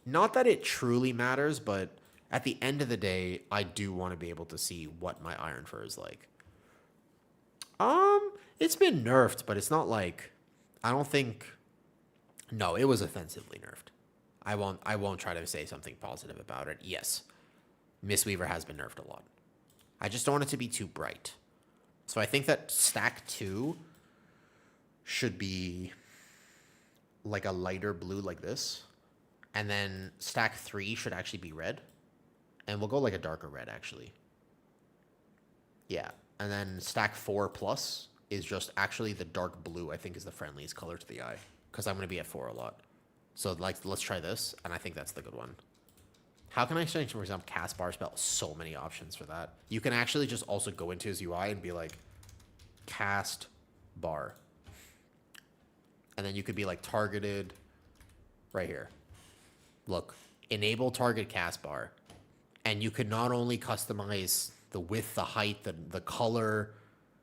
Not that it truly matters, but at the end of the day, I do want to be able to see what my Iron Fur is like. It's been nerfed, but it's not like, I don't think No, it was offensively nerfed. I won't try to say something positive about it. Yes, Mistweaver has been nerfed a lot. I just don't want it to be too bright. So I think that stack 2 should be like a lighter blue like this. And then stack 3 should actually be red. And we'll go like a darker red, actually. Yeah. And then stack 4 plus is just actually the dark blue, I think, is the friendliest color to the eye. Because I'm going to be at 4 a lot. So like, let's try this. And I think that's the good one. How can I change, for example, cast bar spell? So many options for that. You can actually just also go into his UI and be like, cast bar. And then you could be like targeted right here. Look, enable target cast bar. And you could not only customize the width, the height, the color,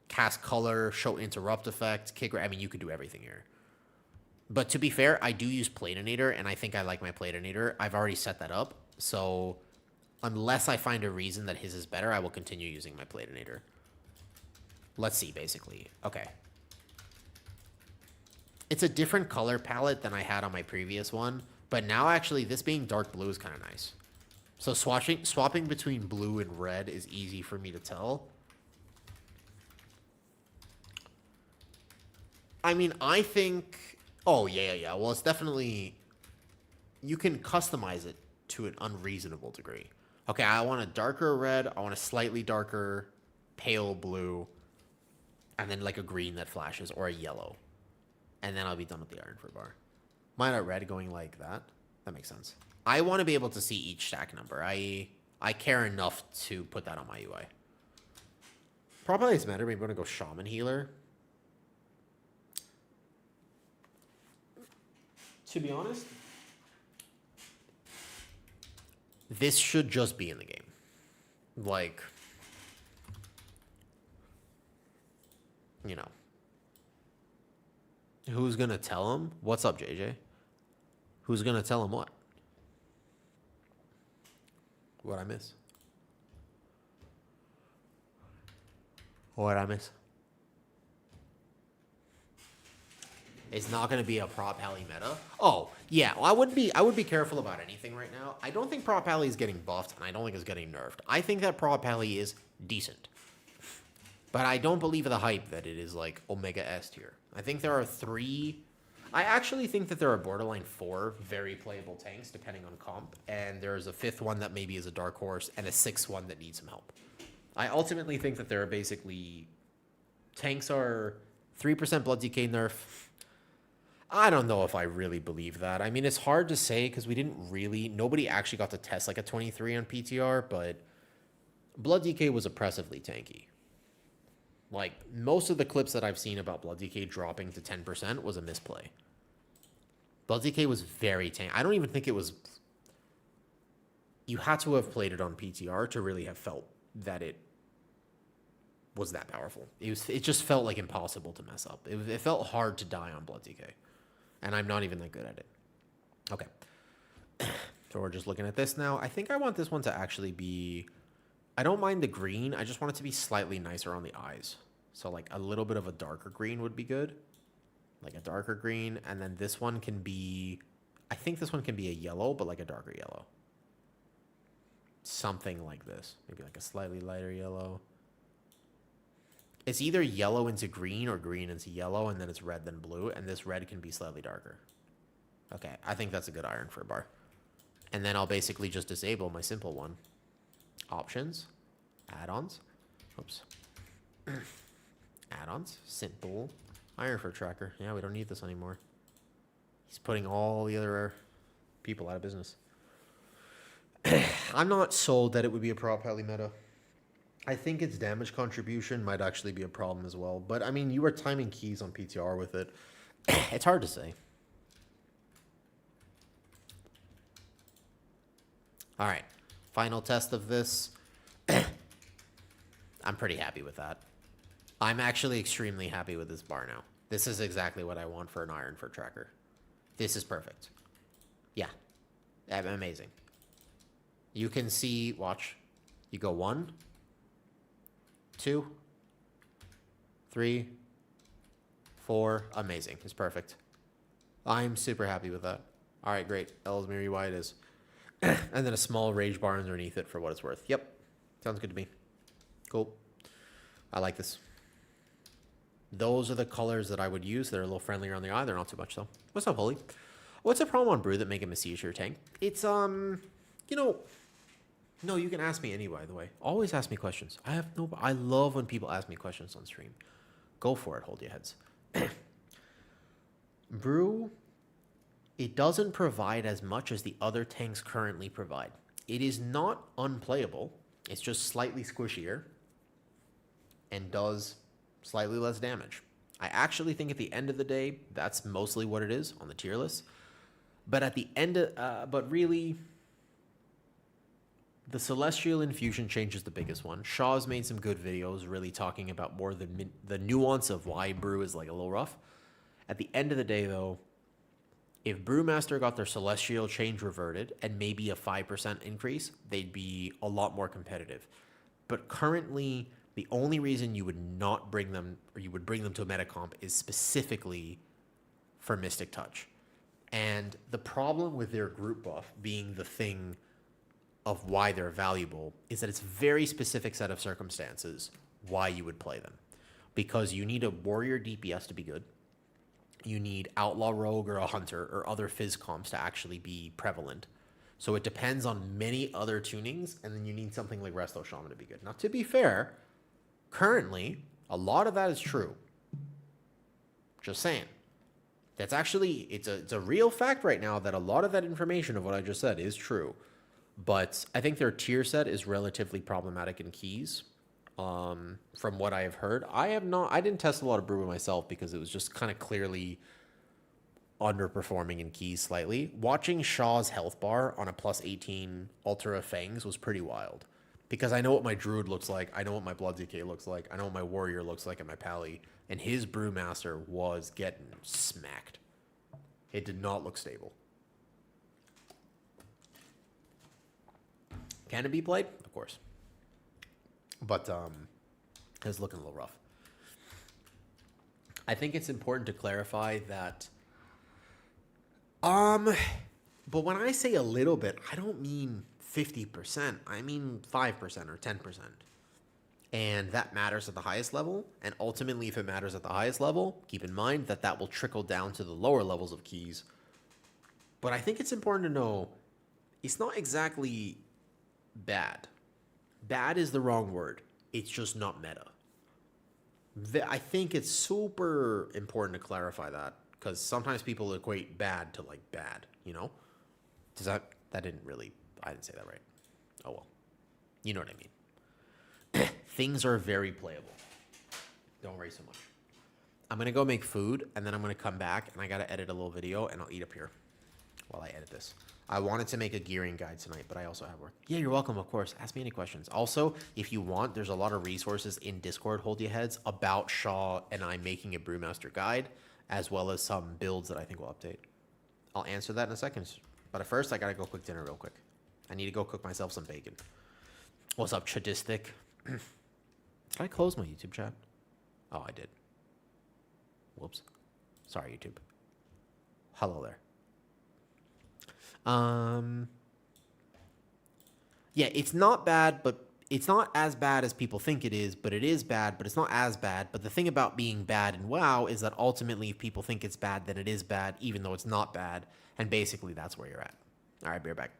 cast color, show interrupt effect, kick. I mean, you could do everything here. But to be fair, I do use Platinator, and I think I like my Platinator. I've already set that up. So unless I find a reason that his is better, I will continue using my Platinator. Let's see, basically. Okay. It's a different color palette than I had on my previous one. But now, actually, this being dark blue is kind of nice. So swapping between blue and red is easy for me to tell. I mean, I think... Oh, yeah. Well, it's definitely... You can customize it to an unreasonable degree. Okay, I want a darker red. I want a slightly darker pale blue. And then like a green that flashes or a yellow. And then I'll be done with the Iron for bar. Mine are red going like that. That makes sense. I want to be able to see each stack number. I care enough to put that on my UI. Probably it's matter. Maybe I'm going to go Shaman Healer. To be honest, this should just be in the game. Like, you know. Who's going to tell him? What's up, JJ? Who's going to tell him what? What'd I miss? What'd I miss? It's not going to be a prop alley meta. Oh, yeah. Well, I would be careful about anything right now. I don't think prop alley is getting buffed, and I don't think it's getting nerfed. I think that prop alley is decent. But I don't believe the hype that it is like Omega S tier. I think there are 3... I actually think that there are borderline 4 very playable tanks, depending on comp. And there's a 5th one that maybe is a dark horse, and a 6th one that needs some help. I ultimately think that there are basically... Tanks are 3% blood DK nerf. I don't know if I really believe that. I mean, it's hard to say because we didn't really... Nobody actually got to test like a 23 on PTR, but blood DK was oppressively tanky. Like, most of the clips that I've seen about Blood DK dropping to 10% was a misplay. Blood DK was very tanky. I don't even think it was... You had to have played it on PTR to really have felt that it was that powerful. It just felt like impossible to mess up. It felt hard to die on Blood DK. And I'm not even that good at it. Okay. So we're just looking at this now. I think I want this one to actually be... I don't mind the green. I just want it to be slightly nicer on the eyes. So like a little bit of a darker green would be good. Like a darker green. And then this one can be... I think this one can be a yellow, but like a darker yellow. Something like this. Maybe like a slightly lighter yellow. It's either yellow into green or green into yellow, and then it's red then blue. And this red can be slightly darker. Okay, I think that's a good iron for a bar. And then I'll basically just disable my simple one. Options, add-ons, oops, add-ons, simple, iron for tracker. Yeah, we don't need this anymore. He's putting all the other people out of business. I'm not sold that it would be a prop heli meta. I think its damage contribution might actually be a problem as well. But I mean, you were timing keys on PTR with it. It's hard to say. All right. Final test of this. I'm pretty happy with that. I'm actually extremely happy with this bar now. This is exactly what I want for an iron for tracker. This is perfect. Yeah. Amazing. You can see, watch. You go 1, 2, 3, 4. Amazing. It's perfect. I'm super happy with that. All right, great. Ellesmere UI it is. And then a small rage bar underneath it for what it's worth. Yep. Sounds good to me. Cool. I like this. Those are the colors that I would use. They're a little friendlier on the eye. They're not too much though. What's up, Holy? What's the problem on brew that make him a C tier tank? It's you know, no, you can ask me any, by the way. Always ask me questions. I love when people ask me questions on stream. Go for it, hold your heads. Brew, it doesn't provide as much as the other tanks currently provide. It is not unplayable. It's just slightly squishier and does slightly less damage. I actually think at the end of the day, that's mostly what it is on the tier list. But at the end of, but really, the Celestial Infusion change is the biggest one. Shaw's made some good videos really talking about more the nuance of why brew is like a little rough. At the end of the day, though, if Brewmaster got their Celestial change reverted and maybe a 5% increase, they'd be a lot more competitive. But currently, the only reason you would not bring them, or you would bring them to a meta comp, is specifically for Mystic Touch. And the problem with their group buff being the thing of why they're valuable is that it's a very specific set of circumstances why you would play them. Because you need a warrior DPS to be good. You need outlaw rogue or a hunter or other fizz comps to actually be prevalent. So it depends on many other tunings, and then you need something like Resto Shaman to be good. Now, to be fair, currently, a lot of that is true. Just saying. That's actually, it's a real fact right now that a lot of that information of what I just said is true. But I think their tier set is relatively problematic in keys. From what I have heard, I didn't test a lot of brew myself because it was just kind of clearly underperforming in keys slightly. Watching Shaw's health bar on a plus 18 Ultra Fangs was pretty wild. Because I know what my Druid looks like, I know what my Blood DK looks like, I know what my Warrior looks like and my Pally, and his Brewmaster was getting smacked. It did not look stable. Can it be played? Of course. But it's looking a little rough. I think it's important to clarify that but when I say a little bit, I don't mean 50%. I mean 5% or 10%. And that matters at the highest level. And ultimately, if it matters at the highest level, keep in mind that that will trickle down to the lower levels of keys. But I think it's important to know it's not exactly bad. Bad is the wrong word. It's just not meta. I think it's super important to clarify that because sometimes people equate bad to like bad, you know? I didn't say that right. Oh well. You know what I mean. Things are very playable. Don't worry so much. I'm going to go make food and then I'm going to come back and I got to edit a little video and I'll eat up here while I edit this. I wanted to make a gearing guide tonight, but I also have work. Yeah, you're welcome, of course. Ask me any questions. Also, if you want, there's a lot of resources in Discord, hold your heads, about Shaw and I making a Brewmaster guide, as well as some builds that I think will update. I'll answer that in a second. But at first, I gotta go cook dinner real quick. I need to go cook myself some bacon. What's up, Chadistic? Did I close my YouTube chat? Oh, I did. Whoops. Sorry, YouTube. Hello there. Yeah, it's not bad, but it's not as bad as people think it is, but it is bad, but it's not as bad. But the thing about being bad in WoW is that ultimately if people think it's bad, then it is bad, even though it's not bad. And basically that's where you're at. All right, be right back.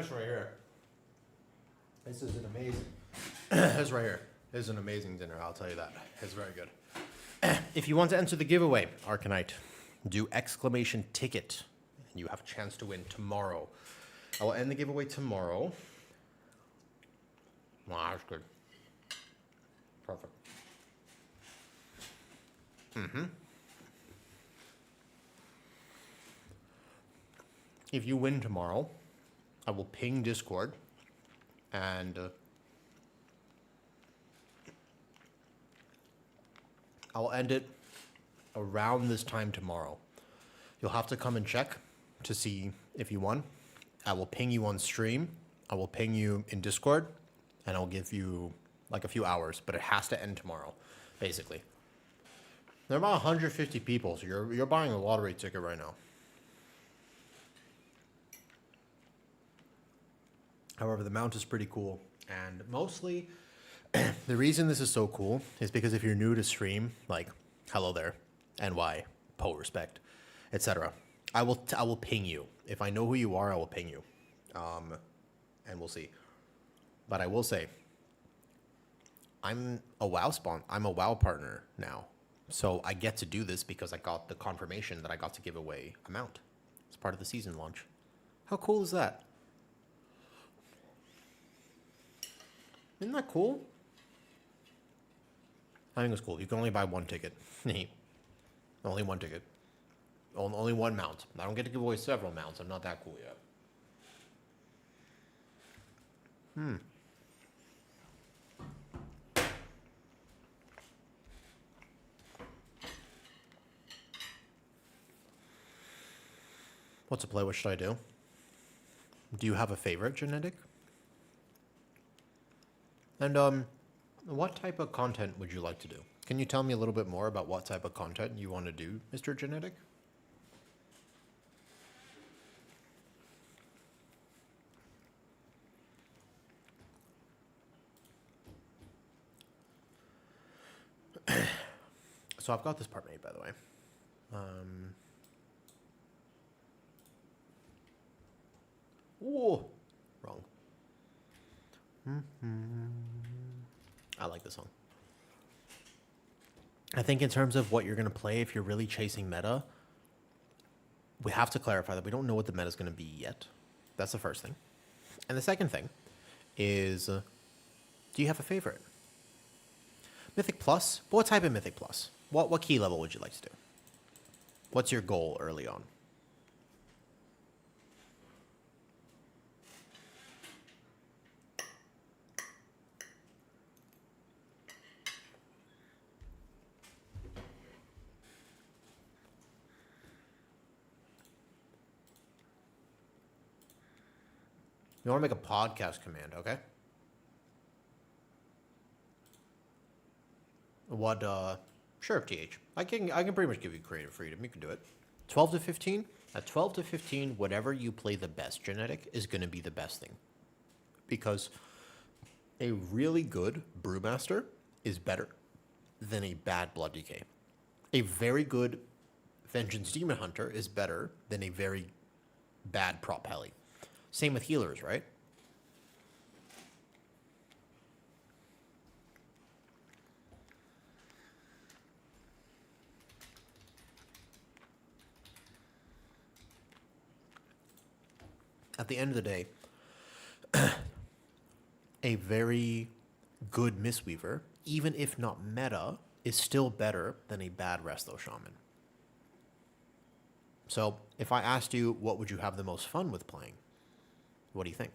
This right here. This is an amazing. This right here is an amazing dinner. I'll tell you that. It's very good. If you want to enter the giveaway, Arcanite, do exclamation ticket, and you have a chance to win tomorrow. I will end the giveaway tomorrow. Wow, that's good. Perfect. If you win tomorrow, I will ping Discord and I'll end it around this time tomorrow. You'll have to come and check to see if you won. I will ping you on stream. I will ping you in Discord, and I'll give you like a few hours, but it has to end tomorrow, basically. There are about 150 people, so you're buying a lottery ticket right now. However, the mount is pretty cool, and mostly the reason this is so cool is because if you're new to stream, like hello there, NY, Po respect, etc. I will ping you. If I know who you are, I will ping you, and we'll see. But I will say, I'm a WoW partner now, so I get to do this because I got the confirmation that I got to give away a mount. It's part of the season launch. How cool is that? Isn't that cool? I think it's cool. You can only buy one ticket. Only one ticket. Only one mount. I don't get to give away several mounts. I'm not that cool yet. What's a play? What should I do? Do you have a favorite genetic? And what type of content would you like to do? Can you tell me a little bit more about what type of content you want to do, Mr. Genetic? So I've got this part made, by the way. Whoa, wrong. I like this song. I think in terms of what you're going to play, if you're really chasing meta, we have to clarify that we don't know what the meta is going to be yet. That's the first thing. And the second thing is, do you have a favorite? Mythic Plus? What type of Mythic Plus? What key level would you like to do? What's your goal early on? You want to make a podcast command, okay? What, sure, TH. I can pretty much give you creative freedom. You can do it. 12 to 15? At 12 to 15, whatever you play the best genetic is going to be the best thing. Because a really good Brewmaster is better than a bad Blood DK. A very good Vengeance Demon Hunter is better than a very bad Prop Heli. Same with healers, right? At the end of the day, a very good Mistweaver, even if not meta, is still better than a bad Resto Shaman. So, if I asked you, what would you have the most fun with playing? What do you think?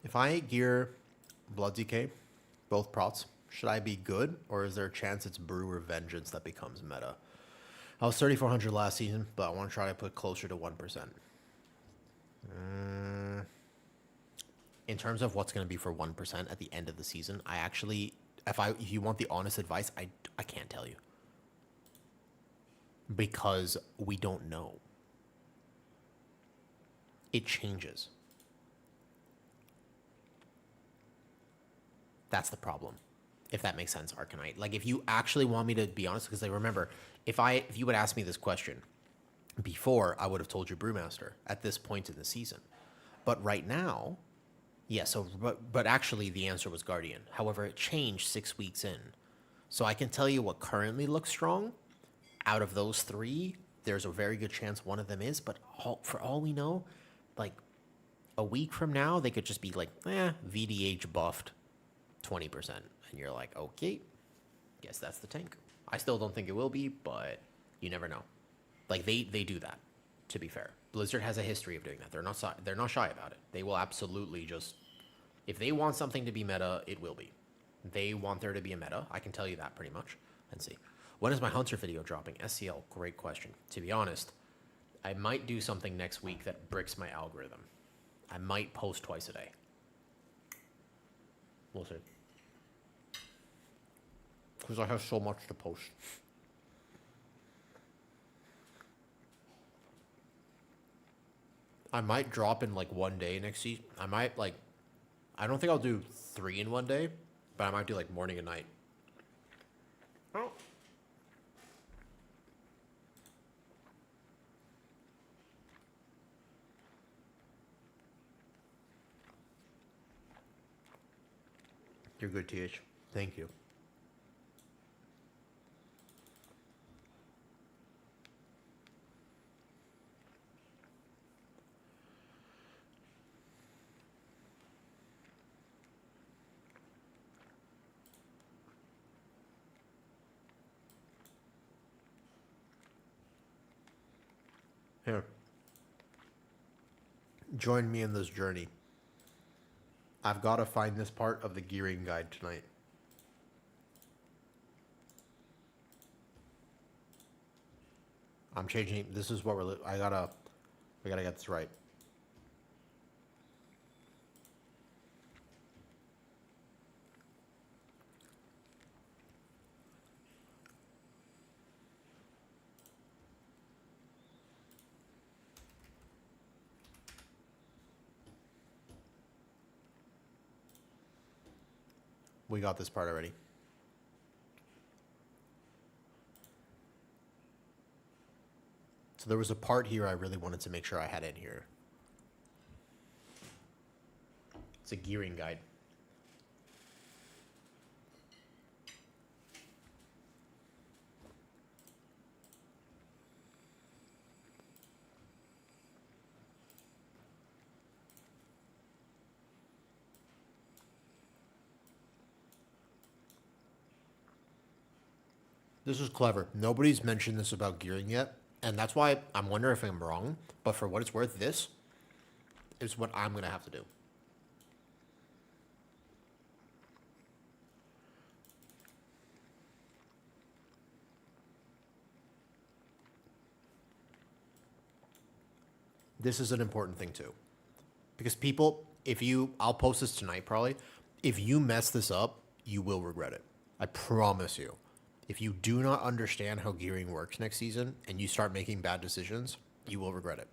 If I gear Blood DK, both prots, should I be good, or is there a chance it's Brew or Vengeance that becomes meta? I was 3,400 last season, but I want to try to put closer to 1%. In terms of what's going to be for 1% at the end of the season, I actually, if you want the honest advice, I can't tell you. Because we don't know. It changes. That's the problem. if that makes sense, Arcanite. Like if you actually want me to be honest, because like remember, if you would ask me this question before, I would have told you Brewmaster at this point in the season. But right now, yeah, so but actually the answer was Guardian. However, it changed 6 weeks in. So I can tell you what currently looks strong. Out of those three, there's a very good chance one of them is, but for all we know, like a week from now, they could just be like, VDH buffed 20%. And you're like, okay, guess that's the tank. I still don't think it will be, but you never know. Like they do that, to be fair. Blizzard has a history of doing that. They're not shy about it. They will absolutely just, if they want something to be meta, it will be. They want there to be a meta. I can tell you that pretty much. And see. When is my Hunter video dropping? SCL, great question. To be honest, I might do something next week that bricks my algorithm. I might post twice a day. We'll see. Because I have so much to post. I might drop in like one day next season. I don't think I'll do 3 in one day, but I might do like morning and night. Oh. You're good, TH. Thank you. Here. Join me in this journey. I've got to find this part of the gearing guide tonight. I'm changing. This is what we gotta get this right. We got this part already. So there was a part here I really wanted to make sure I had in here. It's a gearing guide. This is clever. Nobody's mentioned this about gearing yet, and that's why I'm wondering if I'm wrong. But for what it's worth, this is what I'm gonna have to do. This is an important thing too, because people, I'll post this tonight probably. If you mess this up, you will regret it. I promise you. If you do not understand how gearing works next season and you start making bad decisions, you will regret it.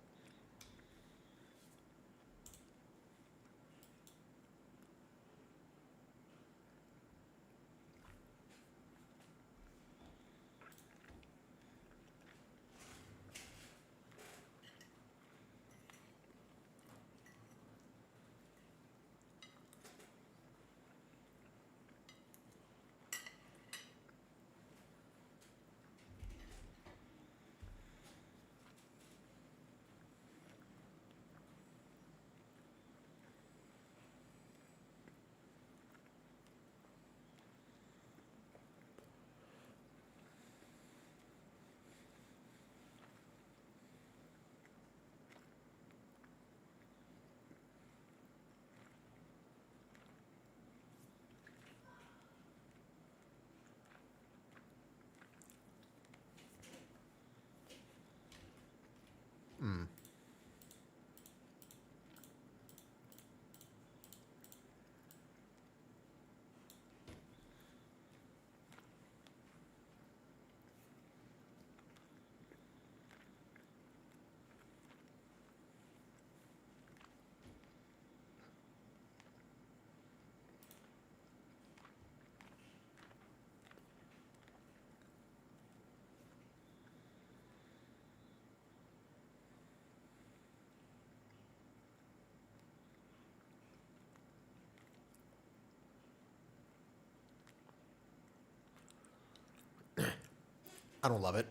I don't love it,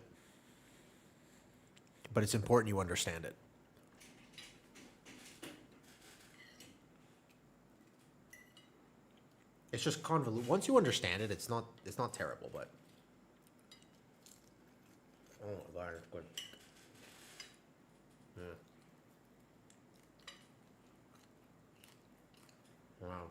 but it's important you understand it. It's just convoluted. Once you understand it, it's not terrible, but oh my god, it's good. Yeah. Wow.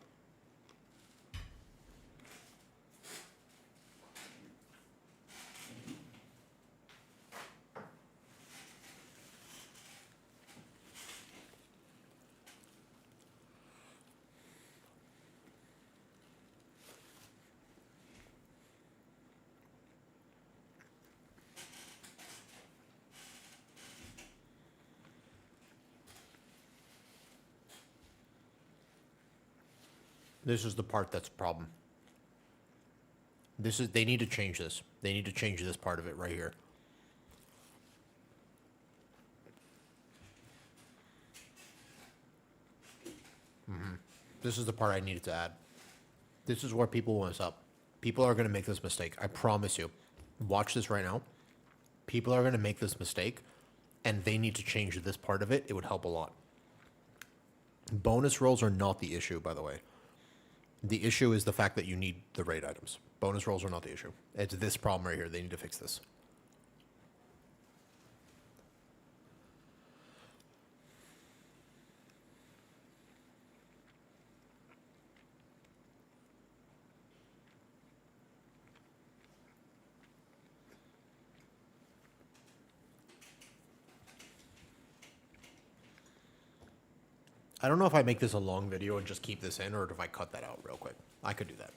This is the part that's a problem. They need to change this. They need to change this part of it right here. This is the part I needed to add. This is where people mess up. People are going to make this mistake. I promise you. Watch this right now. People are going to make this mistake, and they need to change this part of it. It would help a lot. Bonus rolls are not the issue, by the way. The issue is the fact that you need the raid items. Bonus rolls are not the issue. It's this problem right here. They need to fix this. I don't know if I make this a long video and just keep this in, or if I cut that out real quick. I could do that.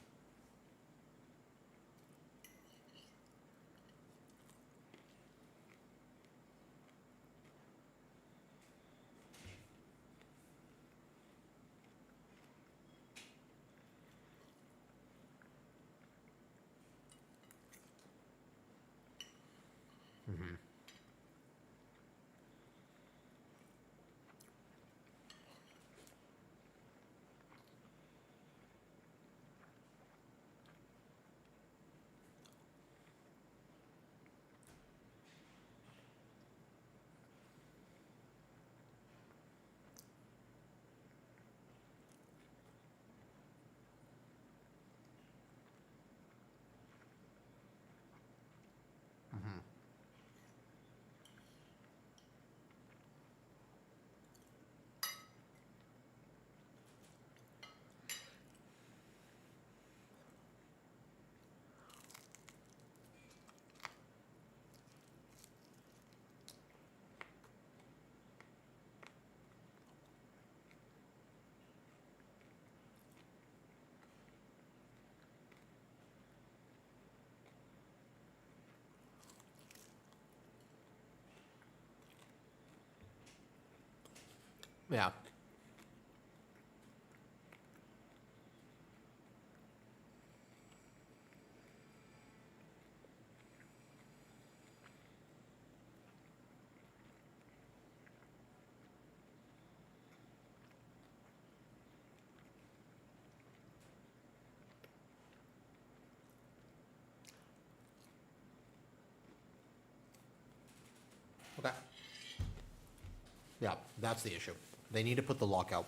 Yeah. Okay. Yeah, that's the issue. They need to put the lockout.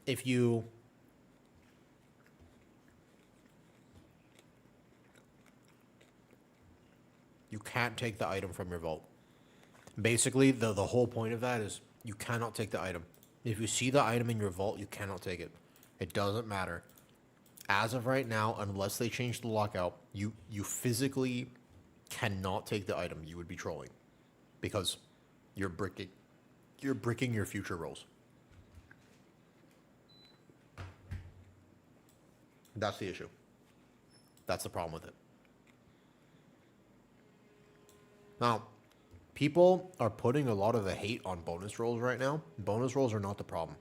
If you can't take the item from your vault. Basically, the whole point of that is you cannot take the item. If you see the item in your vault, you cannot take it. It doesn't matter. As of right now, unless they change the lockout, you physically cannot take the item. You would be trolling because you're bricking your future rolls. That's the issue. That's the problem with it. Now, people are putting a lot of the hate on bonus rolls right now. Bonus rolls are not the problem.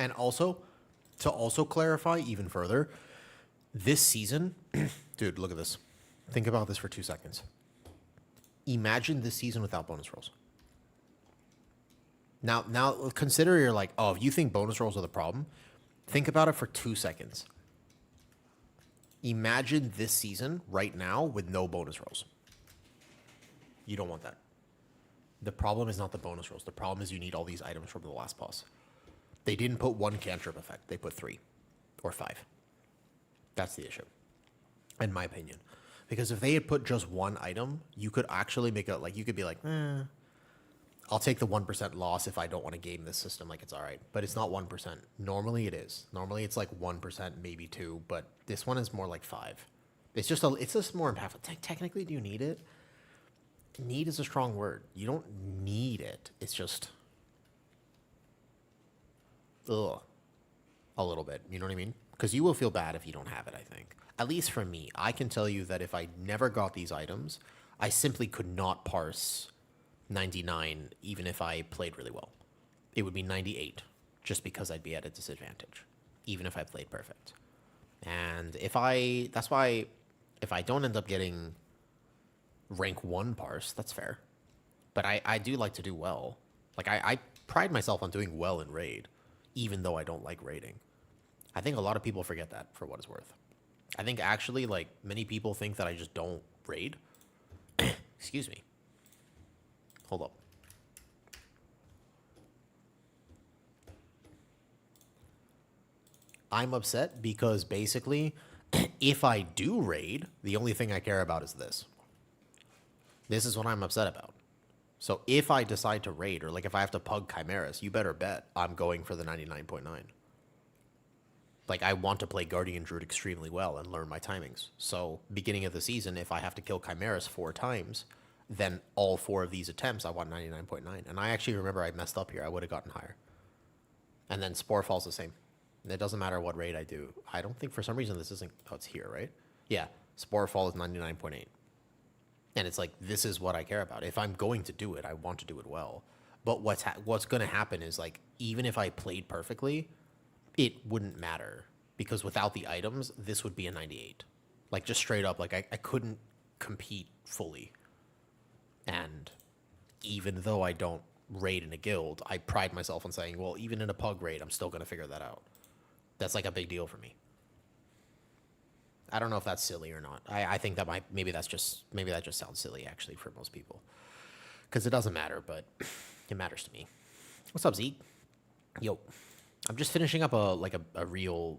And also, to also clarify even further, this season, dude, look at this. Think about this for 2 seconds. Imagine this season without bonus rolls. Now consider you're like, oh, if you think bonus rolls are the problem, think about it for 2 seconds. Imagine this season right now with no bonus rolls. You don't want that. The problem is not the bonus rolls. The problem is you need all these items from the last boss. They didn't put 1 cantrip effect. They put 3 or 5. That's the issue, in my opinion. Because if they had put just 1 item, you could actually make it like, you could be like, I'll take the 1% loss if I don't want to game this system, like it's all right. But it's not 1%. Normally it is. Normally it's like 1%, maybe 2, but this one is more like 5. It's just more impactful. Technically, do you need it? Need is a strong word. You don't need it. It's just, ugh, a little bit. You know what I mean? Because you will feel bad if you don't have it, I think. At least for me, I can tell you that if I never got these items, I simply could not parse 99 even if I played really well. It would be 98 just because I'd be at a disadvantage, even if I played perfect. And that's why if I don't end up getting rank 1 parse, that's fair. But I do like to do well. Like I pride myself on doing well in raid, even though I don't like raiding. I think a lot of people forget that, for what it's worth. I think actually, like, many people think that I just don't raid. Excuse me. Hold up. I'm upset because basically, if I do raid, the only thing I care about is this. This is what I'm upset about. So if I decide to raid, or like if I have to pug Chimeras, you better bet I'm going for the 99.9. Like, I want to play Guardian Druid extremely well and learn my timings. So beginning of the season, if I have to kill Chimeras 4 times, then all 4 of these attempts, I want 99.9. And I actually remember I messed up here. I would have gotten higher. And then Sporefall's the same. And it doesn't matter what raid I do. I don't think for some reason this isn't, oh, it's here, right? Yeah, Sporefall is 99.8. And it's like, this is what I care about. If I'm going to do it, I want to do it well. But what's going to happen is, like, even if I played perfectly, it wouldn't matter. Because without the items, this would be a 98. Like, just straight up, like, I couldn't compete fully. And even though I don't raid in a guild, I pride myself on saying, well, even in a pug raid, I'm still going to figure that out. That's like a big deal for me. I don't know if that's silly or not. I think that maybe that just sounds silly actually for most people. Because it doesn't matter, but it matters to me. What's up, Zeke? Yo. I'm just finishing up a video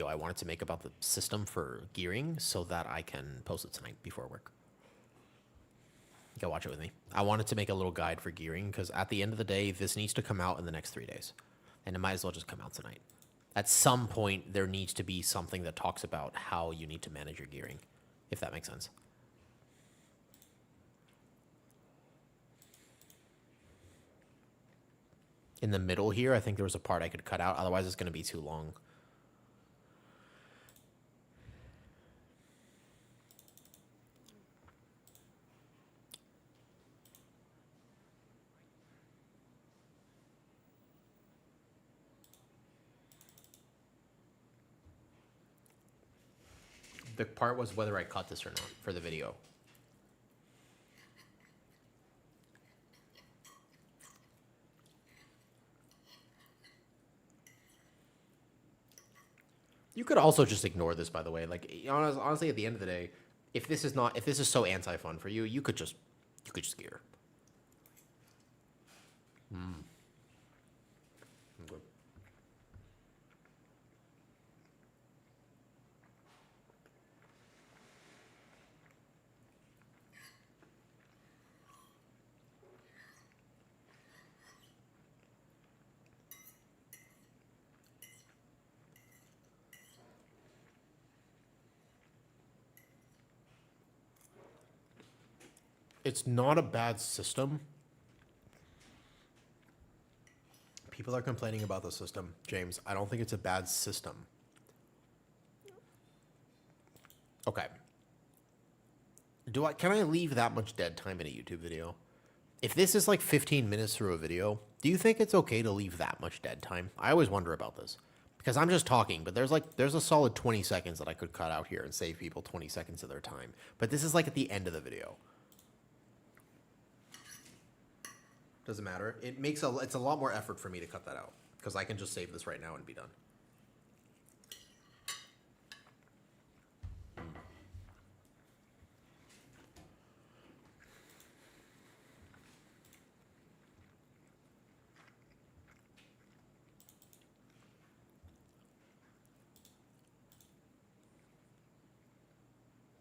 I wanted to make about the system for gearing so that I can post it tonight before work. You can watch it with me. I wanted to make a little guide for gearing because at the end of the day, this needs to come out in the next 3 days. And it might as well just come out tonight. At some point, there needs to be something that talks about how you need to manage your gearing, if that makes sense. In the middle here, I think there was a part I could cut out. Otherwise, it's going to be too long. The part was whether I cut this or not for the video. You could also just ignore this, by the way. Like, honestly, at the end of the day, if this is so anti-fun for you, you could just gear. Okay. It's not a bad system. People are complaining about the system, James. I don't think it's a bad system. Okay. Can I leave that much dead time in a YouTube video? If this is like 15 minutes through a video, do you think it's okay to leave that much dead time? I always wonder about this. Because I'm just talking, but there's a solid 20 seconds that I could cut out here and save people 20 seconds of their time. But this is like at the end of the video. Doesn't matter. It's a lot more effort for me to cut that out because I can just save this right now and be done.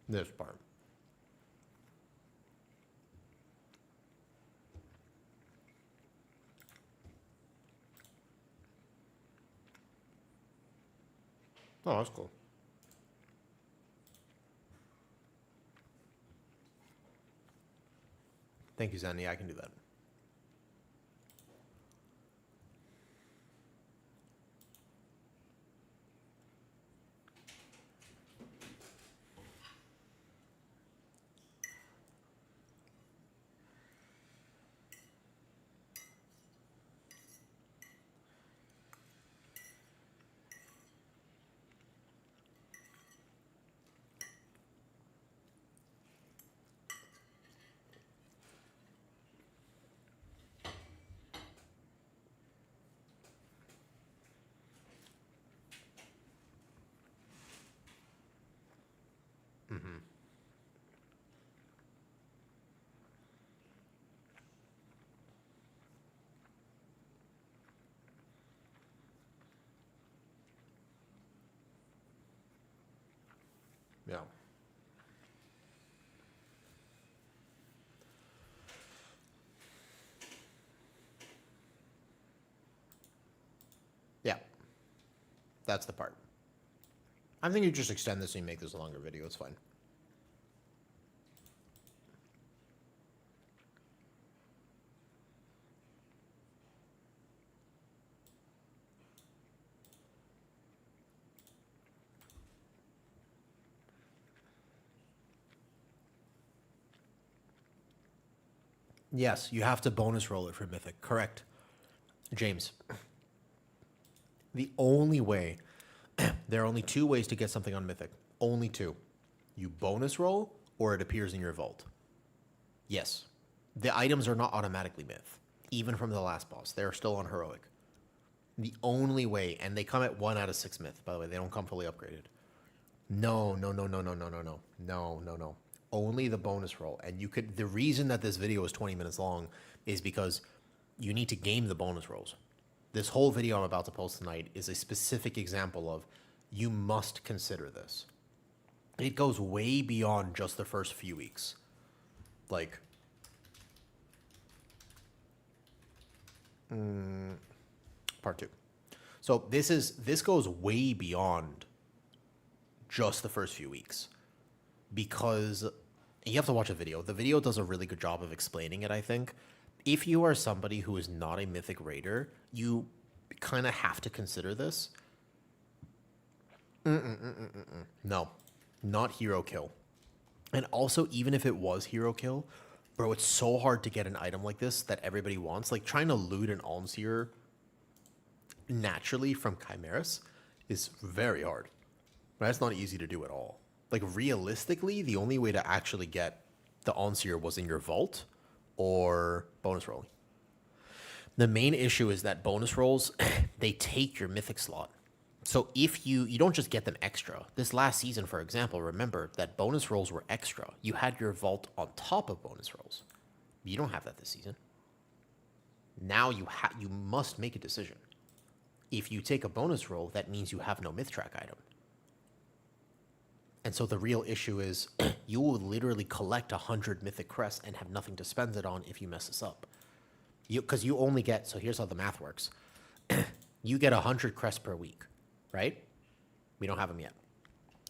This part. Oh, that's cool. Thank you, Zandy. I can do that. Yeah. Yeah. That's the part. I think you just extend this and you make this a longer video. It's fine. Yes, you have to bonus roll it for Mythic. Correct. James. The only way, there are only two ways to get something on Mythic. Only two. You bonus roll or it appears in your vault. Yes. The items are not automatically Myth. Even from the last boss. They're still on Heroic. The only way, and they come at 1 out of 6 Myth, by the way. They don't come fully upgraded. No. Only the bonus roll. And you could, the reason that this video is 20 minutes long is because you need to game the bonus rolls. This whole video I'm about to post tonight is a specific example of you must consider this. It goes way beyond just the first few weeks. Like, part 2. So this goes way beyond just the first few weeks because you have to watch a video. The video does a really good job of explaining it, I think. If you are somebody who is not a Mythic Raider, you kind of have to consider this. No, not Hero Kill. And also, even if it was Hero Kill, bro, it's so hard to get an item like this that everybody wants. Like, trying to loot an Almseer naturally from Chimeras is very hard. That's not easy to do at all. Like, realistically, the only way to actually get the Almseer was in your vault or bonus rolling. The main issue is that bonus rolls, they take your Mythic slot. So if you don't just get them extra. This last season, for example, remember that bonus rolls were extra. You had your vault on top of bonus rolls. You don't have that this season. Now you must make a decision. If you take a bonus roll, that means you have no myth track item. And so the real issue is you will literally collect 100 mythic crests and have nothing to spend it on if you mess this up. Because you only get, so here's how the math works. You get 100 crests per week, right? We don't have them yet.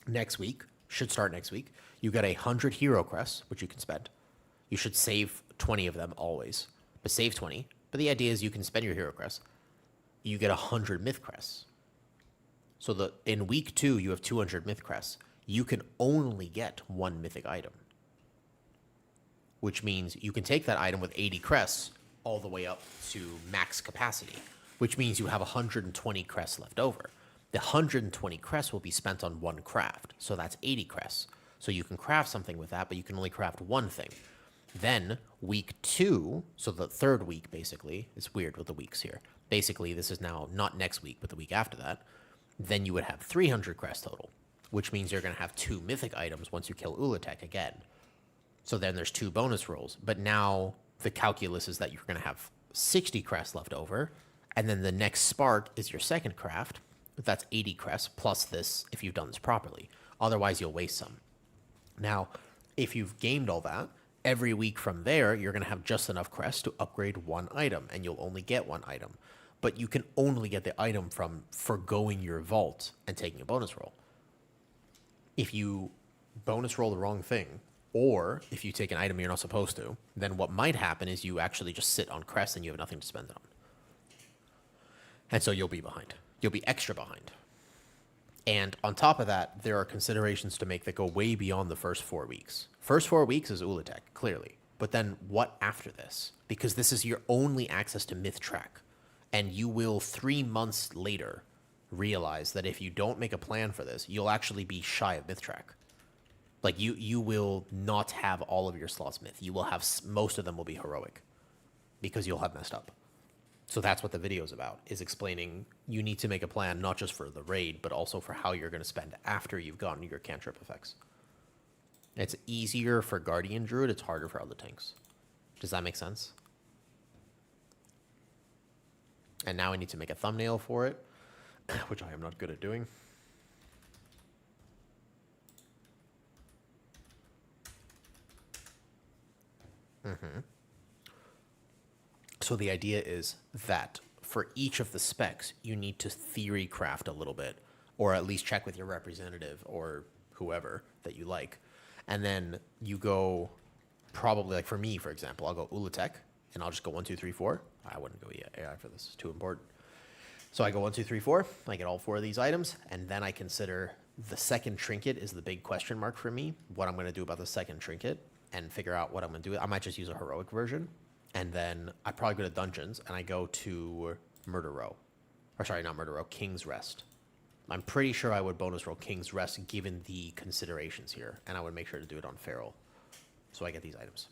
Next week, should start next week, you get 100 hero crests, which you can spend. You should save 20 of them always, but save 20. But the idea is you can spend your hero crests. You get 100 myth crests. So in week 2, you have 200 myth crests. You can only get 1 mythic item, which means you can take that item with 80 crests all the way up to max capacity, which means you have 120 crests left over. The 120 crests will be spent on one craft. So that's 80 crests. So you can craft something with that, but you can only craft one thing. Then week 2, so the third week basically, it's weird with the weeks here. Basically, this is now not next week, but the week after that. Then you would have 300 crests total, which means you're going to have 2 mythic items once you kill Ulatek again. So then there's 2 bonus rolls. But now the calculus is that you're going to have 60 crests left over. And then the next spark is your second craft. That's 80 crests plus this if you've done this properly. Otherwise, you'll waste some. Now, if you've gamed all that, every week from there, you're going to have just enough crests to upgrade one item, and you'll only get one item. But you can only get the item from forgoing your vault and taking a bonus roll. If you bonus roll the wrong thing, or if you take an item you're not supposed to, then what might happen is you actually just sit on crests and you have nothing to spend it on. And so you'll be behind. You'll be extra behind. And on top of that, there are considerations to make that go way beyond the first 4 weeks. First 4 weeks is Ulatek, clearly. But then what after this? Because this is your only access to Myth Track. And you will 3 months later realize that if you don't make a plan for this, you'll actually be shy of Myth Track. Like you will not have all of your slots Myth. You will have, most of them will be heroic because you'll have messed up. So that's what the video is about, is explaining you need to make a plan not just for the raid, but also for how you're going to spend after you've gotten your cantrip effects. It's easier for Guardian Druid, it's harder for other tanks. Does that make sense? And now I need to make a thumbnail for it, which I am not good at doing. So the idea is that for each of the specs, you need to theory craft a little bit, or at least check with your representative or whoever that you like. And then you go probably, like for me, for example, I'll go Ulatek, and I'll just go 1, 2, 3, 4. I wouldn't go AI for this. It's too important. So I go 1, 2, 3, 4. I get all 4 of these items, and then I consider the second trinket is the big question mark for me, what I'm going to do about the second trinket, and figure out what I'm going to do. I might just use a heroic version. And then I probably go to dungeons and I go to Murder Row. Or sorry, not Murder Row, King's Rest. I'm pretty sure I would bonus roll King's Rest given the considerations here. And I would make sure to do it on Feral. So I get these items.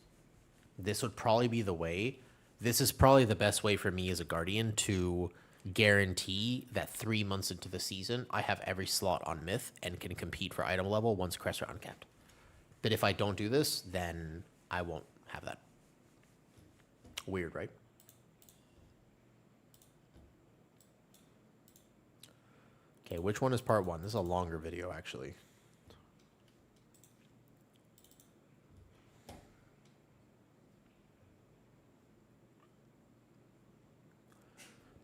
This would probably be the way. This is probably the best way for me as a Guardian to guarantee that 3 months into the season, I have every slot on Myth and can compete for item level once crests are uncapped. But if I don't do this, then I won't have that. Weird, right? Okay, which one is part 1? This is a longer video, actually.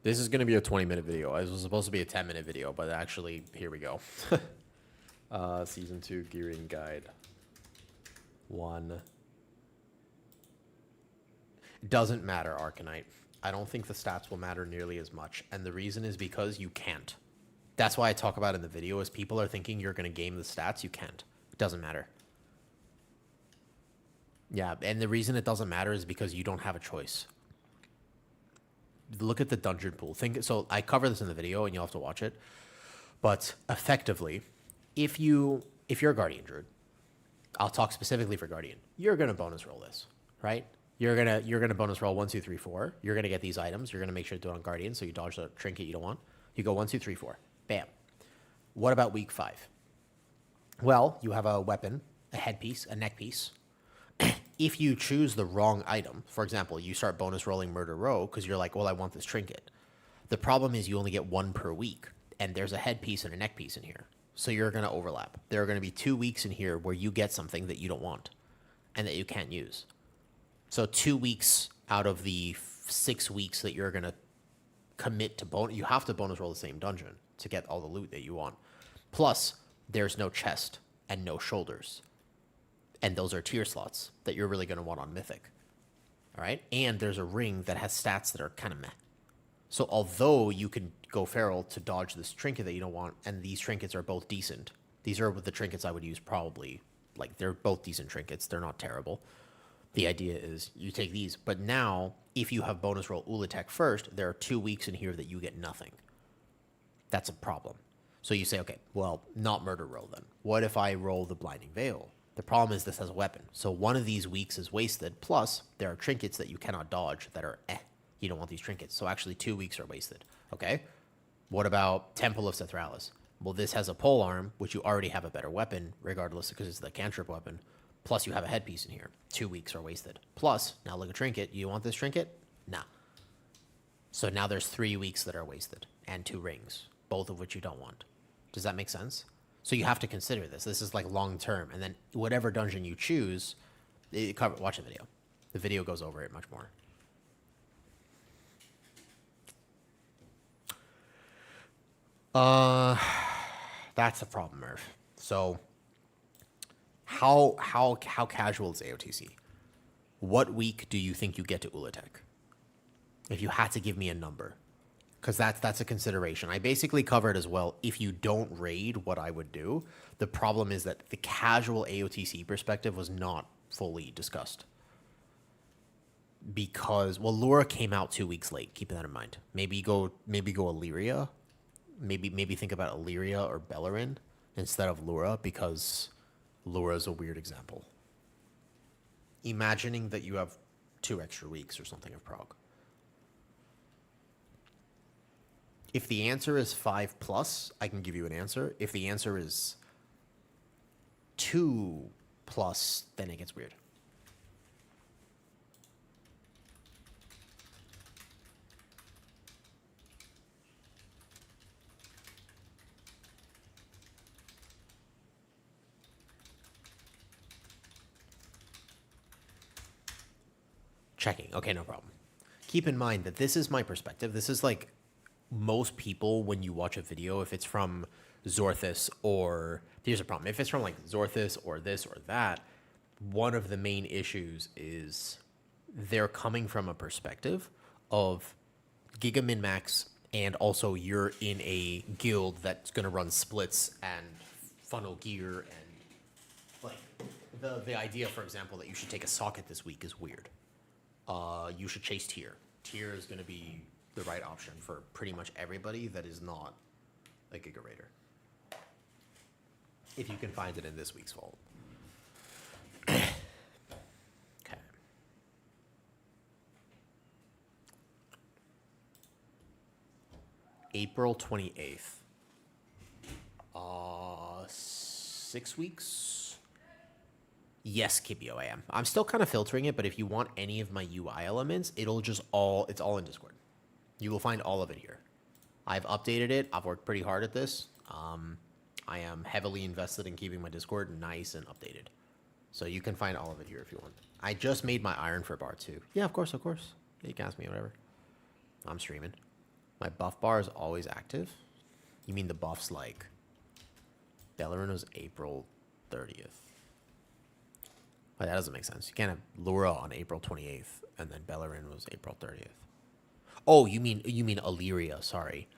This is going to be a 20-minute video. It was supposed to be a 10-minute video, but actually, here we go. Season 2 Gearing Guide 1. Doesn't matter, Arcanite. I don't think the stats will matter nearly as much. And the reason is because you can't. That's why I talk about it in the video, is people are thinking you're going to game the stats. You can't. It doesn't matter. Yeah, and the reason it doesn't matter is because you don't have a choice. Look at the dungeon pool. So I cover this in the video, and you'll have to watch it. But effectively, if you're a Guardian Druid, I'll talk specifically for Guardian, you're going to bonus roll this, right? You're gonna bonus roll 1, 2, 3, 4. You're gonna get these items. You're gonna make sure to do it on Guardian, so you dodge the trinket you don't want. You go 1, 2, 3, 4. Bam. What about week 5? Well, you have a weapon, a headpiece, a neck piece. If you choose the wrong item, for example, you start bonus rolling Murder Row because you're like, well, I want this trinket. The problem is you only get 1 per week, and there's a headpiece and a neck piece in here. So you're gonna overlap. There are gonna be 2 weeks in here where you get something that you don't want and that you can't use. So 2 weeks out of the 6 weeks that you're going to commit to bonus, you have to bonus roll the same dungeon to get all the loot that you want. Plus, there's no chest and no shoulders. And those are tier slots that you're really going to want on Mythic. All right? And there's a ring that has stats that are kind of meh. So although you can go Feral to dodge this trinket that you don't want, and these trinkets are both decent, these are the trinkets I would use probably. Like, they're both decent trinkets. They're not terrible. The idea is you take these, but now if you have bonus roll Ulatek first, there are 2 weeks in here that you get nothing. That's a problem. So you say, okay, well, not murder roll then. What if I roll the blinding veil? The problem is this has a weapon. So one of these weeks is wasted. Plus, there are trinkets that you cannot dodge that are You don't want these trinkets. So actually 2 weeks are wasted. Okay? What about Temple of Cethralis? Well, this has a pole arm, which you already have a better weapon, regardless, because it's the cantrip weapon. Plus, you have a headpiece in here. 2 weeks are wasted. Plus, now look at trinket. You want this trinket? Nah. So now there's 3 weeks that are wasted, and 2 rings, both of which you don't want. Does that make sense? So you have to consider this. This is like long term, and then whatever dungeon you choose, watch the video. The video goes over it much more. That's a problem, Murph. So how casual is AOTC? What week do you think you get to Ulatek? If you had to give me a number, because that's a consideration. I basically covered as well. If you don't raid, what I would do. The problem is that the casual AOTC perspective was not fully discussed. Because, well, Lura came out 2 weeks late. Keep that in mind. Maybe go Illyria. Maybe think about Illyria or Bellerin instead of Lura, because Lura is a weird example. Imagining that you have 2 extra weeks or something of Prague. If the answer is 5+, I can give you an answer. If the answer is 2+, then it gets weird. Checking. Okay, no problem. Keep in mind that this is my perspective. This is like most people, when you watch a video, if it's from Zorthus or... Here's a problem. If it's from like Zorthus or this or that, one of the main issues is they're coming from a perspective of Giga Min-Max, and also you're in a guild that's going to run splits and funnel gear, and like the idea, for example, that you should take a socket this week is weird. You should chase tier. Tier is going to be the right option for pretty much everybody that is not a Giga Raider. If you can find it in this week's vault. Okay. April 28th. 6 weeks? Yes, Kibio, I am. I'm still kind of filtering it, but if you want any of my UI elements, it's all in Discord. You will find all of it here. I've updated it. I've worked pretty hard at this. I am heavily invested in keeping my Discord nice and updated. So you can find all of it here if you want. I just made my Iron for bar too. Yeah, of course. Yeah, you can ask me, whatever. I'm streaming. My buff bar is always active. You mean the buffs like... Bellerin was April 30th. Well, that doesn't make sense. You can't have Lura on April 28th, and then Bellerin was April 30th. Oh, you mean Illyria, sorry.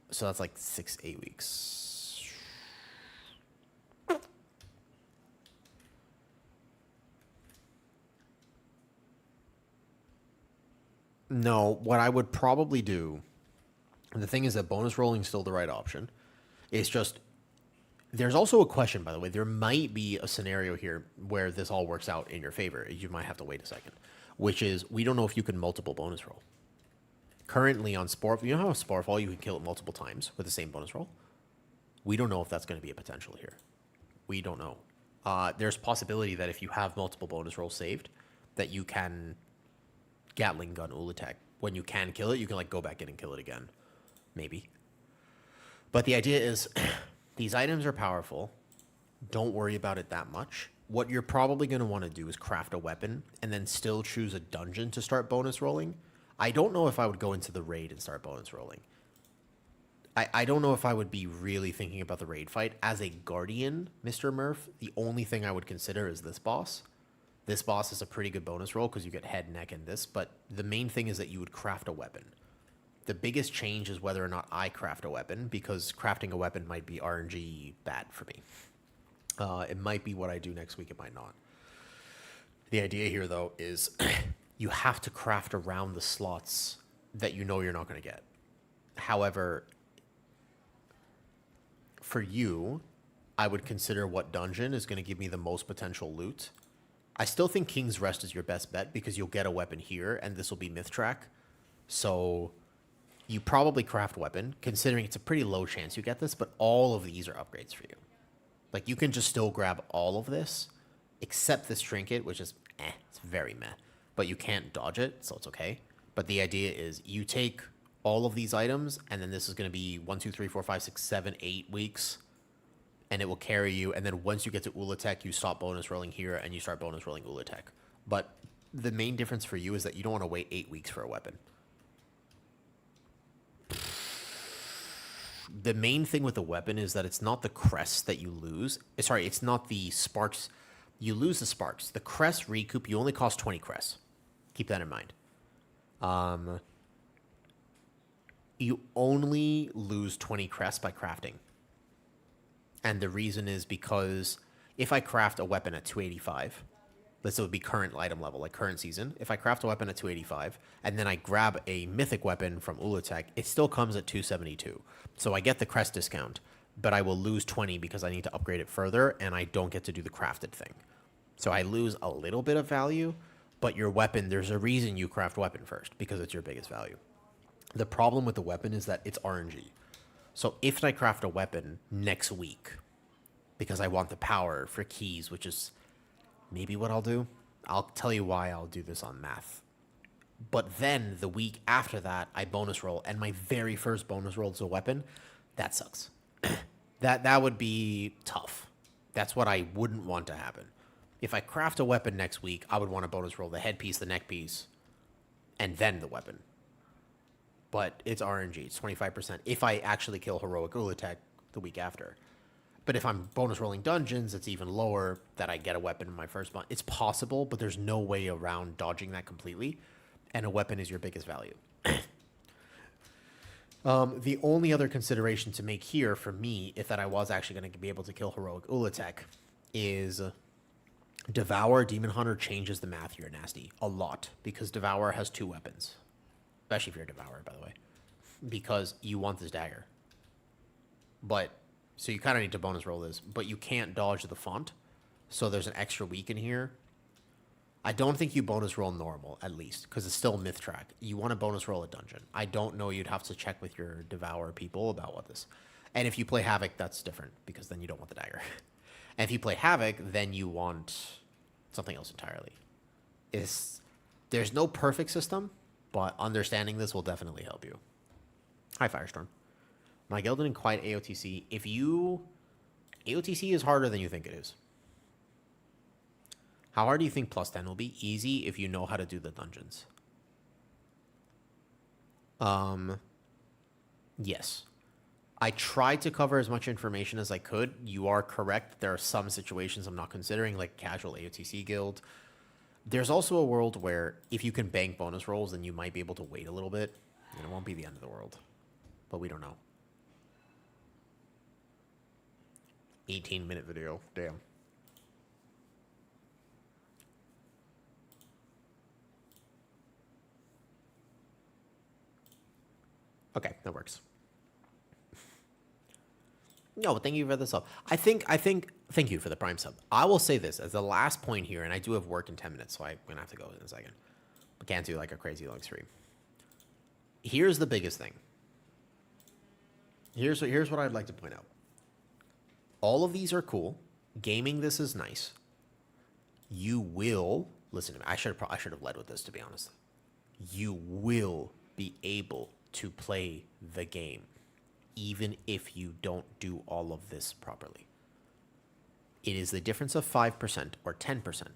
So that's like 6-8 weeks. No, what I would probably do, the thing is that bonus rolling is still the right option. It's just, there's also a question, by the way. There might be a scenario here where this all works out in your favor. You might have to wait a second, which is we don't know if you can multiple bonus roll. Currently on Sportfall, you know how Sportfall you can kill it multiple times with the same bonus roll? We don't know if that's going to be a potential here. We don't know. There's possibility that if you have multiple bonus rolls saved, that you can Gatling gun Ulatek. When you can kill it, you can like go back in and kill it again. Maybe. But the idea is these items are powerful. Don't worry about it that much. What you're probably going to want to do is craft a weapon and then still choose a dungeon to start bonus rolling. I don't know if I would go into the raid and start bonus rolling. I don't know if I would be really thinking about the raid fight. As a guardian, Mr. Murph, the only thing I would consider is this boss. This boss is a pretty good bonus roll because you get head, neck, and this. But the main thing is that you would craft a weapon. The biggest change is whether or not I craft a weapon, because crafting a weapon might be RNG bad for me. It might be what I do next week. It might not. The idea here, though, is you have to craft around the slots that you know you're not going to get. However, for you, I would consider what dungeon is going to give me the most potential loot. I still think King's Rest is your best bet because you'll get a weapon here, and this will be myth track. So you probably craft weapon, considering it's a pretty low chance you get this, but all of these are upgrades for you. Like, you can just still grab all of this, except this trinket, which is it's very meh. But you can't dodge it, so it's okay. But the idea is you take all of these items, and then this is going to be 1, 2, 3, 4, 5, 6, 7, 8 weeks, and it will carry you. And then once you get to Ulatek, you stop bonus rolling here, and you start bonus rolling Ulatek. But the main difference for you is that you don't want to wait 8 weeks for a weapon. The main thing with the weapon is that it's not the crest that you lose. Sorry, it's not the sparks. You lose the sparks. The crest recoup, you only cost 20 crests. Keep that in mind. You only lose 20 crests by crafting. And the reason is because if I craft a weapon at 285, this would be current item level, like current season. If I craft a weapon at 285, and then I grab a mythic weapon from Ulatek, it still comes at 272. So I get the crest discount, but I will lose 20 because I need to upgrade it further, and I don't get to do the crafted thing. So I lose a little bit of value, but your weapon, there's a reason you craft weapon first, because it's your biggest value. The problem with the weapon is that it's RNG. So if I craft a weapon next week, because I want the power for keys, which is maybe what I'll do, I'll tell you why I'll do this on math. But then the week after that, I bonus roll, and my very first bonus roll is a weapon. That sucks. That would be tough. That's what I wouldn't want to happen. If I craft a weapon next week, I would want to bonus roll the headpiece, the neck piece, and then the weapon. But it's RNG. It's 25% if I actually kill Heroic Ulatek the week after. But if I'm bonus rolling dungeons, it's even lower that I get a weapon in my first month. It's possible, but there's no way around dodging that completely. And a weapon is your biggest value. The only other consideration to make here for me, if that I was actually going to be able to kill Heroic Ulatek, is Devour Demon Hunter changes the math here, Nasty, a lot. Because Devour has 2 weapons. Especially if you're a Devourer, by the way. Because you want this dagger. But, so you kind of need to bonus roll this. But you can't dodge the font. So there's an extra week in here. I don't think you bonus roll normal, at least, because it's still myth track. You want to bonus roll a dungeon. I don't know. You'd have to check with your Devour people about what this. And if you play Havoc, that's different, because then you don't want the dagger. And if you play Havoc, then you want something else entirely. There's no perfect system, but understanding this will definitely help you. Hi, Firestorm. My guild didn't quite AOTC. AOTC is harder than you think it is. How hard do you think plus 10 will be? Easy if you know how to do the dungeons. Yes. I tried to cover as much information as I could. You are correct. There are some situations I'm not considering, like casual AOTC guild. There's also a world where if you can bank bonus rolls, then you might be able to wait a little bit. And it won't be the end of the world. But we don't know. 18-minute video. Damn. Okay, that works. No, thank you for the sub. Thank you for the Prime sub. I will say this as the last point here, and I do have work in 10 minutes, so I'm going to have to go in a second. I can't do like a crazy long stream. Here's the biggest thing. Here's what I'd like to point out. All of these are cool. Gaming this is nice. You will, listen to me, I should have led with this, to be honest. You will be able to play the game, even if you don't do all of this properly. It is the difference of 5% or 10%.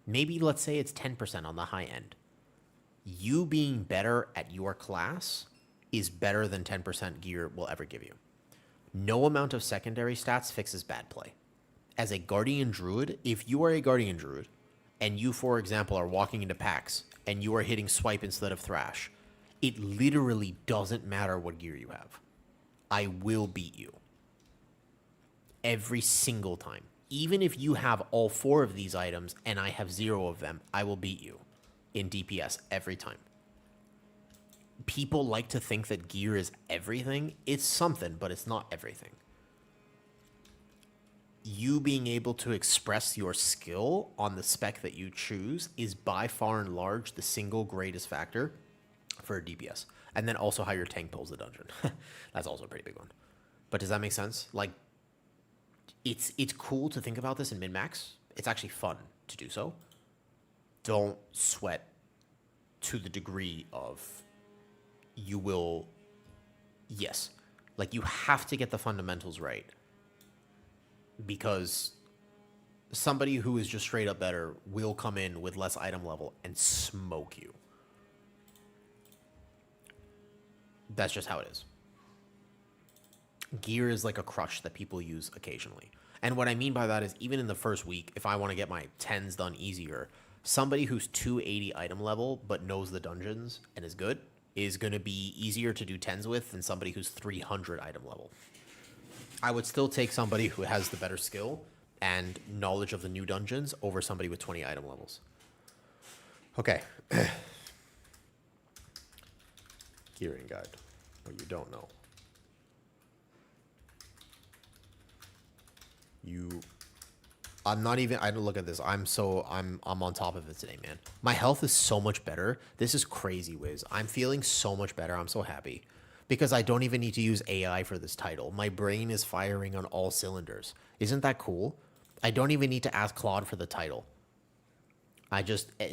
Maybe let's say it's 10% on the high end. You being better at your class is better than 10% gear will ever give you. No amount of secondary stats fixes bad play. As a Guardian Druid, if you are a Guardian Druid, and you, for example, are walking into packs, and you are hitting Swipe instead of Thrash, it literally doesn't matter what gear you have. I will beat you. Every single time. Even if you have all 4 of these items and I have 0 of them, I will beat you in DPS every time. People like to think that gear is everything. It's something, but it's not everything. You being able to express your skill on the spec that you choose is by far and large the single greatest factor for a DPS. And then also how your tank pulls the dungeon. That's also a pretty big one. But does that make sense? Like, it's cool to think about this in min-max. It's actually fun to do so. Don't sweat to the degree of you will, yes, like you have to get the fundamentals right, because somebody who is just straight up better will come in with less item level and smoke you. That's just how it is. Gear is like a crutch that people use occasionally. And what I mean by that is, even in the first week, if I want to get my 10s done easier, somebody who's 280 item level but knows the dungeons and is good is going to be easier to do 10s with than somebody who's 300 item level. I would still take somebody who has the better skill and knowledge of the new dungeons over somebody with 20 item levels. Okay. Gearing guide. What you don't know. I'm not even, I don't look at this. I'm on top of it today, man. My health is so much better. This is crazy, Wiz. I'm feeling so much better. I'm so happy because I don't even need to use AI for this title. My brain is firing on all cylinders. Isn't that cool? I don't even need to ask Claude for the title.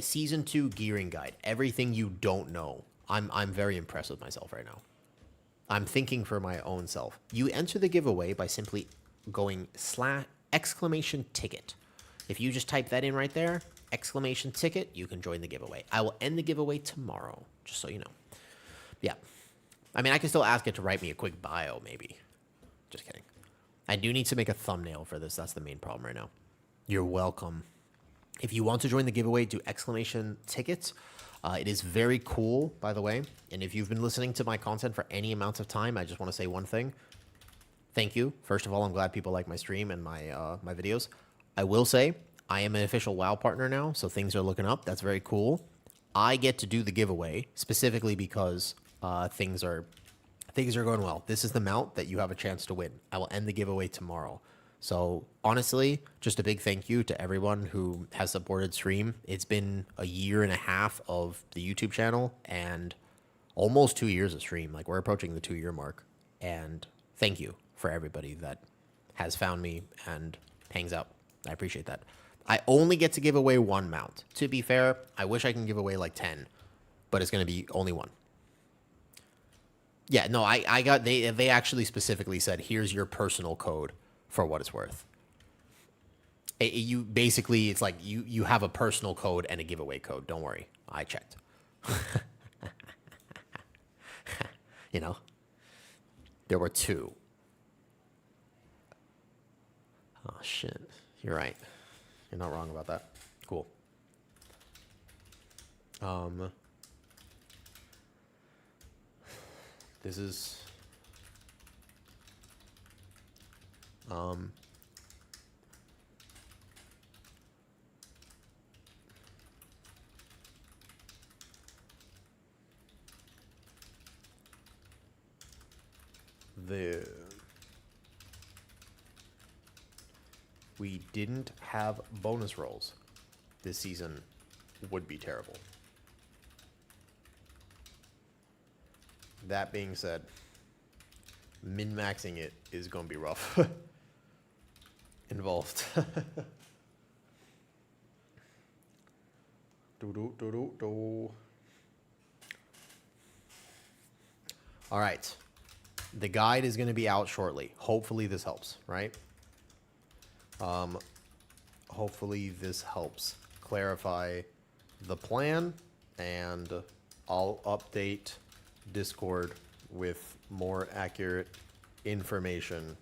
Season 2 gearing guide, everything you don't know. I'm very impressed with myself right now. I'm thinking for my own self. You enter the giveaway by simply going !ticket. If you just type that in right there, ! ticket, you can join the giveaway. I will end the giveaway tomorrow, just so you know. Yeah. I mean, I can still ask it to write me a quick bio, maybe. Just kidding. I do need to make a thumbnail for this. That's the main problem right now. You're welcome. If you want to join the giveaway, do ! ticket. It is very cool, by the way. And if you've been listening to my content for any amount of time, I just want to say one thing. Thank you. First of all, I'm glad people like my stream and my videos. I will say I am an official WoW partner now, so things are looking up. That's very cool. I get to do the giveaway specifically because things are going well. This is the mount that you have a chance to win. I will end the giveaway tomorrow. So honestly, just a big thank you to everyone who has supported stream. It's been a year and a half of the YouTube channel and almost 2 years of stream. Like, we're approaching the 2-year mark. And thank you for everybody that has found me and hangs out. I appreciate that. I only get to give away 1 mount. To be fair, I wish I can give away like 10, but it's going to be only 1. Yeah, no, they actually specifically said, here's your personal code for what it's worth. You basically, it's like you have a personal code and a giveaway code. Don't worry. I checked. You know, there were 2. Oh, shit. You're right. You're not wrong about that. Cool. This is... we didn't have bonus rolls this season would be terrible. That being said, min-maxing it is going to be rough. Involved. All right. The guide is going to be out shortly. Hopefully this helps, right? Hopefully this helps clarify the plan, and I'll update Discord with more accurate information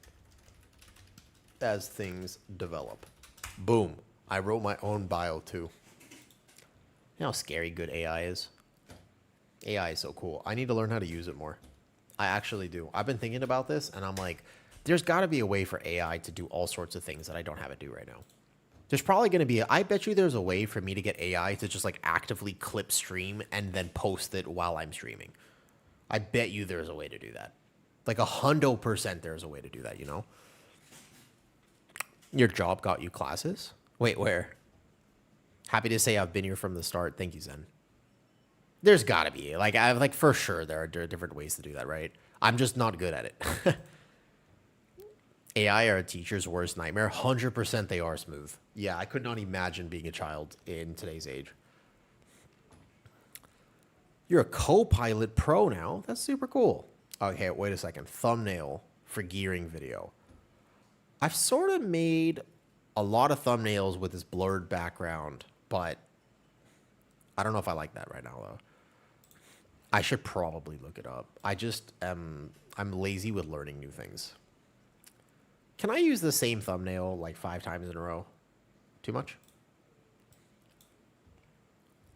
as things develop. Boom. I wrote my own bio too. You know how scary good AI is? AI is so cool. I need to learn how to use it more. I actually do. I've been thinking about this, and I'm like, there's got to be a way for AI to do all sorts of things that I don't have it do right now. There's probably going to be, I bet you there's a way for me to get AI to just like actively clip stream and then post it while I'm streaming. I bet you there's a way to do that. Like 100% there's a way to do that, you know? Your job got you classes? Wait, where? Happy to say I've been here from the start. Thank you, Zen. There's got to be. Like for sure, there are different ways to do that, right? I'm just not good at it. AI are a teacher's worst nightmare. 100% they are, Smooth. Yeah, I could not imagine being a child in today's age. You're a co-pilot pro now. That's super cool. Okay, wait a second. Thumbnail for gearing video. I've sort of made a lot of thumbnails with this blurred background, but I don't know if I like that right now, though. I should probably look it up. I'm lazy with learning new things. Can I use the same thumbnail like 5 times in a row? Too much?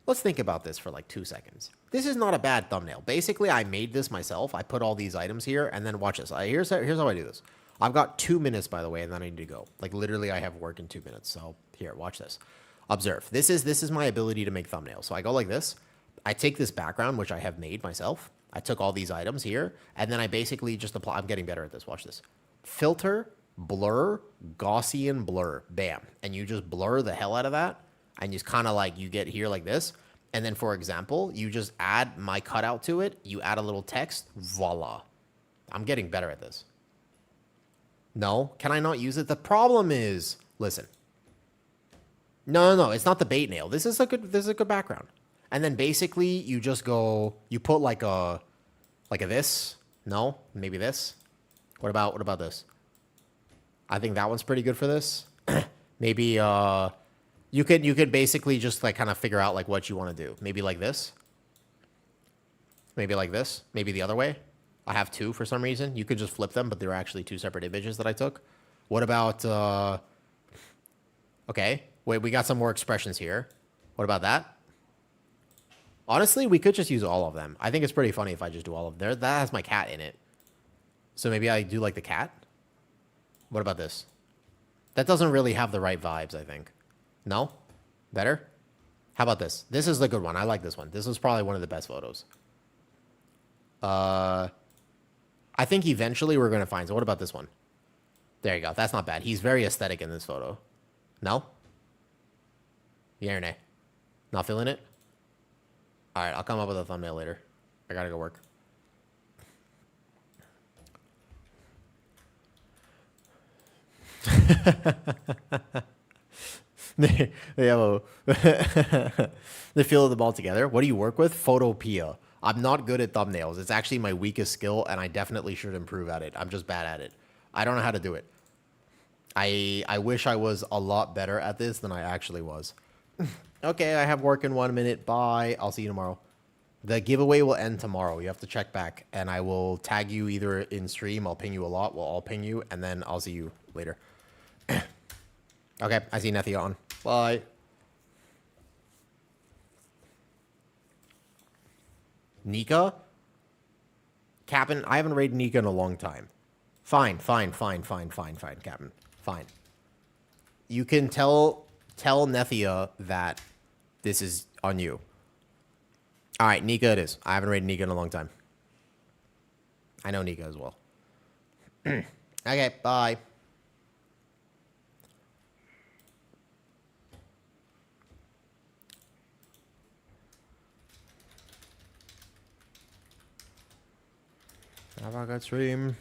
Let's think about this for like 2 seconds. This is not a bad thumbnail. Basically, I made this myself. I put all these items here, and then watch this. Here's how I do this. I've got 2 minutes, by the way, and then I need to go. Like, literally, I have work in 2 minutes. So, here, watch this. Observe. This is my ability to make thumbnails. So, I go like this. I take this background, which I have made myself. I took all these items here, and then I basically just apply. I'm getting better at this. Watch this. Filter, blur, Gaussian blur. Bam. And you just blur the hell out of that. And just kind of like, you get here like this. And then, for example, you just add my cutout to it. You add a little text. Voila. I'm getting better at this. No? Can I not use it? The problem is, listen. No. It's not the bait nail. This is a good background. And then basically you just go, you put like a this. No? Maybe this. What about this? I think that one's pretty good for this. Maybe you could basically just like kind of figure out like what you want to do. Maybe like this. Maybe like this. Maybe the other way. I have 2 for some reason. You could just flip them, but they're actually 2 separate images that I took. What about okay. Wait, we got some more expressions here. What about that? Honestly, we could just use all of them. I think it's pretty funny if I just do all of them. That has my cat in it. So maybe I do like the cat. What about this? That doesn't really have the right vibes, I think. No? Better? How about this? This is the good one. I like this one. This is probably one of the best photos. I think eventually we're going to find... So what about this one? There you go. That's not bad. He's very aesthetic in this photo. No? Yeah or nay? Not feeling it? All right, I'll come up with a thumbnail later. I gotta go work. they have they feel them all together. What do you work with? Photopia. I'm not good at thumbnails. It's actually my weakest skill, and I definitely should improve at it. I'm just bad at it. I don't know how to do it. I wish I was a lot better at this than I actually was. Okay, I have work in 1 minute. Bye. I'll see you tomorrow. The giveaway will end tomorrow. You have to check back, and I will tag you either in stream. I'll ping you a lot. We'll all ping you, and then I'll see you later. Okay, I see Nethia on. Bye. Nika? Captain, I haven't raided Nika in a long time. Fine, Captain. Fine. You can tell Nethia that this is on you. All right, Nika it is. I haven't raided Nika in a long time. I know Nika as well. Okay, bye. Have a good stream.